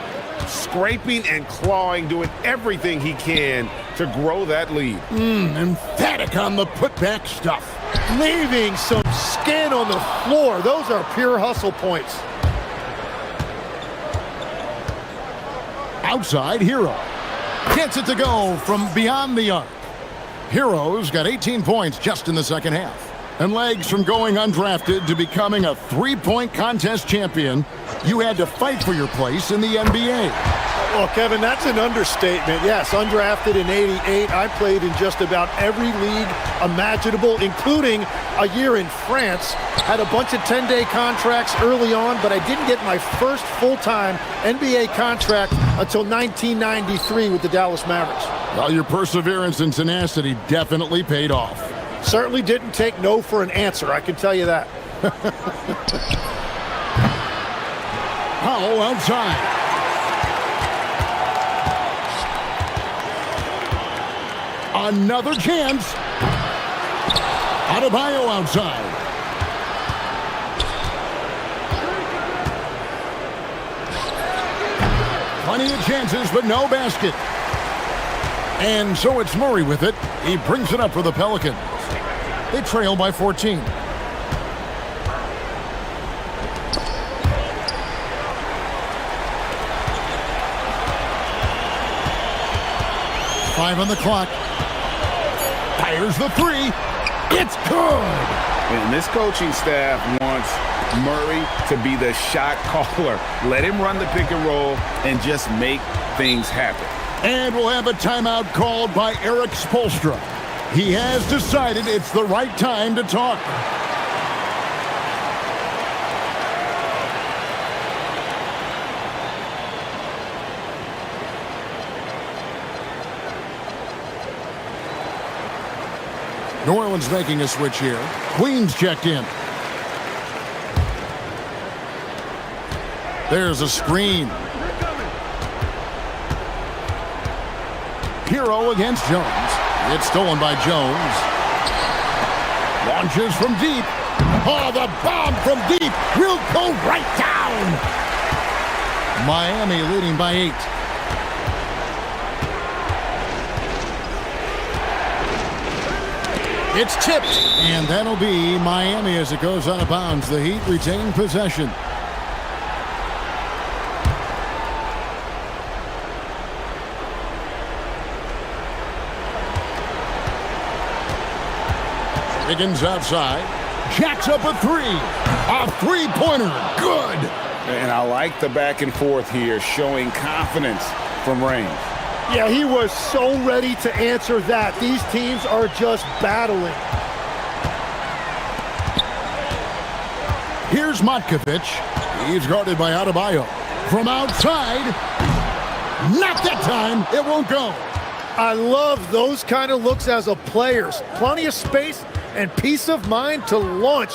Scraping and clawing, doing everything he can to grow that lead. Emphatic on the putback stuff. Leaving some skin on the floor. Those are pure hustle points. Outside, Hero gets it to go from beyond the arc. Hero's got 18 points just in the second half. And legs from going undrafted to becoming a three-point contest champion, you had to fight for your place in the NBA. Well, Kevin, that's an understatement. Yes, undrafted in '88. I played in just about every league imaginable, including a year in France. Had a bunch of 10-day contracts early on, but I didn't get my first full-time NBA contract until 1993 with the Dallas Mavericks. Well, your perseverance and tenacity definitely paid off. Certainly didn't take no for an answer, I can tell you that. Powell outside. Another chance. Adebayo outside. Plenty of chances, but no basket. And so it's Murray with it. He brings it up for the Pelicans. They trail by 14. Five on the clock. Fires the three. It's good. And this coaching staff wants Murray to be the shot caller. Let him run the pick and roll and just make things happen. And we'll have a timeout called by Eric Spoelstra. He has decided it's the right time to talk. New Orleans making a switch here. Queens checked in. There's a screen. Hero against Jones. It's stolen by Jones. Launches from deep. Oh, the bomb from deep will go right down. Miami leading by 8. It's tipped, and that'll be Miami as it goes out of bounds. The Heat retain possession. Higgins outside. Jacks up a three. A three-pointer. Good. And I like the back and forth here, showing confidence from range. Yeah, he was so ready to answer that. These teams are just battling. Here's Matkovic. He's guarded by Adebayo. From outside. Not that time. It won't go. I love those kind of looks as a player. Plenty of space and peace of mind to launch.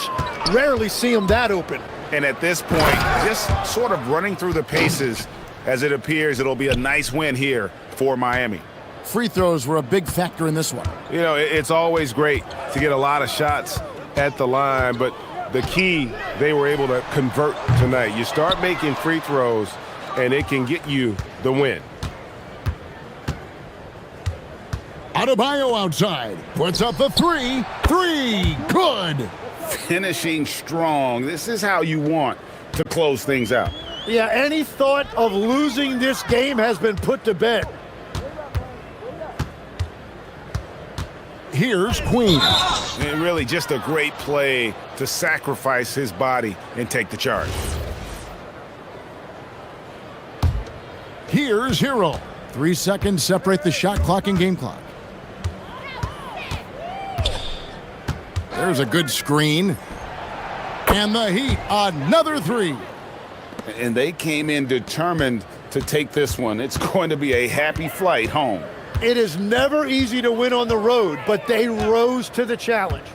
Rarely see him that open. And at this point, just sort of running through the paces, as it appears it'll be a nice win here for Miami. Free throws were a big factor in this one. You know, it's always great to get a lot of shots at the line, but the key, they were able to convert tonight. You start making free throws, and it can get you the win. Adebayo outside. Puts up the three. Three. Good. Finishing strong. This is how you want to close things out. Yeah, any thought of losing this game has been put to bed. Here's Queen. And really just a great play to sacrifice his body and take the charge. Here's Hero. 3 seconds separate the shot clock and game clock. There's a good screen. And the Heat, another three. And they came in determined to take this one. It's going to be a happy flight home. It is never easy to win on the road, but they rose to the challenge.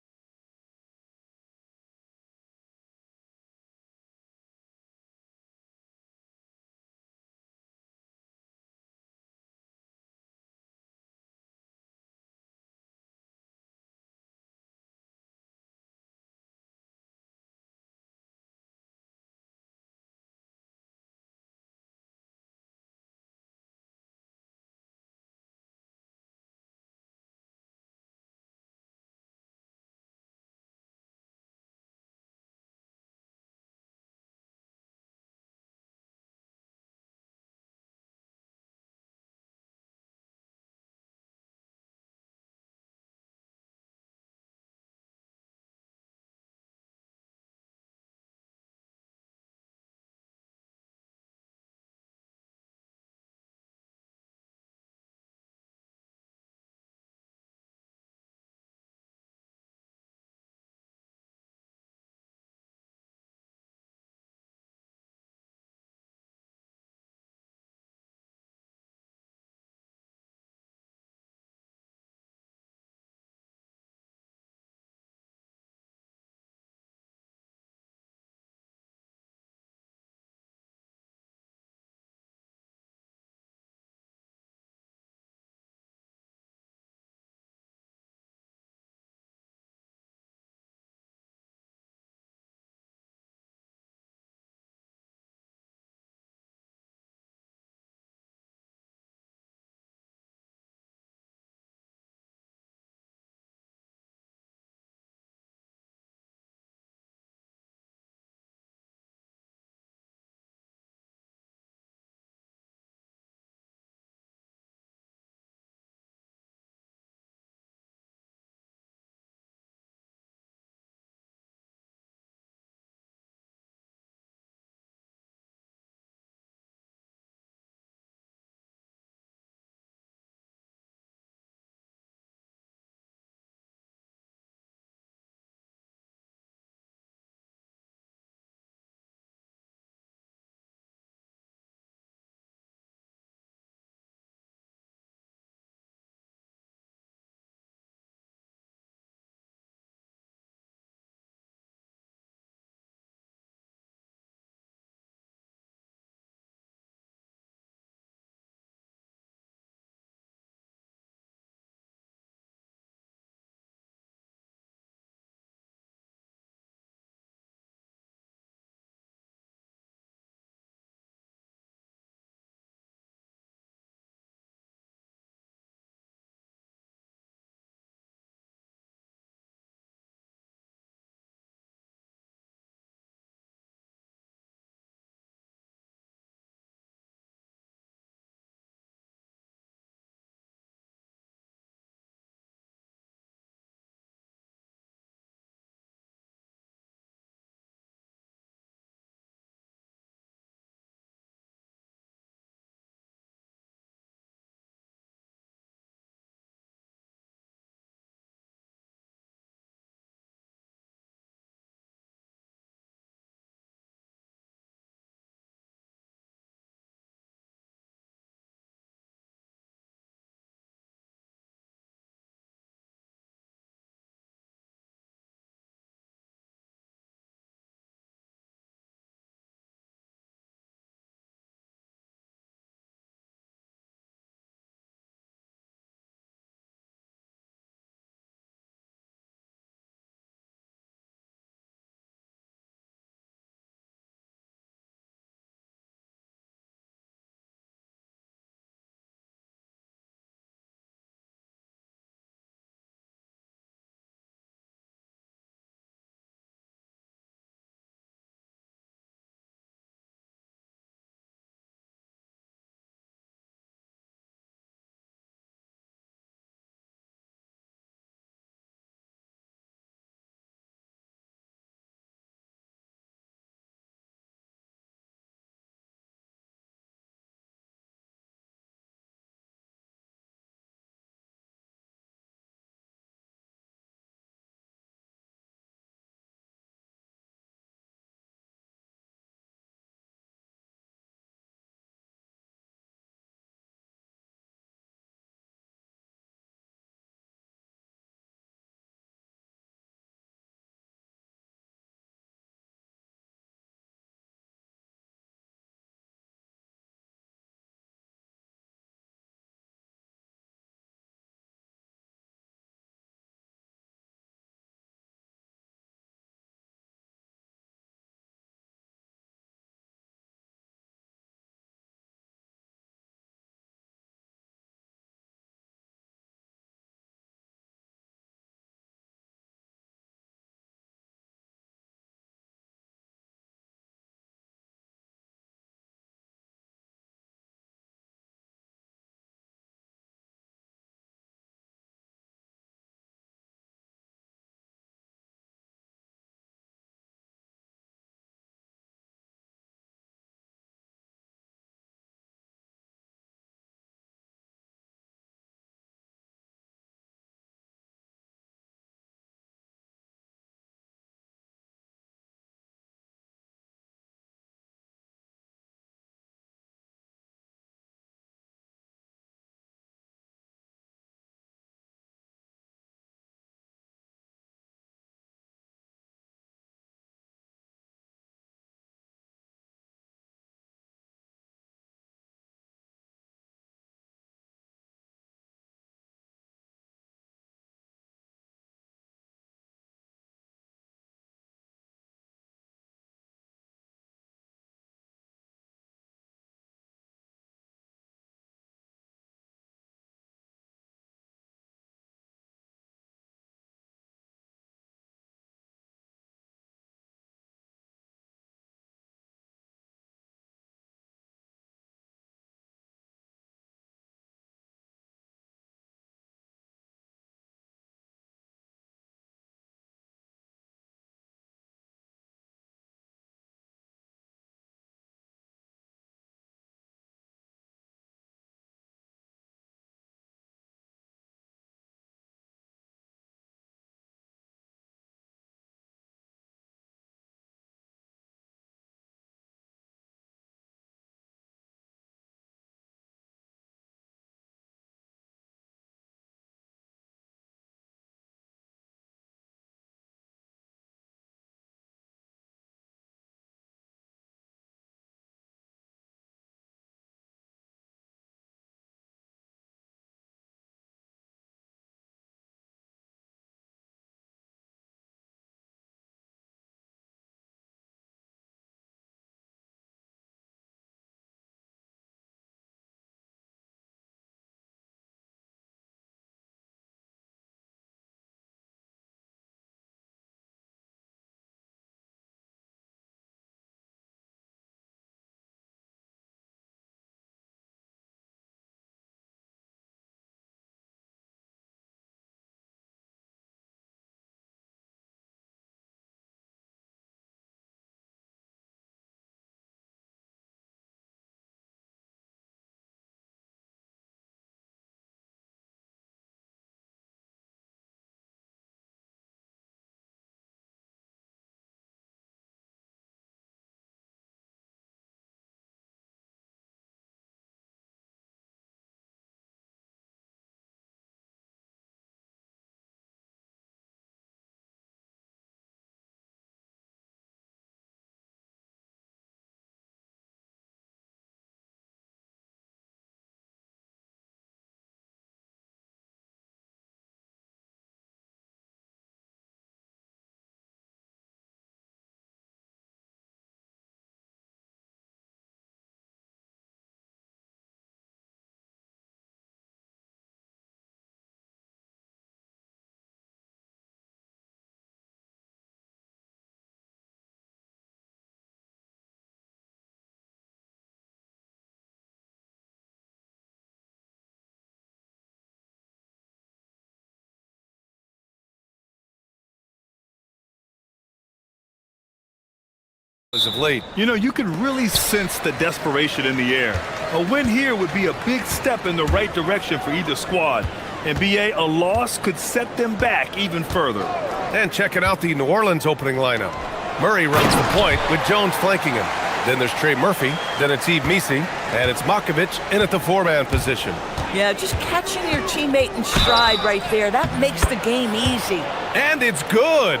as of late. You know, you can really sense the desperation in the air. A win here would be a big step in the right direction for either squad. And BA, a loss could set them back even further. And checking out the New Orleans opening lineup. Murray runs the point with Jones flanking him. Then there's Trey Murphy, then it's Yves Missi, and it's Makovic in at the four-man position. Yeah, just catching your teammate in stride right there, that makes the game easy. And it's good.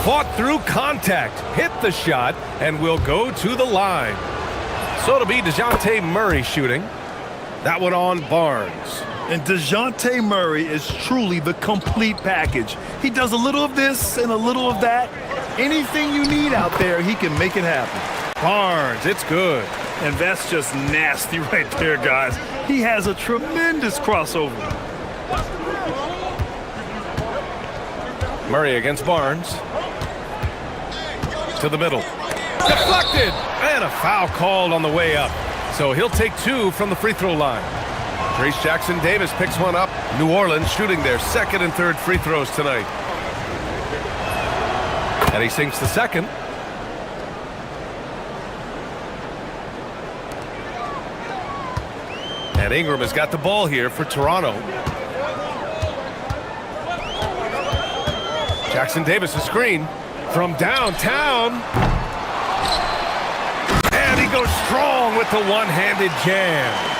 Fought through contact, hit the shot, and will go to the line. So it'll be DeJounte Murray shooting. That one on Barnes. And DeJounte Murray is truly the complete package. He does a little of this and a little of that. Anything you need out there, he can make it happen. Barnes, it's good. And that's just nasty right there, guys. He has a tremendous crossover. Murray against Barnes. To the middle. Deflected! And a foul called on the way up. So he'll take two from the free throw line. Trace Jackson-Davis picks one up. New Orleans shooting their second and third free throws tonight. And he sinks the second. And Ingram has got the ball here for Toronto. Jackson-Davis a screen from downtown. And he goes strong with the one-handed jam.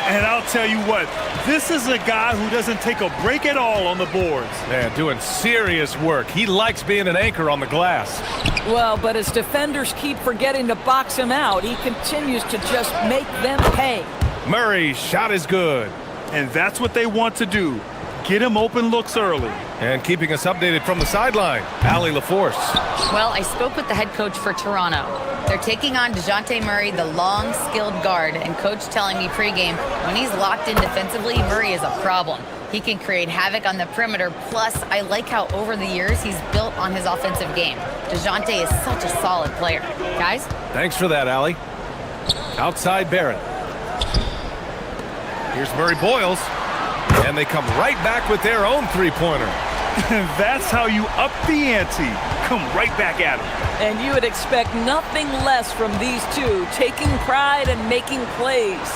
And I'll tell you what, this is a guy who doesn't take a break at all on the boards. Man, doing serious work. He likes being an anchor on the glass. Well, but as defenders keep forgetting to box him out, he continues to just make them pay. Murray's shot is good. And that's what they want to do. Get him open looks early. And keeping us updated from the sideline, Allie LaForce. Well, I spoke with the head coach for Toronto. They're taking on DeJounte Murray, the long, skilled guard, and coach telling me pregame, when he's locked in defensively, Murray is a problem. He can create havoc on the perimeter, plus I like how over the years he's built on his offensive game. DeJounte is such a solid player. Guys? Thanks for that, Allie. Outside Barrett. Here's Murray Boyles. And they come right back with their own three-pointer. That's how you up the ante. Come right back at him. And you would expect nothing less from these two, taking pride and making plays.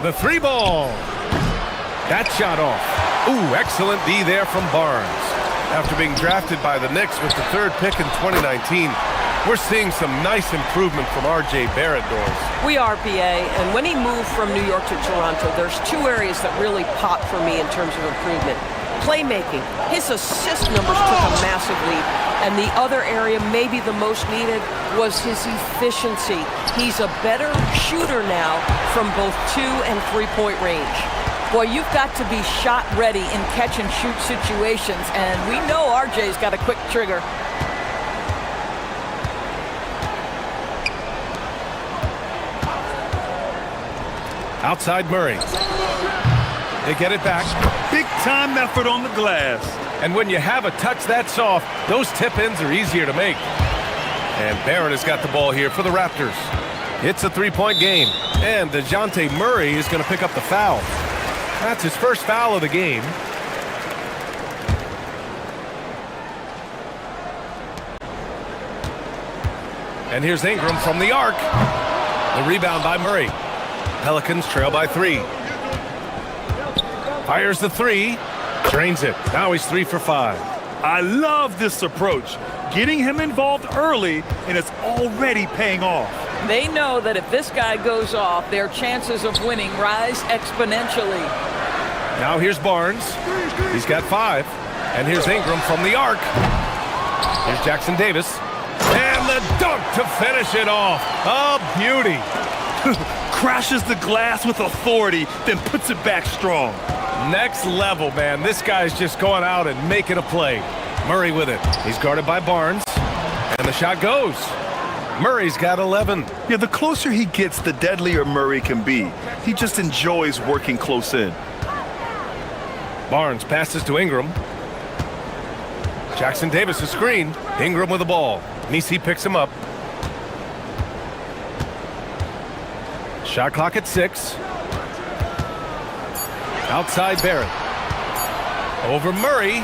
The three ball. That shot off. Ooh, excellent D there from Barnes. After being drafted by the Knicks with the third pick in 2019, we're seeing some nice improvement from R.J. Barrett, Doris. We are, PA, and when he moved from New York to Toronto, there's two areas that really popped for me in terms of improvement. Playmaking. His assist numbers took a massive leap, and the other area, maybe the most needed, was his efficiency. He's a better shooter now from both 2- and 3-point range. Boy, you've got to be shot ready in catch-and-shoot situations, and we know RJ's got a quick trigger. Outside Murray. They get it back. Big time effort on the glass. And when you have a touch that soft, those tip-ins are easier to make. And Barrett has got the ball here for the Raptors. It's a three-point game. And DeJounte Murray is going to pick up the foul. That's his first foul of the game. And here's Ingram from the arc. The rebound by Murray. Pelicans trail by 3. Fires the 3. Drains it. Now he's 3 for 5. I love this approach. Getting him involved early, and it's already paying off. They know that if this guy goes off, their chances of winning rise exponentially. Now here's Barnes. He's got 5. And here's Ingram from the arc. Here's Jackson-Davis. And the dunk to finish it off. A beauty. Crashes the glass with authority, then puts it back strong. Next level, man. This guy's just going out and making a play. Murray with it. He's guarded by Barnes. And the shot goes. Murray's got 11. Yeah, the closer he gets, the deadlier Murray can be. He just enjoys working close in. Barnes passes to Ingram. Jackson-Davis a screen. Ingram with the ball. Missi picks him up. Shot clock at 6. Outside Barrett. Over Murray.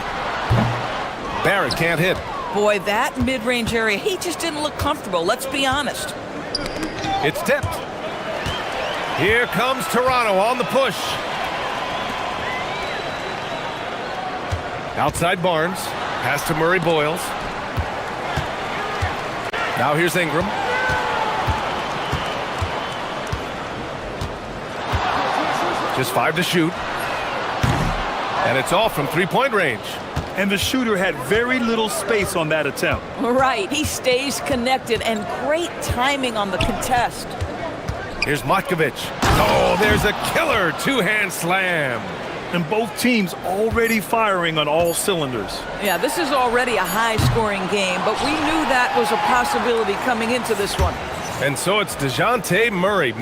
Barrett can't hit. Boy, that mid-range area, he just didn't look comfortable, let's be honest. It's tipped. Here comes Toronto on the push. Outside Barnes. Pass to Murray Boyles. Now here's Ingram. Just 5 to shoot. And it's off from three-point range. And the shooter had very little space on that attempt. Right, he stays connected and great timing on the contest. Here's Matkovic. Oh, there's a killer two-hand slam. And both teams already firing on all cylinders. Yeah, this is already a high-scoring game, but we knew that was a possibility coming into this one. And so it's DeJounte Murray.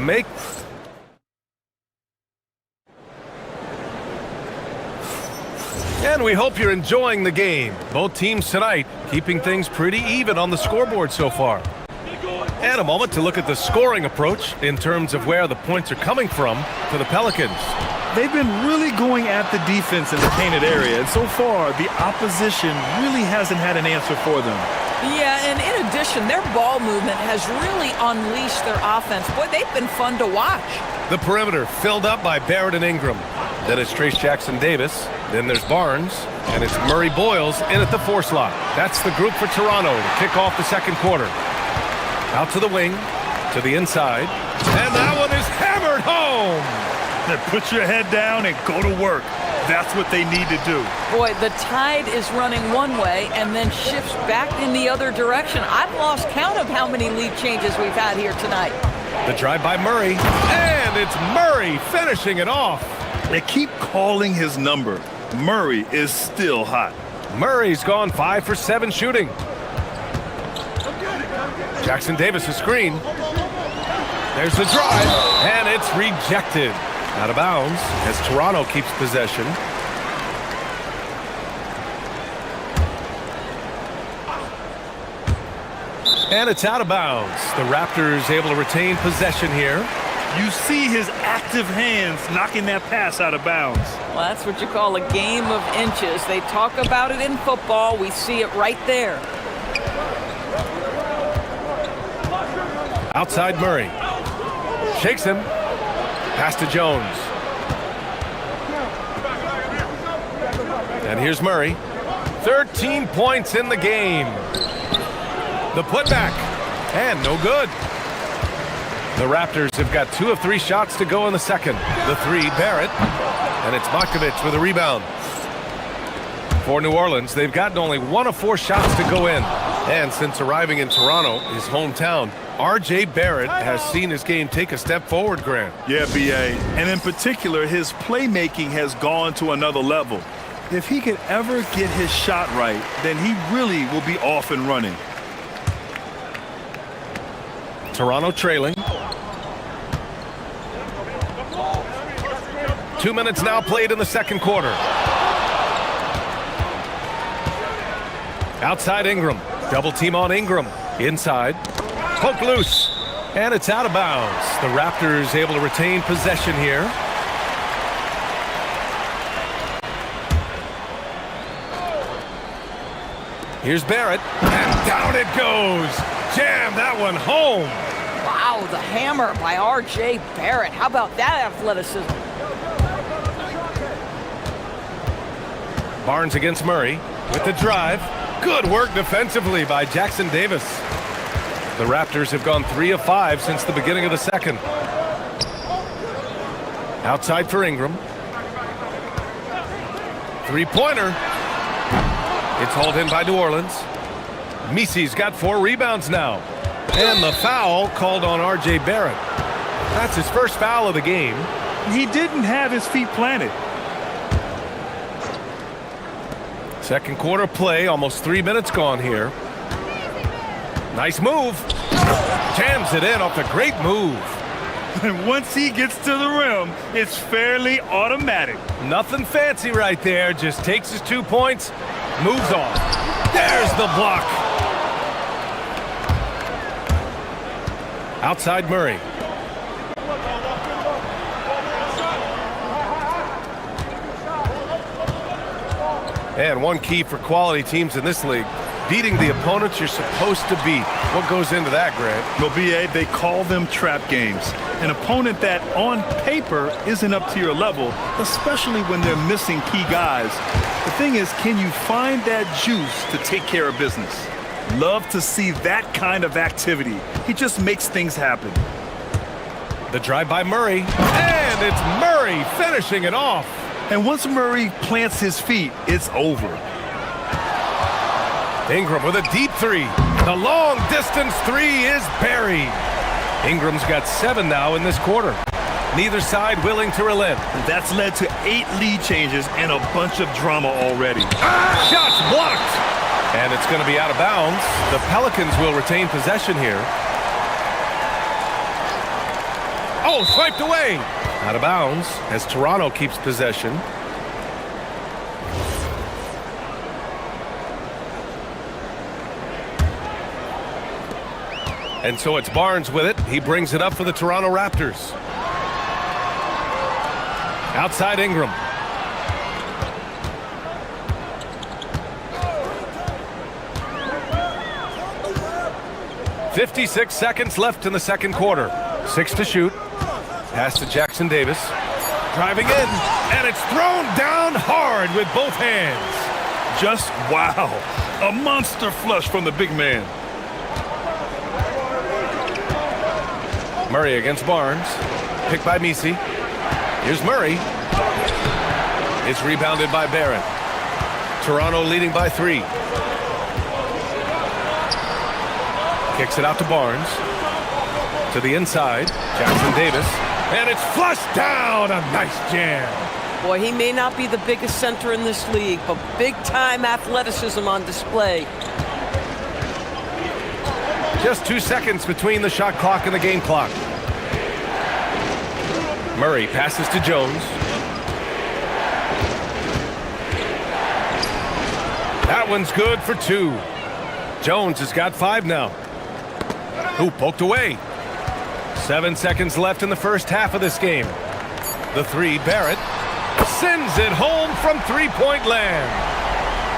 And we hope you're enjoying the game. Both teams tonight keeping things pretty even on the scoreboard so far. And a moment to look at the scoring approach in terms of where the points are coming from for the Pelicans. They've been really going at the defense in the painted area, and so far the opposition really hasn't had an answer for them. Yeah, and in addition, their ball movement has really unleashed their offense. Boy, they've been fun to watch. The perimeter filled up by Barrett and Ingram. Then it's Trace Jackson-Davis. Then there's Barnes. And it's Murray Boyles in at the 4 slot. That's the group for Toronto to kick off the second quarter. Out to the wing, to the inside. And that one is hammered home. Then put your head down and go to work. That's what they need to do. Boy, the tide is running one way and then shifts back in the other direction. I've lost count of how many lead changes we've had here tonight. The drive by Murray. And it's Murray finishing it off. They keep calling his number. Murray is still hot. Murray's gone 5 for 7 shooting. Jackson-Davis a screen. There's the drive. And it's rejected. Out of bounds as Toronto keeps possession. And it's out of bounds. The Raptors able to retain possession here. You see his active hands knocking that pass out of bounds. Well, that's what you call a game of inches. They talk about it in football. We see it right there. Outside Murray. Shakes him. Pass to Jones. And here's Murray. 13 points in the game. The putback. And no good. The Raptors have got 2 of 3 shots to go in the second. The 3, Barrett. And it's Matkovic with a rebound. For New Orleans, they've gotten only 1 of 4 shots to go in. And since arriving in Toronto, his hometown, R.J. Barrett has seen his game take a step forward, Grant. Yeah, B.A. And in particular, his playmaking has gone to another level. If he could ever get his shot right, then he really will be off and running. Toronto trailing. 2 minutes now played in the second quarter. Outside Ingram. Double team on Ingram. Inside. Poke loose. And it's out of bounds. The Raptors able to retain possession here. Here's Barrett. And down it goes. Jam that one home. Wow, the hammer by R.J. Barrett. How about that athleticism? Barnes against Murray with the drive. Good work defensively by Jackson-Davis. The Raptors have gone 3 of 5 since the beginning of the second. Outside for Ingram. Three-pointer. It's hauled in by New Orleans. Misi's got 4 rebounds now. And the foul called on R.J. Barrett. That's his first foul of the game. He didn't have his feet planted. Second quarter play, almost 3 minutes gone here. Nice move. Jams it in off a great move. And once he gets to the rim, it's fairly automatic. Nothing fancy right there. Just takes his 2 points, moves on. There's the block. Outside Murray. And one key for quality teams in this league, beating the opponents you're supposed to beat. What goes into that, Grant? Well, BA, they call them trap games. An opponent that, on paper, isn't up to your level, especially when they're missing key guys. The thing is, can you find that juice to take care of business? Love to see that kind of activity. He just makes things happen. The drive by Murray, and it's Murray finishing it off. And once Murray plants his feet, it's over. Ingram with a deep three. The long distance three is buried. Ingram's got 7 now in this quarter. Neither side willing to relent. That's led to 8 lead changes and a bunch of drama already. Shots blocked. And it's going to be out of bounds. The Pelicans will retain possession here. Oh, swiped away. Out of bounds as Toronto keeps possession. And so it's Barnes with it. He brings it up for the Toronto Raptors. Outside Ingram. "56 seconds left in the second quarter. 6 to shoot. Pass to Jackson Davis. Driving in, and it's thrown down hard with both hands. Just wow. A monster flush from the big man. Murray against Barnes. Picked by Misi. Here's Murray. It's rebounded by Barrett. Toronto leading by 3. Kicks it out to Barnes. To the inside. Jackson Davis. And it's flushed down. A nice jam. Boy, he may not be the biggest center in this league, but big-time athleticism on display. Just 2 seconds between the shot clock and the game clock. Murray passes to Jones. That one's good for 2. Jones has got 5 now. Who poked away? 7 seconds left in the first half of this game. The 3, Barrett, sends it home from three-point land.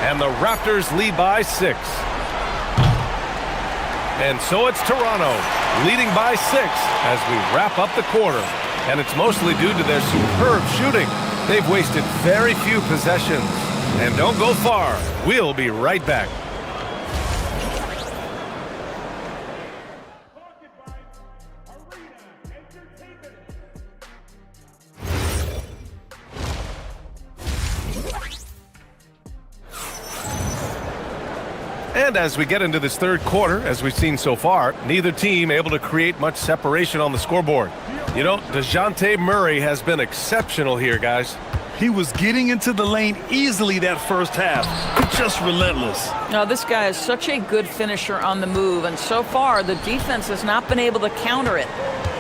And the Raptors lead by 6. And so it's Toronto leading by 6 as we wrap up the quarter. And it's mostly due to their superb shooting. They've wasted very few possessions. And don't go far. We'll be right back. And as we get into this third quarter, as we've seen so far, neither team able to create much separation on the scoreboard. You know, DeJounte Murray has been exceptional here, guys. He was getting into the lane easily that first half. Just relentless. Now, this guy is such a good finisher on the move, and so far, the defense has not been able to counter it.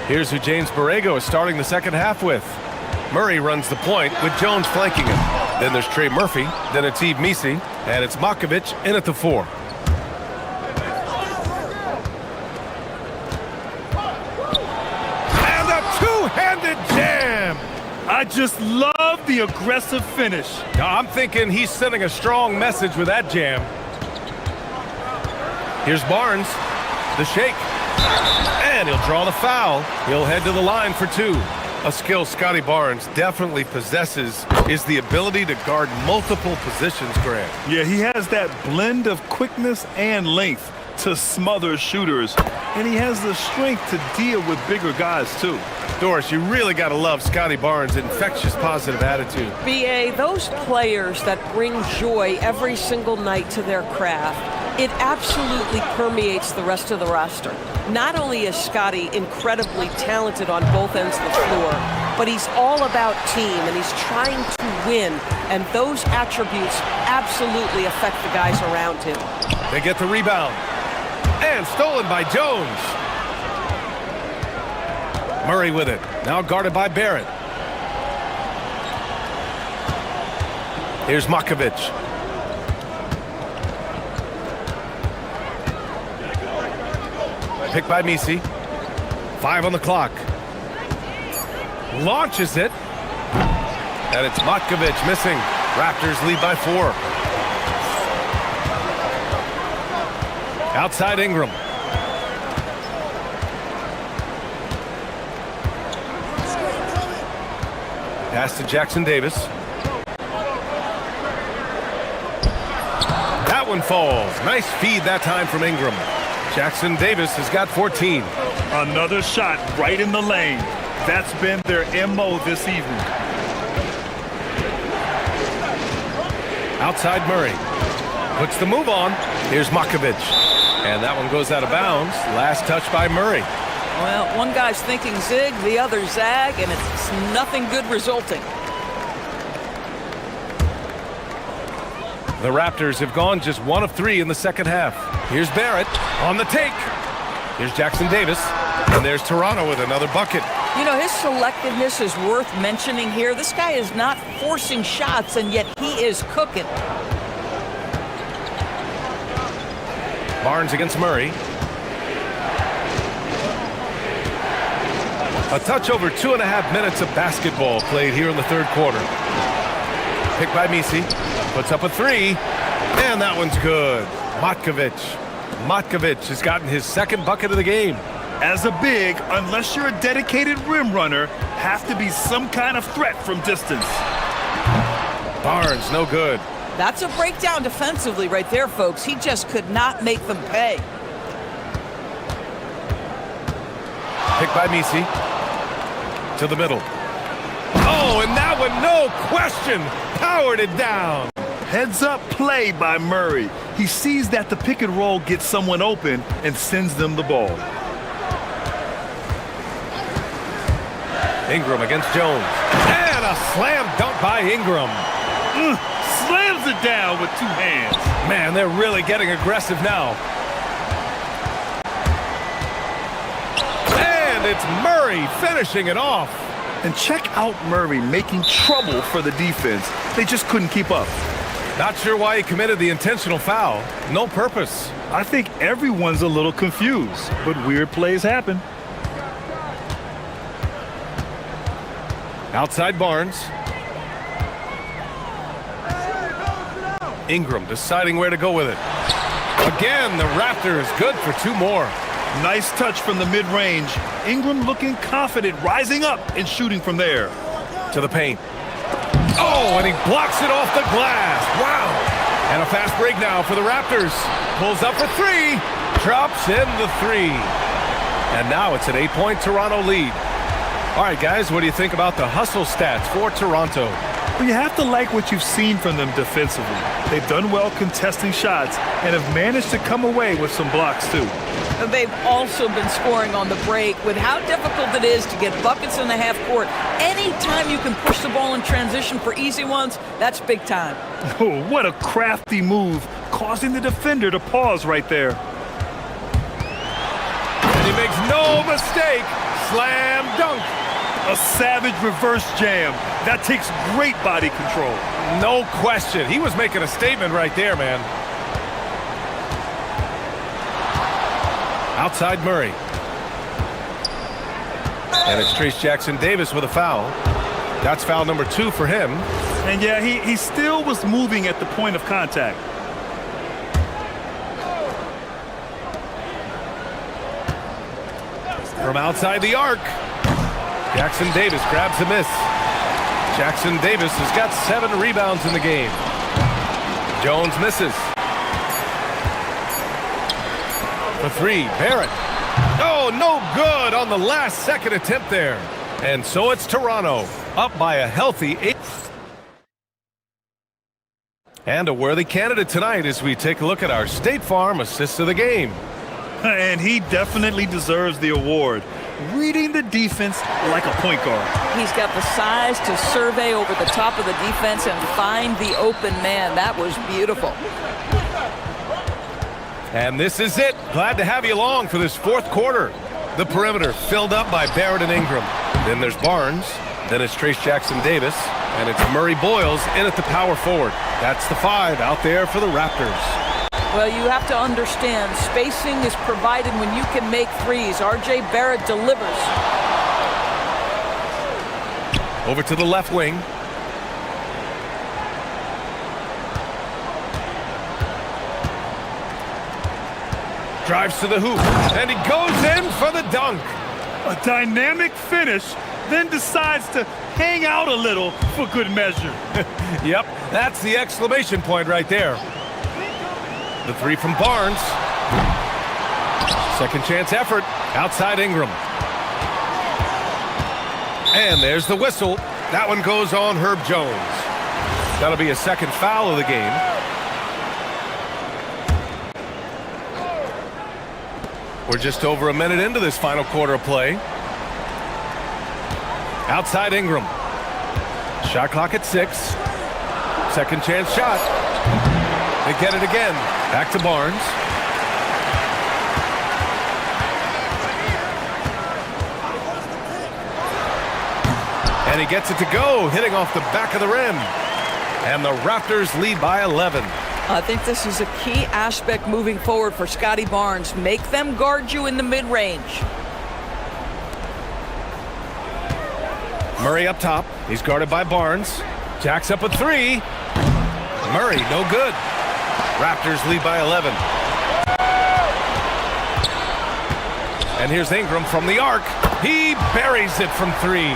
Here's who James Borrego is starting the second half with. Murray runs the point with Jones flanking him. Then there's Trey Murphy, then it's Yves Misi, and it's Makovic in at the 4. Two-handed jam. I just love the aggressive finish. Now, I'm thinking he's sending a strong message with that jam. Here's Barnes. The shake. And he'll draw the foul. He'll head to the line for 2. A skill Scotty Barnes definitely possesses is the ability to guard multiple positions, Grant. Yeah, he has that blend of quickness and length to smother shooters. And he has the strength to deal with bigger guys, too. Doris, you really got to love Scotty Barnes' infectious positive attitude. BA, those players that bring joy every single night to their craft, it absolutely permeates the rest of the roster. Not only is Scotty incredibly talented on both ends of the floor, but he's all about team, and he's trying to win, and those attributes absolutely affect the guys around him. They get the rebound. And stolen by Jones. Murray with it. Now guarded by Barrett. Here's Makovic. Picked by Misi. 5 on the clock. Launches it. And it's Makovic missing. Raptors lead by 4. Outside Ingram. Pass to Jackson Davis. That one falls. Nice feed that time from Ingram. Jackson Davis has got 14. Another shot right in the lane. That's been their MO this evening. Outside Murray. Puts the move on. Here's Makovic. And that one goes out of bounds. Last touch by Murray. Well, one guy's thinking zig, the other zag, and it's nothing good resulting. The Raptors have gone just 1 of 3 in the second half. Here's Barrett on the take. Here's Jackson Davis. And there's Toronto with another bucket. You know, his selectiveness is worth mentioning here. This guy is not forcing shots, and yet he is cooking. Barnes against Murray. A touch over 2.5 minutes of basketball played here in the third quarter. Picked by Misi. Puts up a 3. And that one's good. Matkovic. Matkovic has gotten his second bucket of the game. As a big, unless you're a dedicated rim runner, have to be some kind of threat from distance. Barnes, no good. That's a breakdown defensively right there, folks. He just could not make them pay. Picked by Misi. To the middle. Oh, and that one, no question, powered it down. Heads up play by Murray. He sees that the pick and roll gets someone open and sends them the ball. Ingram against Jones. And a slam dunk by Ingram. Slams it down with 2 hands. Man, they're really getting aggressive now. And it's Murray finishing it off. And check out Murray making trouble for the defense. They just couldn't keep up. Not sure why he committed the intentional foul. No purpose. I think everyone's a little confused, but weird plays happen. Outside Barnes. Ingram deciding where to go with it. Again, the Raptors good for 2 more. Nice touch from the mid-range. Ingram looking confident, rising up and shooting from there. To the paint. Oh, and he blocks it off the glass. Wow. And a fast break now for the Raptors. Pulls up for 3. Drops in the 3. And now it's an 8-point Toronto lead. All right, guys, what do you think about the hustle stats for Toronto? Well, you have to like what you've seen from them defensively. They've done well contesting shots and have managed to come away with some blocks, too. They've also been scoring on the break. With how difficult it is to get buckets in the half court, anytime you can push the ball in transition for easy ones, that's big time. Oh, what a crafty move, causing the defender to pause right there. And he makes no mistake. Slam dunk. A savage reverse jam. That takes great body control. No question. He was making a statement right there, man. Outside Murray. And it's Trace Jackson Davis with a foul. That's foul number 2 for him. And yeah, he still was moving at the point of contact. From outside the arc. Jackson Davis grabs a miss. Jackson Davis has got 7 rebounds in the game. Jones misses. For 3, Barrett. Oh, no good on the last second attempt there. And so it's Toronto, up by a healthy 8. And a worthy candidate tonight as we take a look at our State Farm assist of the game. And he definitely deserves the award. Reading the defense like a point guard. He's got the size to survey over the top of the defense and find the open man. That was beautiful. And this is it. Glad to have you along for this fourth quarter. The perimeter filled up by Barrett and Ingram. Then there's Barnes. Then it's Trace Jackson Davis. And it's Murray Boyles in at the power forward. That's the 5 out there for the Raptors. Well, you have to understand, spacing is provided when you can make threes. R.J. Barrett delivers. Over to the left wing. Drives to the hoop, and he goes in for the dunk. A dynamic finish, then decides to hang out a little for good measure. Yep, that's the exclamation point right there. The three from Barnes. Second chance effort, outside Ingram. And there's the whistle. That one goes on Herb Jones. That'll be a second foul of the game. We're just over a minute into this final quarter of play. Outside Ingram. Shot clock at 6. Second chance shot. They get it again. Back to Barnes. And he gets it to go, hitting off the back of the rim. And the Raptors lead by 11. I think this is a key aspect moving forward for Scotty Barnes. Make them guard you in the mid-range. Murray up top. He's guarded by Barnes. Jacks up a three. Murray, no good. Raptors lead by 11. And here's Ingram from the arc. He buries it from 3.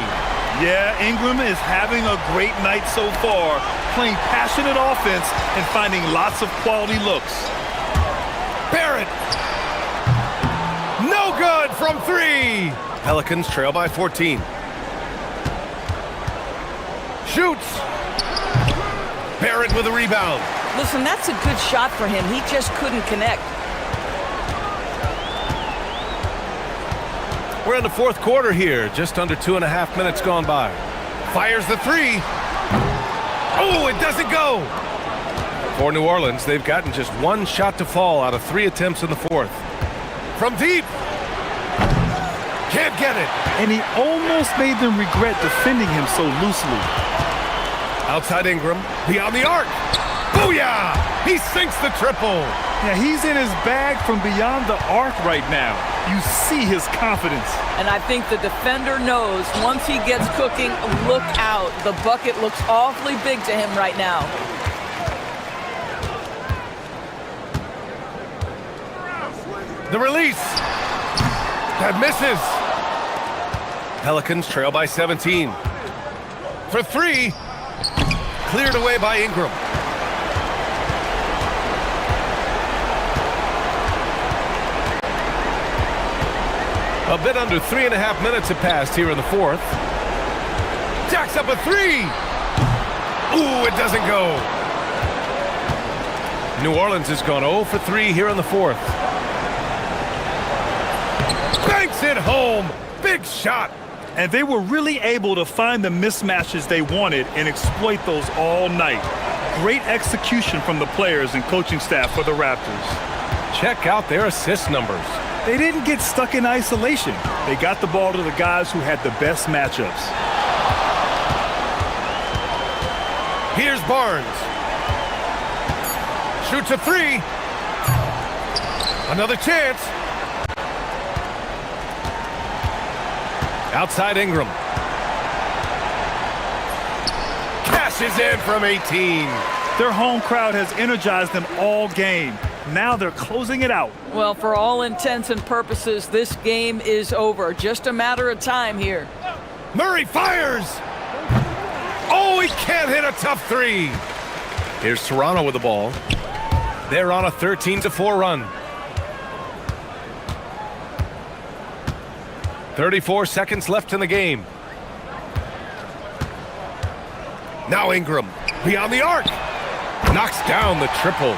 Yeah, Ingram is having a great night so far, playing passionate offense and finding lots of quality looks. Barrett. No good from 3. Pelicans trail by 14. Shoots. Barrett with a rebound. Listen, that's a good shot for him. He just couldn't connect. We're in the fourth quarter here. Just under 2.5 minutes gone by. Fires the 3. Oh, it doesn't go. For New Orleans, they've gotten just 1 shot to fall out of 3 attempts in the fourth. From deep. Can't get it. And he almost made them regret defending him so loosely. Outside Ingram, beyond the arc. Booyah! He sinks the triple. Yeah, he's in his bag from beyond the arc right now. You see his confidence. And I think the defender knows once he gets cooking, look out. The bucket looks awfully big to him right now. The release. That misses. Pelicans trail by 17. For 3. Cleared away by Ingram. A bit under 3.5 minutes have passed here in the fourth. Jacks up a 3. Ooh, it doesn't go. New Orleans has gone 0 for 3 here in the fourth. Banks it home. Big shot. And they were really able to find the mismatches they wanted and exploit those all night. Great execution from the players and coaching staff for the Raptors. Check out their assist numbers. They didn't get stuck in isolation. They got the ball to the guys who had the best matchups. Here's Barnes. Shoots a 3. Another chance. Outside Ingram. Cashes in from 18. Their home crowd has energized them all game. Now they're closing it out. Well, for all intents and purposes, this game is over. Just a matter of time here. Murray fires. Oh, he can't hit a tough 3. Here's Toronto with the ball. They're on a 13-4 run. 34 seconds left in the game. Now Ingram, beyond the arc. Knocks down the triple.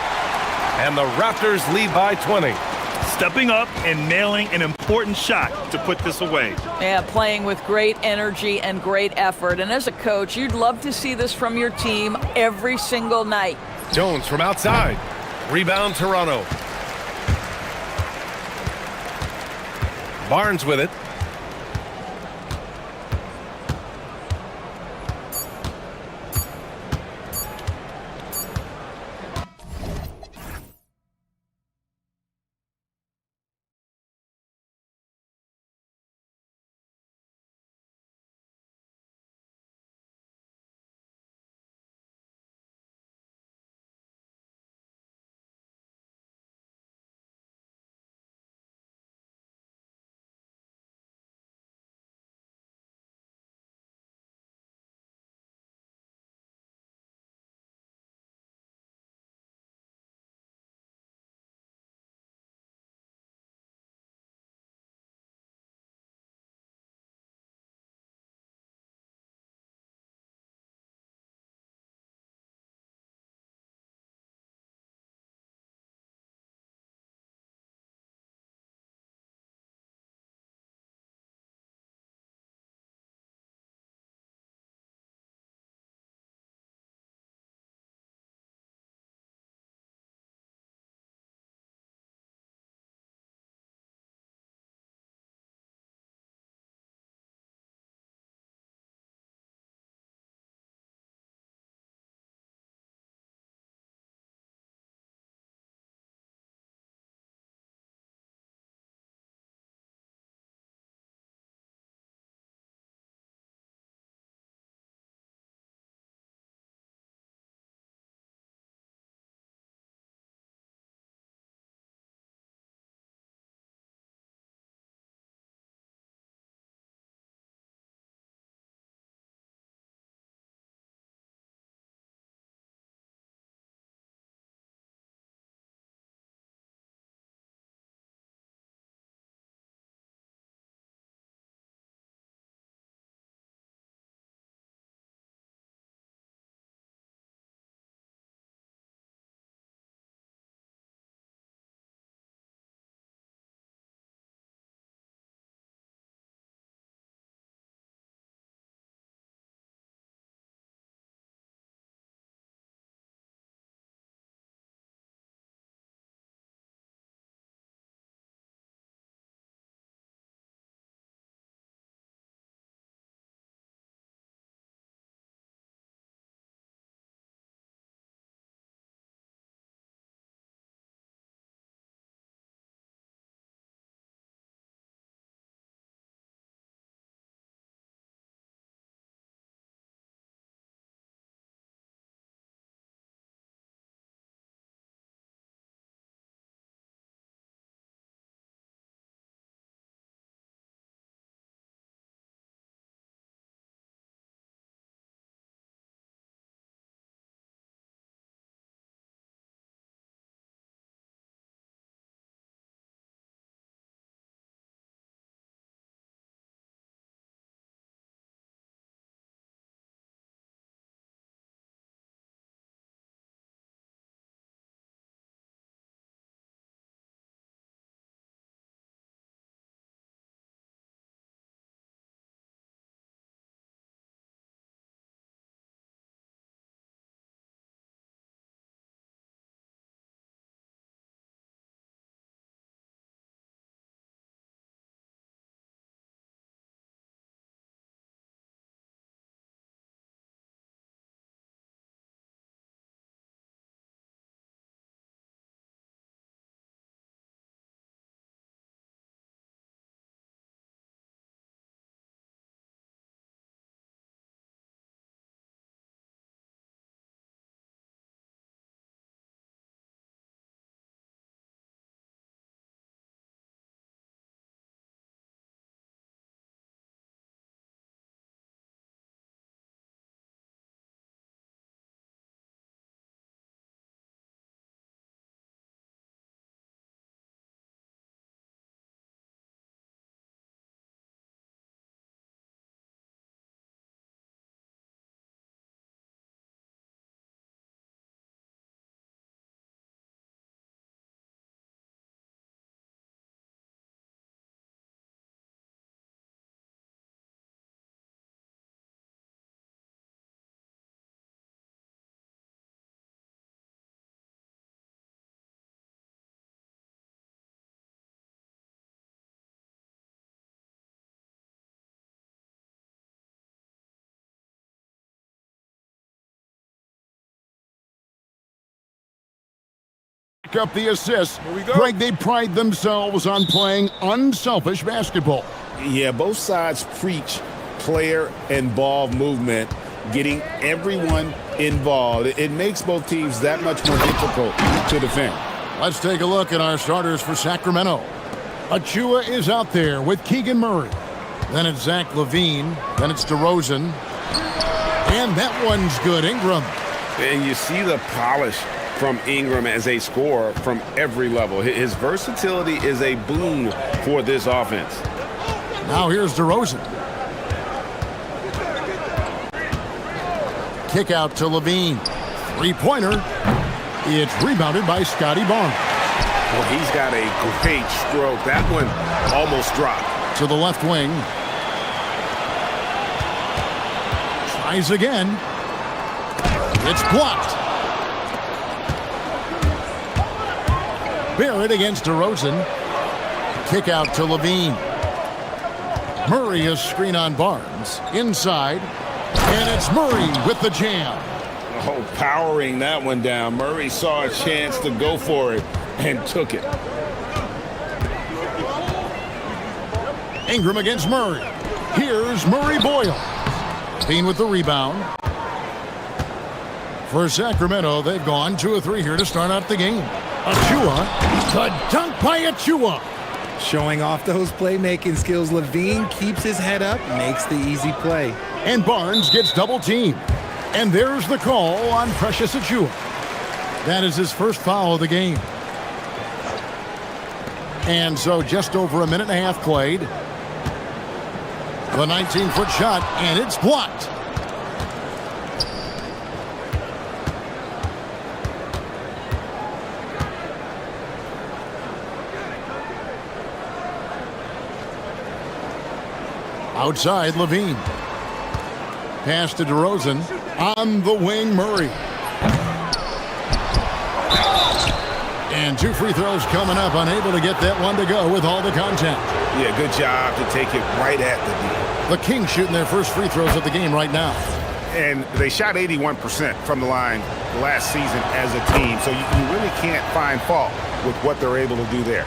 And the Raptors lead by 20. Stepping up and nailing an important shot to put this away. Yeah, playing with great energy and great effort. And as a coach, you'd love to see this from your team every single night. Jones from outside. Rebound Toronto. Barnes with it. Up the assists. Greg, they pride themselves on playing unselfish basketball. Yeah, both sides preach player and ball movement, getting everyone involved. It makes both teams that much more difficult to defend. Let's take a look at our starters for Sacramento. Achua is out there with Keegan Murray. Then it's Zach LaVine. Then it's DeRozan. And that one's good, Ingram. And you see the polish from Ingram as a scorer from every level. His versatility is a boon for this offense. Now here's DeRozan. Kick out to LaVine. Three-pointer. It's rebounded by Scotty Barnes. Well, he's got a great stroke. That one almost dropped. To the left wing. Tries again. It's blocked. Barrett against DeRozan. Kick out to LaVine. Murray is screen on Barnes. Inside. And it's Murray with the jam. Oh, powering that one down. Murray saw a chance to go for it and took it. Ingram against Murray. Here's Murray Boyle. Bean with the rebound. For Sacramento, they've gone 2 of 3 here to start out the game. Achua, the dunk by Achua. Showing off those playmaking skills, LaVine keeps his head up, makes the easy play. And Barnes gets double teamed. And there's the call on Precious Achua. That is his first foul of the game. And so just over a minute and a half played. The 19-foot shot, and it's blocked. Outside, LaVine. Pass to DeRozan. On the wing, Murray. And 2 free throws coming up. Unable to get that one to go with all the contact. Yeah, good job to take it right at the D. The Kings shooting their first free throws of the game right now. And they shot 81% from the line last season as a team. So you really can't find fault with what they're able to do there.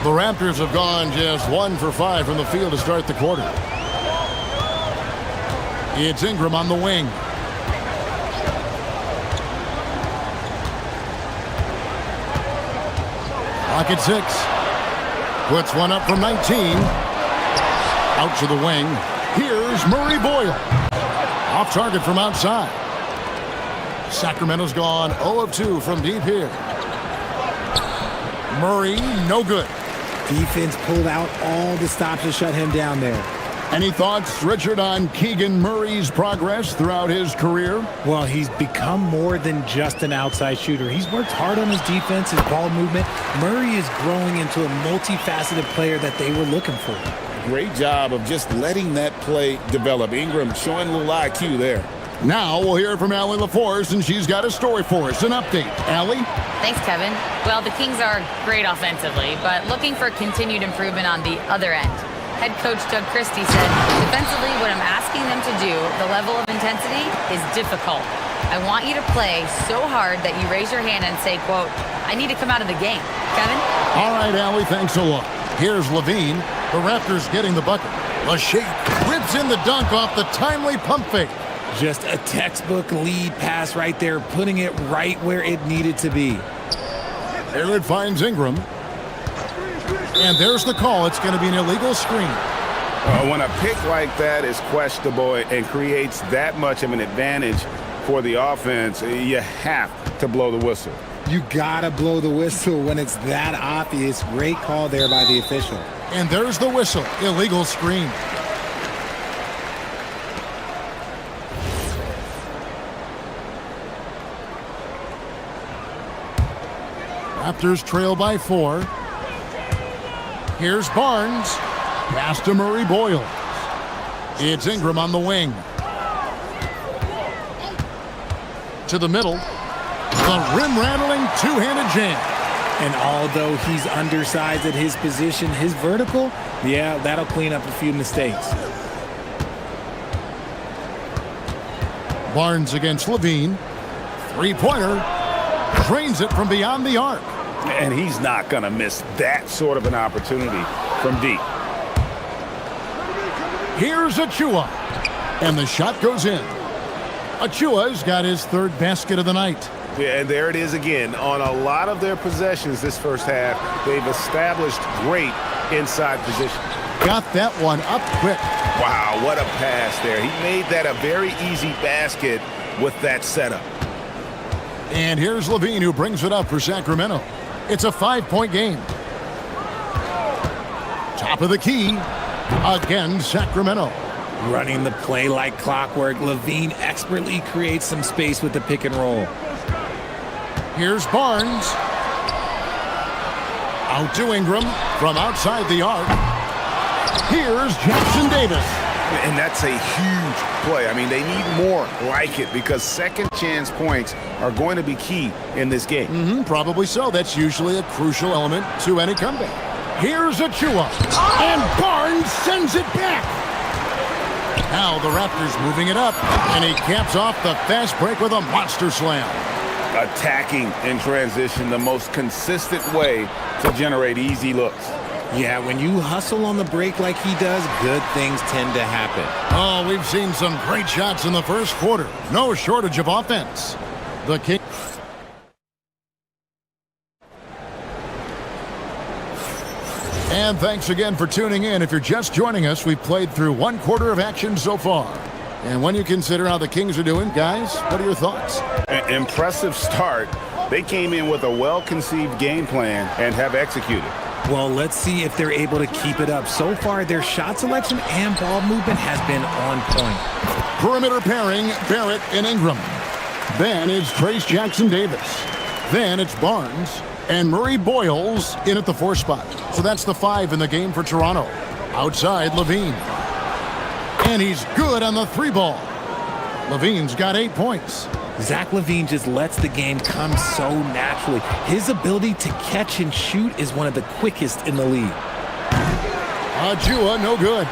The Raptors have gone just 1 for 5 from the field to start the quarter. It's Ingram on the wing. Clock at 6. Puts one up from 19. Out to the wing. Here's Murray Boyle. Off target from outside. Sacramento's gone 0 of 2 from deep here. Murray, no good. Defense pulled out all the stops to shut him down there. Any thoughts, Richard, on Keegan Murray's progress throughout his career? Well, he's become more than just an outside shooter. He's worked hard on his defense, his ball movement. Murray is growing into a multifaceted player that they were looking for. Great job of just letting that play develop. Ingram showing a little IQ there. Now we'll hear from Allie LaForce, and she's got a story for us. An update. Allie? Thanks, Kevin. Well, the Kings are great offensively, but looking for continued improvement on the other end. Head coach Doug Christie said, defensively, what I'm asking them to do, the level of intensity, is difficult. I want you to play so hard that you raise your hand and say, quote, I need to come out of the game. Kevin? All right, Allie, thanks a lot. Here's LaVine. The Raptors getting the bucket. Lachey rips in the dunk off the timely pump fake. Just a textbook lead pass right there, putting it right where it needed to be. There it finds Ingram. And there's the call. It's going to be an illegal screen. When a pick like that is questionable and creates that much of an advantage for the offense, you have to blow the whistle. You gotta blow the whistle when it's that obvious. Great call there by the official. And there's the whistle. Illegal screen. Raptors trail by 4. Here's Barnes. Pass to Murray Boyle. It's Ingram on the wing. To the middle. The rim-rattling two-handed jam. And although he's undersized at his position, his vertical, yeah, that'll clean up a few mistakes. Barnes against LaVine. Three-pointer. Drains it from beyond the arc. And he's not going to miss that sort of an opportunity from deep. Here's Achua. And the shot goes in. Achua's got his third basket of the night. Yeah, and there it is again. On a lot of their possessions this first half, they've established great inside position. Got that one up quick. Wow, what a pass there. He made that a very easy basket with that setup. And here's Levine, who brings it up for Sacramento. It's a 5-point game. Top of the key. Again, Sacramento. Running the play like clockwork, Levine expertly creates some space with the pick and roll. Here's Barnes. Out to Ingram from outside the arc. Here's Jackson Davis. And that's a huge play. I mean, they need more like it because second chance points are going to be key in this game. Probably so. That's usually a crucial element to any comeback. Here's Achua. And Barnes sends it back. Now the Raptors moving it up. And he caps off the fast break with a monster slam. Attacking in transition, the most consistent way to generate easy looks. Yeah, when you hustle on the break like he does, good things tend to happen. Oh, we've seen some great shots in the first quarter. No shortage of offense. The King. And thanks again for tuning in. If you're just joining us, we've played through one quarter of action so far. And when you consider how the Kings are doing, guys, what are your thoughts? Impressive start. They came in with a well-conceived game plan and have executed. Well, let's see if they're able to keep it up. So far, their shot selection and ball movement has been on point. Perimeter pairing, Barrett and Ingram. Then it's Trace Jackson Davis. Then it's Barnes and Murray Boyles in at the 4 spot. So that's the 5 in the game for Toronto. Outside, Levine. And he's good on the 3 ball. Levine's got 8 points. Zach LaVine just lets the game come so naturally. His ability to catch and shoot is one of the quickest in the league. Achua, no good.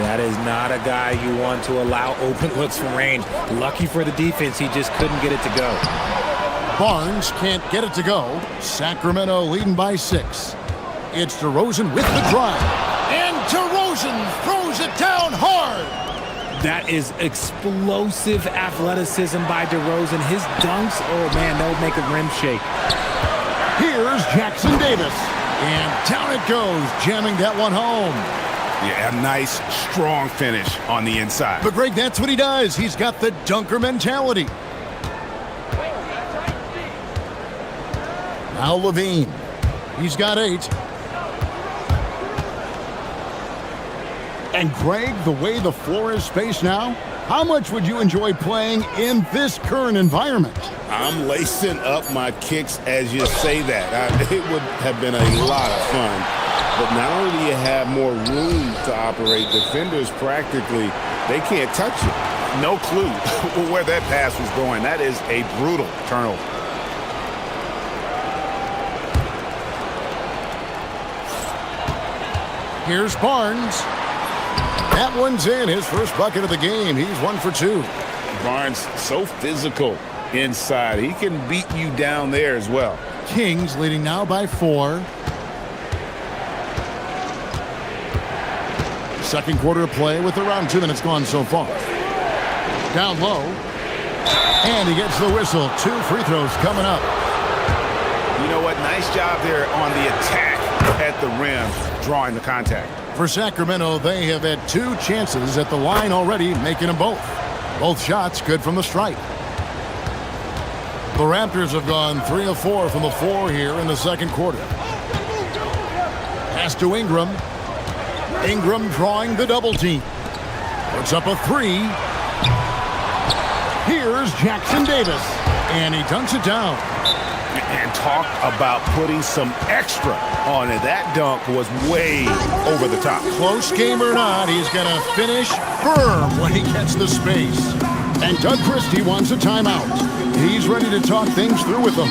That is not a guy you want to allow open looks from range. Lucky for the defense, he just couldn't get it to go. Barnes can't get it to go. Sacramento leading by 6. It's DeRozan with the drive. And DeRozan throws it down hard. That is explosive athleticism by DeRozan. His dunks, oh man, they'll make a rim shake. Here's Jackson Davis. And down it goes, jamming that one home. Yeah, a nice, strong finish on the inside. But Greg, that's what he does. He's got the dunker mentality. Now Levine. He's got 8. And Greg, the way the floor is spaced now, how much would you enjoy playing in this current environment? I'm lacing up my kicks as you say that. It would have been a lot of fun. But not only do you have more room to operate, defenders practically, they can't touch it. No clue where that pass was going. That is a brutal turnover. Here's Barnes. That one's in, his first bucket of the game. He's 1 for 2. Barnes, so physical inside. He can beat you down there as well. Kings leading now by 4. Second quarter of play with around 2 minutes gone so far. Down low. And he gets the whistle. 2 free throws coming up. You know what? Nice job there on the attack at the rim, drawing the contact. For Sacramento, they have had 2 chances at the line already, making them both. Both shots good from the stripe. The Raptors have gone 3 of 4 from the floor here in the second quarter. Pass to Ingram. Ingram drawing the double team. Puts up a 3. Here's Jackson Davis. And he dunks it down. And talk about putting some extra on it. That dunk was way over the top. Close game or not, he's going to finish firm when he gets the space. And Doug Christie wants a timeout. He's ready to talk things through with them.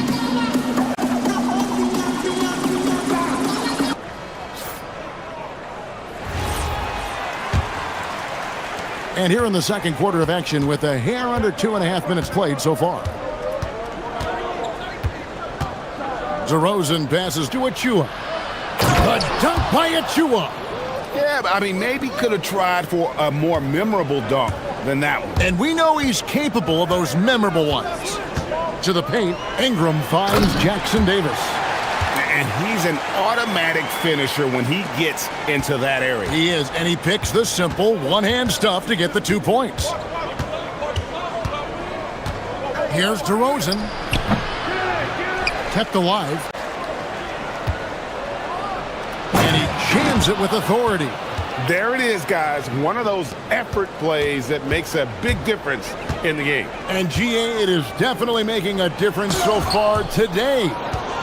And here in the second quarter of action with a hair under 2.5 minutes played so far. DeRozan passes to Achua. The dunk by Achua. Yeah, but I mean, maybe could have tried for a more memorable dunk than that one. And we know he's capable of those memorable ones. To the paint, Ingram finds Jackson Davis. And he's an automatic finisher when he gets into that area. He is, and he picks the simple one-hand stuff to get the 2 points. Here's DeRozan. Kept alive. And he jams it with authority. There it is, guys. One of those effort plays that makes a big difference in the game. And GA, it is definitely making a difference so far today.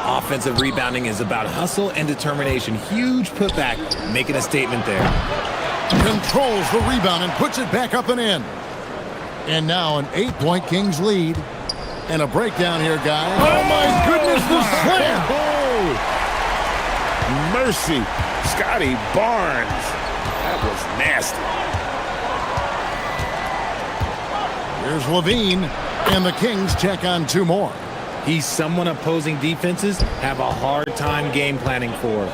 Offensive rebounding is about hustle and determination. Huge putback, making a statement there. Controls the rebound and puts it back up and in. And now an 8-point Kings lead. And a breakdown here, guys. Oh, my goodness, the slam! Oh. Mercy. Scotty Barnes. That was nasty. Here's Levine. And the Kings check on 2 more. He's someone opposing defenses have a hard time game planning for.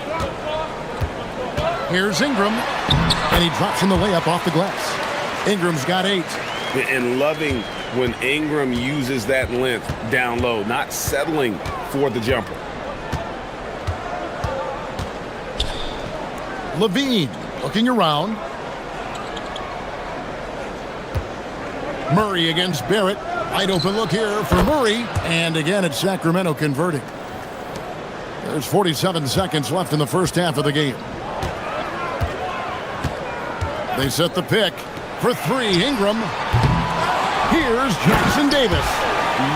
Here's Ingram. And he drops in the layup off the glass. Ingram's got 8. And loving when Ingram uses that length down low, not settling for the jumper. Levine looking around. Murray against Barrett. Wide open look here for Murray. And again, it's Sacramento converting. There's 47 seconds left in the first half of the game. They set the pick for 3. Ingram. Here's Jackson Davis.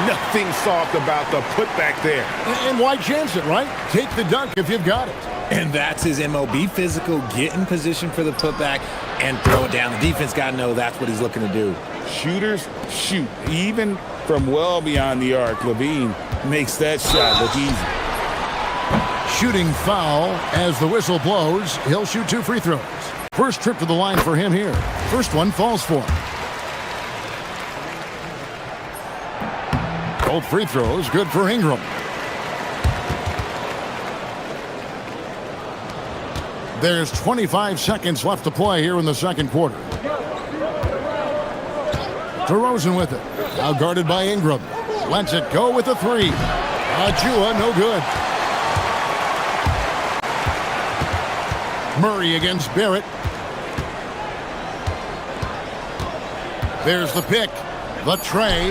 Nothing soft about the putback there. And why chance it, right? Take the dunk if you've got it. And that's his MO. Be physical, get in position for the putback, and throw it down. The defense got to know that's what he's looking to do. Shooters shoot. Even from well beyond the arc, Levine makes that shot look easy. Shooting foul as the whistle blows. He'll shoot 2 free throws. First trip to the line for him here. First one falls for him. Both free throws good for Ingram. There's 25 seconds left to play here in the second quarter. DeRozan with it. Now guarded by Ingram. Lets it go with the 3. Achua, no good. Murray against Barrett. There's the pick. The tray.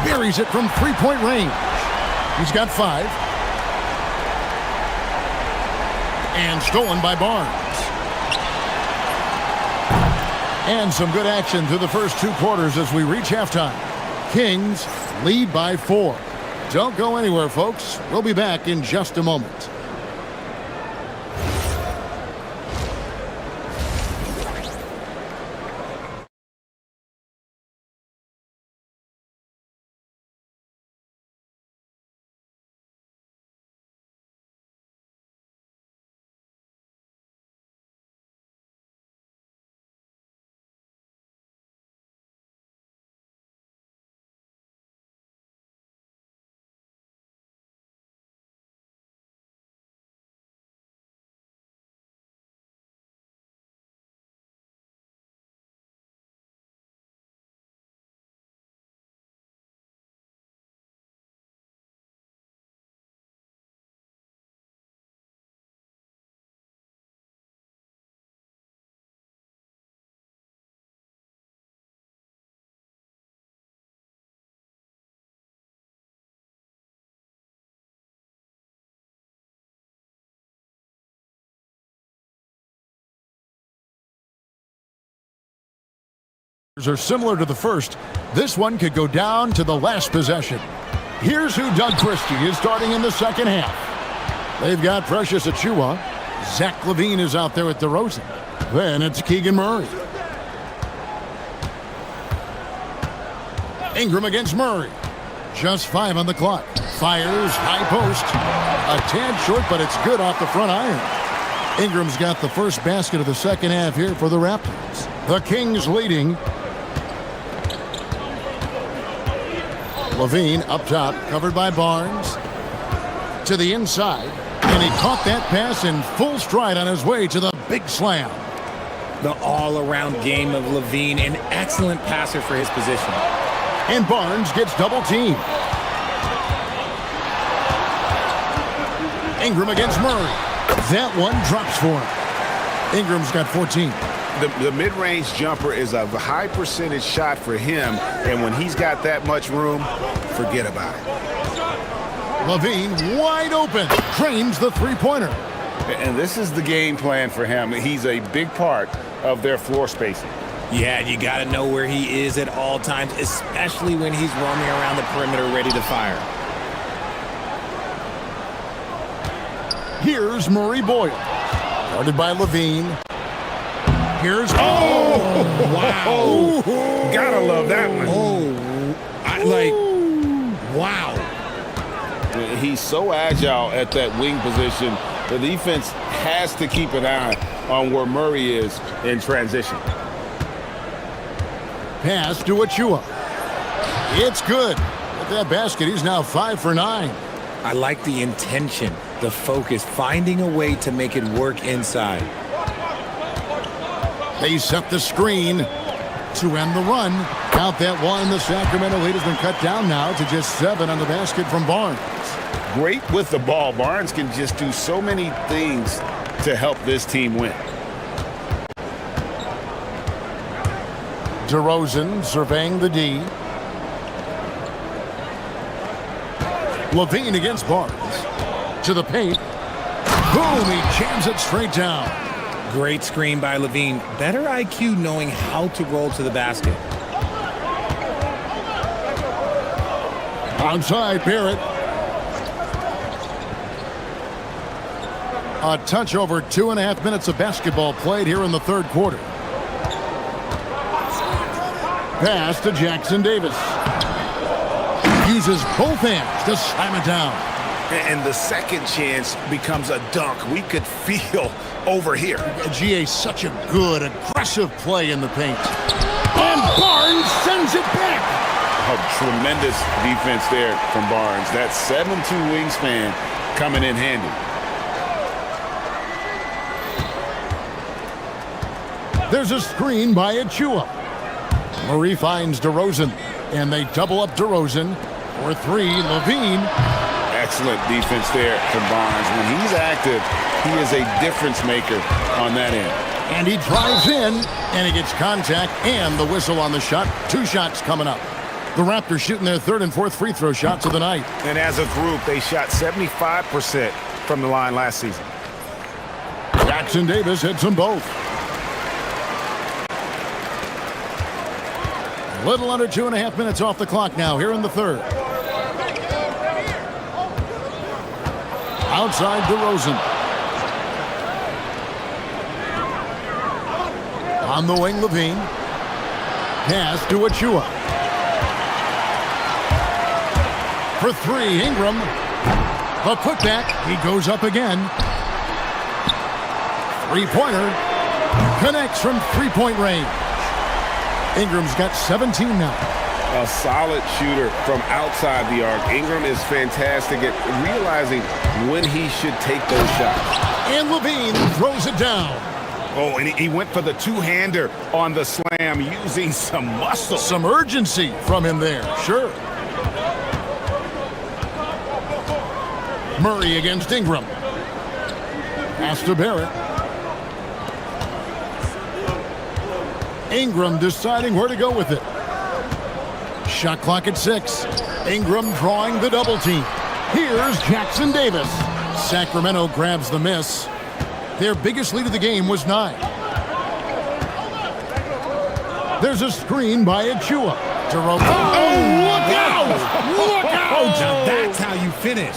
Buries it from 3-point range. He's got 5. And stolen by Barnes. And some good action through the first 2 quarters as we reach halftime. Kings lead by 4. Don't go anywhere, folks. We'll be back in just a moment. Are similar to the first. This one could go down to the last possession. Here's who Doug Christie is starting in the second half. They've got Precious Achua. Zach LaVine is out there with DeRozan. Then it's Keegan Murray. Ingram against Murray. Just 5 on the clock. Fires, high post. A tad short, but it's good off the front iron. Ingram's got the first basket of the second half here for the Raptors. The Kings leading. LaVine up top, covered by Barnes. to the inside, and he caught that pass in full stride on his way to the big slam. The all-around game of Levine, an excellent passer for his position. And Barnes gets double-teamed. Ingram against Murray. That one drops for him. Ingram's got 14. The mid-range jumper is a high percentage shot for him, and when he's got that much room, forget about it. Levine wide open, drains the three-pointer. And this is the game plan for him. He's a big part of their floor spacing. Yeah, you got to know where he is at all times, especially when he's roaming around the perimeter ready to fire. Here's Murray Boyle, guarded by Levine. Here's wow! Gotta love that one. Wow. He's so agile at that wing position. The defense has to keep an eye on where Murray is in transition. Pass to Achua. It's good. With that basket, he's now 5 for 9. I like the intention, the focus, finding a way to make it work inside. They set the screen to end the run. Count that one. The Sacramento lead has been cut down now to just 7 on the basket from Barnes. Great with the ball. Barnes can just do so many things to help this team win. DeRozan surveying the D. Levine against Barnes. To the paint. Boom, he jams it straight down. Great screen by Levine. Better IQ knowing how to roll to the basket. Outside, Barrett. A touch over 2.5 minutes of basketball played here in the third quarter. Pass to Jackson Davis. Uses both hands to slam it down. And the second chance becomes a dunk. We could feel over here. GA, such a good, aggressive play in the paint. And Barnes sends it back. A tremendous defense there from Barnes. That 7'2" wingspan coming in handy. There's a screen by Achua. Murray finds DeRozan, and they double up DeRozan. For 3, Levine. Excellent defense there from Barnes. When he's active, he is a difference maker on that end. And he drives in, and he gets contact and the whistle on the shot. 2 shots coming up. The Raptors shooting their 3rd and 4th free throw shots of the night. And as a group, they shot 75% from the line last season. Jackson Davis hits them both. A little under 2.5 minutes off the clock now here in the third. Outside DeRozan. On the wing, Levine. Pass to Achua. For 3, Ingram. The putback. He goes up again. Three-pointer. Connects from three-point range. Ingram's got 17 now. A solid shooter from outside the arc. Ingram is fantastic at realizing when he should take those shots. And Levine throws it down. Oh, and he went for the two-hander on the slam using some muscle. Some urgency from him there, sure. Murray against Ingram. Pass to Barrett. Ingram deciding where to go with it. Shot clock at 6. Ingram drawing the double team. Here's Jackson Davis. Sacramento grabs the miss. Their biggest lead of the game was 9. There's a screen by Achua. Oh, look out! Look out! Now that's how you finish.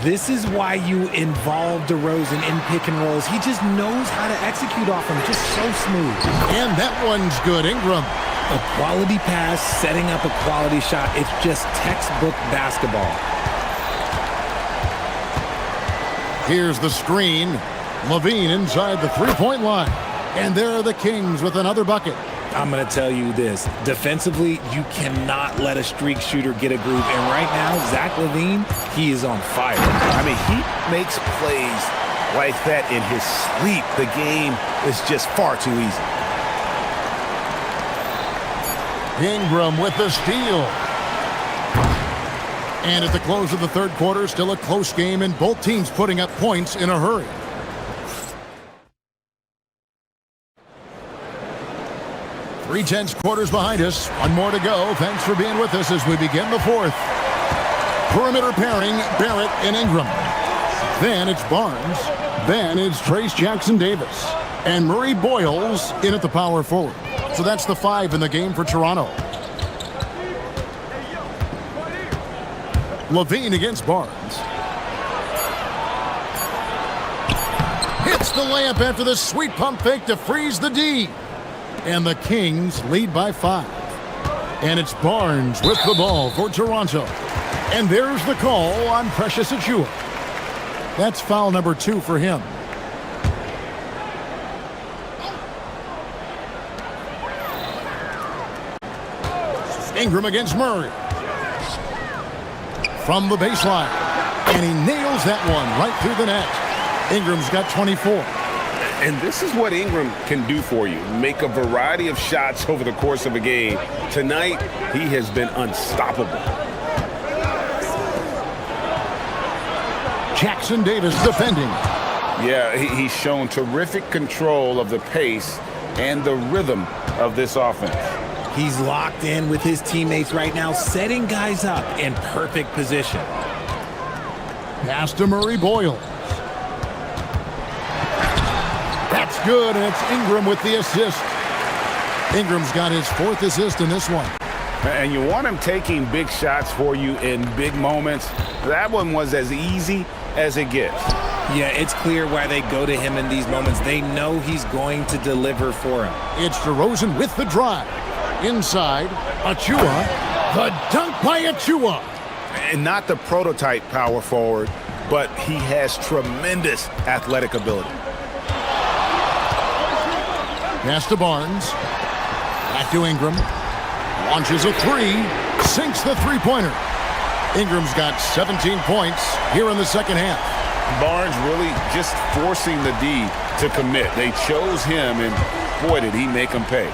This is why you involve DeRozan in pick and rolls. He just knows how to execute off them, just so smooth. And that one's good, Ingram. A quality pass, setting up a quality shot. It's just textbook basketball. Here's the screen. Levine inside the three-point line. And there are the Kings with another bucket. I'm going to tell you this. Defensively, you cannot let a streak shooter get a groove. And right now, Zach LaVine, he is on fire. I mean, he makes plays like that in his sleep. The game is just far too easy. Ingram with the steal. And at the close of the third quarter, still a close game, and both teams putting up points in a hurry. Three-tenths quarters behind us. One more to go. Thanks for being with us as we begin the fourth. Perimeter pairing, Barrett and Ingram. Then it's Barnes. Then it's Trace Jackson-Davis. And Murray Boyles in at the power forward. So that's the 5 in the game for Toronto. LaVine against Barnes. Hits the layup after the sweet pump fake to freeze the D. And the Kings lead by 5. And it's Barnes with the ball for Toronto. And there's the call on Precious Achiuwa. That's foul number 2 for him. Ingram against Murray. From the baseline. And he nails that one right through the net. Ingram's got 24. And this is what Ingram can do for you. Make a variety of shots over the course of a game. Tonight, he has been unstoppable. Jackson-Davis defending. Yeah, he's shown terrific control of the pace and the rhythm of this offense. He's locked in with his teammates right now, setting guys up in perfect position. Pass to Murray Boyles. That's good, and it's Ingram with the assist. Ingram's got his 4th assist in this one. And you want him taking big shots for you in big moments. That one was as easy as it gets. Yeah, it's clear why they go to him in these moments. They know he's going to deliver for him. It's DeRozan with the drive. Inside, Achiuwa. The dunk by Achiuwa. And not the prototype power forward, but he has tremendous athletic ability. Pass to Barnes. Back to Ingram. Launches a 3. Sinks the three-pointer. Ingram's got 17 points here in the second half. Barnes really just forcing the D to commit. They chose him, and boy, did he make them pay.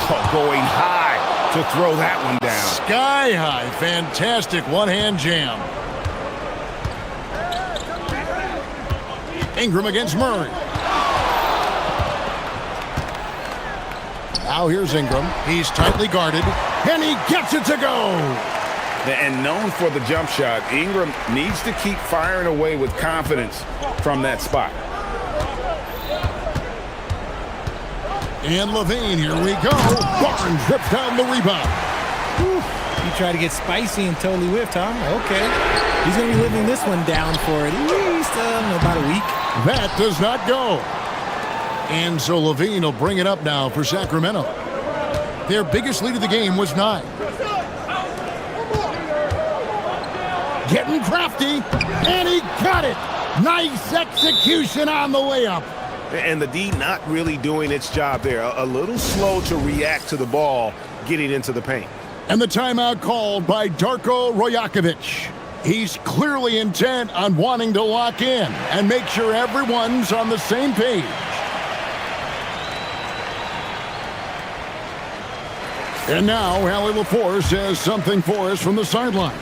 Oh, going high to throw that one down. Sky high. Fantastic one-hand jam. Ingram against Murray. Now here's Ingram. He's tightly guarded, and he gets it to go. And known for the jump shot, Ingram needs to keep firing away with confidence from that spot. And LaVine, here we go. Barnes rips down the rebound. Whew. He tried to get spicy and totally whiffed, huh? Okay. He's going to be living this one down for at least about a week. That does not go. And so LaVine will bring it up now for Sacramento. Their biggest lead of the game was 9. Getting crafty, and he got it. Nice execution on the way up. And the D not really doing its job there. A little slow to react to the ball getting into the paint. And the timeout called by Darko Rajakovic. He's clearly intent on wanting to lock in and make sure everyone's on the same page. And now, Allie LaForce has something for us from the sideline.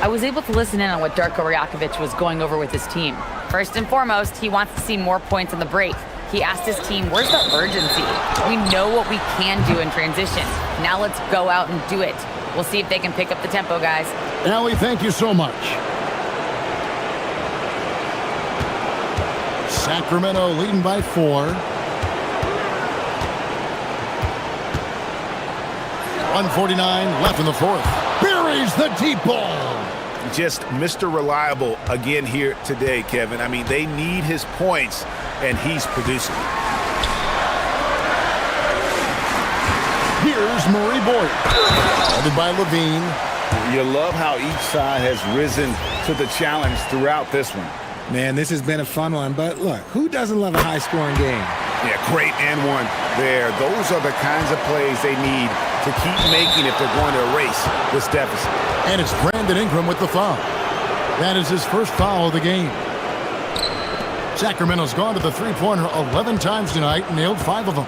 I was able to listen in on what Darko Rajakovic was going over with his team. First and foremost, he wants to see more points on the break. He asked his team, where's the urgency? We know what we can do in transition. Now let's go out and do it. We'll see if they can pick up the tempo, guys. Allie, thank you so much. Sacramento leading by 4. 1:49 left in the fourth. Buries the deep ball. Just Mr. Reliable again here today, Kevin. I mean, they need his points, and he's producing. Here's Murray Boyd. Headed by LaVine. You love how each side has risen to the challenge throughout this one. Man, this has been a fun one, but look, who doesn't love a high-scoring game? Yeah, great and one there. Those are the kinds of plays they need to keep making if they're going to erase this deficit. And it's Brandon Ingram with the foul. That is his first foul of the game. Sacramento's gone to the three-pointer 11 times tonight and nailed 5 of them.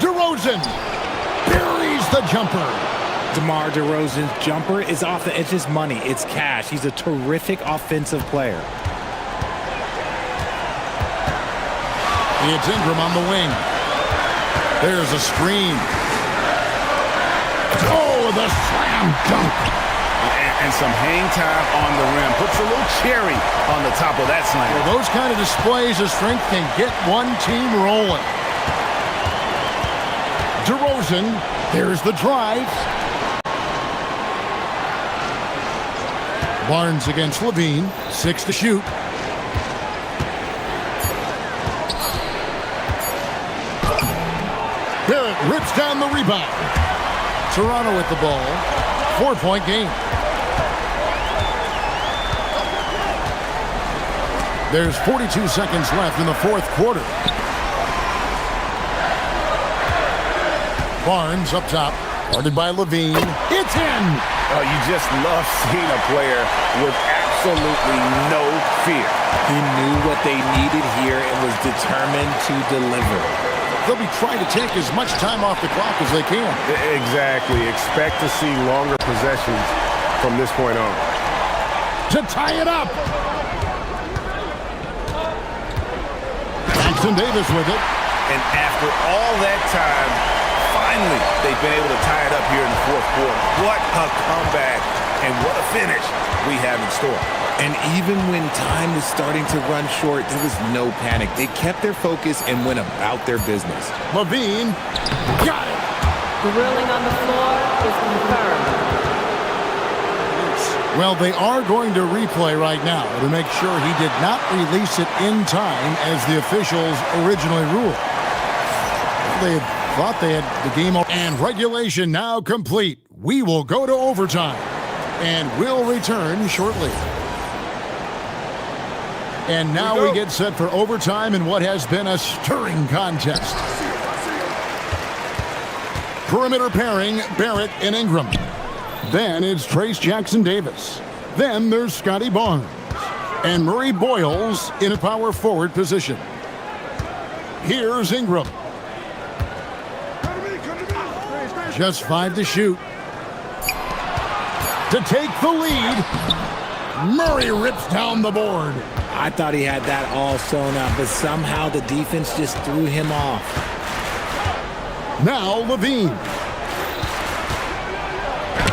DeRozan buries the jumper. DeMar DeRozan's jumper is off the edge. It's money. It's cash. He's a terrific offensive player. It's Ingram on the wing. There's a screen. Oh, the slam dunk. And some hang time on the rim. Puts a little cherry on the top of that slam. Well, those kind of displays of strength can get one team rolling. DeRozan, there's the drive. Barnes against Levine, 6 to shoot. Barrett rips down the rebound. Toronto with the ball. 4-point game. There's 42 seconds left in the fourth quarter. Barnes up top, guarded by Levine. It's in! Oh, you just love seeing a player with absolutely no fear. He knew what they needed here and was determined to deliver. They'll be trying to take as much time off the clock as they can. Exactly. Expect to see longer possessions from this point on. To tie it up! Jackson Davis with it. And after all that time, finally, they've been able to tie it up here in the fourth quarter. What a comeback and what a finish we have in store. And even when time was starting to run short, there was no panic. They kept their focus and went about their business. Levine got it. The ruling on the floor is confirmed. Well, they are going to replay right now to make sure he did not release it in time as the officials originally ruled. They thought they had the game over. And regulation now complete. We will go to overtime. And we'll return shortly. And now we get set for overtime in what has been a stirring contest. Perimeter pairing, Barrett and Ingram. Then it's Trace Jackson Davis. Then there's Scotty Barnes. And Murray Boyles in a power forward position. Here's Ingram. Just 5 to shoot. To take the lead, Murray rips down the board. I thought he had that all sewn up, but somehow the defense just threw him off. Now Levine.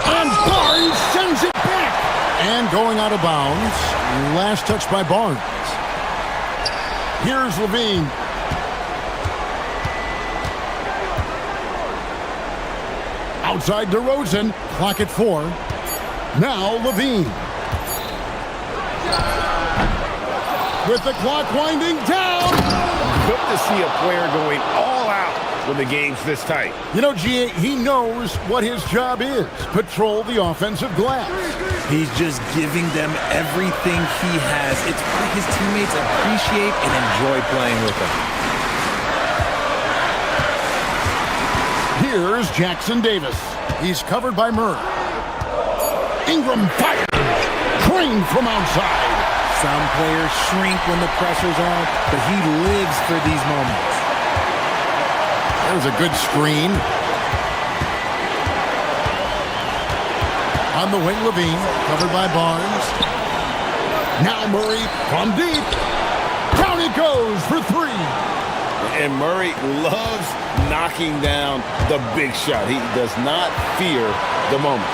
And Barnes sends it back. And going out of bounds, last touch by Barnes. Here's Levine. Outside DeRozan, clock at 4. Now Levine. With the clock winding down. Good to see a player going all out when the game's this tight. You know, G.A., he knows what his job is. Patrol the offensive glass. He's just giving them everything he has. It's what his teammates appreciate and enjoy playing with him. Here's Jackson Davis. He's covered by Murray. Ingram fires. Trained from outside. Some players shrink when the pressure's on, but he lives for these moments. There's a good screen. On the wing, Levine, covered by Barnes. Now Murray from deep. Down it goes for 3. And Murray loves knocking down the big shot. He does not fear the moment.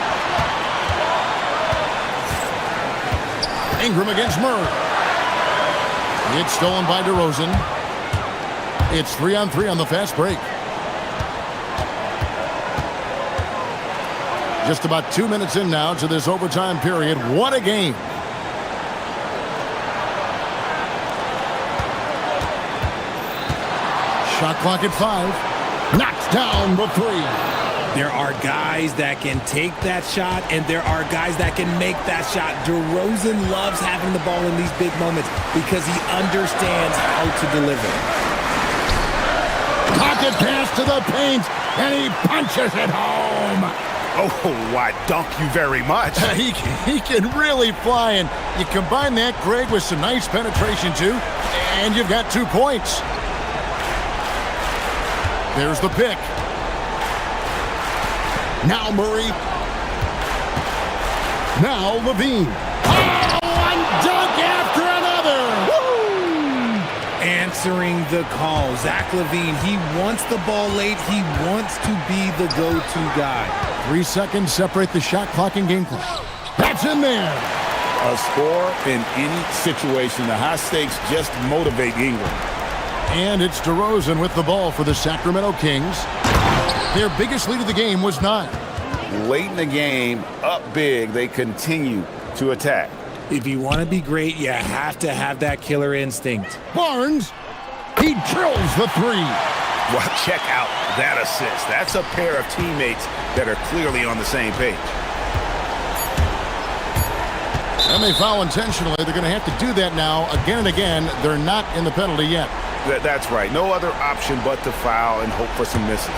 Ingram against Murray. It's stolen by DeRozan. It's 3-on-3 on the fast break. Just about 2 minutes in now to this overtime period. What a game. Shot clock at 5. Knocks down the 3. There are guys that can take that shot, and there are guys that can make that shot. DeRozan loves having the ball in these big moments because he understands how to deliver. Pocket pass to the paint, and he punches it home. Oh, I dunk you very much. He can really fly, and you combine that, Greg, with some nice penetration, too, and you've got 2 points. There's the pick. Now Murray. Now Levine. Oh, one dunk after another. Woo! Answering the call. Zach LaVine, he wants the ball late. He wants to be the go-to guy. 3 seconds separate the shot clock and game clock. That's in there. A score in any situation. The high stakes just motivate England. And it's DeRozan with the ball for the Sacramento Kings. Their biggest lead of the game was 9. Late in the game, up big, they continue to attack. If you want to be great, you have to have that killer instinct. Barnes, he drills the 3. Well, check out that assist. That's a pair of teammates that are clearly on the same page. And they foul intentionally. They're going to have to do that now again and again. They're not in the penalty yet. That's right. No other option but to foul and hope for some misses.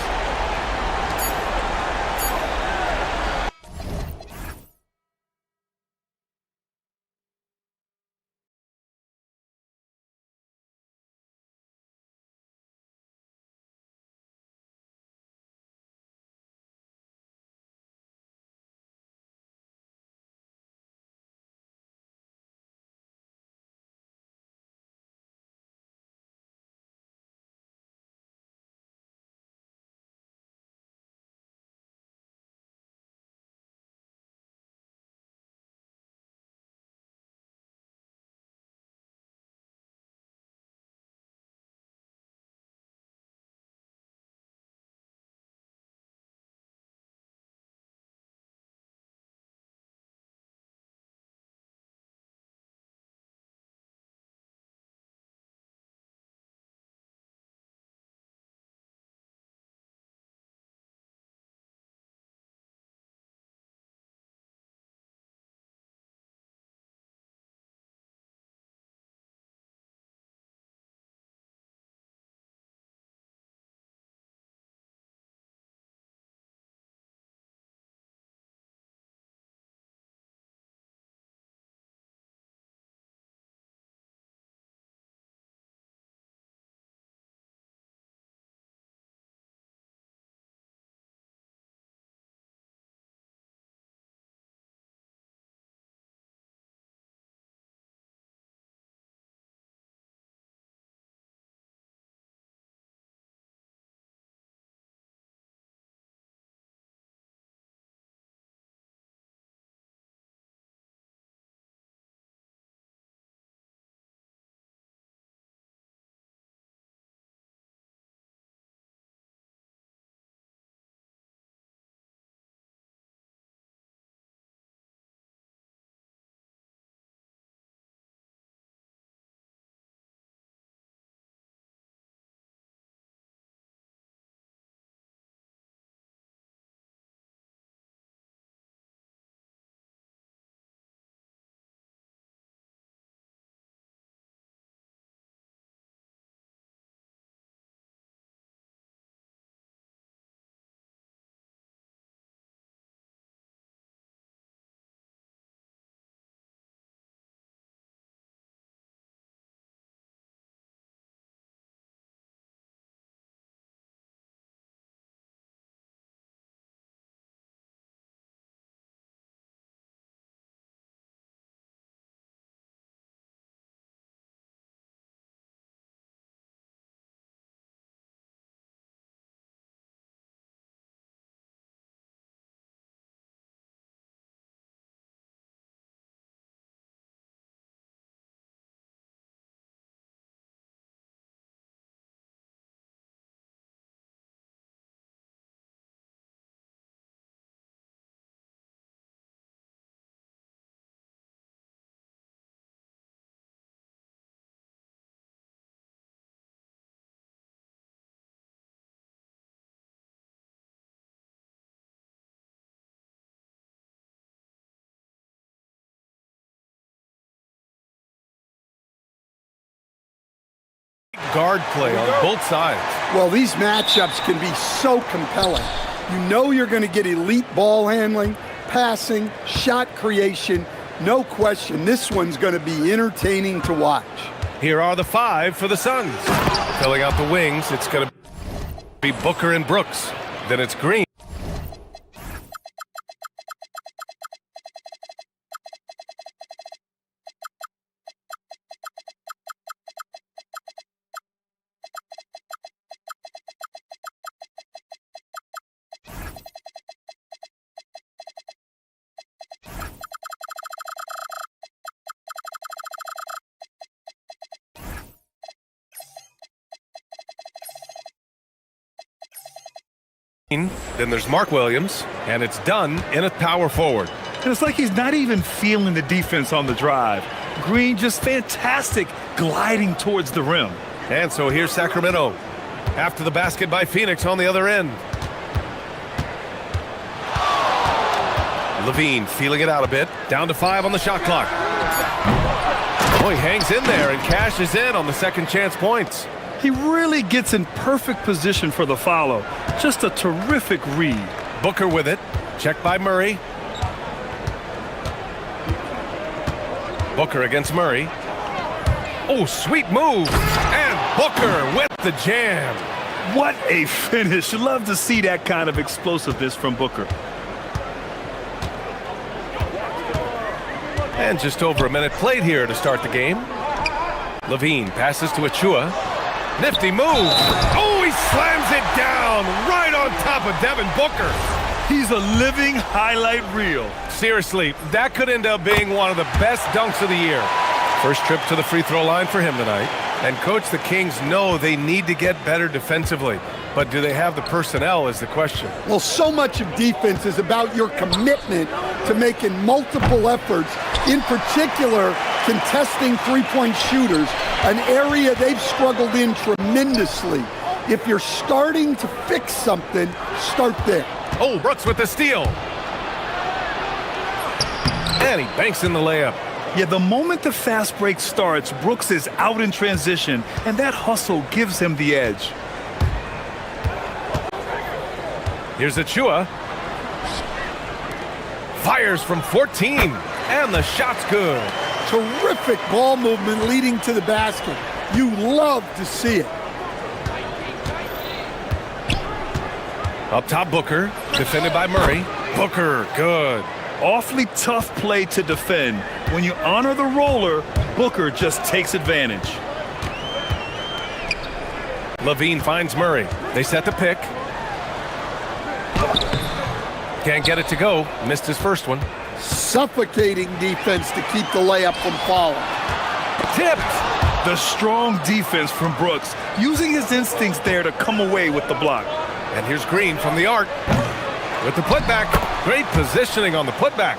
guard play on both sides. Well, these matchups can be so compelling. You know you're going to get elite ball handling, passing, shot creation. No question, this one's going to be entertaining to watch. Here are the 5 for the Suns. Filling out the wings, it's going to be Booker and Brooks. Then it's Green. Then there's Mark Williams, and it's done in a power forward. And it's like he's not even feeling the defense on the drive. Green just fantastic gliding towards the rim. And so here's Sacramento. After the basket by Phoenix on the other end. Levine feeling it out a bit. Down to 5 on the shot clock. Oh, he hangs in there and cashes in on the second chance points. He really gets in perfect position for the follow. Just a terrific read. Booker with it. Checked by Murray. Booker against Murray. Oh, sweet move. And Booker with the jam. What a finish. Love to see that kind of explosiveness from Booker. And just over a minute played here to start the game. Levine passes to Achua. Nifty move. Oh, he slams it down right on top of Devin Booker. He's a living highlight reel. Seriously, that could end up being one of the best dunks of the year. First trip to the free throw line for him tonight. And coach, the Kings know they need to get better defensively. But do they have the personnel is the question. Well, so much of defense is about your commitment to making multiple efforts, in particular contesting three-point shooters, an area they've struggled in tremendously. If you're starting to fix something, start there. Oh, Brooks with the steal. And he banks in the layup. Yeah, the moment the fast break starts, Brooks is out in transition, and that hustle gives him the edge. Here's Achua. Fires from 14, and the shot's good. Terrific ball movement leading to the basket. You love to see it. Up top, Booker, defended by Murray. Booker, good. Awfully tough play to defend. When you honor the roller, Booker just takes advantage. Levine finds Murray. They set the pick. Can't get it to go. Missed his first one. Suffocating defense to keep the layup from falling. Tipped. The strong defense from Brooks, using his instincts there to come away with the block. And here's Green from the arc with the putback. Great positioning on the putback.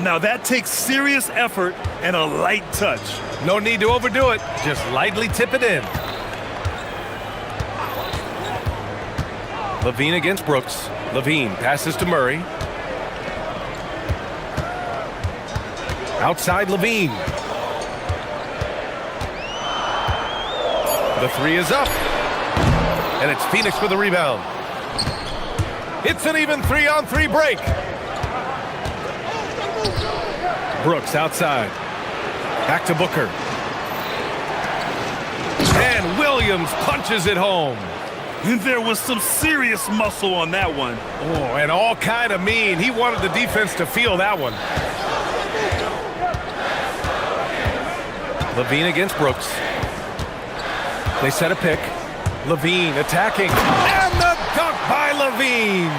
Now that takes serious effort and a light touch. No need to overdo it. Just lightly tip it in. Levine against Brooks. Levine passes to Murray. Outside Levine. The three is up. And it's Phoenix with the rebound. It's an even 3-on-3 break. Brooks outside. Back to Booker. And Williams punches it home. There was some serious muscle on that one. Oh, and all kind of mean. He wanted the defense to feel that one. Levine against Brooks. They set a pick. Levine attacking. And the dunk by Levine.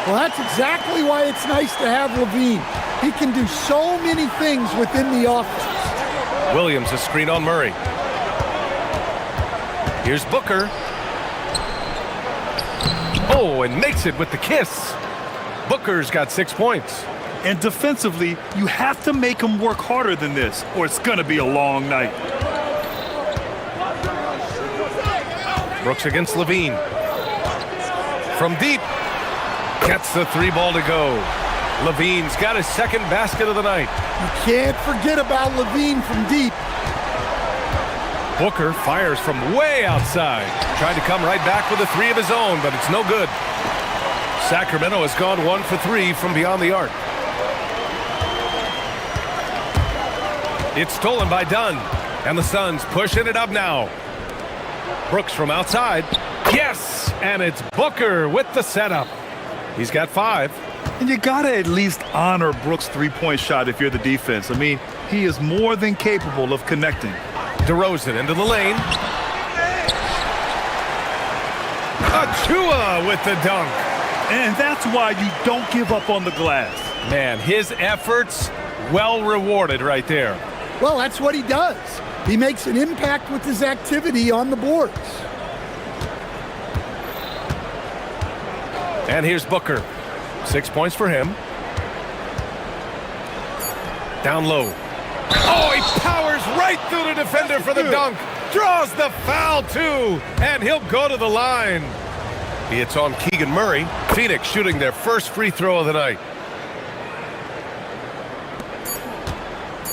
Well, that's exactly why it's nice to have Levine. He can do so many things within the offense. Williams a screen on Murray. Here's Booker. Oh, and makes it with the kiss. Booker's got 6 points. And defensively, you have to make him work harder than this, or it's going to be a long night. Brooks against Levine. From deep. Gets the 3-ball to go. Levine's got his second basket of the night. You can't forget about Levine from deep. Booker fires from way outside. Tried to come right back with a three of his own, but it's no good. Sacramento has gone 1 for 3 from beyond the arc. It's stolen by Dunn, and the Suns pushing it up now. Brooks from outside. Yes, and it's Booker with the setup. He's got 5. And you got to at least honor Brooks' three-point shot if you're the defense. I mean, he is more than capable of connecting. DeRozan into the lane. Achua with the dunk. And that's why you don't give up on the glass. Man, his efforts well rewarded right there. Well, that's what he does. He makes an impact with his activity on the boards. And here's Booker. 6 points for him. Down low. Oh, he powers right through the defender for the dunk. Draws the foul, too. And he'll go to the line. It's on Keegan Murray. Phoenix shooting their first free throw of the night.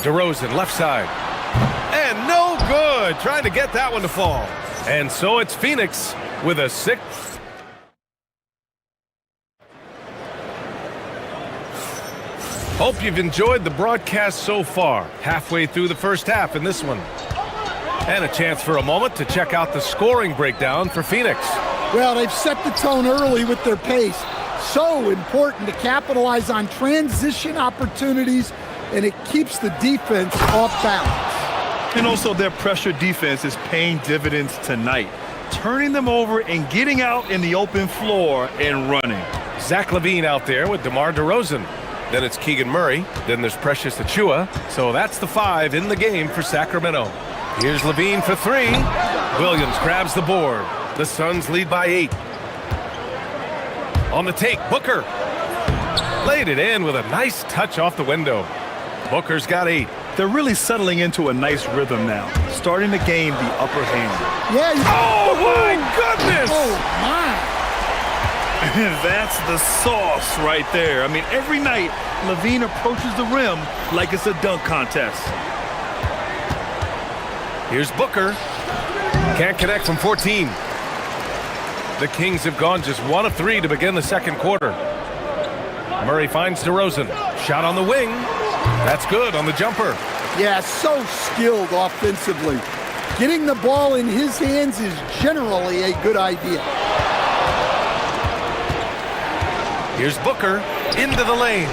DeRozan, left side. And no good. Trying to get that one to fall. And so it's Phoenix with a 6th. Hope you've enjoyed the broadcast so far. Halfway through the first half in this one. And a chance for a moment to check out the scoring breakdown for Phoenix. Well, they've set the tone early with their pace. So important to capitalize on transition opportunities, and it keeps the defense off balance. And also their pressure defense is paying dividends tonight, turning them over and getting out in the open floor and running. Zach LaVine out there with DeMar DeRozan. Then it's Keegan Murray. Then there's Precious Achua. So that's the 5 in the game for Sacramento. Here's LaVine for 3. Williams grabs the board. The Suns lead by 8. On the take, Booker. Laid it in with a nice touch off the window. Booker's got 8. They're really settling into a nice rhythm now, starting to gain the upper hand. Yeah. Oh, my goodness! Oh, my. That's the sauce right there. I mean, every night, LaVine approaches the rim like it's a dunk contest. Here's Booker. Can't connect from 14. The Kings have gone just 1 of 3 to begin the second quarter. Murray finds DeRozan. Shot on the wing. That's good on the jumper. Yeah, so skilled offensively. Getting the ball in his hands is generally a good idea. Here's Booker into the lane.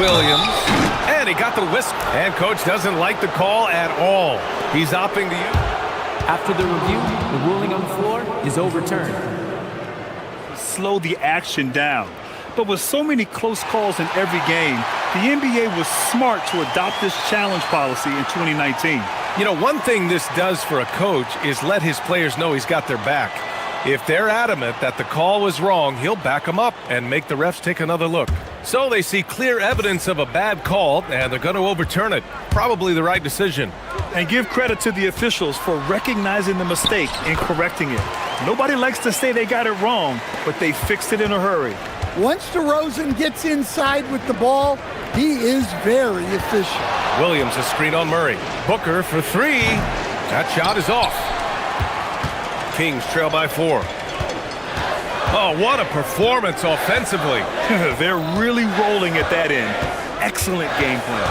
Williams. And he got the whisk. And coach doesn't like the call at all. He's opting to use. After the review, the ruling on the floor is overturned. Slow the action down. But with so many close calls in every game, the NBA was smart to adopt this challenge policy in 2019. You know, one thing this does for a coach is let his players know he's got their back. If they're adamant that the call was wrong, he'll back them up and make the refs take another look. So they see clear evidence of a bad call, and they're going to overturn it. Probably the right decision. And give credit to the officials for recognizing the mistake and correcting it. Nobody likes to say they got it wrong, but they fixed it in a hurry. Once DeRozan gets inside with the ball, he is very efficient. Williams a screen on Murray. Booker for 3. That shot is off. Kings trail by 4. Oh, what a performance offensively. They're really rolling at that end. Excellent game plan.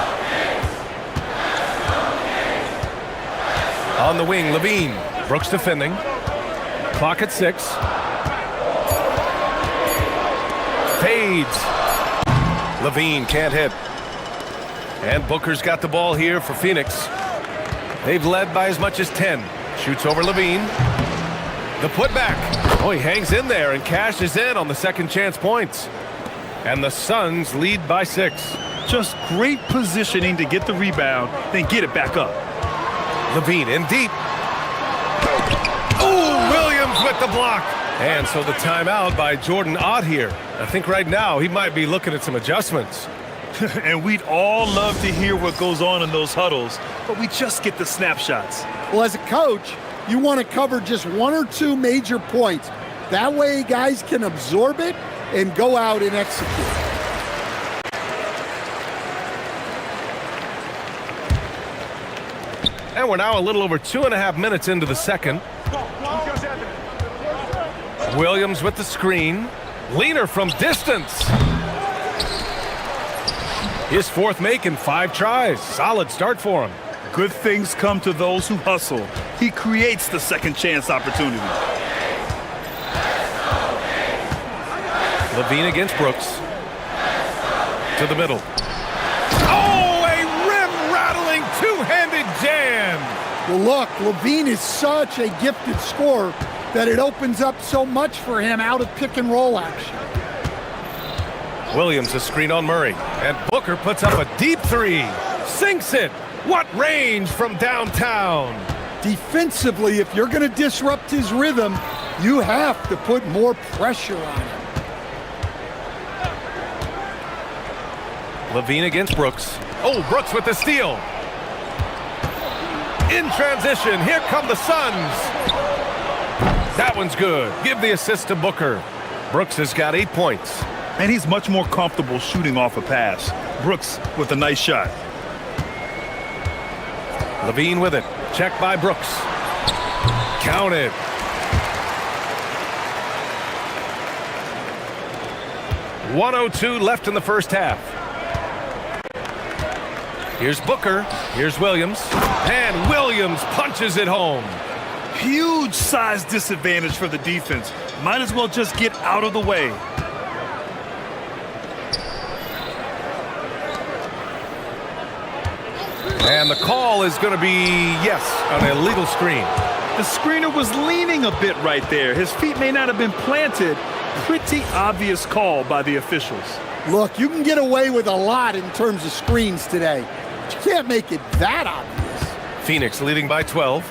On the wing, LaVine. Brooks defending. Clock at 6. Fades. LaVine can't hit. And Booker's got the ball here for Phoenix. They've led by as much as 10. Shoots over LaVine. The putback. Oh, he hangs in there and cashes in on the second chance points. And the Suns lead by 6. Just great positioning to get the rebound, then get it back up. LaVine in deep. Oh, Williams with the block. And so the timeout by Jordan Ott here. I think right now he might be looking at some adjustments. And we'd all love to hear what goes on in those huddles, but we just get the snapshots. Well, as a coach, you want to cover just 1 or 2 major points. That way guys can absorb it and go out and execute. And And we're now a little over 2.5 minutes into the second. Williams with the screen. Leaner from distance. His fourth make in 5 tries. Solid start for him. Good things come to those who hustle. He creates the second chance opportunity. Levine against Brooks. To the middle. Oh, a rim-rattling two-handed jam. Well, look, Levine is such a gifted scorer that it opens up so much for him out of pick-and-roll action. Williams a screen on Murray. And Booker puts up a deep three. Sinks it. What range from downtown. Defensively, if you're going to disrupt his rhythm, you have to put more pressure on him. Levine against Brooks. Oh, Brooks with the steal. In transition, here come the Suns. That one's good. Give the assist to Booker. Brooks has got 8 points. And he's much more comfortable shooting off a pass. Brooks with a nice shot. Levine with it. Check by Brooks. Counted. .102 left in the first half. Here's Booker. Here's Williams. And Williams punches it home. Huge size disadvantage for the defense. Might as well just get out of the way. And the call is going to be, yes, an illegal screen. The screener was leaning a bit right there. His feet may not have been planted. Pretty obvious call by the officials. Look, you can get away with a lot in terms of screens today. But you can't make it that obvious. Phoenix leading by 12.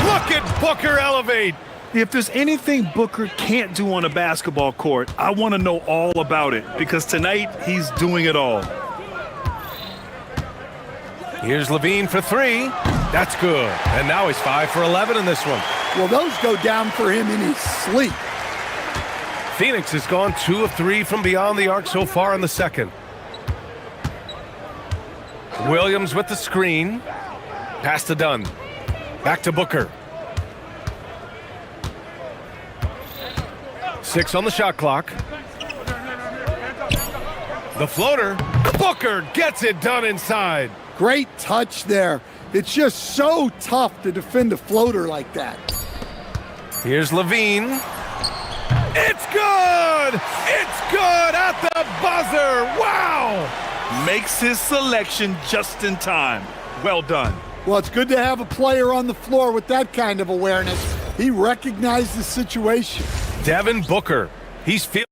Look at Booker elevate. If there's anything Booker can't do on a basketball court, I want to know all about it, because tonight he's doing it all. Here's Levine for 3. That's good. And now he's 5 for 11 in this one. Well, those go down for him in his sleep. Phoenix has gone 2 of 3 from beyond the arc so far in the second. Williams with the screen. Pass to Dunn. Back to Booker. 6 on the shot clock. The floater. Booker gets it done inside. Great touch there. It's just so tough to defend a floater like that. Here's Levine. It's good! It's good at the buzzer! Wow! Makes his selection just in time. Well done. Well, it's good to have a player on the floor with that kind of awareness. He recognized the situation. Devin Booker. He's feeling.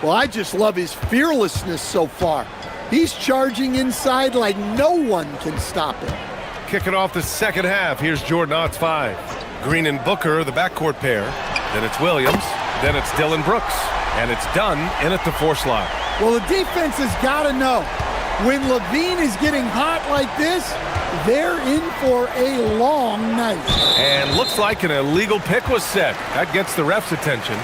Well, I just love his fearlessness so far. He's charging inside like no one can stop him. Kicking off the second half. Here's Jordan Ott's 5. Green and Booker, the backcourt pair. Then it's Williams. Then it's Dillon Brooks. And it's Dunn in at the 4 slot. Well, the defense has got to know, when Levine is getting hot like this, they're in for a long night. And looks like an illegal pick was set. That gets the ref's attention.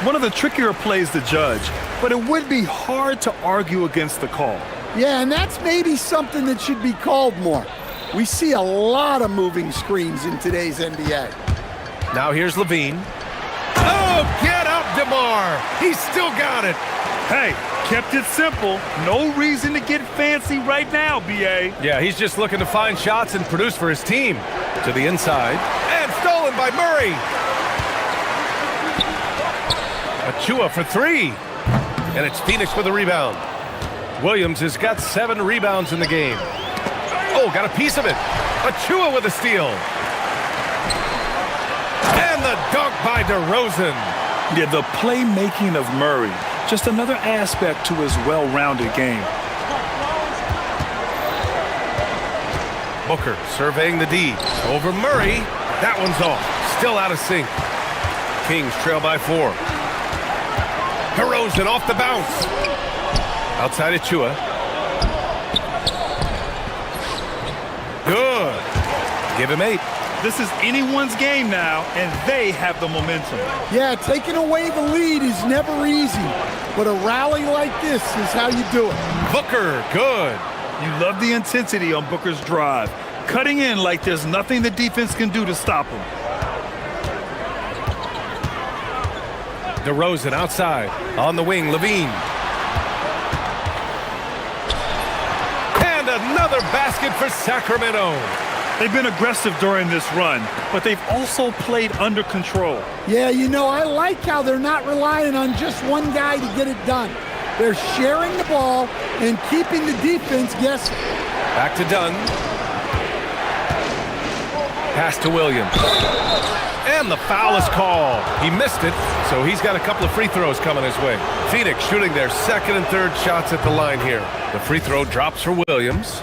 One of the trickier plays to judge, but it would be hard to argue against the call. Yeah, and that's maybe something that should be called more. We see a lot of moving screens in today's NBA. Now here's Levine. Oh, get up, DeMar. He's still got it. Hey, kept it simple. No reason to get fancy right now, B.A. Yeah, he's just looking to find shots and produce for his team. To the inside. And stolen by Murray. Achua for three. And it's Phoenix with the rebound. Williams has got 7 rebounds in the game. Oh, got a piece of it. Achua with a steal. And the dunk by DeRozan. Yeah, the playmaking of Murray. Just another aspect to his well-rounded game. Booker surveying the D. Over Murray. That one's off. Still out of sync. Kings trail by 4. DeRozan off the bounce. Outside Achua. Good. Give him 8. This is anyone's game now, and they have the momentum. Yeah, taking away the lead is never easy, but a rally like this is how you do it. Booker, good. You love the intensity on Booker's drive, cutting in like there's nothing the defense can do to stop him. DeRozan outside. On the wing, Levine. And another basket for Sacramento. They've been aggressive during this run, but they've also played under control. Yeah, you know, I like how they're not relying on just one guy to get it done. They're sharing the ball and keeping the defense guessing. Back to Dunn. Pass to Williams. And the foul is called. He missed it, so he's got a couple of free throws coming his way. Phoenix shooting their second and third shots at the line here. The free throw drops for Williams.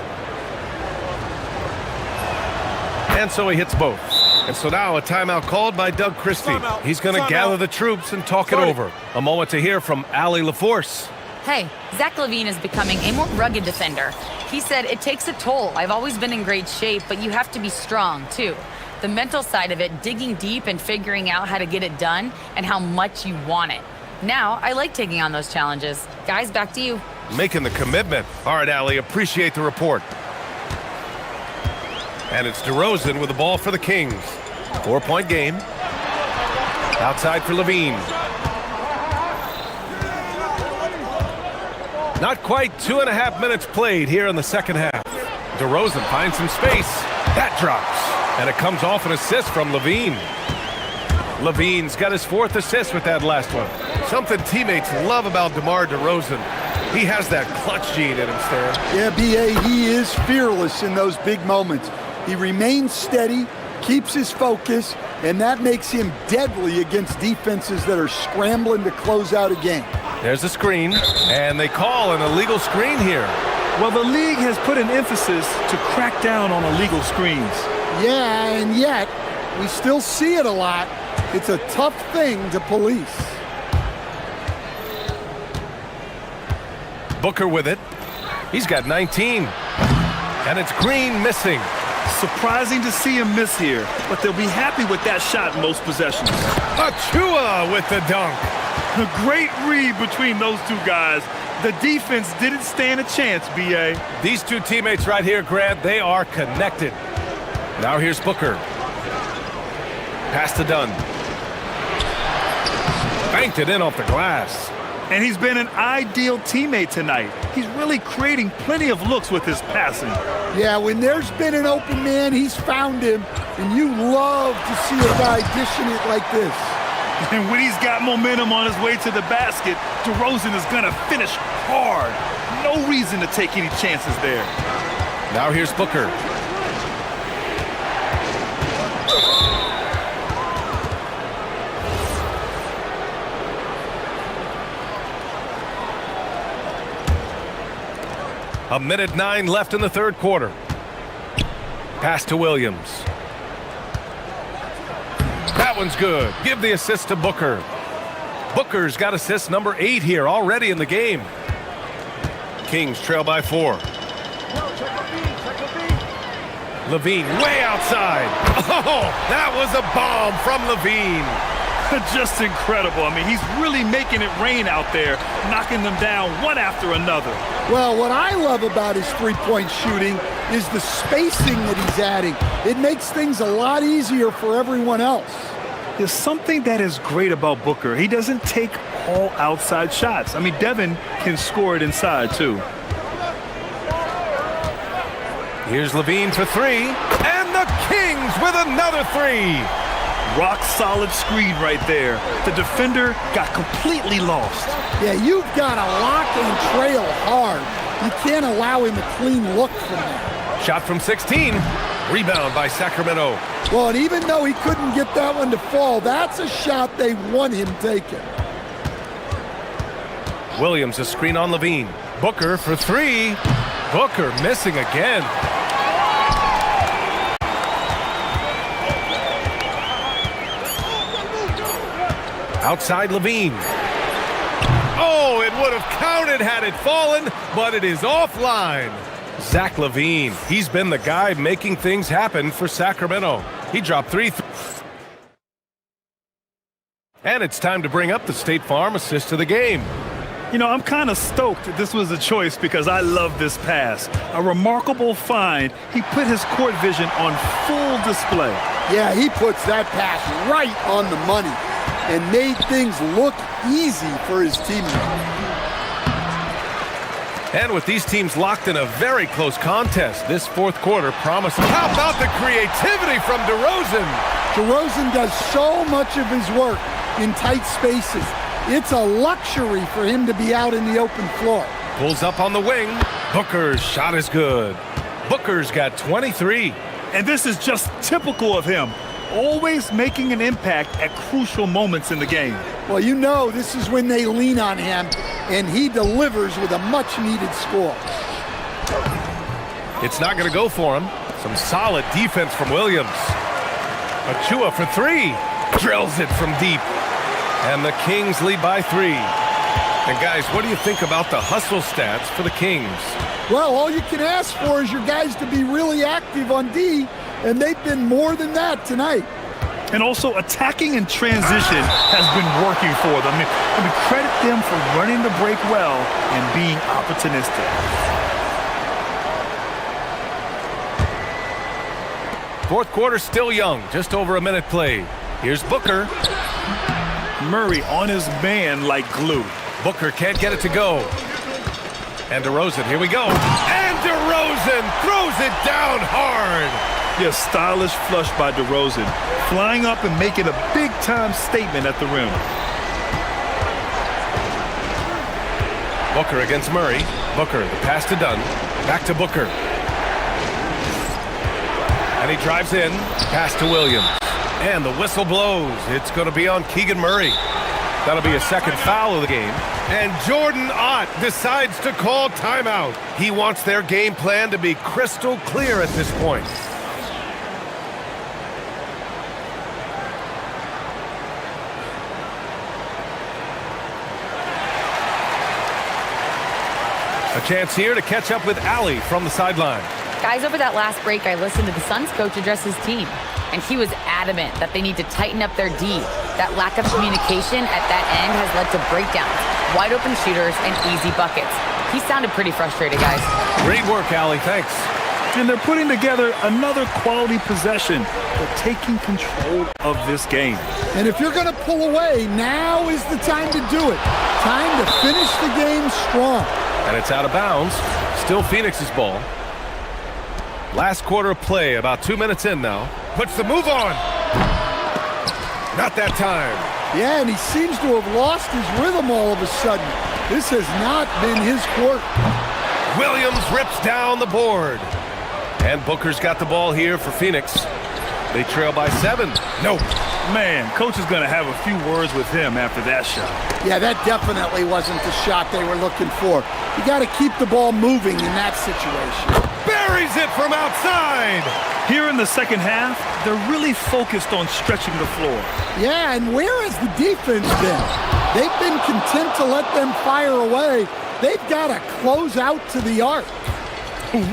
And so he hits both. And so now a timeout called by Doug Christie. He's going to gather the troops and talk it over. A moment to hear from Allie LaForce. Hey, Zach LaVine is becoming a more rugged defender. He said, it takes a toll. I've always been in great shape, but you have to be strong, too. The mental side of it, digging deep and figuring out how to get it done and how much you want it. Now, I like taking on those challenges. Guys, back to you. Making the commitment. All right, Allie, appreciate the report. And it's DeRozan with the ball for the Kings. 4-point game. Outside for Levine. Not quite 2.5 minutes played here in the second half. DeRozan finds some space. That drops. And it comes off an assist from Levine. Levine's got his 4th assist with that last one. Something teammates love about DeMar DeRozan. He has that clutch gene in him, Stan. Yeah, B.A., he is fearless in those big moments. He remains steady, keeps his focus, and that makes him deadly against defenses that are scrambling to close out a game. There's a screen, and they call an illegal screen here. Well, the league has put an emphasis to crack down on illegal screens. Yeah, and yet, we still see it a lot. It's a tough thing to police. Booker with it. He's got 19. And it's Green missing. Surprising to see him miss here, but they'll be happy with that shot in most possessions. Achua with the dunk. A great read between those two guys. The defense didn't stand a chance, B.A. These two teammates right here, Grant, they are connected. Now here's Booker. Pass to Dunn. Banked it in off the glass. And he's been an ideal teammate tonight. He's really creating plenty of looks with his passing. Yeah, when there's been an open man, he's found him. And you love to see a guy dishing it like this. And when he's got momentum on his way to the basket, DeRozan is going to finish hard. No reason to take any chances there. Now here's Booker. A minute 9 left in the third quarter. Pass to Williams. That one's good. Give the assist to Booker. Booker's got assist number 8 here already in the game. Kings trail by 4. Levine way outside. Oh, that was a bomb from Levine. Just incredible. I mean, he's really making it rain out there, knocking them down one after another. Well, what I love about his three-point shooting is the spacing that he's adding. It makes things a lot easier for everyone else. There's something that is great about Booker. He doesn't take all outside shots. I mean, Devin can score it inside, too. Here's Levine for three, and the Kings with another three. Rock solid screen right there. The defender got completely lost. Yeah, you've got to lock and trail hard. You can't allow him a clean look from there. Shot from 16. Rebound by Sacramento. Well, and even though he couldn't get that one to fall, that's a shot they want him taking. Williams a screen on Levine. Booker for three. Booker missing again. Outside Levine. Oh, it would have counted had it fallen, but it is offline. Zach Levine, he's been the guy making things happen for Sacramento. He dropped three. And it's time to bring up the State Farm assist of the game. You know, I'm kind of stoked that this was a choice because I love this pass. A remarkable find. He put his court vision on full display. Yeah, he puts that pass right on the money and made things look easy for his teammates. And with these teams locked in a very close contest, this fourth quarter promises. How about the creativity from DeRozan? DeRozan does so much of his work in tight spaces. It's a luxury for him to be out in the open floor. Pulls up on the wing. Booker's shot is good. Booker's got 23. And this is just typical of him. Always making an impact at crucial moments in the game. Well, you know this is when they lean on him, and he delivers with a much-needed score. It's not going to go for him. Some solid defense from Williams. Achua for three. Drills it from deep. And the Kings lead by three. And guys, what do you think about the hustle stats for the Kings? Well, all you can ask for is your guys to be really active on D, and they've been more than that tonight. And also attacking in transition has been working for them. I mean, credit them for running the break well and being opportunistic. Fourth quarter still young, just over a minute played. Here's Booker. Murray on his man like glue. Booker can't get it to go. And DeRozan, here we go. And DeRozan throws it down hard. Yeah, stylish flush by DeRozan. Flying up and making a big-time statement at the rim. Booker against Murray. Booker, the pass to Dunn. Back to Booker. And he drives in. Pass to Williams. And the whistle blows. It's going to be on Keegan Murray. That'll be a second foul of the game. And Jordan Ott decides to call timeout. He wants their game plan to be crystal clear at this point. A chance here to catch up with Allie from the sideline. Guys, over that last break, I listened to the Suns coach address his team, and he was adamant that they need to tighten up their D. That lack of communication at that end has led to breakdowns, wide open shooters, and easy buckets. He sounded pretty frustrated, guys. Great work, Allie. Thanks. And they're putting together another quality possession. They're taking control of this game. And if you're going to pull away, now is the time to do it. Time to finish the game strong. And it's out of bounds. Still Phoenix's ball. Last quarter of play, about 2 minutes in now. Puts the move on. Not that time. Yeah, and he seems to have lost his rhythm all of a sudden. This has not been his quirk. Williams rips down the board. And Booker's got the ball here for Phoenix. They trail by 7. Nope. Man, coach is going to have a few words with him after that shot. Yeah, that definitely wasn't the shot they were looking for. You got to keep the ball moving in that situation. Buries it from outside. Here in the second half, they're really focused on stretching the floor. Yeah, and where has the defense been? They've been content to let them fire away. They've got to close out to the arc.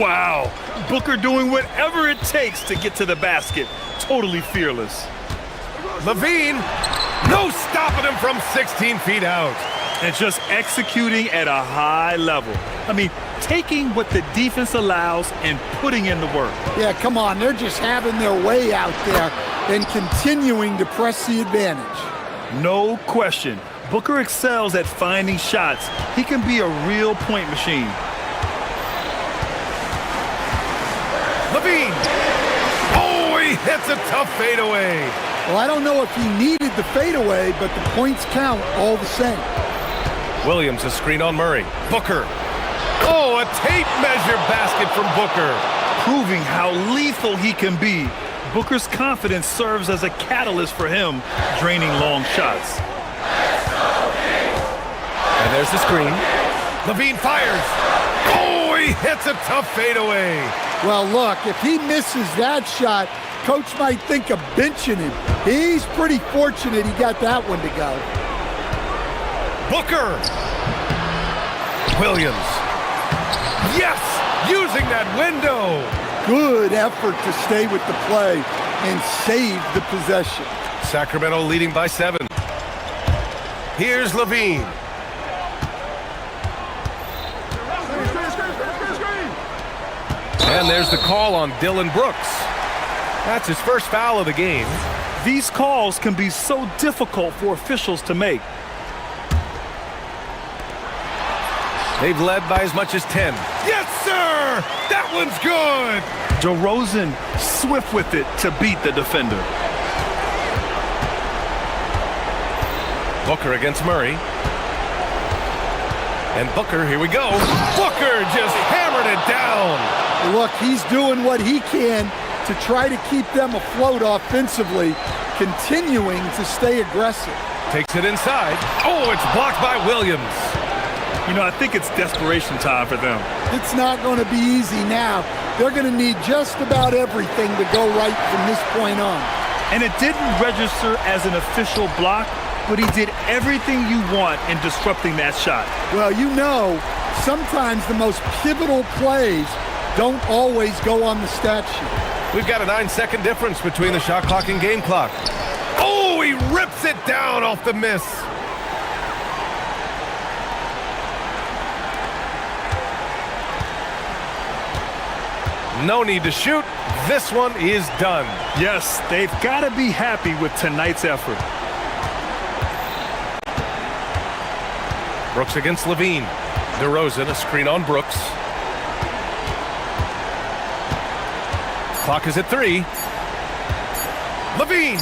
Wow. Booker doing whatever it takes to get to the basket. Totally fearless. Levine, no stopping him from 16 feet out. And just executing at a high level. I mean, taking what the defense allows and putting in the work. Yeah, come on. They're just having their way out there and continuing to press the advantage. No question. Booker excels at finding shots. He can be a real point machine. Levine. Oh, he hits a tough fadeaway. Well, I don't know if he needed the fadeaway, but the points count all the same. Williams, a screen on Murray. Booker. Oh, a tape measure basket from Booker. Proving how lethal he can be. Booker's confidence serves as a catalyst for him, draining long shots. And there's the screen. Levine fires. Oh, he hits a tough fadeaway. Well, look, if he misses that shot, coach might think of benching him. He's pretty fortunate he got that one to go. Booker. Williams. Yes, using that window. Good effort to stay with the play and save the possession. Sacramento leading by 7. Here's Levine. And there's the call on Dylan Brooks. That's his first foul of the game. These calls can be so difficult for officials to make. They've led by as much as 10. Yes, sir! That one's good! DeRozan swift with it to beat the defender. Booker against Murray. And Booker, here we go. Booker just hammered it down. Look, he's doing what he can to try to keep them afloat offensively, continuing to stay aggressive. Takes it inside. Oh, it's blocked by Williams. You know, I think it's desperation time for them. It's not going to be easy now. They're going to need just about everything to go right from this point on. And it didn't register as an official block, but he did everything you want in disrupting that shot. Well, you know, sometimes the most pivotal plays don't always go on the stat sheet. We've got a 9-second difference between the shot clock and game clock. Oh, he rips it down off the miss. No need to shoot. This one is done. Yes, they've got to be happy with tonight's effort. Brooks against Levine. DeRozan, a screen on Brooks. Clock is at 3. Levine.